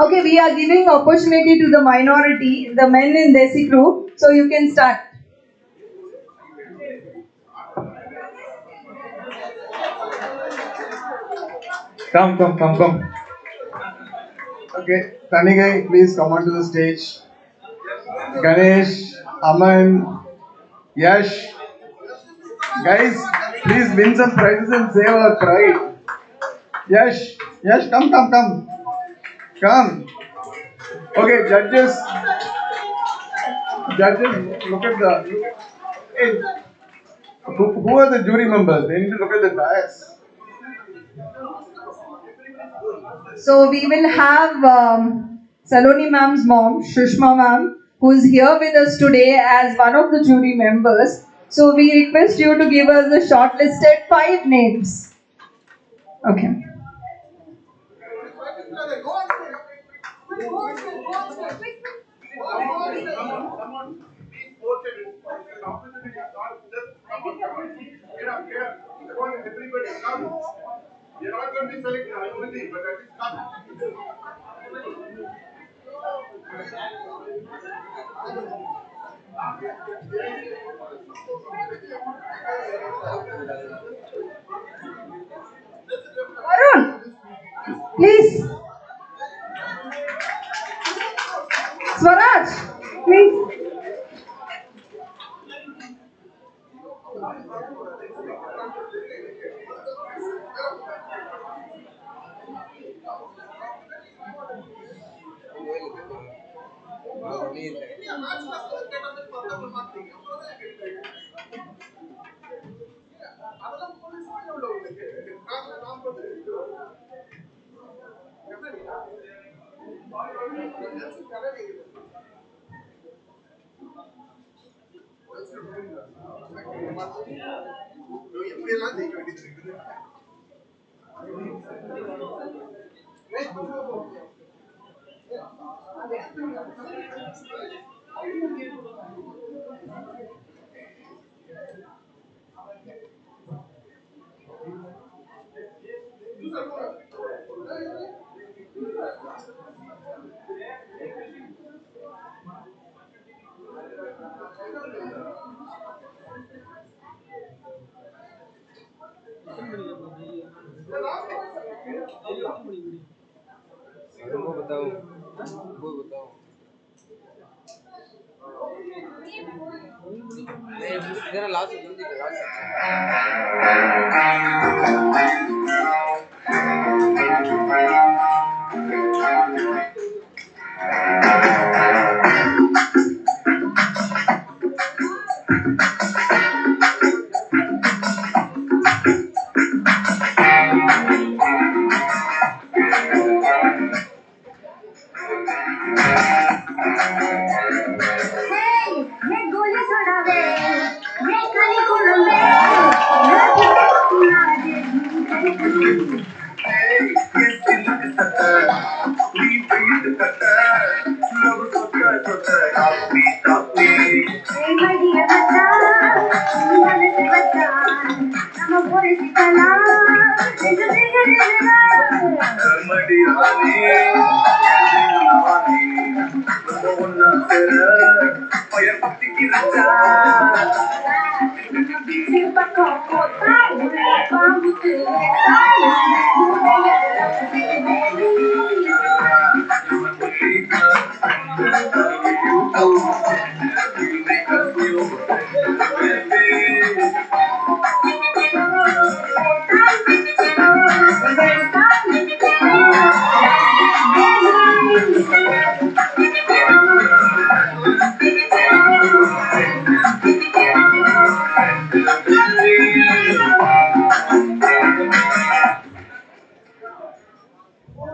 Okay, we are giving opportunity to the minority, the men in Desi crew. So, you can start. Come. Okay, Tanigai, please come onto the stage. Ganesh, Aman, Yash, guys, please win some prizes and save our pride. Yash, come. Okay, judges, look at hey, who are the jury members? They need to look at the dais. So we will have Saloni ma'am's mom, Shushma ma'am, who is here with us today as one of the jury members. So we request you to give us the shortlisted 5 names. Okay. You're not going to be selected everything, but at least come. Arun, please. Swaraj, please.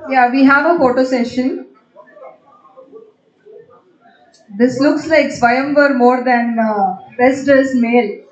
Yeah, we have a photo session. This looks like Swayamvar more than best dressed male.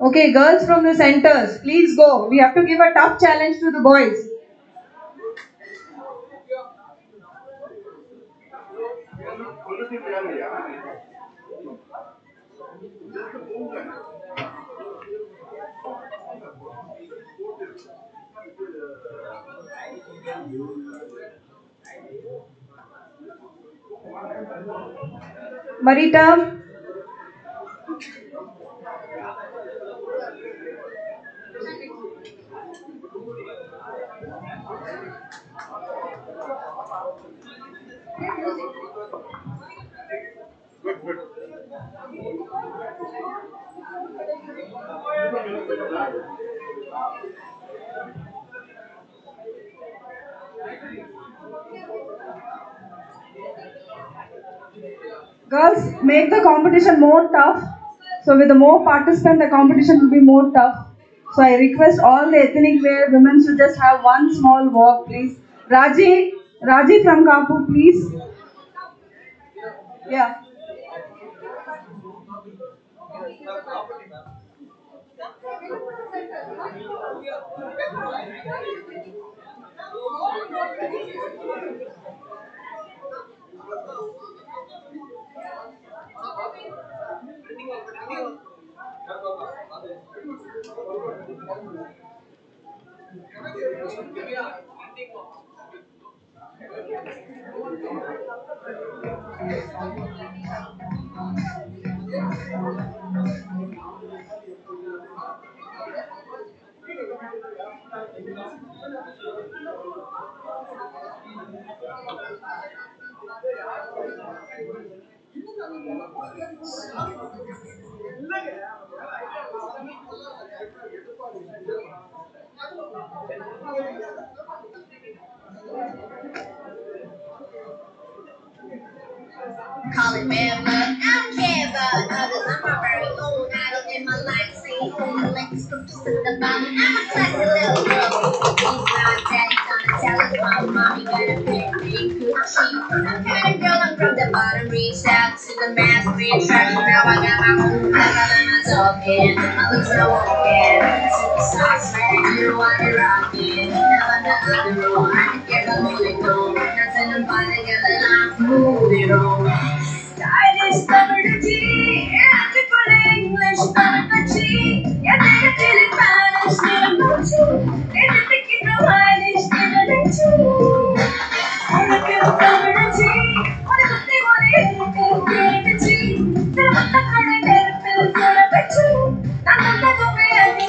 Okay, girls from the centers, please go. We have to give a tough challenge to the boys. Marita. Girls, make the competition more tough. So with the more participants, the competition will be more tough. So I request all the ethnic wear women to just have one small walk, please. Raji from Kapu, please. Yeah. Call it bad luck. I don't care about others. I'm a very own idol in my life. Saying only links from to the bottom. I'm a classy little girl. He's my daddy gonna tell us my mommy got a big coochie. I'm kind of girl. I'm from the bottom. Reached out to the mass. Reattraction. Now I got my own life. I'm talking. My looks are walking. Superstar swag. You know I be rocking. Now I'm the underdog. I can get my money gone. Nothing about it. Got a lot moving on. Stylish comedy, ethical English comedy. Yeah, they feel it Spanish, they don't know too. They just think it's no Irish, they don't know too. Ethical comedy, what is it? What is it? Comedy. They're not the kind of people who are the two. Not the way I do.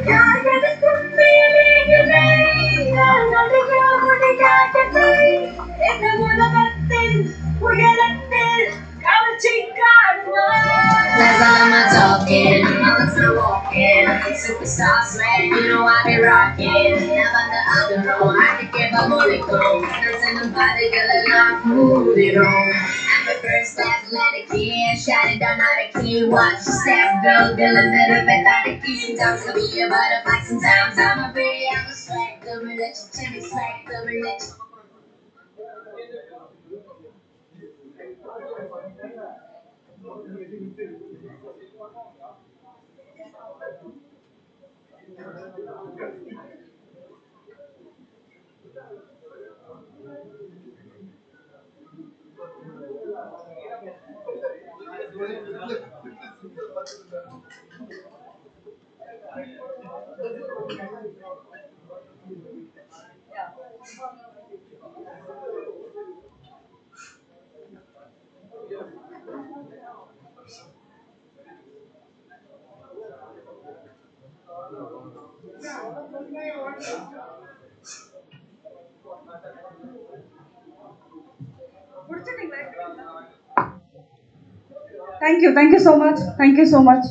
Yeah, yeah, the comedy, you know. Not the girl who they got to play. It's the one of us. We're gonna feel our chicken. That's all I'm talking. I'm not walking. Superstar swag, you know I be rocking. Never the other road. I can get my money go. Dancing nobody got a lot food it on. I'm a first athletic kid. Shot it down out of key. Watch the step, girl. Feeling better without the key. Sometimes I'll be a butterfly. Sometimes I'm a pretty. I'm a swag. Let me let you tell me swag. Let me let you. Thank you so much. Thank you so much.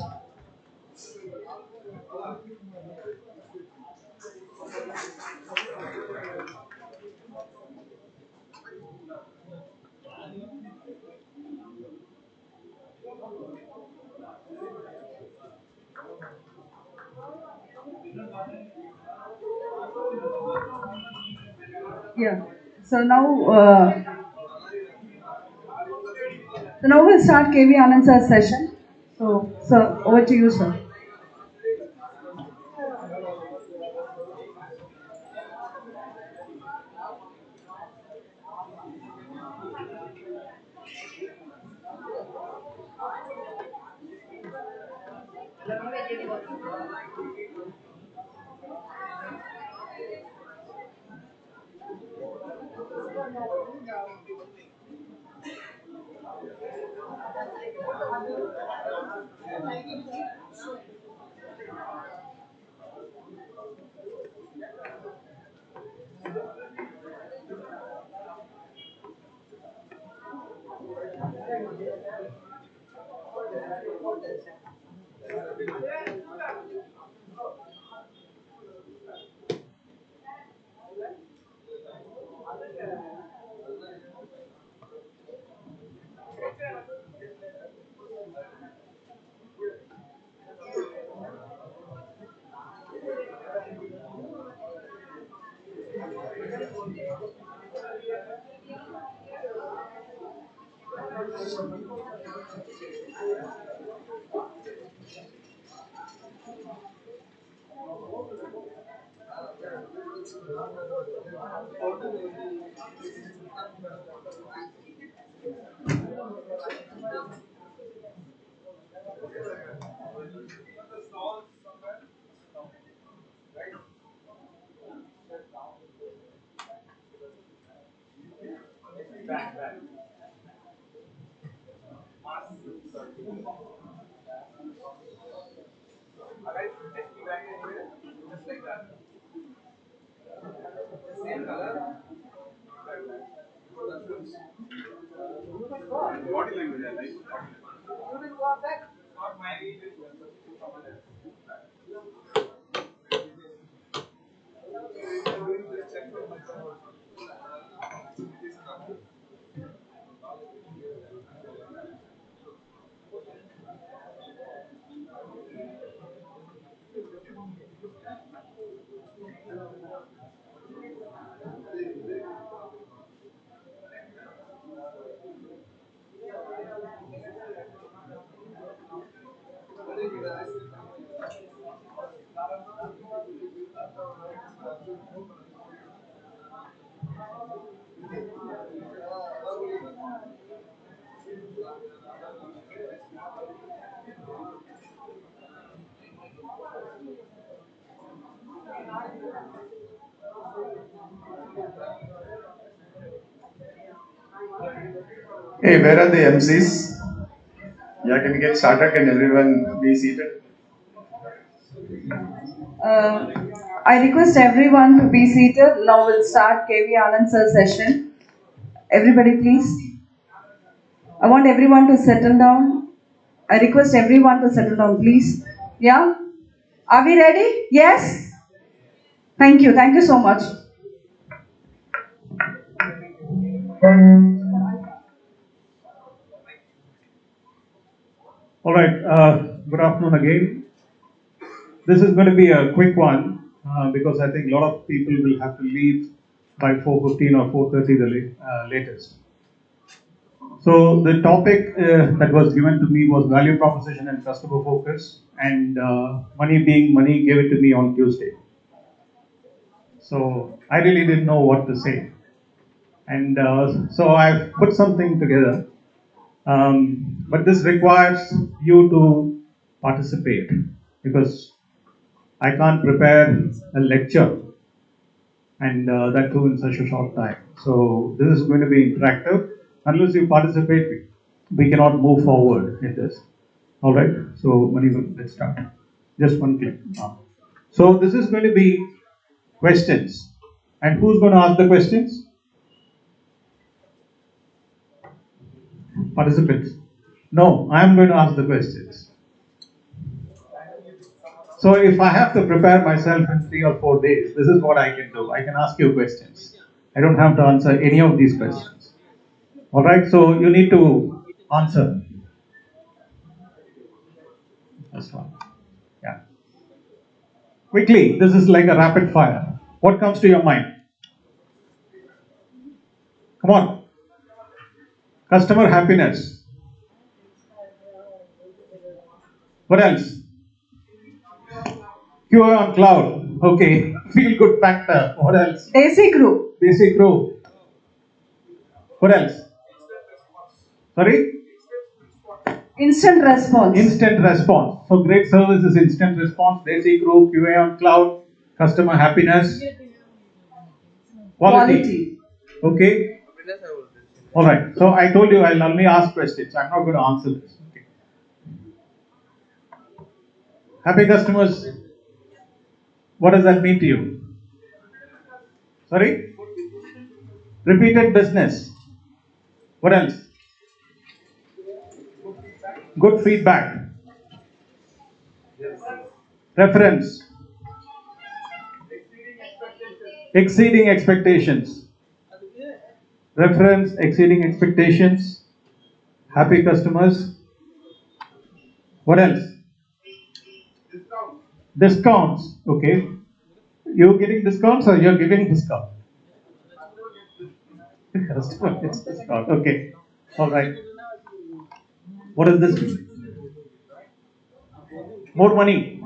Yeah. So now, so now we'll start KV Anand sir's session. So, sir, over to you, sir. Hey, where are the MCs? Yeah, can we get started? Can everyone be seated? Uh, I request everyone to be seated. Now we'll start KV Anand sir session. Everybody, please. I want everyone to settle down. I request everyone to settle down, please. Yeah? Are we ready? Yes? Thank you. Thank you so much. All right, good afternoon again. This is going to be a quick one because I think a lot of people will have to leave by 4:15 or 4:30 the latest. So the topic that was given to me was value proposition and customer focus, and money being money gave it to me on Tuesday. So I really didn't know what to say, and so I've put something together. But this requires you to participate because I can't prepare a lecture and that too in such a short time. So this is going to be interactive. Unless you participate, we cannot move forward in this. All right. So Manivan, let's start. Just one click. So this is going to be questions, and who's going to ask the questions? Participants. No, I am going to ask the questions. So if I have to prepare myself in 3 or 4 days, this is what I can do. I can ask you questions. I don't have to answer any of these questions. All right, so you need to answer. That's one. Yeah. Quickly, this is like a rapid fire. What comes to your mind? Come on. Customer happiness. What else? QA on cloud. Okay. Feel good factor. What else? Desi crew. Basic crew. What else? Sorry? Instant response. Instant response. So great service is instant response. Basic crew, QA on cloud, customer happiness, quality. Okay. All right. So I told you I'll only ask questions. I'm not going to answer this. Okay. Happy customers. What does that mean to you? Sorry? Repeated business. What else? Good feedback. Reference. Exceeding expectations. Reference, exceeding expectations. Happy customers. What else? Discounts. Okay. You're getting discounts or you're giving discount? Customer gets discount. Okay. All right. What does this mean? More money.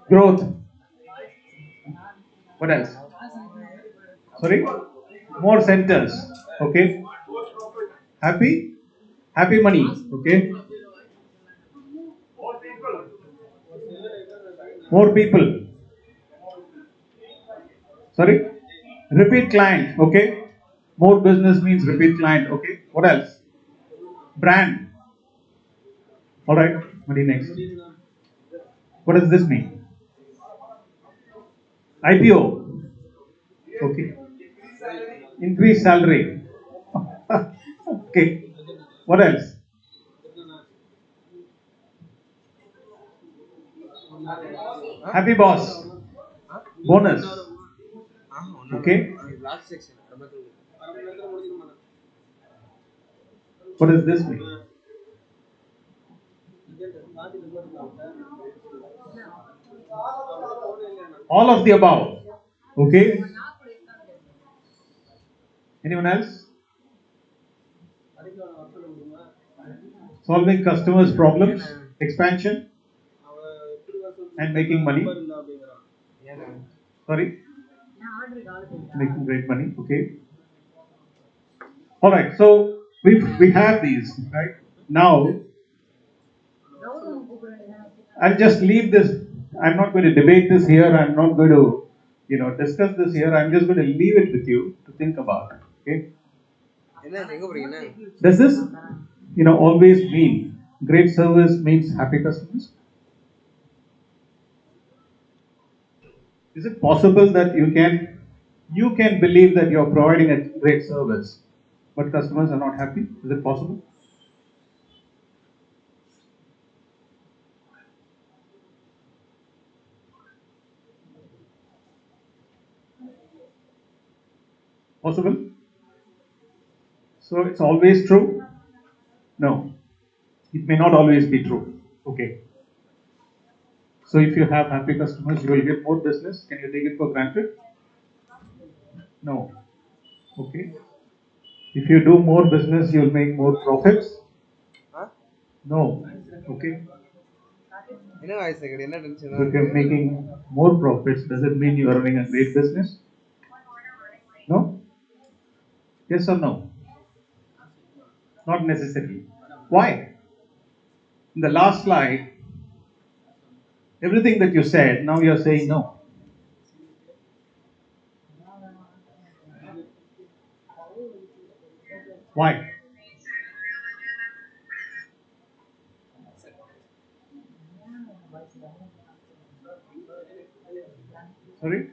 Growth. What else? Sorry? More centers. Okay. Happy? Happy money. Okay. More people. Sorry? Repeat client. Okay. More business means repeat client. Okay. What else? Brand. All right. What do you next? What does this mean? IPO. Okay. Increase salary. Okay. What else? Happy boss. Bonus. Okay. What does this mean? All of the above. Okay. Anyone else? Solving customers' problems, expansion, and making money. Sorry? Making great money. Okay. All right. So we have these right now. I'll just leave this. I'm not going to debate this here. I'm not going to, discuss this here. I'm just going to leave it with you to think about. Okay. Does this, always mean great service means happy customers? Is it possible that you can believe that you're providing a great service, but customers are not happy? Is it possible? Possible? So it's always true? No. It may not always be true. Okay. So if you have happy customers, you will get more business. Can you take it for granted? No. Okay. If you do more business, you'll make more profits? No. Okay. If you're making more profits, does it mean you're running a great business? No? Yes or no? Not necessarily. Why? In the last slide, everything that you said, now you're saying no. Why? Sorry?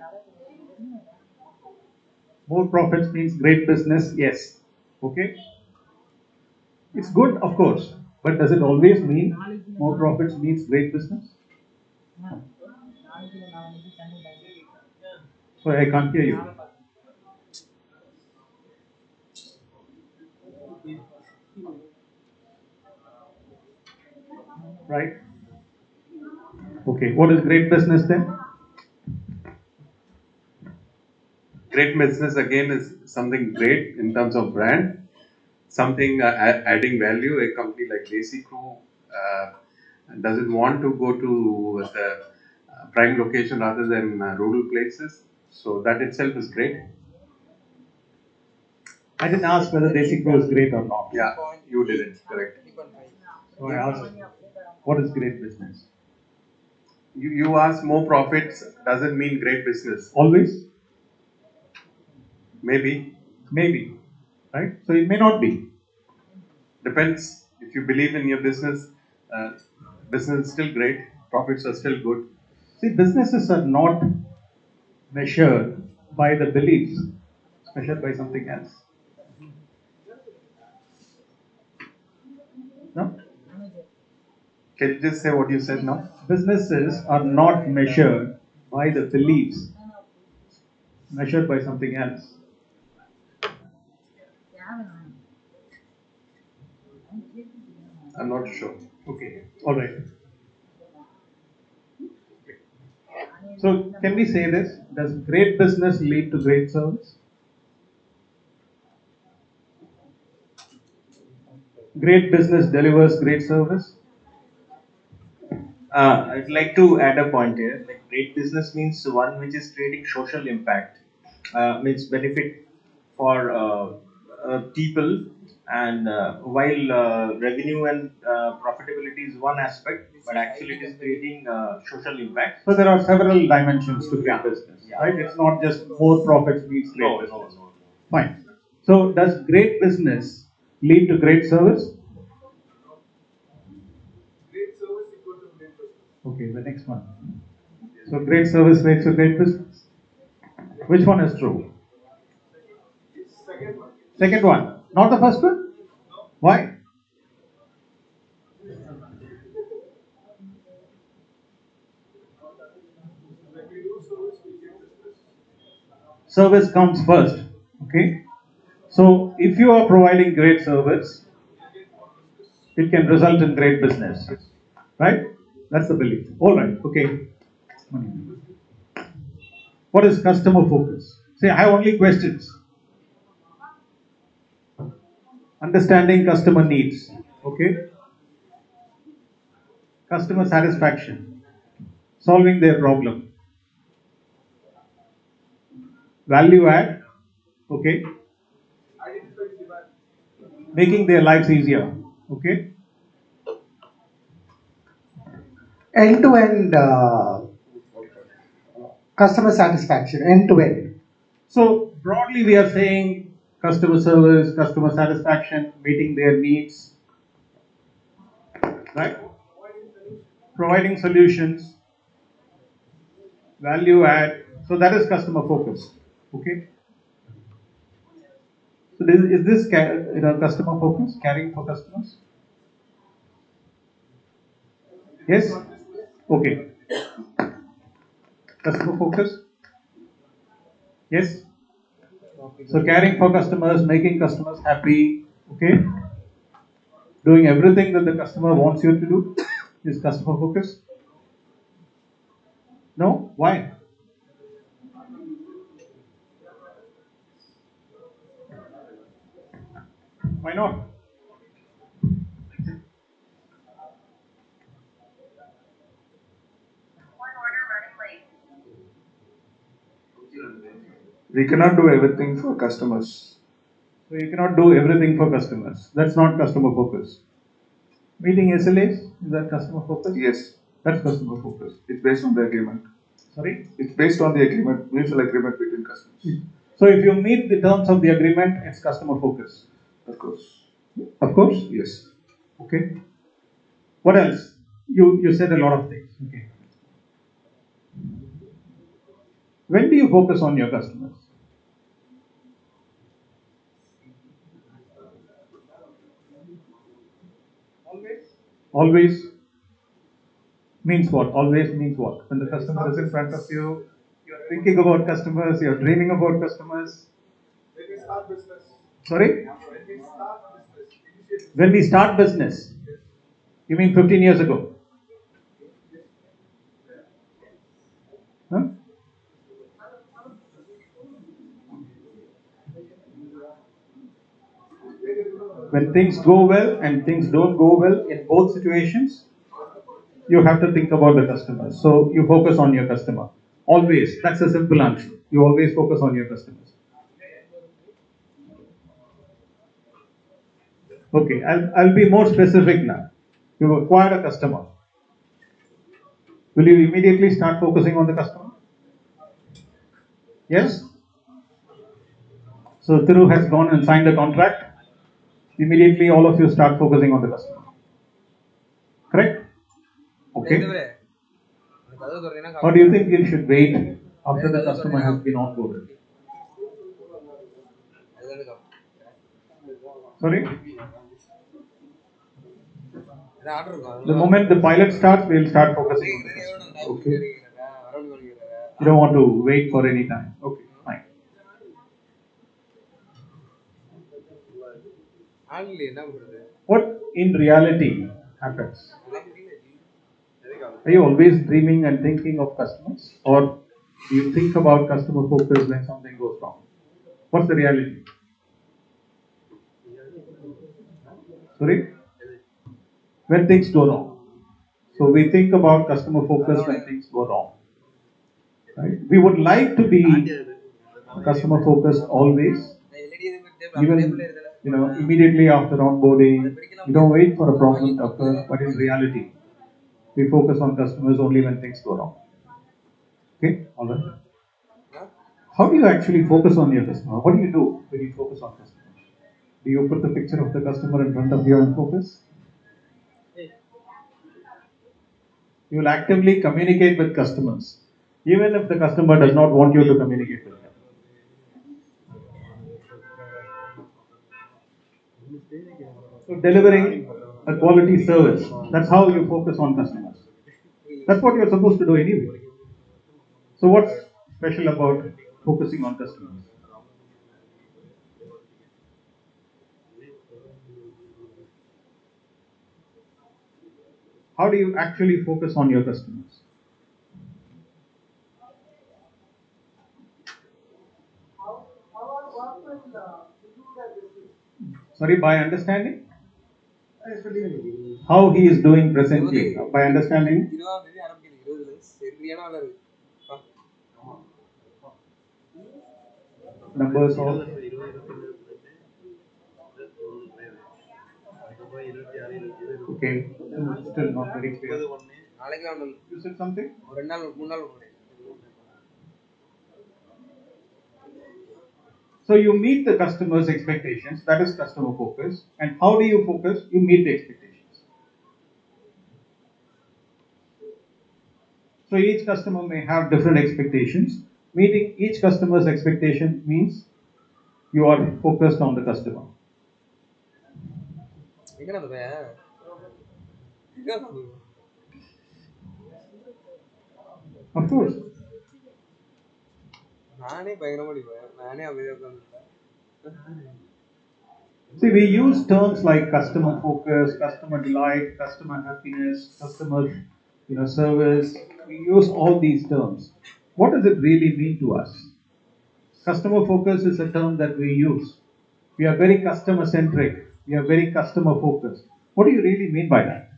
More profits means great business, yes. Okay? It's good, of course, but does it always mean more profits means great business? Sorry, I can't hear you. Right? Okay, what is great business then? Great business again is something great in terms of brand, something adding value. A company like Desi Crew and doesn't want to go to the prime location rather than rural places. So that itself is great. I didn't ask whether Desi Grow is great or not. Yeah, you did it, correct. So I asked, what is great business? You ask more profits doesn't mean great business. Always? Maybe. Maybe. Right? So it may not be. Depends. If you believe in your business, business is still great, profits are still good. See, businesses are not measured by the beliefs, it's measured by something else. No? Can you just say what you said now? Businesses are not measured by the beliefs, measured by something else. I'm not sure. Okay, all right. So, can we say this? Does great business lead to great service? Great business delivers great service? I'd like to add a point here. Like great business means one which is creating social impact, means benefit for people, and while revenue and profitability is one aspect, but actually it is creating social impact. So there are several dimensions to great business, right? It's not just more profits means great business. No. Fine. So does great business lead to great service? Okay, the next one. So great service leads to great business. Which one is true? Second one. Not the first one? Why? Service comes first. Okay. So if you are providing great service, it can result in great business. Right? That's the belief. Alright, okay. What is customer focus? Say, I have only questions. Understanding customer needs. Okay. Customer satisfaction. Solving their problem. Value add. Okay. Making their lives easier. Okay. End-to-end customer satisfaction, end-to-end. So broadly we are saying customer service, customer satisfaction, meeting their needs, right? Providing solutions, value add. So that is customer focus. Okay. So is this customer focus, caring for customers? Yes? Okay. Customer focus? Yes? So caring for customers, making customers happy, okay? Doing everything that the customer wants you to do is customer focus? No? Why? Why not? We cannot do everything for customers. So you cannot do everything for customers. That's not customer focus. Meeting SLAs, is that customer focus? Yes. That's customer focus. It's based on the agreement. Sorry? It's based on the agreement, mutual agreement between customers. So if you meet the terms of the agreement, it's customer focus. Of course. Of course? Yes. Okay. What else? You said a lot of things. Okay. When do you focus on your customers? Always means what? Always means what? When the customer is in front of you, you're thinking about customers, you're dreaming about customers. When we start business. Sorry? When we start business. When we start business. You mean 15 years ago? Huh? When things go well and things don't go well in both situations, You have to think about the customer. So you focus on your customer. Always. That's a simple answer. You always focus on your customers. Okay, I'll be more specific now. You acquired a customer. Will you immediately start focusing on the customer? Yes? So Thiru has gone and signed the contract. Immediately all of you start focusing on the customer. Correct? Okay. Or do you think it should wait after the customer has been onboarded? Sorry? The moment the pilot starts, we'll start focusing on the customer. Okay. You don't want to wait for any time. Okay, fine. What in reality happens? Are you always dreaming and thinking of customers? Or do you think about customer focus when something goes wrong? What's the reality? Sorry? When things go wrong. So we think about customer focus when things go wrong. Right? We would like to be customer focused always. Even immediately after onboarding, we don't wait for a problem to occur, but in reality, we focus on customers only when things go wrong. Okay, all right. How do you actually focus on your customer? What do you do when you focus on customers? Do you put the picture of the customer in front of you and focus? You will actively communicate with customers, even if the customer does not want you to communicate with them. So delivering a quality service, that's how you focus on customers. That's what you're supposed to do anyway. So what's special about focusing on customers? How do you actually focus on your customers? Sorry, by understanding how he is doing presently. By understanding numbers of okay, still not very clear. You said something? So you meet the customer's expectations, that is customer focus. And how do you focus? You meet the expectations. So each customer may have different expectations. Meeting each customer's expectation means you are focused on the customer. Of course. See, we use terms like customer focus, customer delight, customer happiness, customer service. We use all these terms. What does it really mean to us? Customer focus is a term that we use. We are very customer centric. We are very customer focused. What do you really mean by that?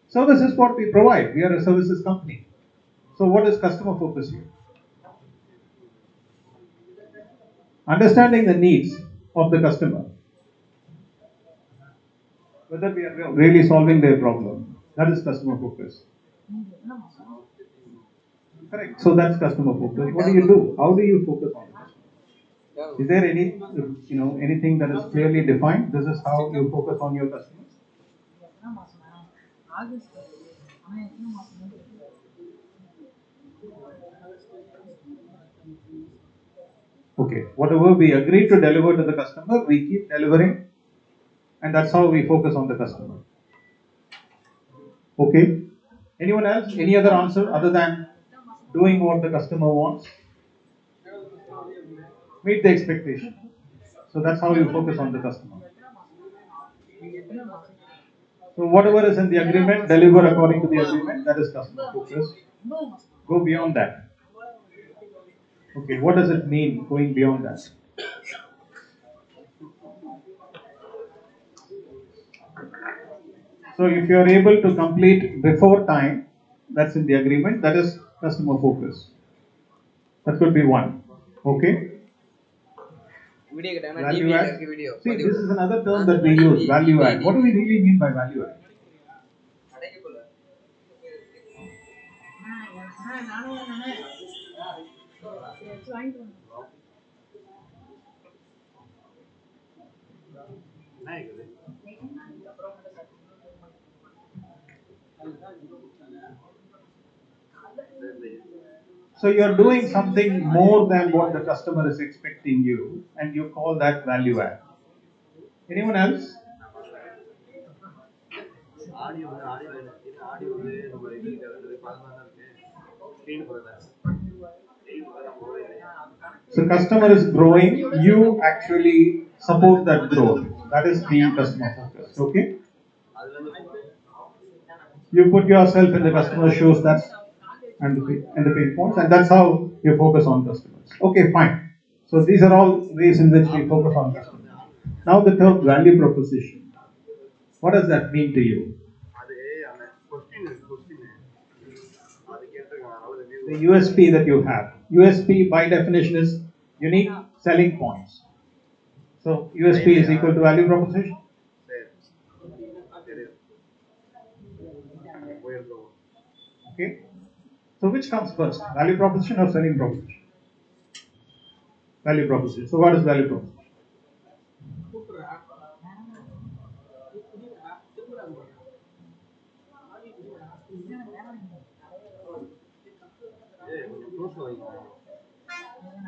Service is what we provide. We are a services company. So what is customer focus here? Understanding the needs of the customer. Whether we are really solving their problem. That is customer focus. Correct. So that's customer focus. What do you do? How do you focus on the customer? Is there anything that is clearly defined? This is how you focus on your customers. Okay. Whatever we agree to deliver to the customer, we keep delivering, and that's how we focus on the customer. Okay. Anyone else? Any other answer other than doing what the customer wants? Meet the expectation. So that's how you focus on the customer. So whatever is in the agreement, deliver according to the agreement. That is customer focus. Go beyond that. Okay, what does it mean going beyond that? So if you are able to complete before time, that's in the agreement, that is customer focus. That could be one. Okay? Value add. See, this is another term that we use, value add. What do we really mean by value add? So you're doing something more than what the customer is expecting you, and you call that value add. Anyone else? So customer is growing, you actually support that growth. That is being customer focused. Okay? You put yourself in the customer's shoes, that's and the pain points, and that's how you focus on customers. Okay, fine. So these are all ways in which we focus on customers. Now the term value proposition. What does that mean to you? The USP that you have. USP by definition is unique selling points. So USP is equal to value proposition. Okay. So which comes first? Value proposition or selling proposition? Value proposition. So what is value proposition?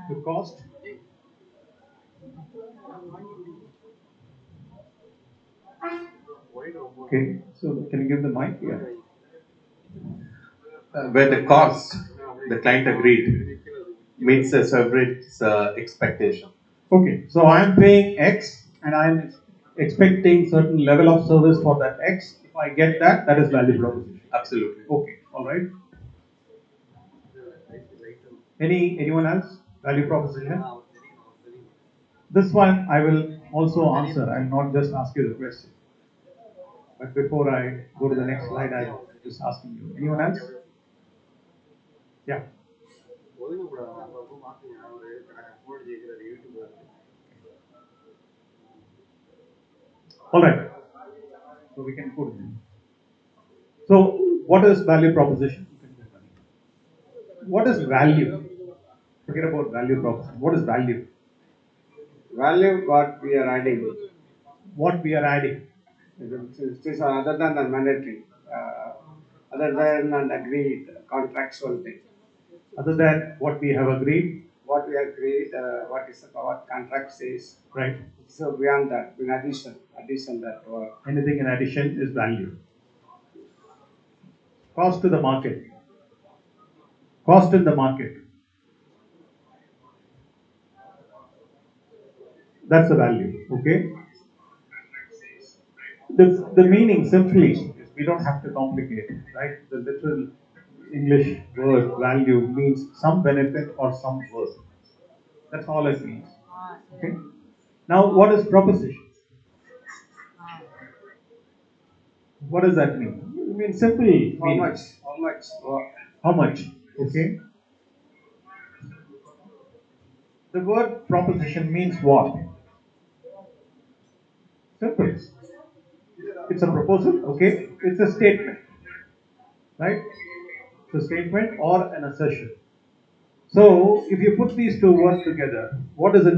The cost. Okay. So can you give the mic? Yeah. Where the cost, the client agreed, meets the service expectation. Okay. So I am paying X and I am expecting certain level of service for that X. If I get that, that is value proposition. Absolutely. Okay. All right. Anyone else? Value proposition? This one I will also answer. I will not just ask you the question. But before I go to the next slide, I'm just asking you. Anyone else? Yeah. All right. So we can put it in. So what is value proposition? What is value? Forget about value proposition. What is value? Value what we are adding. What we are adding. It is other than the mandatory, other than an agreed contractual thing. Other than what we have agreed. What we agreed, what contract says. Right. So beyond that, in addition that. Anything in addition is value. Cost to the market. Cost in the market. That's the value. Okay. The meaning simply is we don't have to complicate it, right? The literal English word value means some benefit or some worth. That's all it means. Okay. Now, what is proposition? What does that mean? It means simple. How much? How much? How much? Okay. The word proposition means what? Simple. It's a proposal. Okay. It's a statement, right? It's a statement or an assertion. So, if you put these two words together, what is it?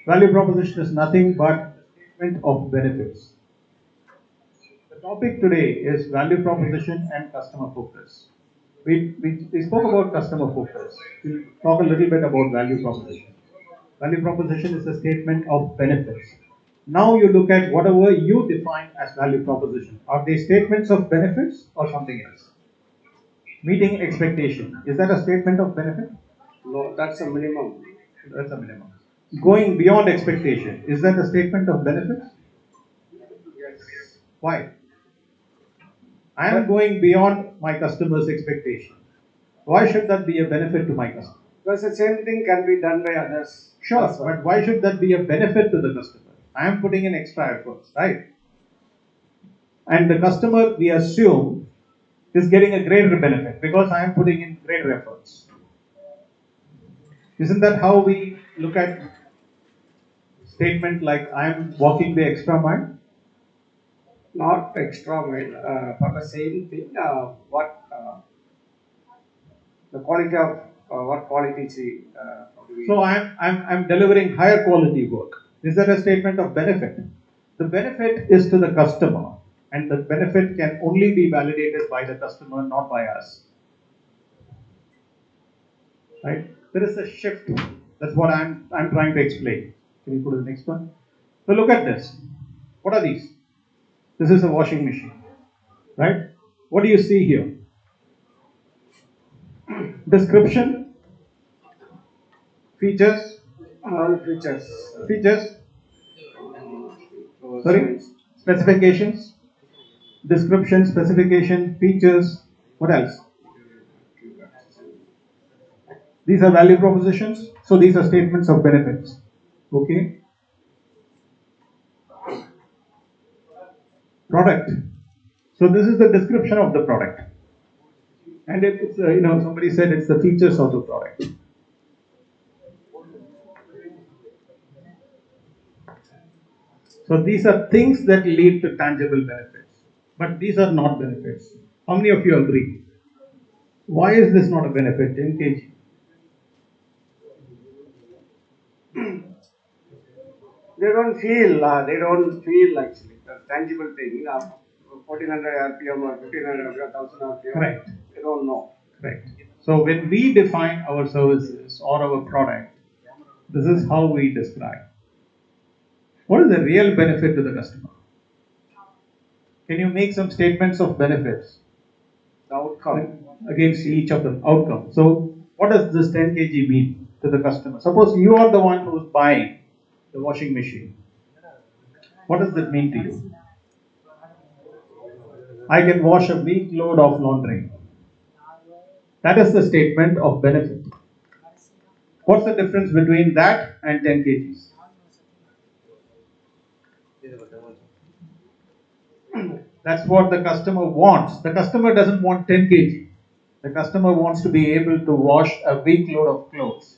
Value proposition is nothing but a statement of benefits. The topic today is value proposition and customer focus. We spoke about customer focus. We'll talk a little bit about value proposition. Value proposition is a statement of benefits. Now you look at whatever you define as value proposition. Are they statements of benefits or something else? Meeting expectation. Is that a statement of benefit? No, that's a minimum. That's a minimum. Going beyond expectation. Is that a statement of benefits? Yes. Why? I am going beyond my customer's expectation. Why should that be a benefit to my customer? Because the same thing can be done by others. Sure, but why should that be a benefit to the customer? I am putting in extra efforts, right? and the customer, we assume, is getting a greater benefit because I am putting in greater efforts. Isn't that how we look at statement like I am walking the extra mile? Not extra mile, for the same thing, the quality of what quality So I'm delivering higher quality work. Is that a statement of benefit? The benefit is to the customer, and the benefit can only be validated by the customer, not by us. Right? There is a shift. That's what I'm trying to explain. Can you go to the next one? So look at this. What are these? This is a washing machine. Right? What do you see here? Description, features, features, sorry, specifications, description, specification, features. What else? These are value propositions. So these are statements of benefits. Okay. Product. So this is the description of the product, and it's somebody said it's the features of the product. So these are things that lead to tangible benefits, but these are not benefits. How many of you agree? Why is this not a benefit? 10 kg. they don't feel actually the tangible thing. 1400 RPM or 1500 RPM, 1000 RPM. Correct. They don't know. Correct. So when we define our services or our product, this is how we describe. What is the real benefit to the customer? Can you make some statements of benefits? The outcome. Against each of the outcome. So what does this 10 kg mean to the customer? Suppose you are the one who is buying the washing machine. What does that mean to you? I can wash a week load of laundry. That is the statement of benefit. What's the difference between that and 10 kgs? That's what the customer wants. The customer doesn't want 10 kg. The customer wants to be able to wash a week load of clothes.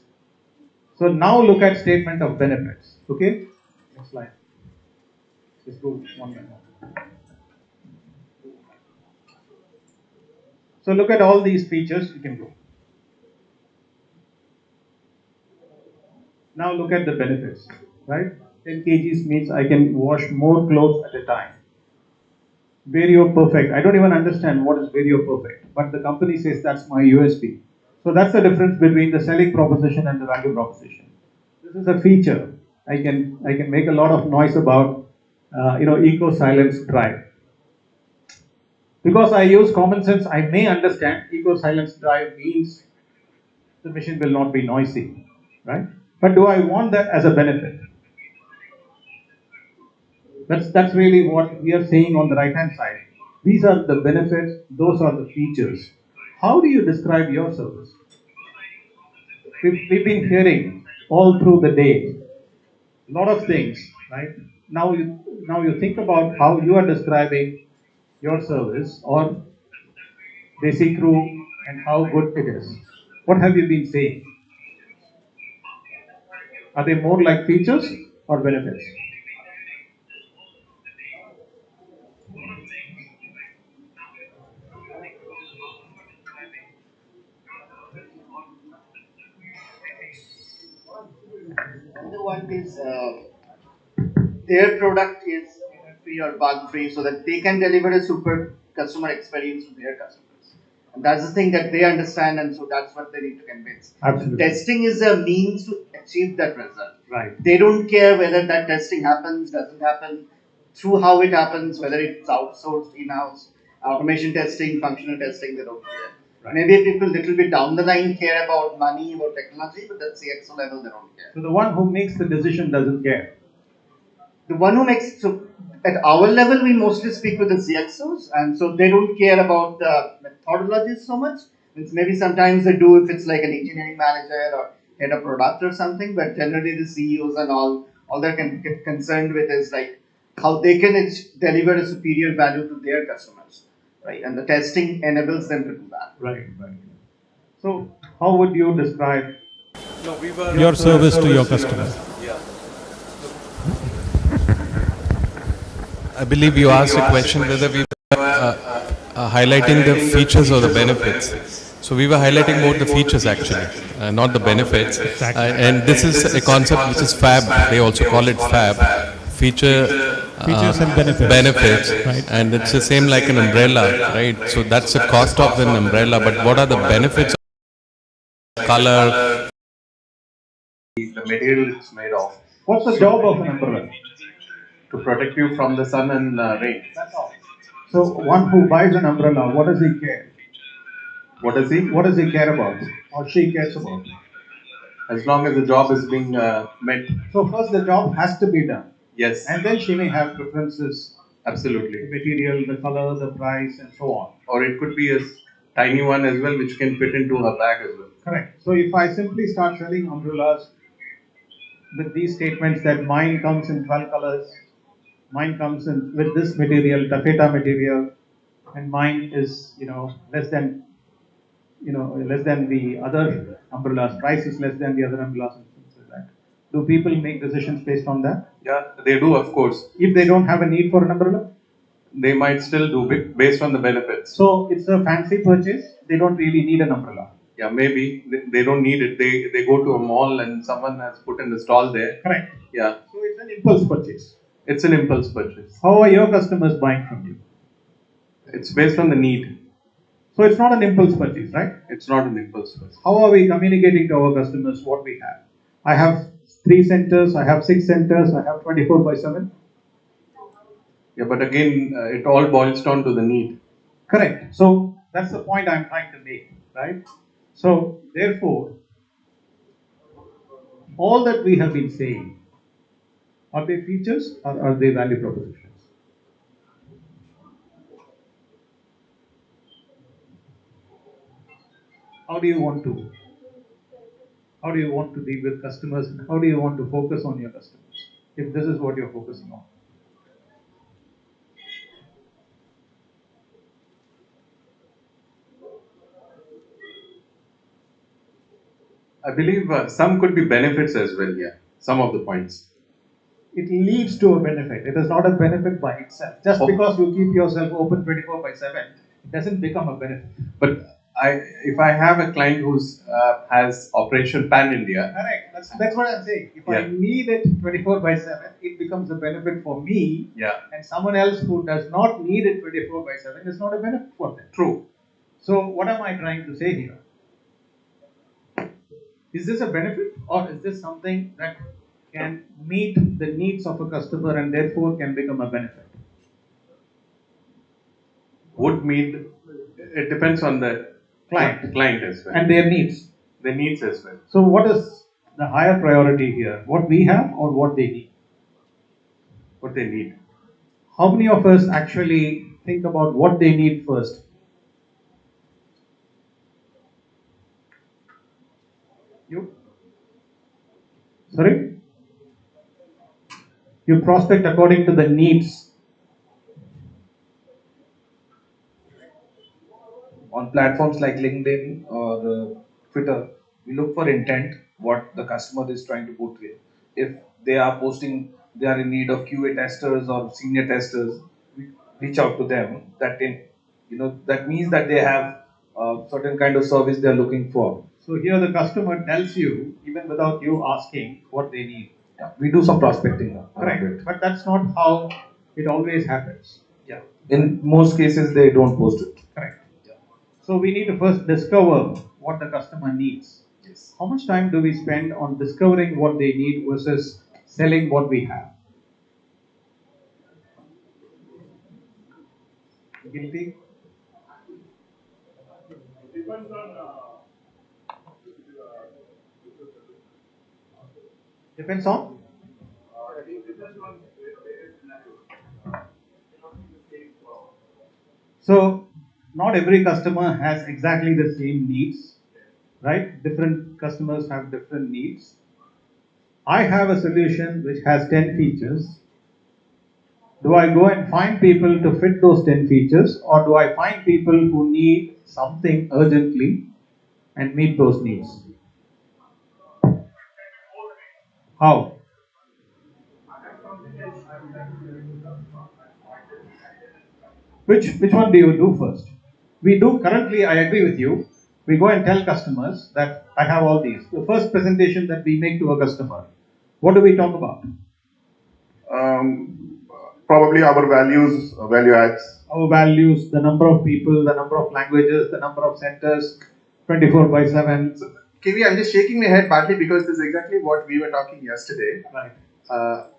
So now look at statement of benefits. Okay? Next slide. Just go one minute. So look at all these features. You can go. Now look at the benefits. Right? 10 kgs means I can wash more clothes at a time. Vario perfect. I don't even understand what is Vario perfect, but the company says that's my USP. So that's the difference between the selling proposition and the value proposition. This is a feature. I can make a lot of noise about eco silence drive. Because I use common sense, I may understand eco silence drive means the machine will not be noisy, right? But do I want that as a benefit? That's really what we are saying on the right hand side. These are the benefits, those are the features. How do you describe your service? We've been hearing all through the day a lot of things, right? Now you think about how you are describing your service or Desi Crew and how good it is. What have you been saying? Are they more like features or benefits? Another one is their product is free or bug free so that they can deliver a super customer experience to their customers. And that's the thing that they understand, and so that's what they need to convince. Absolutely. Testing is a means to achieve that result. Right. They don't care whether that testing happens, doesn't happen, through how it happens, whether it's outsourced, in-house, automation testing, functional testing, they don't care. Right. Maybe people little bit down the line care about money, about technology, but at CXO level they don't care. So the one who makes the decision doesn't care. The one who makes, so at our level we mostly speak with the CXOs, and so they don't care about the methodologies so much. It's maybe sometimes they do if it's like an engineering manager or head of product or something, but generally the CEOs and all they're concerned with is like how they can deliver a superior value to their customers, right? And the testing enables them to do that. Right, right. So, how would you describe your service to your customer? I believe you asked a question whether we were highlighting the features or the benefits. So we were highlighting more the features actually, not the benefits. And this is a concept which is FAB. They also call it FAB, features and benefits, right? And it's the same like an umbrella, right? So that's the cost of an umbrella. But what are the benefits? Color, the material it's made of. What's the job of an umbrella? To protect you from the sun and rain. That's all. So one who buys an umbrella, what does he care? What does he? What does he care about? Or she cares about? As long as the job is being met. So first the job has to be done. Yes. And then she may have preferences. Absolutely. The material, the color, the price, and so on. Or it could be a tiny one as well, which can fit into her bag as well. Correct. So if I simply start selling umbrellas with these statements that mine comes in 12 colors, mine comes in with this material, taffeta material, and mine is less than the other umbrellas. Price is less than the other umbrellas and things like that. Do people make decisions based on that? Yeah, they do, of course. If they don't have a need for an umbrella, they might still do it based on the benefits. So it's a fancy purchase. They don't really need an umbrella. Yeah, maybe they don't need it. They go to a mall and someone has put in a stall there. Correct. Yeah. So it's an impulse purchase. It's an impulse purchase. How are your customers buying from you? It's based on the need. So it's not an impulse purchase, right? It's not an impulse purchase. How are we communicating to our customers what we have? I have 3 centers, I have 6 centers, I have 24/7. Yeah, but again, it all boils down to the need. Correct. So that's the point I'm trying to make, right? So therefore, all that we have been saying, are they features or are they value propositions? How do you want to deal with customers, and how do you want to focus on your customers if this is what you're focusing on? I believe some could be benefits as well. Yeah, some of the points. It leads to a benefit. It is not a benefit by itself. Just because you keep yourself open 24/7, it doesn't become a benefit. But if I have a client who's has Operation Pan India. Correct. That's what I'm saying. If I need it 24/7, it becomes a benefit for me. Yeah. And someone else who does not need it 24/7 is not a benefit for them. True. So what am I trying to say here? Is this a benefit or is this something that can meet the needs of a customer and therefore can become a benefit? Would meet. It depends on the client as well. And their needs. Their needs as well. So what is the higher priority here? What we have or what they need? What they need. How many of us actually think about what they need first? You? Sorry? You prospect according to the needs. On platforms like LinkedIn or Twitter, we look for intent, what the customer is trying to portray. If they are posting, they are in need of QA testers or senior testers, we reach out to them. That means that they have a certain kind of service they are looking for. So here the customer tells you, even without you asking, what they need. Yeah, we do some prospecting. Correct. But that's not how it always happens. Yeah. In most cases, they don't post it. Correct. So we need to first discover what the customer needs. Yes. How much time do we spend on discovering what they need versus selling what we have? Guilty? Depends on? So, not every customer has exactly the same needs, right? Different customers have different needs. I have a solution which has 10 features. Do I go and find people to fit those 10 features, or do I find people who need something urgently and meet those needs? How? Which one do you do first? We do currently, I agree with you. We go and tell customers that I have all these. The first presentation that we make to a customer, what do we talk about? Probably our values, value adds. Our values, the number of people, the number of languages, the number of centers, 24/7. KV, I'm just shaking my head partly because this is exactly what we were talking yesterday. Right.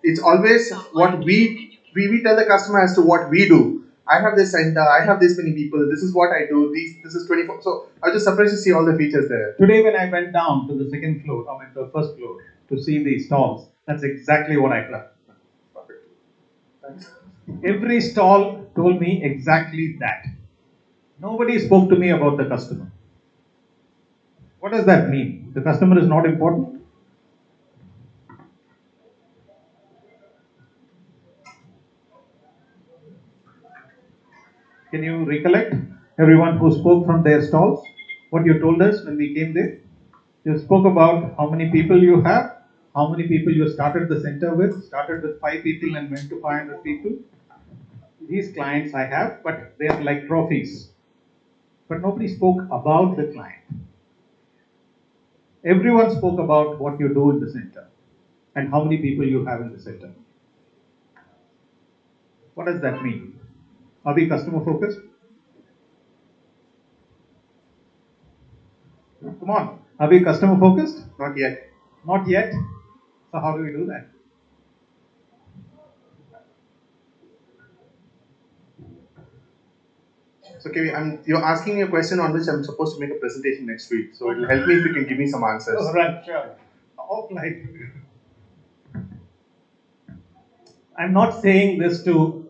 It's always what we tell the customer as to what we do. I have this center, I have this many people, this is what I do, this is 24. So I was just surprised to see all the features there. Today when I went down to the second floor, I went to the first floor to see the stalls, that's exactly what I felt. Every stall told me exactly that. Nobody spoke to me about the customer. What does that mean? The customer is not important? Can you recollect everyone who spoke from their stalls? What you told us when we came there? You spoke about how many people you have, how many people you started the center with, started with 5 people and went to 500 people. These clients I have, but they are like trophies. But nobody spoke about the client. Everyone spoke about what you do in the center and how many people you have in the center. What does that mean? Are we customer focused? Come on, are we customer focused? Not yet. Not yet. So how do we do that? So KV, you're asking me a question on which I'm supposed to make a presentation next week. So it'll help me if you can give me some answers. Oh, right, sure. Offline. I'm not saying this to,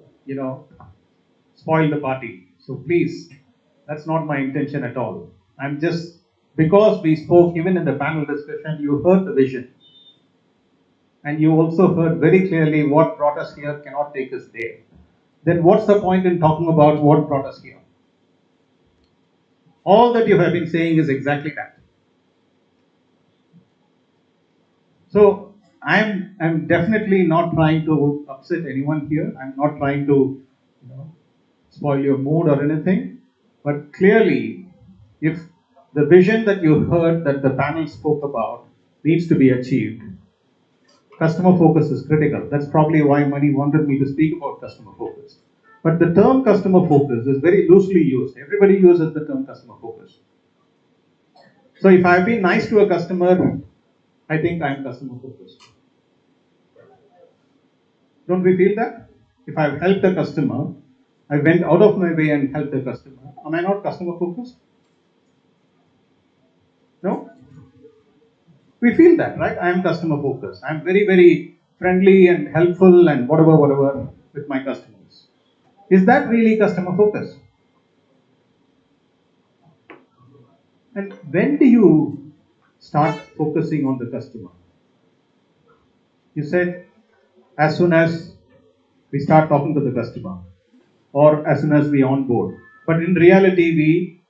spoil the party. So please, that's not my intention at all. I'm just, because we spoke even in the panel discussion, you heard the vision. And you also heard very clearly what brought us here cannot take us there. Then what's the point in talking about what brought us here? All that you have been saying is exactly that. So I'm definitely not trying to upset anyone here. I'm not trying to spoil your mood or anything. But clearly, if the vision that you heard that the panel spoke about needs to be achieved, customer focus is critical. That's probably why Mani wanted me to speak about customer focus. But the term customer focus is very loosely used. Everybody uses the term customer focus. So if I've been nice to a customer, I think I'm customer focused. Don't we feel that? If I've helped a customer, I went out of my way and helped the customer. Am I not customer focused? No? We feel that, right? I am customer focused. I'm very, very friendly and helpful and whatever with my customers. Is that really customer focused? And when do you start focusing on the customer? You said as soon as we start talking to the customer or as soon as we onboard. But in reality, we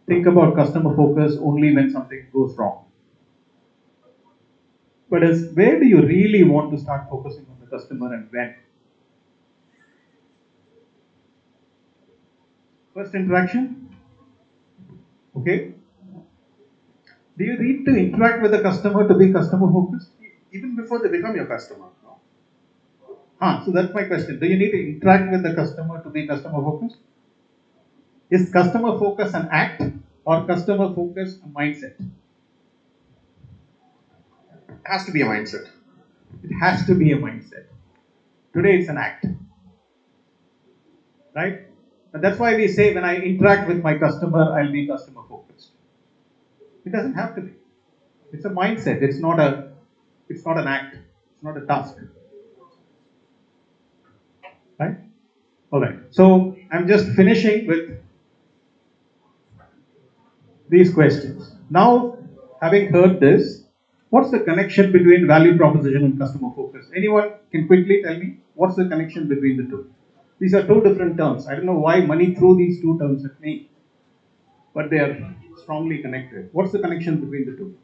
think about customer focus only when something goes wrong. But where do you really want to start focusing on the customer and when? First interaction? Okay. Do you need to interact with the customer to be customer focused? Even before they become your customer. So that's my question. Do you need to interact with the customer to be customer focused? Is customer focus an act or customer focus a mindset? It has to be a mindset. It has to be a mindset. Today it's an act. Right? And that's why we say when I interact with my customer, I'll be customer focused. It doesn't have to be. It's a mindset. It's not an act. It's not a task. Right? Alright. So I'm just finishing with these questions. Now, having heard this, What's the connection between value proposition and customer focus? Anyone can quickly tell me what's the connection between the two? These are two different terms. I don't know why money threw these two terms at me, but they are strongly connected. What's the connection between the two?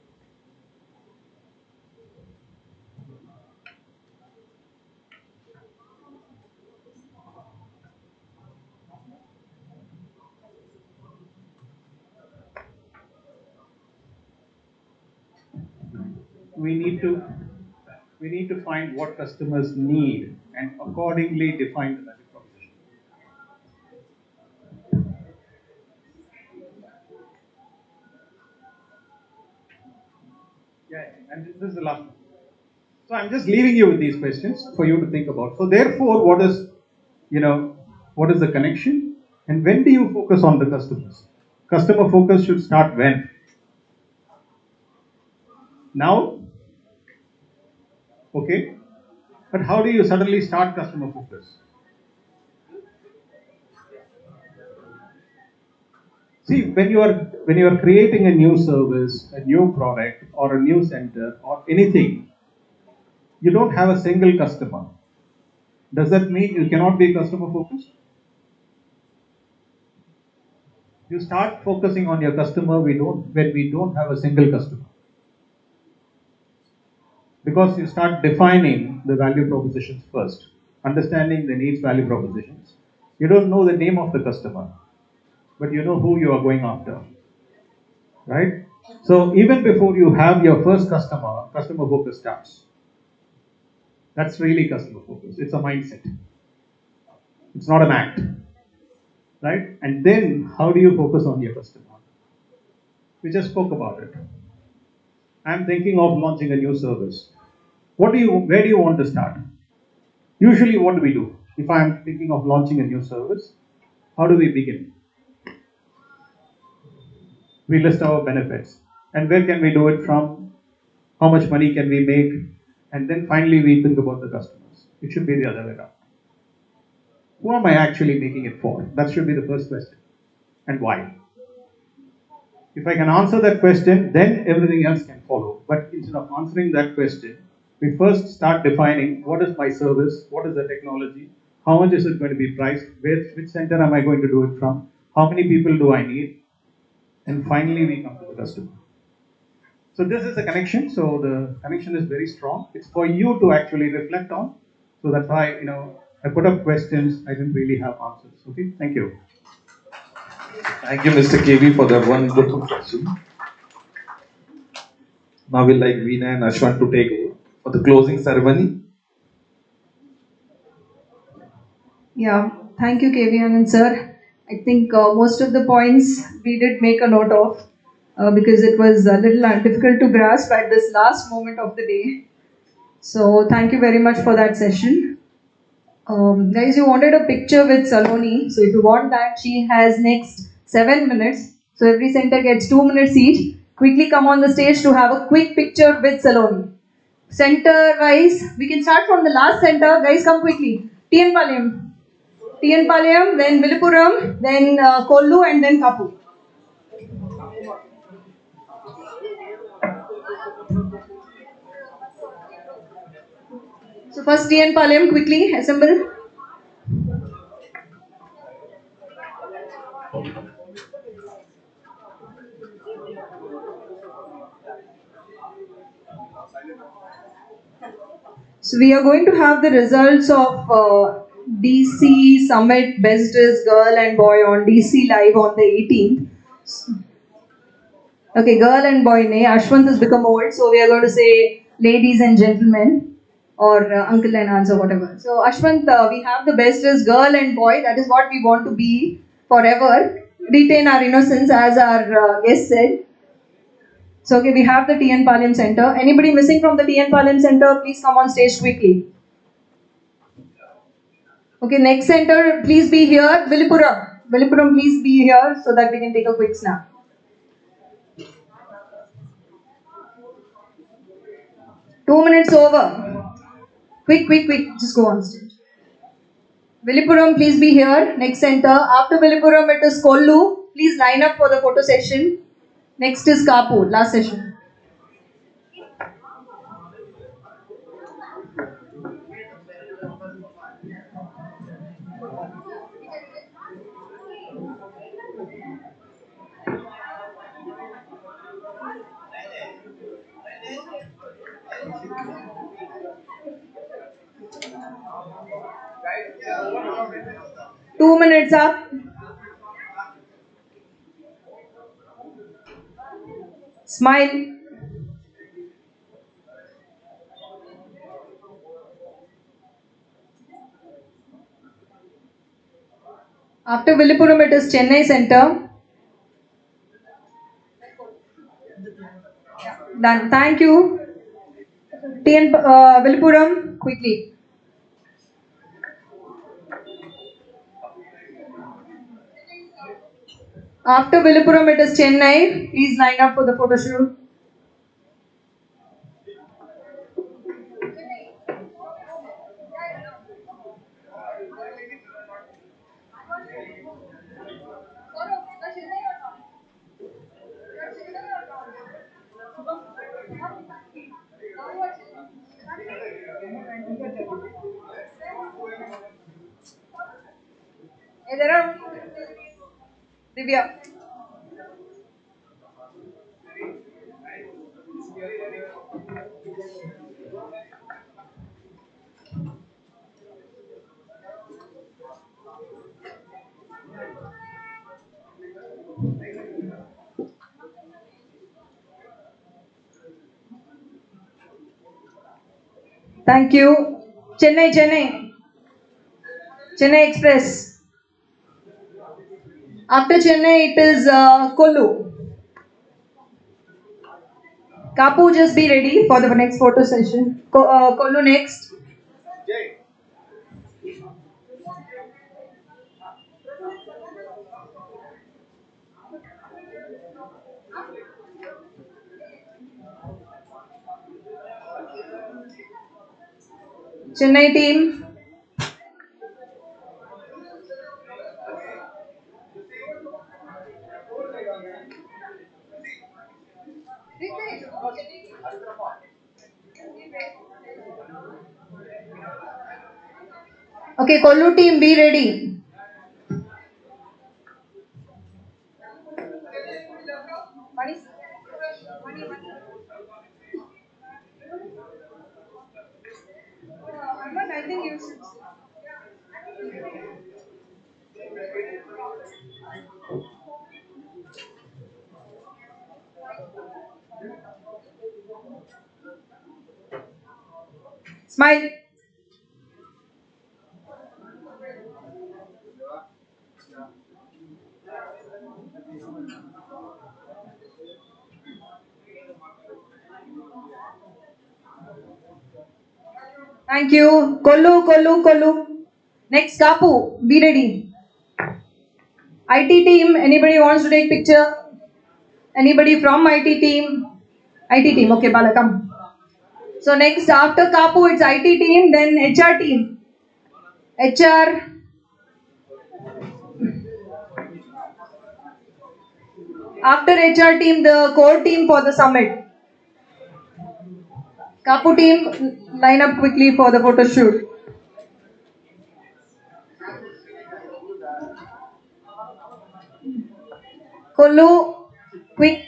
We need to find what customers need and accordingly define the value proposition. Yeah, and this is the last one. So I'm just leaving you with these questions for you to think about. So therefore, what is the connection, and when do you focus on the customers? Customer focus should start when? Now? Okay. But how do you suddenly start customer focus? See, when you are creating a new service, a new product, or a new center, or anything, you don't have a single customer. Does that mean you cannot be customer focused? You start focusing on your customer when we don't have a single customer. Because you start defining the value propositions first, understanding the needs value propositions. You don't know the name of the customer, but you know who you are going after. Right? So even before you have your first customer focus starts. That's really customer focus. It's a mindset. It's not an act. Right? And then how do you focus on your customer? We just spoke about it. I'm thinking of launching a new service. Where do you want to start? Usually what do we do? If I'm thinking of launching a new service, how do we begin? We list our benefits. And where can we do it from? How much money can we make? And then finally we think about the customers. It should be the other way around. Who am I actually making it for? That should be the first question. And why? If I can answer that question, then everything else can follow. But instead of answering that question, we first start defining what is my service, what is the technology, how much is it going to be priced, which center am I going to do it from, how many people do I need, and finally we come to the customer. So this is the connection. So the connection is very strong. It's for you to actually reflect on. So that's why I put up questions. I didn't really have answers. Okay, thank you. Thank you, Mr. KV, for that wonderful question. Now we'd like Veena and Ashwant to take over for the closing ceremony. Yeah, thank you, KV Anand sir. I think most of the points we did make a note of because it was a little difficult to grasp at this last moment of the day. So thank you very much for that session. Guys, you wanted a picture with Saloni. So if you want that, she has next 7 minutes. So every center gets 2 minutes each. Quickly come on the stage to have a quick picture with Saloni. Center wise, we can start from the last center. Guys, come quickly. TN Palayam, then Viluppuram, then Kollu, and then Kapu. So first TN Palayam, quickly assemble. So we are going to have the results of DC Summit Best Dressed Girl and Boy on DC Live on the 18th. Okay, girl and boy, nay. Ashwant has become old, so we are going to say ladies and gentlemen, or uncle and aunts or whatever. So Ashwant, we have the best dressed girl and boy. That is what we want to be forever. Retain our innocence, as our guest said. So okay, we have the TN Palayam Center. Anybody missing from the TN Palayam Center, please come on stage quickly. Okay, next center, please be here. Viluppuram. Viluppuram, please be here so that we can take a quick snap. Two minutes over. Quick, just go on stage. Viluppuram, please be here. Next center. After Viluppuram, it is Kollu. Please line up for the photo session. Next is Kapu, last session. 2 minutes up. Smile. After Villupuram, it is Chennai Center. Done. Thank you. Villupuram, quickly. After Villupuram, it is Chennai. Please line up for the photo shoot. Divya. Thank you. Chennai. Chennai Express. After Chennai, it is Kollu. Kapu, just be ready for the next photo session. Kollu next. Chennai team. Okay, Kollu team, be ready. I think you should. Smile. Thank you. Kollu. Next, Kapu, be ready. IT team, anybody wants to take picture? Anybody from IT team? IT team, okay, Bala, come. So next, after Kapu, it's IT team, then HR team. HR. After HR team, the core team for the summit. Kapu team, line up quickly for the photo shoot. Kollu, quick.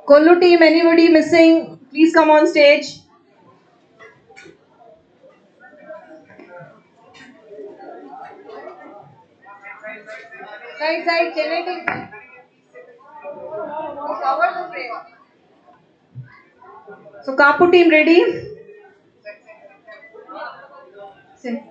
Kollu team, anybody missing? Please come on stage. Side, Chennai team. Cover the frame. So Kapu team ready? Sit.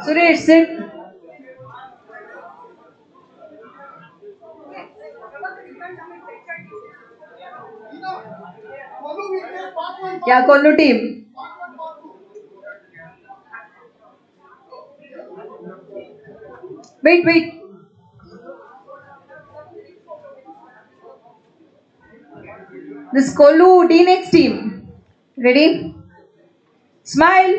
Suresh, sit. Yeah, Kollu team. Wait. This Kollu D-Next team. Ready? Smile.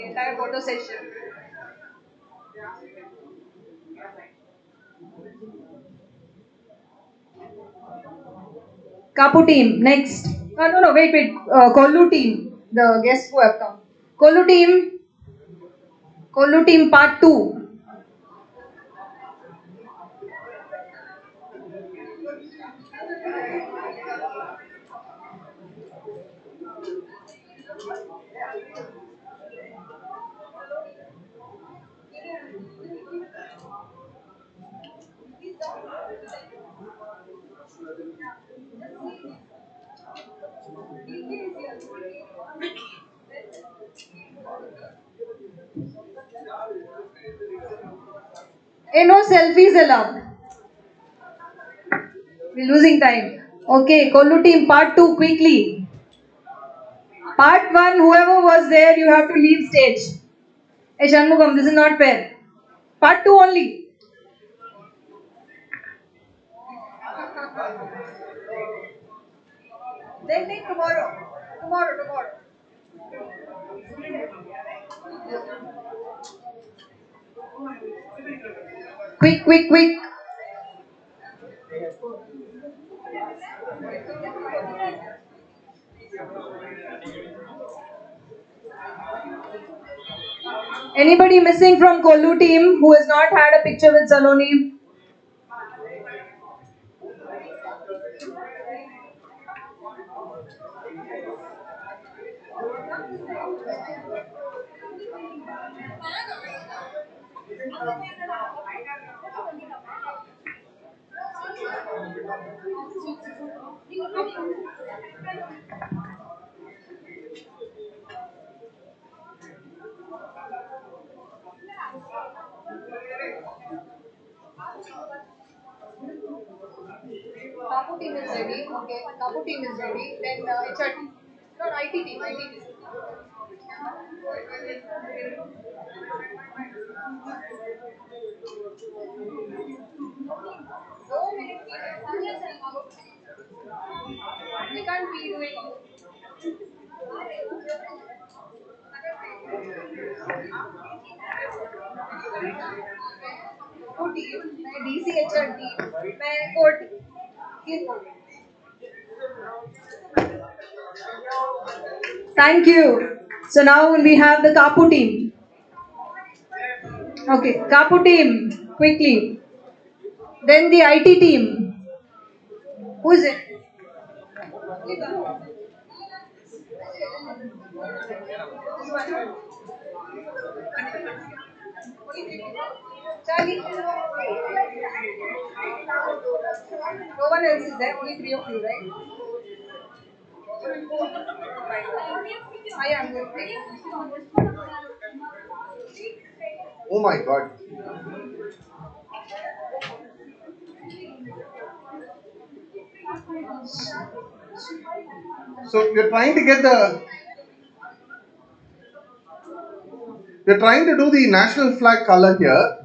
the entire photo session. Kapu team, next. No, wait. Kollu team, the guests who have come. Kollu team part 2. No selfies allowed. We're losing time. Okay, Kollu team part 2 quickly. Part 1, whoever was there, you have to leave stage. Hey Shanmugam, this is not fair. Part 2 only. Then take tomorrow. Tomorrow. Quick. Anybody missing from Kollu team who has not had a picture with Saloni? Kapu team is ready. Okay, Kapu team is ready. Then HR team. No, IT team. We can't be doing Kapu team, मैं DCHR team, मैं code team. Thank you. So now we have the Kapu team. Okay, Kapu team, quickly. Then the IT team. Who is it? Charlie. No one else is there, only 3 of you, right? I am good. Oh my God. So we're trying to do the national flag color here.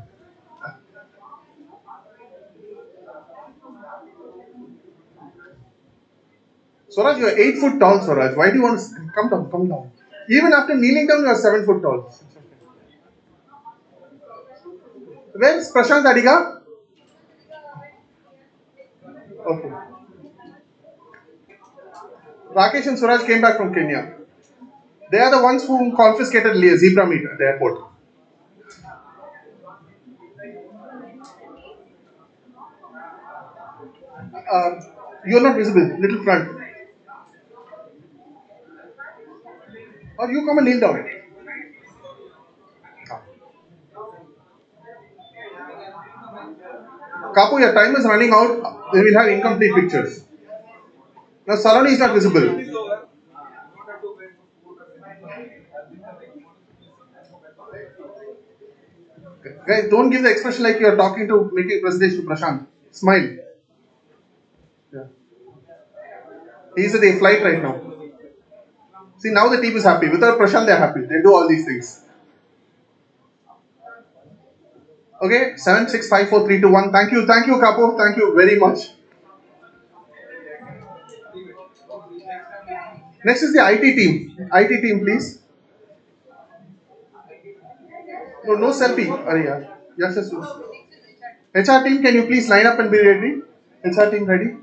Swaraj, you are 8 foot tall, Swaraj. Why do you want to come down? Even after kneeling down, you are 7 foot tall. Where is Prashant Adiga? Okay. Rakesh and Suraj came back from Kenya. They are the ones who confiscated zebra meat at the airport. You are not visible. Little front. Or you come and kneel down. Kapu, your time is running out. They will have incomplete pictures. Now Saloni is not visible. Guys, don't give the expression like you are talking to making a presentation to Prashant. Smile. Yeah. He's at the flight right now. See, now the team is happy. Without Prashant, they are happy. They do all these things. Okay, 7, 6, 5, 4, 3, 2, 1. Thank you, Kapu. Thank you very much. Next is the IT team. IT team, please. No, no selfie. Arey yaar. Yes, yes, yes. HR team, can you please line up and be ready? HR team ready?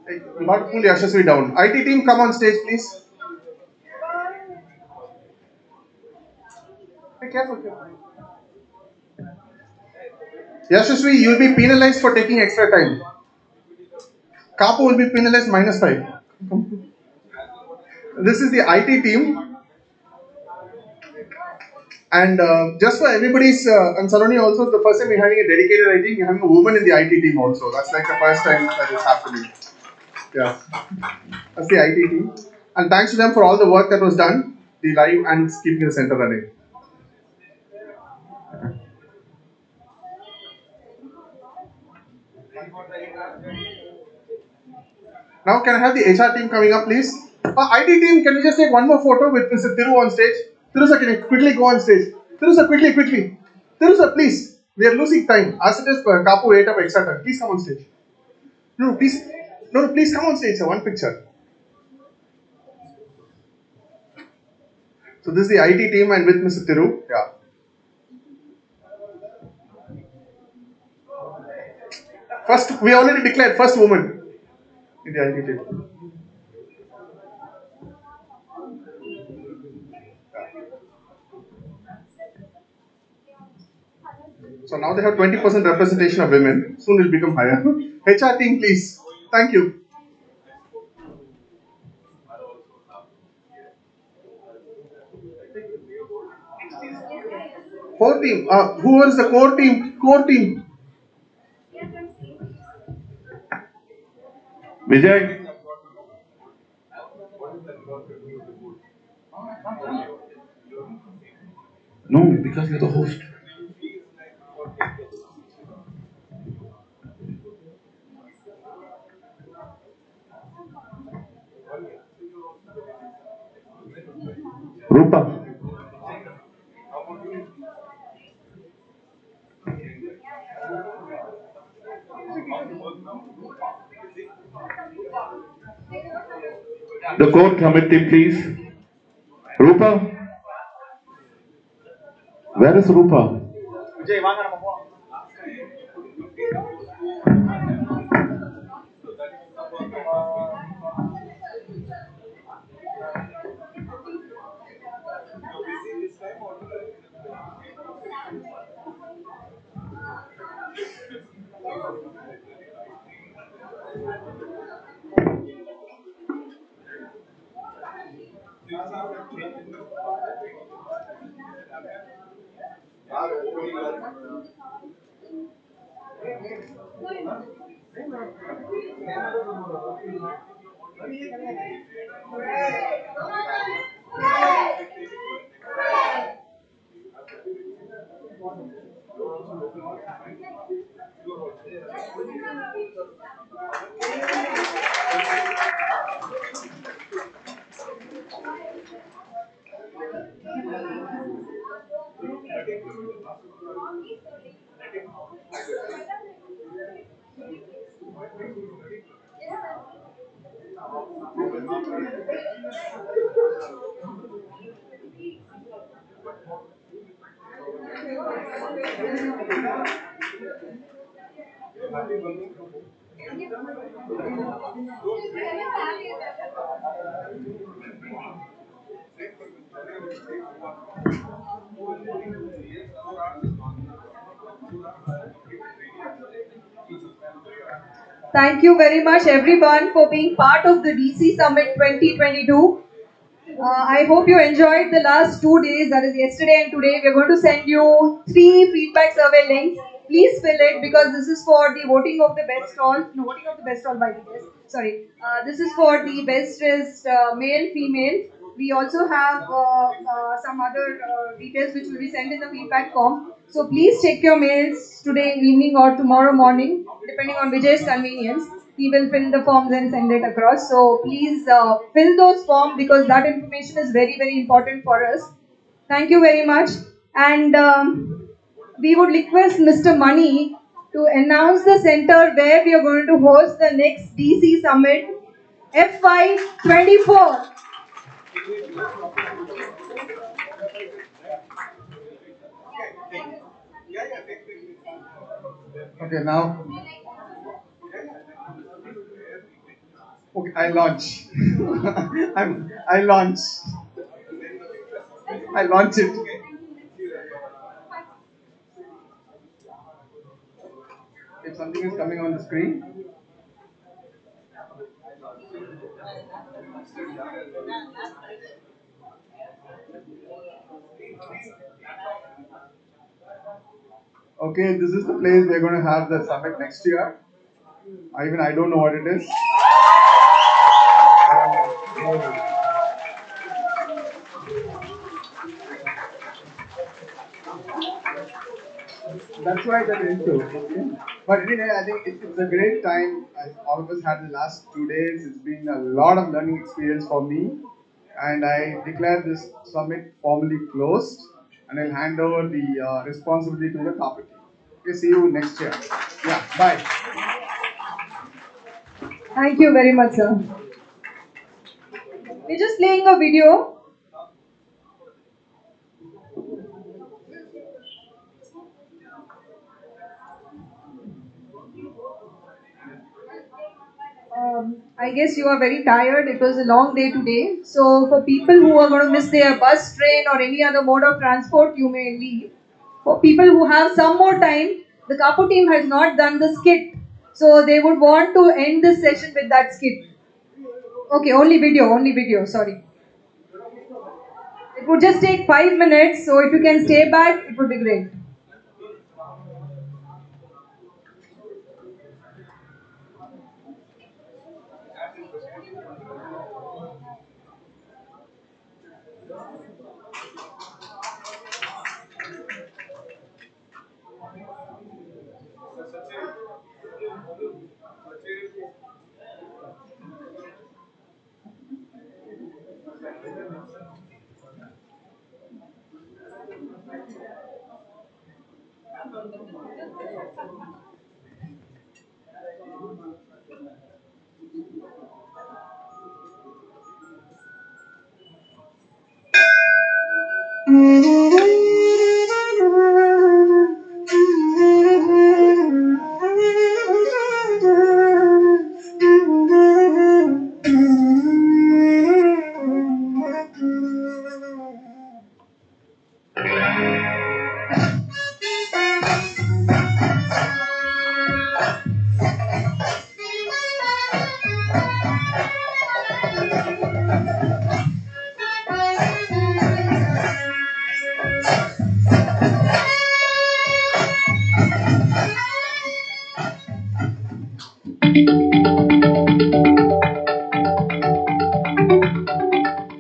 Hey, you have to pull Yashasvi down. IT team, come on stage, please. Hey, careful, careful. Yashasvi, you will be penalized for taking extra time. Kapu will be penalized -5. This is the IT team. And just for everybody's, and Saloni also, the first time we're having a dedicated IT, we're having a woman in the IT team also. That's like the first time that is happening. Yeah. That's the IT team. And thanks to them for all the work that was done, the live and keeping the center running. Now, can I have the HR team coming up, please? IT team, can we just take one more photo with Mr. Thiru on stage? Thiru sir, can you quickly go on stage? Thiru sir, quickly, quickly. Thiru sir, please. We are losing time. As it is, Kapu ate up extra time. Please come on stage. No, please. No, please come on stage, sir. One picture. So this is the IT team and with Mr. Thiru. Yeah. First, we already declared first woman in the IT team. So now they have 20% representation of women. Soon it will become higher. HR team, please. Thank you. Core team. Who is the core team? Core team. Vijay. No, because you're the host. Rupa. The core committee, please. Rupa. Where is Rupa? Thank you very much everyone for being part of the DC Summit 2022. I hope you enjoyed the last 2 days, that is yesterday and today. We are going to send you 3 feedback survey links. Please fill it because this is for the voting of the best all. No, voting of the best all by the guest. Sorry. This is for the best dressed male, female. We also have some other details which will be sent in the feedback form. So please check your mails today evening or tomorrow morning, depending on Vijay's convenience. He will fill the forms and send it across. So please fill those forms because that information is very, very important for us. Thank you very much. And we would request Mr. Mani to announce the center where we are going to host the next DC Summit FY24. Okay, now. Okay, I launch. I launch. I launch it. If something is coming on the screen. Okay, this is the place we're going to have the summit next year. I don't know what it is. That's why they're into. Okay. But anyway, I think it's a great time. As all of us had the last 2 days. It's been a lot of learning experience for me. And I declare this summit formally closed. And I'll hand over the responsibility to the carpet team. Okay, see you next year. Yeah, bye. Thank you very much, sir. We're just playing a video. I guess you are very tired. It was a long day today. So, for people who are going to miss their bus, train, or any other mode of transport, you may leave. For people who have some more time, the Kapu team has not done the skit. So, they would want to end this session with that skit. Okay, only video, sorry. It would just take 5 minutes. So, if you can stay back, it would be great.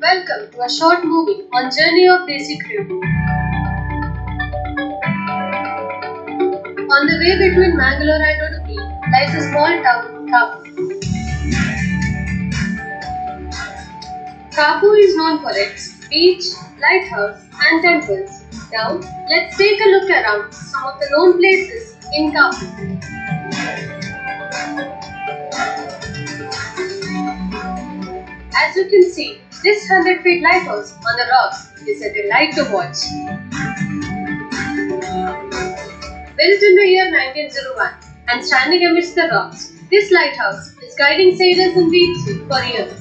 Welcome to a short movie on Journey of Desi Crew. On the way between Mangalore and Udupi lies a small town, Kapu. Kapu is known for its beach, lighthouse and temples. Now, let's take a look around some of the known places in Kapu. As you can see, this 100-feet lighthouse on the rocks is a delight to watch. Built in the year 1901 and standing amidst the rocks, this lighthouse is guiding sailors in deep sea for years.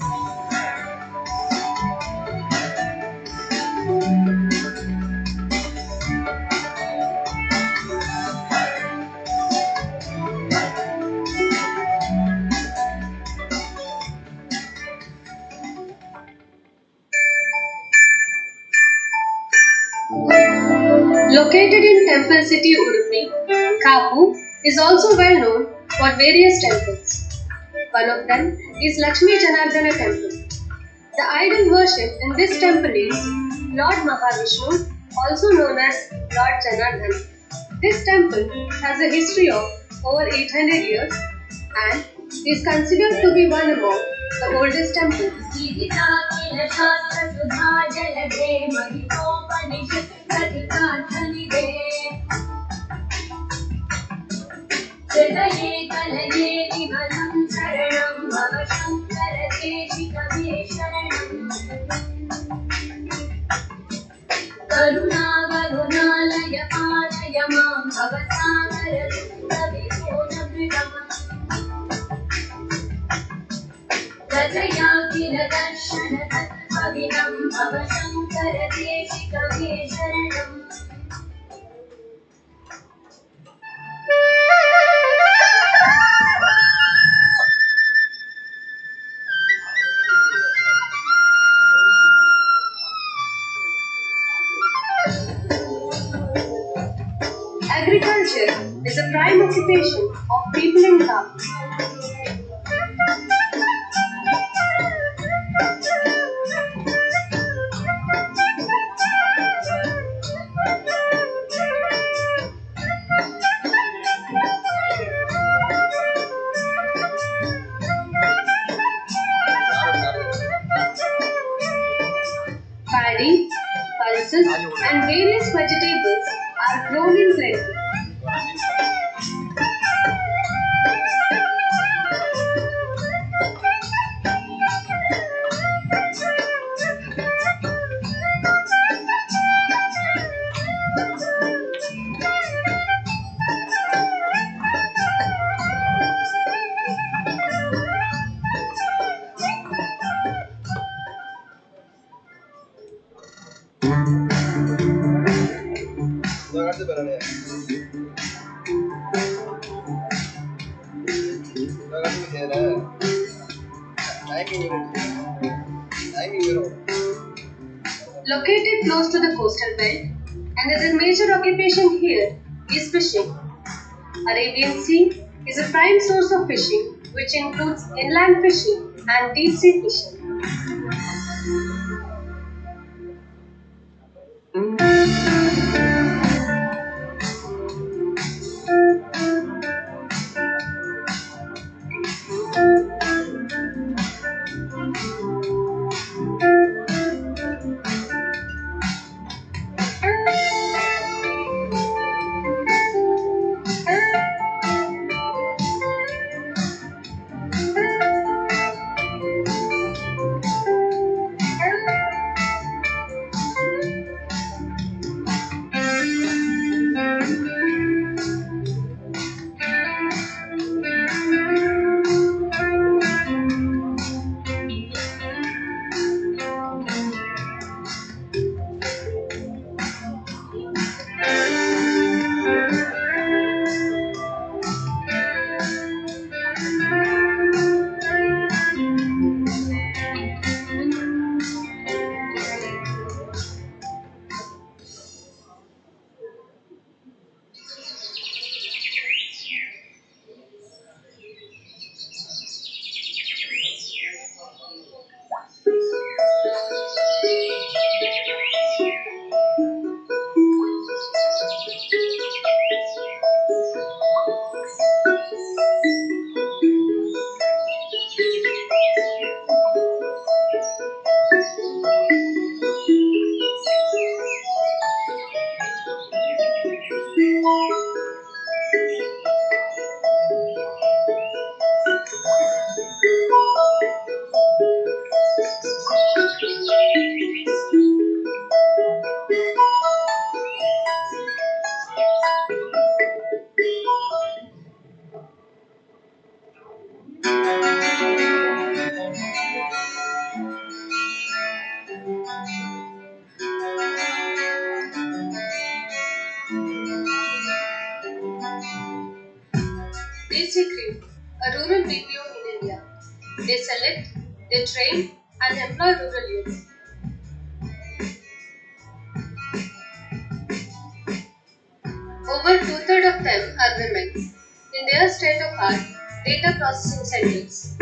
Located in Temple City, Udupi, Kapu is also well known for various temples. One of them is Lakshmi Janardana Temple. The idol worshipped in this temple is Lord Mahavishnu, also known as Lord Janardhan. This temple has a history of over 800 years and is considered to be one among the oldest temples. पालय मां भवसागरविन्दविभोनमृगम् दर्शनम् भव शङ्कर देशिकमे शरणम् Agriculture is a prime occupation of people in Kapu. Paddy, pulses, and various vegetables are grown in plenty. Located close to the coastal belt, another major occupation here is fishing. Arabian Sea is a prime source of fishing, which includes inland fishing and deep sea fishing. Basic Crew, a rural BPO in India. They select, they train, and employ rural youth. Over two-thirds of them are women. In their state-of-art data processing centers.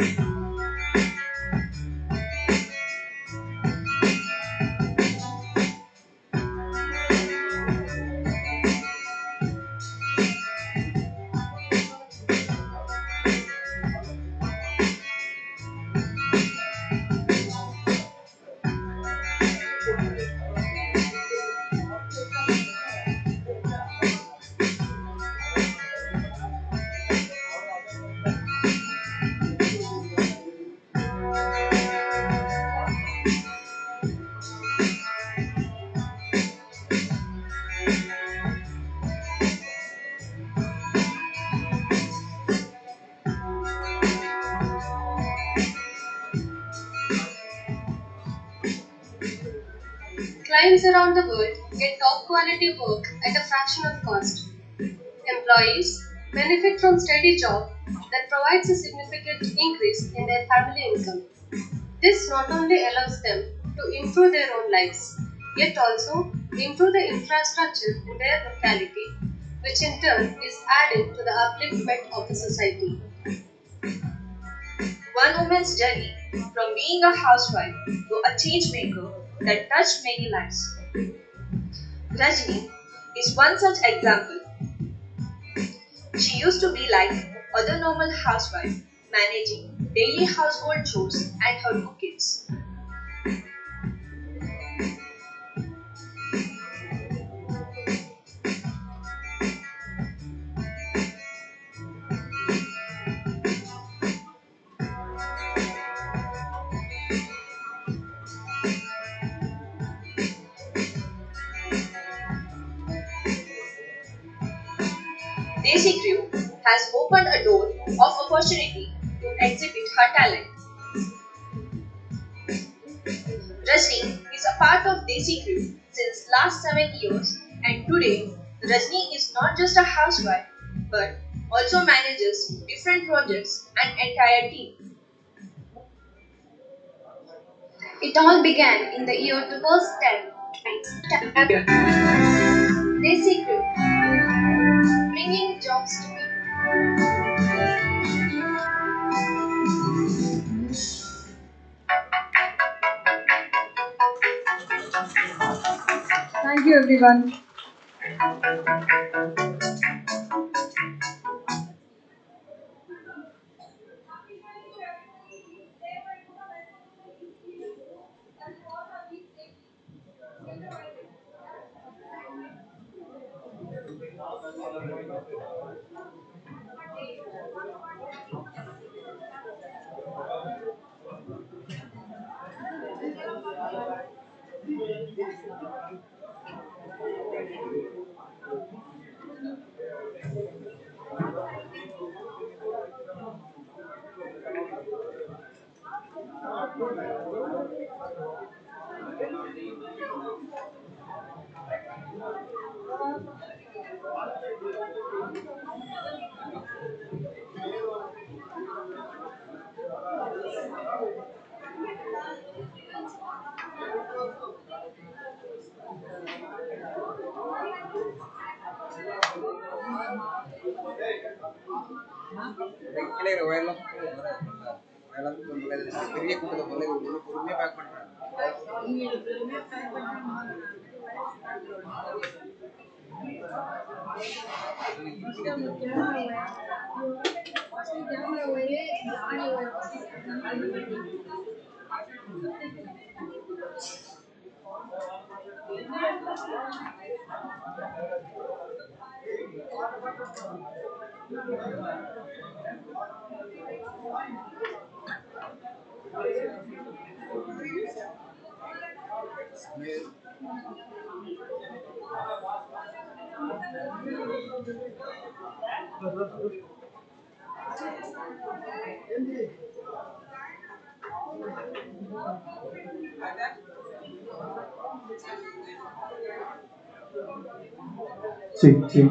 families around the world get top quality work at a fraction of cost. Employees benefit from steady job that provides a significant increase in their family income. This not only allows them to improve their own lives, yet also improve the infrastructure in their locality, which in turn is adding to the upliftment of the society. One woman's journey from being a housewife to a change maker that touched many lives. Rajni is one such example. She used to be like other normal housewives, managing daily household chores and her two kids. Desi Crew has opened a door of opportunity to exhibit her talent. Rajni is a part of Desi Crew since last 7 years, and today Rajni is not just a housewife but also manages different projects and entire team. It all began in the year 2010. They secret, bringing jobs to people. Thank you, everyone. Sí, sí.